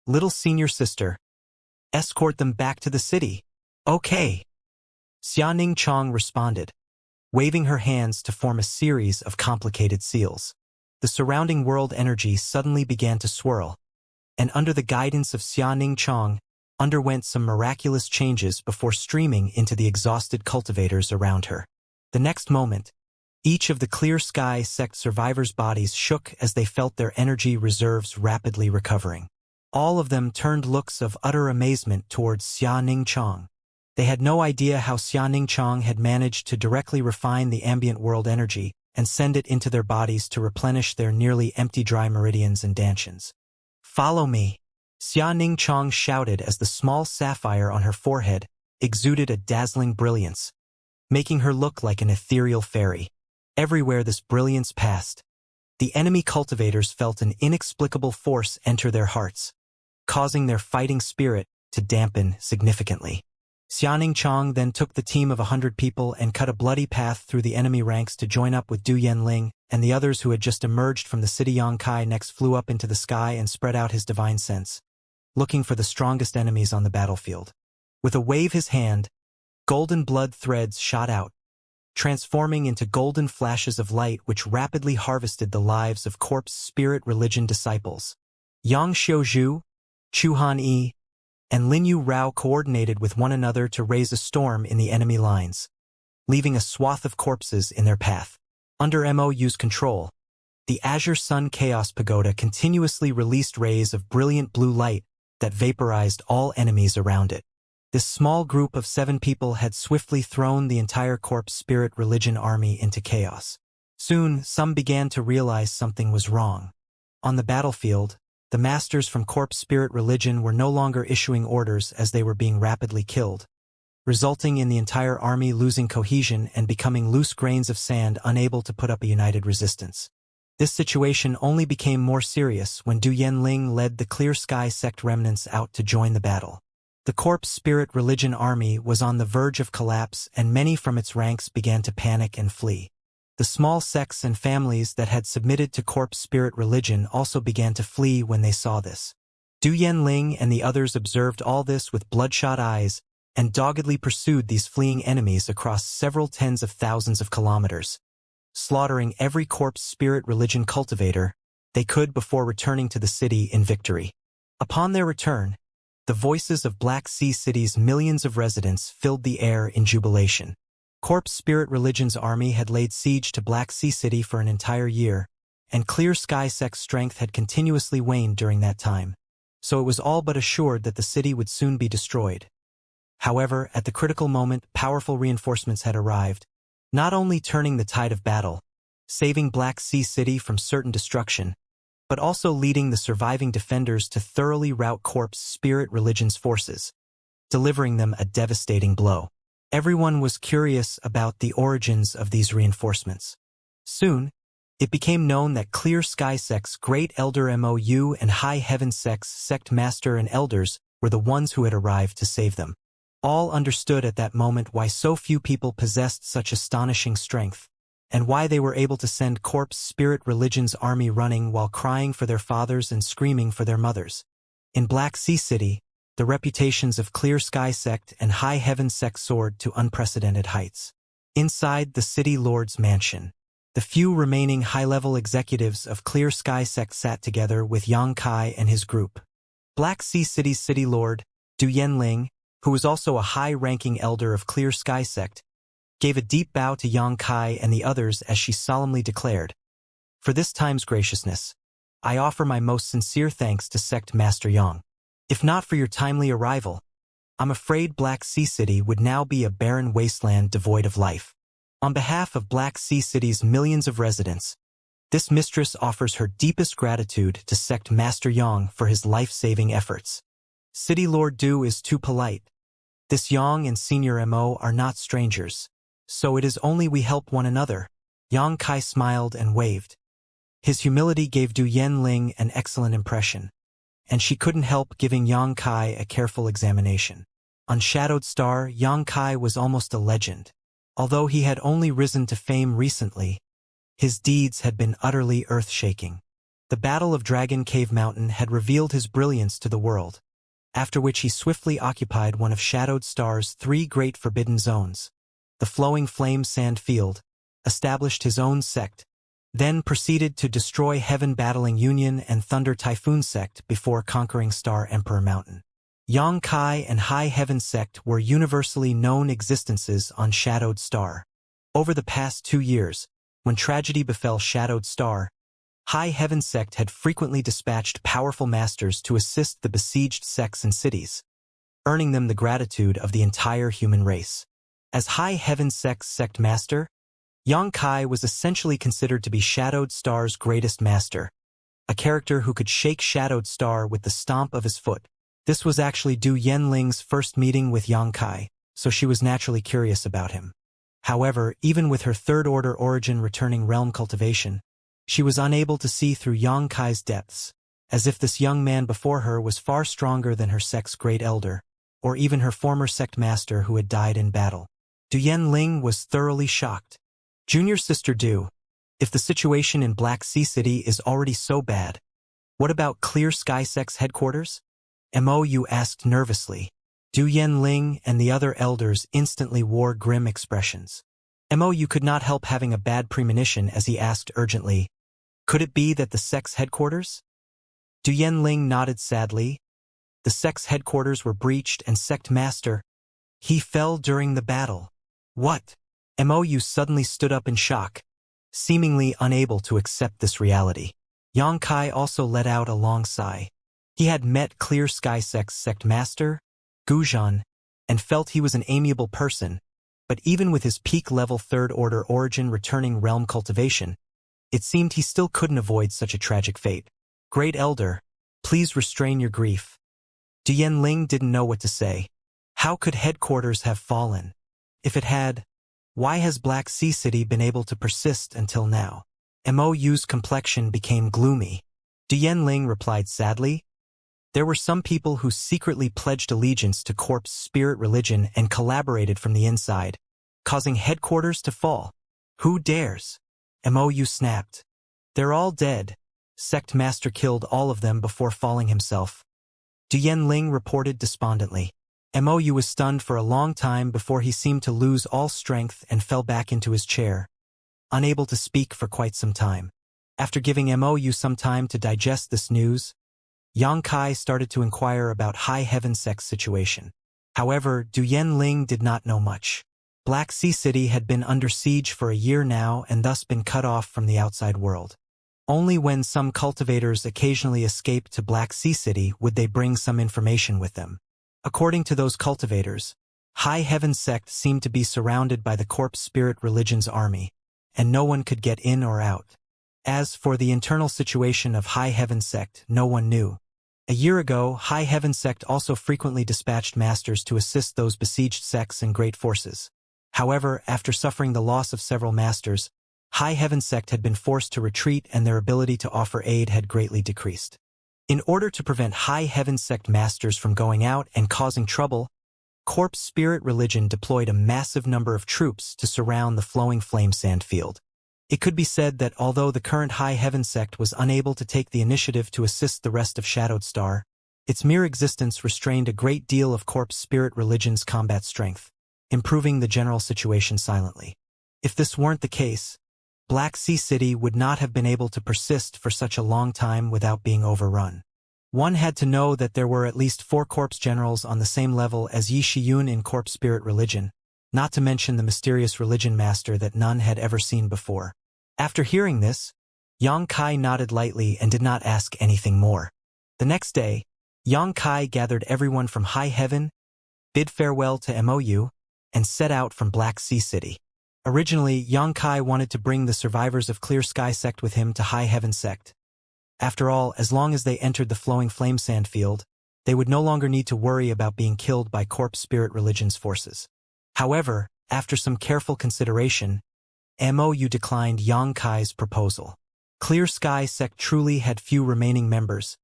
"Little senior sister, escort them back to the city." "Okay." Xianning Chong responded, waving her hands to form a series of complicated seals. The surrounding world energy suddenly began to swirl, and under the guidance of Xianning Chong, underwent some miraculous changes before streaming into the exhausted cultivators around her. The next moment, each of the Clear Sky sect survivors' bodies shook as they felt their energy reserves rapidly recovering. All of them turned looks of utter amazement towards Xianning Chong. They had no idea how Xianning Chong had managed to directly refine the ambient world energy and send it into their bodies to replenish their nearly empty dry meridians and dantians. "Follow me," Xianning Chong shouted as the small sapphire on her forehead exuded a dazzling brilliance, making her look like an ethereal fairy. Everywhere this brilliance passed, the enemy cultivators felt an inexplicable force enter their hearts, causing their fighting spirit to dampen significantly. Xianning Chong then took the team of 100 people and cut a bloody path through the enemy ranks to join up with Du Yanling, and the others who had just emerged from the city. Yang Kai next flew up into the sky and spread out his divine sense, looking for the strongest enemies on the battlefield. With a wave his hand, golden blood threads shot out, transforming into golden flashes of light which rapidly harvested the lives of corpse spirit religion disciples. Yang Xiuzhu, Chu Han Yi, and Lin Yu Rao coordinated with one another to raise a storm in the enemy lines, leaving a swath of corpses in their path. Under MOU's control, the Azure Sun Chaos Pagoda continuously released rays of brilliant blue light that vaporized all enemies around it. This small group of 7 people had swiftly thrown the entire corpse spirit religion army into chaos. Soon, some began to realize something was wrong. On the battlefield, the masters from corpse spirit religion were no longer issuing orders as they were being rapidly killed, resulting in the entire army losing cohesion and becoming loose grains of sand unable to put up a united resistance. This situation only became more serious when Du Yanling led the Clear Sky sect remnants out to join the battle. The corpse spirit religion army was on the verge of collapse, and many from its ranks began to panic and flee. The small sects and families that had submitted to corpse spirit religion also began to flee when they saw this. Du Yanling and the others observed all this with bloodshot eyes and doggedly pursued these fleeing enemies across several tens of thousands of kilometers, slaughtering every corpse spirit religion cultivator they could before returning to the city in victory. Upon their return, the voices of Black Sea City's millions of residents filled the air in jubilation. Corpse Spirit Religion's army had laid siege to Black Sea City for an entire year, and Clear Sky Sect's strength had continuously waned during that time, so it was all but assured that the city would soon be destroyed. However, at the critical moment, powerful reinforcements had arrived, not only turning the tide of battle, saving Black Sea City from certain destruction, but also leading the surviving defenders to thoroughly rout Corpse Spirit Religion's forces, delivering them a devastating blow. Everyone was curious about the origins of these reinforcements. Soon, it became known that Clear Sky Sect's Great Elder MOU and High Heaven Sect's Sect Master and Elders were the ones who had arrived to save them. All understood at that moment why so few people possessed such astonishing strength, and why they were able to send Corpse Spirit Religion's army running while crying for their fathers and screaming for their mothers. In Black Sea City, the reputations of Clear Sky Sect and High Heaven Sect soared to unprecedented heights. Inside the City Lord's mansion, the few remaining high-level executives of Clear Sky Sect sat together with Yang Kai and his group. Black Sea City's City Lord, Du Yanling, who was also a high-ranking elder of Clear Sky Sect, gave a deep bow to Yang Kai and the others as she solemnly declared, "For this time's graciousness, I offer my most sincere thanks to Sect Master Yang. If not for your timely arrival, I'm afraid Black Sea City would now be a barren wasteland devoid of life. On behalf of Black Sea City's millions of residents, this mistress offers her deepest gratitude to Sect Master Yang for his life-saving efforts. City Lord Du is too polite. This Yang and Senior MO are not strangers, so it is only we help one another." Yang Kai smiled and waved. His humility gave Du Yanling an excellent impression, and she couldn't help giving Yang Kai a careful examination. On Shadowed Star, Yang Kai was almost a legend. Although he had only risen to fame recently, his deeds had been utterly earth-shaking. The Battle of Dragon Cave Mountain had revealed his brilliance to the world, after which he swiftly occupied one of Shadowed Star's 3 great forbidden zones. The Flowing Flame Sand Field, established his own sect, then proceeded to destroy Heaven Battling Union and Thunder Typhoon Sect before conquering Star Emperor Mountain. Yang Kai and High Heaven Sect were universally known existences on Shadowed Star. Over the past 2 years, when tragedy befell Shadowed Star, High Heaven Sect had frequently dispatched powerful masters to assist the besieged sects and cities, earning them the gratitude of the entire human race. As High Heaven Sect's sect master, Yang Kai was essentially considered to be Shadowed Star's greatest master, a character who could shake Shadowed Star with the stomp of his foot. This was actually Du Yenling's first meeting with Yang Kai, so she was naturally curious about him. However, even with her third-order origin returning realm cultivation, she was unable to see through Yang Kai's depths, as if this young man before her was far stronger than her sect's great elder, or even her former sect master who had died in battle. Du Yenling was thoroughly shocked. Junior sister Du, if the situation in Black Sea City is already so bad, what about Clear Sky Sect's headquarters? Mou asked nervously. Du Yenling and the other elders instantly wore grim expressions. Mou could not help having a bad premonition as he asked urgently, "Could it be that the sect's headquarters?" Du Yenling nodded sadly. The sect's headquarters were breached and sect master, he fell during the battle. What? Mou suddenly stood up in shock, seemingly unable to accept this reality. Yang Kai also let out a long sigh. He had met Clear Sky Sect's sect master, Guzhan, and felt he was an amiable person, but even with his peak-level third-order origin returning realm cultivation, it seemed he still couldn't avoid such a tragic fate. Great Elder, please restrain your grief. Du Yenling didn't know what to say. How could headquarters have fallen? If it had, why has Black Sea City been able to persist until now? Mou's complexion became gloomy. Du Yenling replied sadly, "There were some people who secretly pledged allegiance to Corp's spirit religion and collaborated from the inside, causing headquarters to fall. Who dares?" Mou snapped. "They're all dead. Sect Master killed all of them before falling himself." Du Yenling reported despondently. Mou was stunned for a long time before he seemed to lose all strength and fell back into his chair, unable to speak for quite some time. After giving Mou some time to digest this news, Yang Kai started to inquire about High Heaven Sect's situation. However, Du Yenling did not know much. Black Sea City had been under siege for a year now and thus been cut off from the outside world. Only when some cultivators occasionally escaped to Black Sea City would they bring some information with them. According to those cultivators, High Heaven Sect seemed to be surrounded by the Corpse Spirit Religion's army, and no one could get in or out. As for the internal situation of High Heaven Sect, no one knew. A year ago, High Heaven Sect also frequently dispatched masters to assist those besieged sects and great forces. However, after suffering the loss of several masters, High Heaven Sect had been forced to retreat and their ability to offer aid had greatly decreased. In order to prevent High Heaven Sect masters from going out and causing trouble, Corpse Spirit Religion deployed a massive number of troops to surround the Flowing Flame Sand Field. It could be said that although the current High Heaven Sect was unable to take the initiative to assist the rest of Shadowed Star, its mere existence restrained a great deal of Corpse Spirit Religion's combat strength, improving the general situation silently. If this weren't the case, Black Sea City would not have been able to persist for such a long time without being overrun. One had to know that there were at least 4 corpse generals on the same level as Yi Shiyun in Corpse Spirit Religion, not to mention the mysterious religion master that none had ever seen before. After hearing this, Yang Kai nodded lightly and did not ask anything more. The next day, Yang Kai gathered everyone from High Heaven, bid farewell to Mou, and set out from Black Sea City. Originally, Yang Kai wanted to bring the survivors of Clear Sky Sect with him to High Heaven Sect. After all, as long as they entered the Flowing Flame Sand Field, they would no longer need to worry about being killed by Corpse Spirit Religion's forces. However, after some careful consideration, Mou declined Yang Kai's proposal. Clear Sky Sect truly had few remaining members,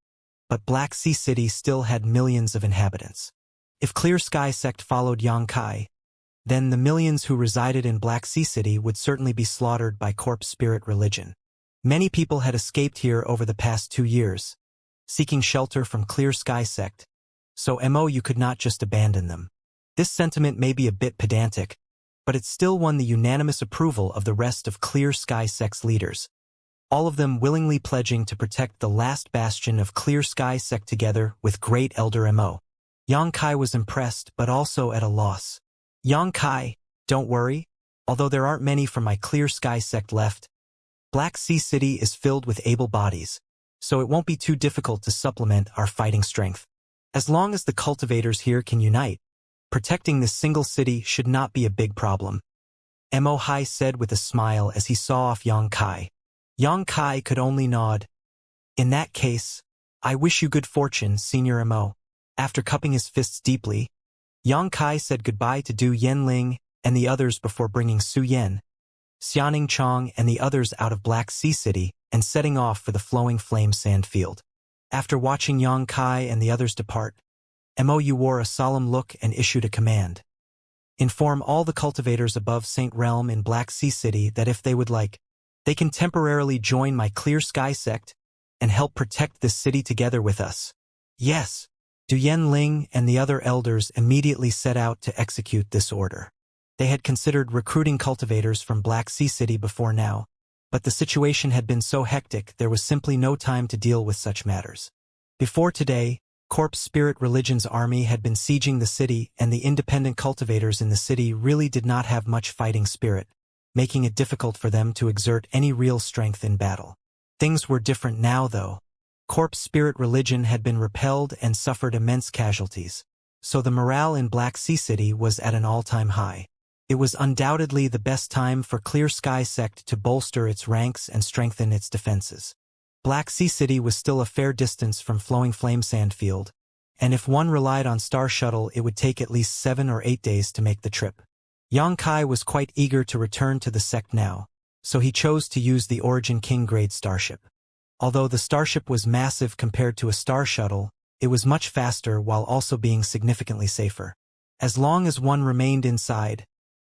but Black Sea City still had millions of inhabitants. If Clear Sky Sect followed Xianxia, then the millions who resided in Black Sea City would certainly be slaughtered by corpse spirit religion. Many people had escaped here over the past 2 years, seeking shelter from Clear Sky Sect, so you could not just abandon them. This sentiment may be a bit pedantic, but it still won the unanimous approval of the rest of Clear Sky Sect's leaders, all of them willingly pledging to protect the last bastion of Clear Sky Sect together with Great Elder Mo. Xianxia was impressed but also at a loss. Xianxia, don't worry, although there aren't many from my Clear Sky Sect left, Black Sea City is filled with able bodies, so it won't be too difficult to supplement our fighting strength. As long as the cultivators here can unite, protecting this single city should not be a big problem. Hai said with a smile as he saw off Xianxia. Xianxia could only nod. In that case, I wish you good fortune, Senior Mo. After cupping his fists deeply, Xianxia said goodbye to Du Yenling and the others before bringing Su Yan, Xianning and the others out of Black Sea City and setting off for the Flowing Flame Sandfield. After watching Xianxia and the others depart, Mou wore a solemn look and issued a command. Inform all the cultivators above Saint Realm in Black Sea City that if they would like, they can temporarily join my Clear Sky Sect and help protect this city together with us. Yes. Du Yenling and the other elders immediately set out to execute this order. They had considered recruiting cultivators from Black Sea City before now, but the situation had been so hectic there was simply no time to deal with such matters. Before today, Corpse Spirit Religion's army had been sieging the city, and the independent cultivators in the city really did not have much fighting spirit, making it difficult for them to exert any real strength in battle. Things were different now, though. Corpse Spirit Religion had been repelled and suffered immense casualties, so the morale in Black Sea City was at an all-time high. It was undoubtedly the best time for Clear Sky Sect to bolster its ranks and strengthen its defenses. Black Sea City was still a fair distance from Flowing Flame Sandfield, and if one relied on Star Shuttle it would take at least 7 or 8 days to make the trip. Xianxia was quite eager to return to the sect now, so he chose to use the Origin King grade starship. Although the starship was massive compared to a Star Shuttle, it was much faster while also being significantly safer. As long as one remained inside,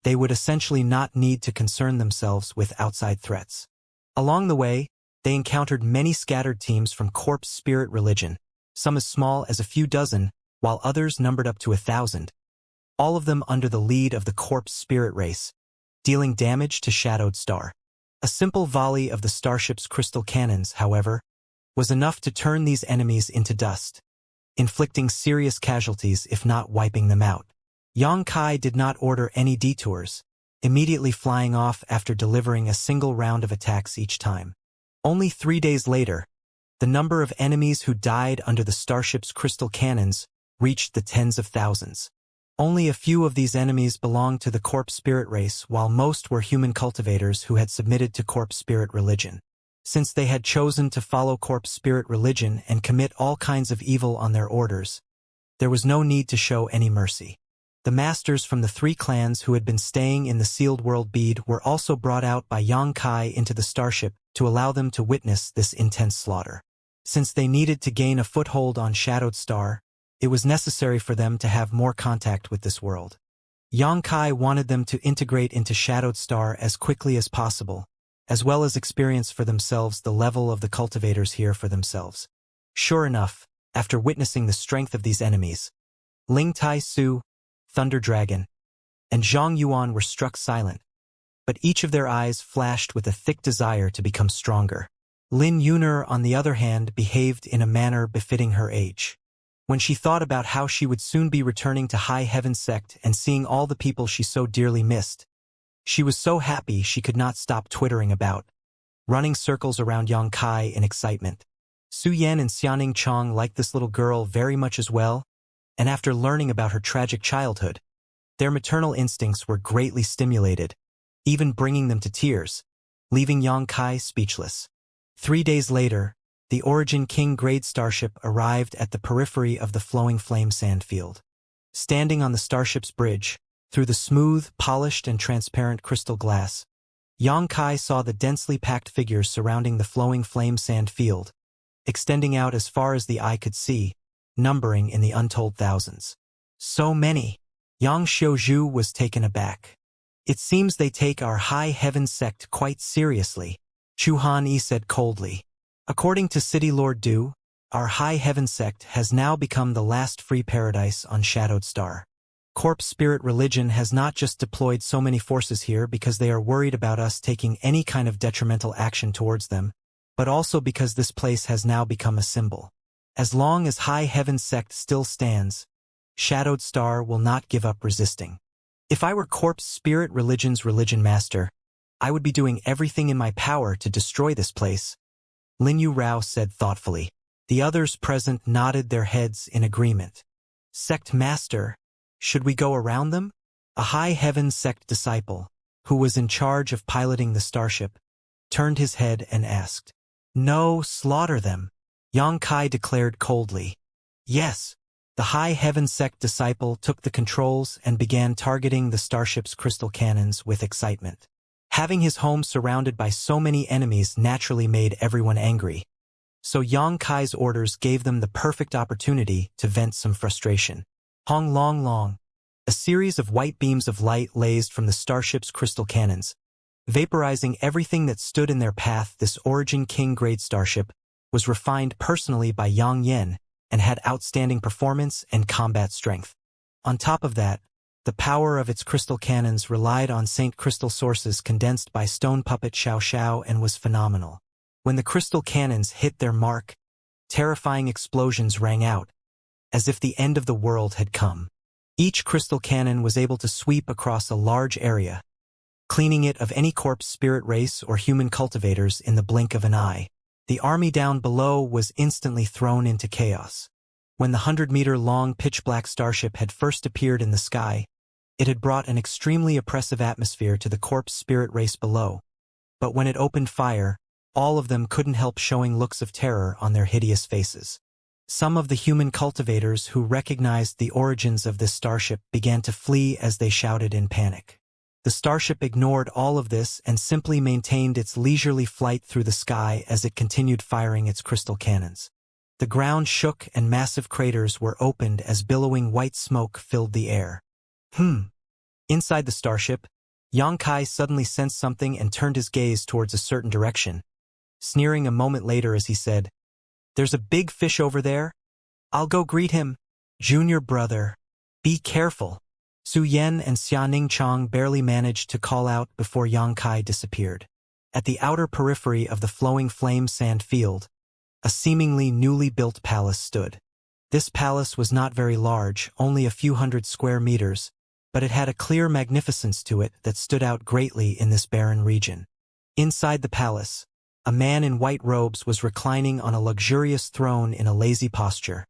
they would essentially not need to concern themselves with outside threats. Along the way, they encountered many scattered teams from Corpse Spirit Religion, some as small as a few dozen, while others numbered up to 1,000, all of them under the lead of the Corpse Spirit race, dealing damage to Shadowed Star. A simple volley of the starship's crystal cannons, however, was enough to turn these enemies into dust, inflicting serious casualties if not wiping them out. Xianxia did not order any detours, immediately flying off after delivering a single round of attacks each time. Only 3 days later, the number of enemies who died under the starship's crystal cannons reached the tens of thousands. Only a few of these enemies belonged to the Corpse Spirit race, while most were human cultivators who had submitted to Corpse Spirit Religion. Since they had chosen to follow Corpse Spirit Religion and commit all kinds of evil on their orders, there was no need to show any mercy. The masters from the 3 clans who had been staying in the Sealed World Bead were also brought out by Xianxia into the starship to allow them to witness this intense slaughter. Since they needed to gain a foothold on Shadowed Star, it was necessary for them to have more contact with this world. Xianxia wanted them to integrate into Shadowed Star as quickly as possible, as well as experience for themselves the level of the cultivators here for themselves. Sure enough, after witnessing the strength of these enemies, Ling Tai Su, Thunder Dragon, and Zhang Yuan were struck silent, but each of their eyes flashed with a thick desire to become stronger. Lin Yuner, on the other hand, behaved in a manner befitting her age. When she thought about how she would soon be returning to High Heaven Sect and seeing all the people she so dearly missed, she was so happy she could not stop twittering about, running circles around Xianxia in excitement. Su Yan and Xianning liked this little girl very much as well, and after learning about her tragic childhood, their maternal instincts were greatly stimulated, even bringing them to tears, leaving Xianxia speechless. 3 days later, the Origin King grade starship arrived at the periphery of the Flowing Flame Sandfield. Standing on the starship's bridge, through the smooth, polished and transparent crystal glass, Xianxia saw the densely packed figures surrounding the Flowing Flame Sandfield, extending out as far as the eye could see, numbering in the untold thousands. So many. Yang Xiuzhu was taken aback. It seems they take our high heaven sect quite seriously, Chu Han-yi said coldly. According to City Lord Du, our high heaven sect has now become the last free paradise on Shadowed Star. Corpse Spirit Religion has not just deployed so many forces here because they are worried about us taking any kind of detrimental action towards them, but also because this place has now become a symbol. As long as High Heaven Sect still stands, Shadowed Star will not give up resisting. If I were Corpse Spirit Religion's religion master, I would be doing everything in my power to destroy this place, Lin Yu Rao said thoughtfully. The others present nodded their heads in agreement. Sect Master, should we go around them? A High Heaven Sect disciple, who was in charge of piloting the starship, turned his head and asked. No, slaughter them, Yang Kai declared coldly. Yes. The High Heaven Sect disciple took the controls and began targeting the starship's crystal cannons with excitement. Having his home surrounded by so many enemies naturally made everyone angry, so Yang Kai's orders gave them the perfect opportunity to vent some frustration. Hong Long Long. A series of white beams of light blazed from the starship's crystal cannons, vaporizing everything that stood in their path. This Origin King-grade starship was refined personally by Yang Yen and had outstanding performance and combat strength. On top of that, the power of its crystal cannons relied on Saint Crystal sources condensed by stone puppet Xiao Xiao and was phenomenal. When the crystal cannons hit their mark, terrifying explosions rang out, as if the end of the world had come. Each crystal cannon was able to sweep across a large area, cleaning it of any corpse spirit race or human cultivators in the blink of an eye. The army down below was instantly thrown into chaos. When the 100-meter-long pitch-black starship had first appeared in the sky, it had brought an extremely oppressive atmosphere to the corpse spirit race below. But when it opened fire, all of them couldn't help showing looks of terror on their hideous faces. Some of the human cultivators who recognized the origins of this starship began to flee as they shouted in panic. The starship ignored all of this and simply maintained its leisurely flight through the sky as it continued firing its crystal cannons. The ground shook and massive craters were opened as billowing white smoke filled the air. Inside the starship, Yang Kai suddenly sensed something and turned his gaze towards a certain direction, sneering a moment later as he said, There's a big fish over there. I'll go greet him. Junior brother. Be careful. Su Yen and Xia Chang barely managed to call out before Yang Kai disappeared. At the outer periphery of the flowing flame sand field, a seemingly newly built palace stood. This palace was not very large, only a few hundred square meters, but it had a clear magnificence to it that stood out greatly in this barren region. Inside the palace, a man in white robes was reclining on a luxurious throne in a lazy posture,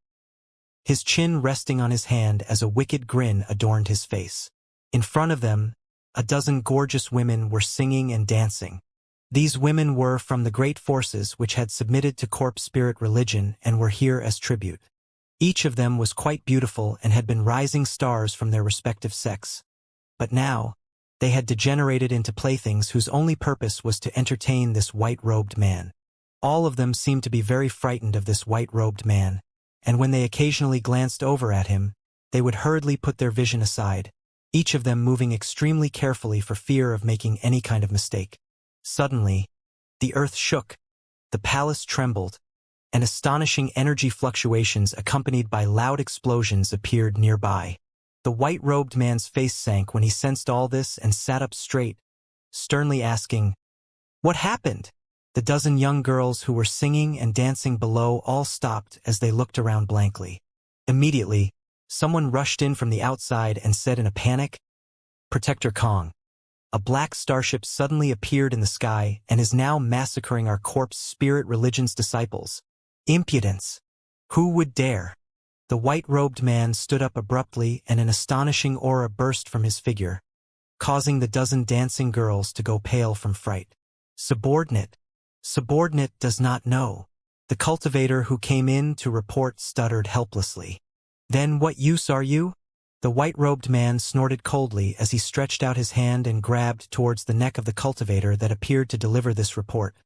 his chin resting on his hand as a wicked grin adorned his face. In front of them, a dozen gorgeous women were singing and dancing. These women were from the great forces which had submitted to corpse spirit religion and were here as tribute. Each of them was quite beautiful and had been rising stars from their respective sects. But now, they had degenerated into playthings whose only purpose was to entertain this white-robed man. All of them seemed to be very frightened of this white-robed man, and when they occasionally glanced over at him, they would hurriedly put their vision aside, each of them moving extremely carefully for fear of making any kind of mistake. Suddenly, the earth shook, the palace trembled, and astonishing energy fluctuations accompanied by loud explosions appeared nearby. The white-robed man's face sank when he sensed all this and sat up straight, sternly asking, "What happened?" The dozen young girls who were singing and dancing below all stopped as they looked around blankly. Immediately, someone rushed in from the outside and said in a panic, "Protector Kong. A black starship suddenly appeared in the sky and is now massacring our corpse spirit religion's disciples. Impudence! Who would dare?" The white-robed man stood up abruptly and an astonishing aura burst from his figure, causing the dozen dancing girls to go pale from fright. Subordinate. Subordinate does not know. The cultivator who came in to report stuttered helplessly. Then what use are you? The white-robed man snorted coldly as he stretched out his hand and grabbed towards the neck of the cultivator that appeared to deliver this report.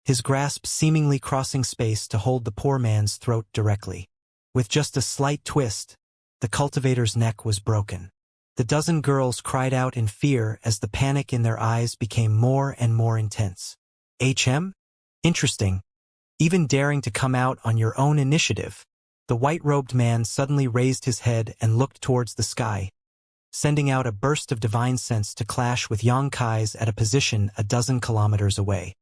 his grasp seemingly crossing space to hold the poor man's throat directly. With just a slight twist, the cultivator's neck was broken. The dozen girls cried out in fear as the panic in their eyes became more and more intense. HM? Interesting. Even daring to come out on your own initiative. The white-robed man suddenly raised his head and looked towards the sky, sending out a burst of divine sense to clash with Xianxia's at a position a dozen kilometers away.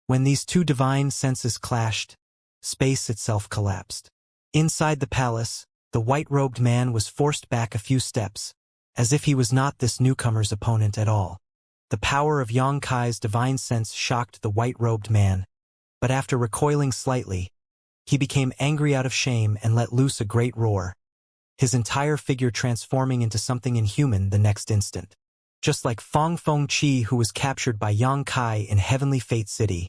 When these two divine senses clashed, space itself collapsed. Inside the palace, the white-robed man was forced back a few steps, as if he was not this newcomer's opponent at all. The power of Xianxia's divine sense shocked the white-robed man, but after recoiling slightly, he became angry out of shame and let loose a great roar, his entire figure transforming into something inhuman the next instant. Just like Fong Feng Qi, who was captured by Xianxia in Heavenly Fate City,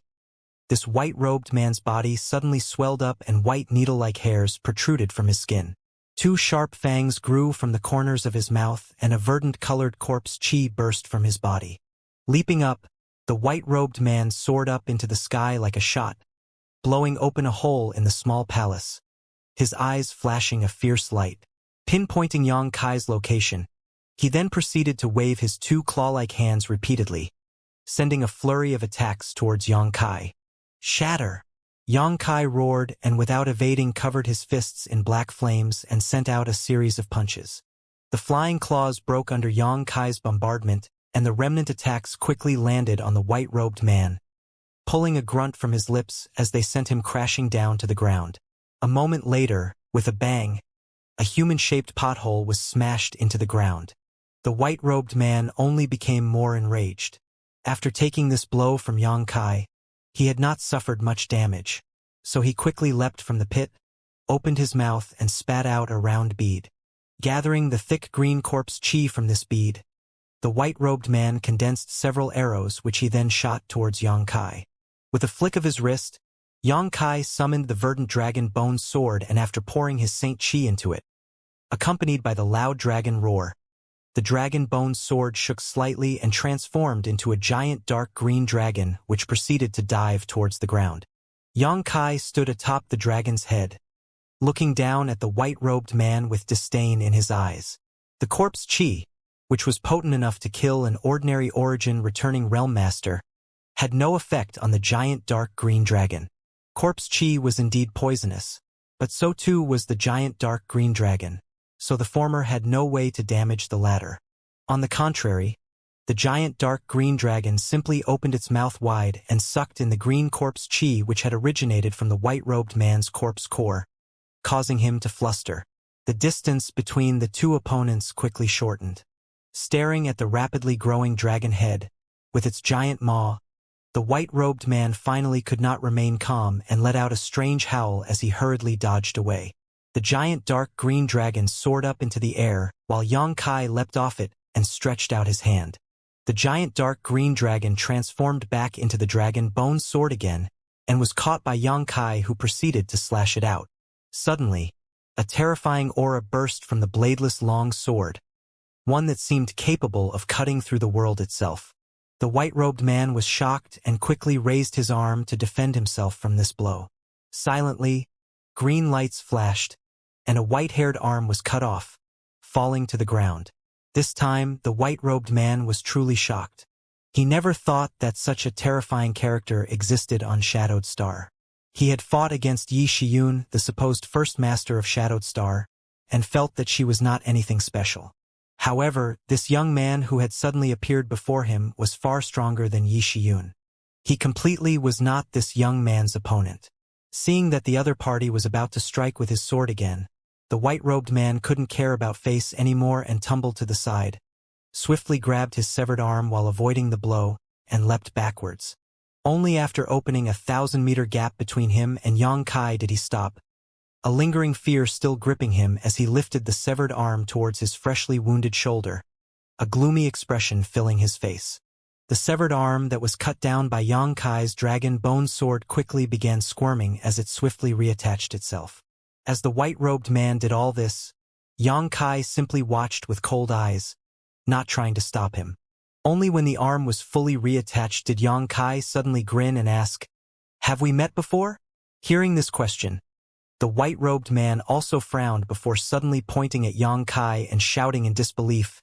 this white-robed man's body suddenly swelled up and white needle-like hairs protruded from his skin. Two sharp fangs grew from the corners of his mouth and a verdant-colored corpse qi burst from his body. Leaping up, the white-robed man soared up into the sky like a shot, blowing open a hole in the small palace, his eyes flashing a fierce light. Pinpointing Xianxia's location, he then proceeded to wave his two claw-like hands repeatedly, sending a flurry of attacks towards Xianxia. Shatter! Xianxia roared and without evading covered his fists in black flames and sent out a series of punches. The flying claws broke under Xianxia's bombardment, and the remnant attacks quickly landed on the white-robed man, pulling a grunt from his lips as they sent him crashing down to the ground. A moment later, with a bang, a human-shaped pothole was smashed into the ground. The white-robed man only became more enraged. After taking this blow from Xianxia, he had not suffered much damage, so he quickly leapt from the pit, opened his mouth and spat out a round bead. Gathering the thick green corpse qi from this bead, the white-robed man condensed several arrows which he then shot towards Xianxia. With a flick of his wrist, Xianxia summoned the verdant dragon bone sword, and after pouring his saint qi into it, accompanied by the loud dragon roar, the dragon bone sword shook slightly and transformed into a giant dark green dragon which proceeded to dive towards the ground. Xianxia stood atop the dragon's head, looking down at the white-robed man with disdain in his eyes. The corpse qi, which was potent enough to kill an ordinary origin-returning realm master, had no effect on the giant dark green dragon. Corpse qi was indeed poisonous, but so too was the giant dark green dragon, so the former had no way to damage the latter. On the contrary, the giant dark green dragon simply opened its mouth wide and sucked in the green corpse qi which had originated from the white-robed man's corpse core, causing him to fluster. The distance between the two opponents quickly shortened. Staring at the rapidly growing dragon head, with its giant maw, the white-robed man finally could not remain calm and let out a strange howl as he hurriedly dodged away. The giant dark green dragon soared up into the air, while Xianxia leapt off it and stretched out his hand. The giant dark green dragon transformed back into the dragon bone sword again, and was caught by Xianxia, who proceeded to slash it out. Suddenly, a terrifying aura burst from the bladeless long sword, one that seemed capable of cutting through the world itself. The white-robed man was shocked and quickly raised his arm to defend himself from this blow. Silently, green lights flashed, and a white-haired arm was cut off, falling to the ground. This time, the white-robed man was truly shocked. He never thought that such a terrifying character existed on Shadowed Star. He had fought against Yi Shiyun, the supposed first master of Shadowed Star, and felt that she was not anything special. However, this young man who had suddenly appeared before him was far stronger than Yi Shiyun. He completely was not this young man's opponent. Seeing that the other party was about to strike with his sword again, the white-robed man couldn't care about face anymore and tumbled to the side, swiftly grabbed his severed arm while avoiding the blow, and leapt backwards. Only after opening a 1,000-meter gap between him and Xianxia did he stop, a lingering fear still gripping him as he lifted the severed arm towards his freshly wounded shoulder, a gloomy expression filling his face. The severed arm that was cut down by Xianxia's dragon bone sword quickly began squirming as it swiftly reattached itself. As the white-robed man did all this, Xianxia simply watched with cold eyes, not trying to stop him. Only when the arm was fully reattached did Yang Kai suddenly grin and ask, "Have we met before?" Hearing this question, the white-robed man also frowned before suddenly pointing at Yang Kai and shouting in disbelief,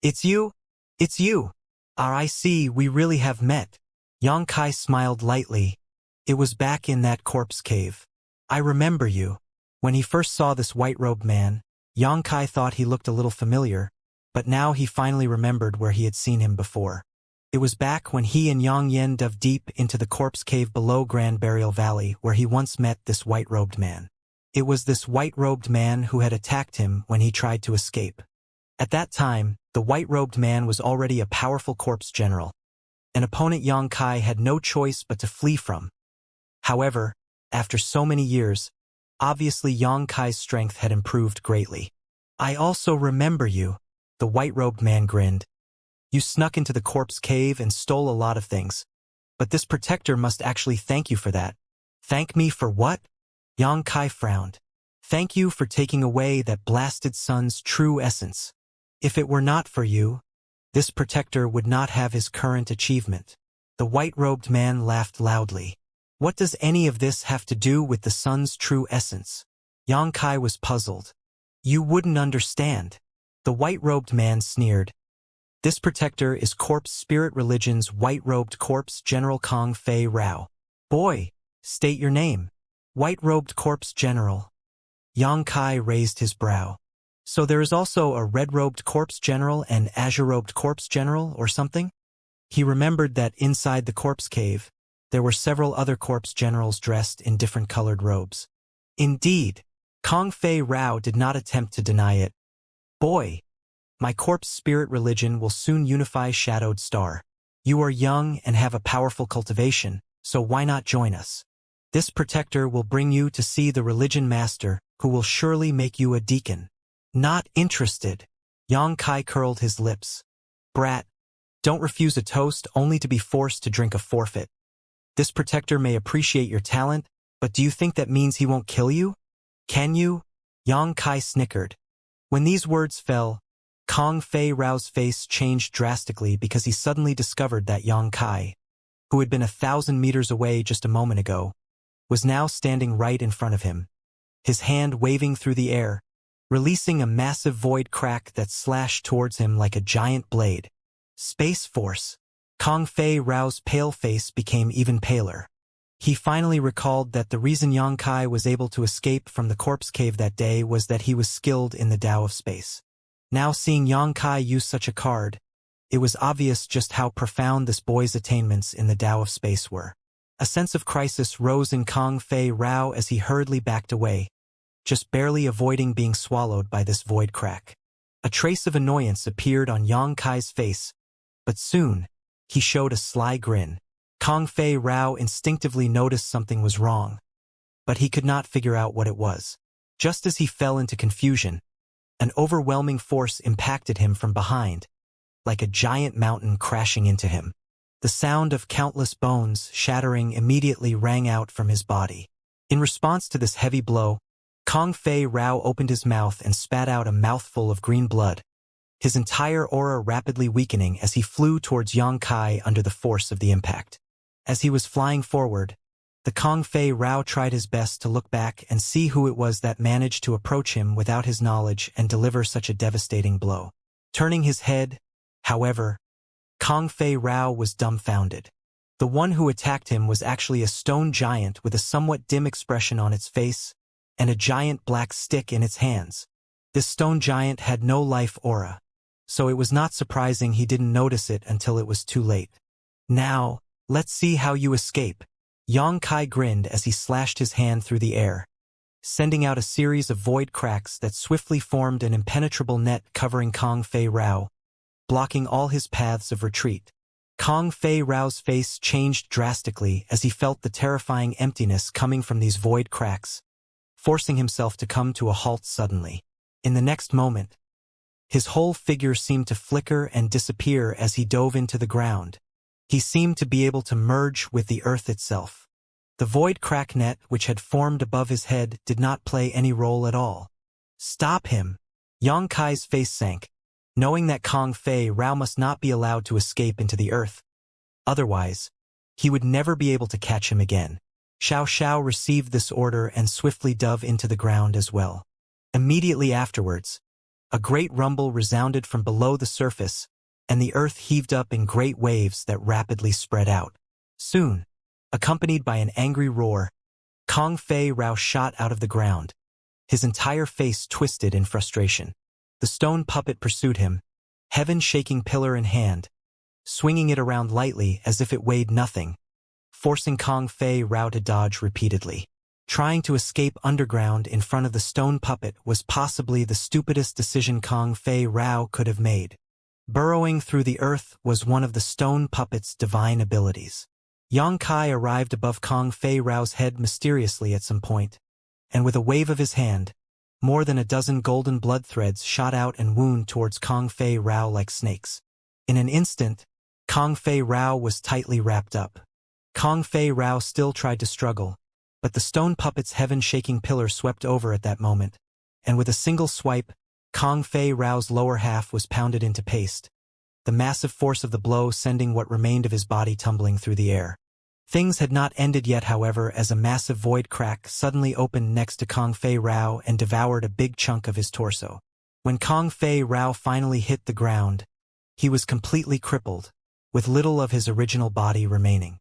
"It's you? It's you! Ah, I see, we really have met." Yang Kai smiled lightly. "It was back in that corpse cave. I remember you." When he first saw this white-robed man, Yang Kai thought he looked a little familiar, but now he finally remembered where he had seen him before. It was back when he and Yang Yen dove deep into the corpse cave below Grand Burial Valley where he once met this white-robed man. It was this white-robed man who had attacked him when he tried to escape. At that time, the white-robed man was already a powerful corpse general, an opponent Yang Kai had no choice but to flee from. However, after so many years, obviously Yang Kai's strength had improved greatly. "I also remember you," the white-robed man grinned. "You snuck into the corpse cave and stole a lot of things. But this protector must actually thank you for that." "Thank me for what?" Yang Kai frowned. "Thank you for taking away that blasted sun's true essence. If it were not for you, this protector would not have his current achievement." The white-robed man laughed loudly. "What does any of this have to do with the sun's true essence?" Yang Kai was puzzled. "You wouldn't understand." The white-robed man sneered. "This protector is Corpse Spirit Religion's white-robed corpse General Kong Fei Rao." "Boy, state your name." "White-robed corpse general." Yang Kai raised his brow. "So there is also a red-robed corpse general and azure-robed corpse general or something?" He remembered that inside the corpse cave, there were several other corpse generals dressed in different colored robes. Indeed, Kong Fei Rao did not attempt to deny it. "Boy, my corpse spirit religion will soon unify Shadowed Star. You are young and have a powerful cultivation, so why not join us? This protector will bring you to see the religion master, who will surely make you a deacon." "Not interested." Yang Kai curled his lips. "Brat, don't refuse a toast only to be forced to drink a forfeit. This protector may appreciate your talent, but do you think that means he won't kill you? Can you?" Yang Kai snickered. When these words fell, Kong Fei Rao's face changed drastically because he suddenly discovered that Yang Kai, who had been 1,000 meters away just a moment ago, was now standing right in front of him, his hand waving through the air, releasing a massive void crack that slashed towards him like a giant blade. Space Force. Kong Fei Rao's pale face became even paler. He finally recalled that the reason Yang Kai was able to escape from the corpse cave that day was that he was skilled in the Tao of space. Now seeing Yang Kai use such a card, it was obvious just how profound this boy's attainments in the Tao of space were. A sense of crisis rose in Kong Fei Rao as he hurriedly backed away, just barely avoiding being swallowed by this void crack. A trace of annoyance appeared on Yang Kai's face, but soon, he showed a sly grin. Kong Fei Rao instinctively noticed something was wrong, but he could not figure out what it was. Just as he fell into confusion, an overwhelming force impacted him from behind, like a giant mountain crashing into him. The sound of countless bones shattering immediately rang out from his body. In response to this heavy blow, Kong Fei Rao opened his mouth and spat out a mouthful of green blood, his entire aura rapidly weakening as he flew towards Yang Kai under the force of the impact. As he was flying forward, the Kong Fei Rao tried his best to look back and see who it was that managed to approach him without his knowledge and deliver such a devastating blow. Turning his head, however, Kong Fei Rao was dumbfounded. The one who attacked him was actually a stone giant with a somewhat dim expression on its face and a giant black stick in its hands. This stone giant had no life aura, so it was not surprising he didn't notice it until it was too late. "Now, let's see how you escape." Yang Kai grinned as he slashed his hand through the air, sending out a series of void cracks that swiftly formed an impenetrable net covering Kong Fei Rao, blocking all his paths of retreat. Kong Fei Rao's face changed drastically as he felt the terrifying emptiness coming from these void cracks, forcing himself to come to a halt suddenly. In the next moment, his whole figure seemed to flicker and disappear as he dove into the ground. He seemed to be able to merge with the earth itself. The void crack net which had formed above his head did not play any role at all. "Stop him!" Yang Kai's face sank. knowing that Kong Fei Rao must not be allowed to escape into the earth. Otherwise, he would never be able to catch him again. Xiao Xiao received this order and swiftly dove into the ground as well. Immediately afterwards, a great rumble resounded from below the surface, and the earth heaved up in great waves that rapidly spread out. Soon, accompanied by an angry roar, Kong Fei Rao shot out of the ground, his entire face twisted in frustration. The stone puppet pursued him, heaven-shaking pillar in hand, swinging it around lightly as if it weighed nothing, forcing Kong Fei Rao to dodge repeatedly. Trying to escape underground in front of the stone puppet was possibly the stupidest decision Kong Fei Rao could have made. Burrowing through the earth was one of the stone puppet's divine abilities. Xianxia arrived above Kong Fei Rao's head mysteriously at some point, and with a wave of his hand, more than a dozen golden blood threads shot out and wound towards Kong Fei Rao like snakes. In an instant, Kong Fei Rao was tightly wrapped up. Kong Fei Rao still tried to struggle, but the stone puppet's heaven-shaking pillar swept over at that moment, and with a single swipe, Kong Fei Rao's lower half was pounded into paste, the massive force of the blow sending what remained of his body tumbling through the air. Things had not ended yet, however, as a massive void crack suddenly opened next to Kong Fei Rao and devoured a big chunk of his torso. When Kong Fei Rao finally hit the ground, he was completely crippled, with little of his original body remaining.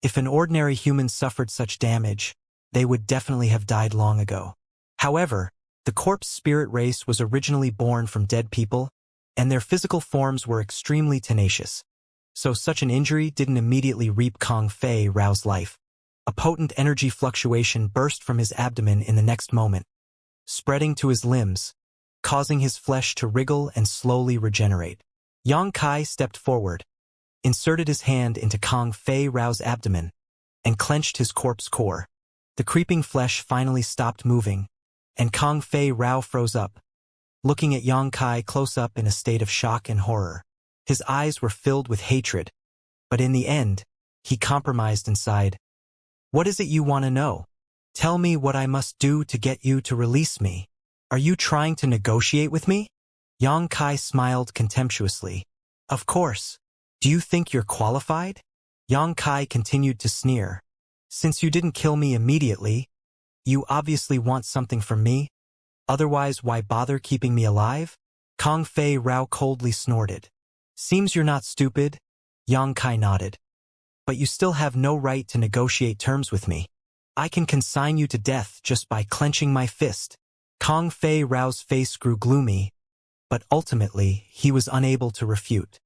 If an ordinary human suffered such damage, they would definitely have died long ago. However, the corpse spirit race was originally born from dead people, and their physical forms were extremely tenacious. So such an injury didn't immediately reap Kong Fei Rao's life. A potent energy fluctuation burst from his abdomen in the next moment, spreading to his limbs, causing his flesh to wriggle and slowly regenerate. Xianxia stepped forward, inserted his hand into Kong Fei Rao's abdomen, and clenched his corpse core. The creeping flesh finally stopped moving, and Kong Fei Rao froze up, looking at Xianxia close up in a state of shock and horror. His eyes were filled with hatred, but in the end, he compromised and sighed. "What is it you want to know? Tell me what I must do to get you to release me. Are you trying to negotiate with me?" Xianxia smiled contemptuously. "Of course. Do you think you're qualified?" Xianxia continued to sneer. "Since you didn't kill me immediately, you obviously want something from me. Otherwise, why bother keeping me alive?" Kong Fei Rao coldly snorted. "Seems you're not stupid." Xianxia nodded. "But you still have no right to negotiate terms with me. I can consign you to death just by clenching my fist." Kong Fei Rao's face grew gloomy, but ultimately he was unable to refute.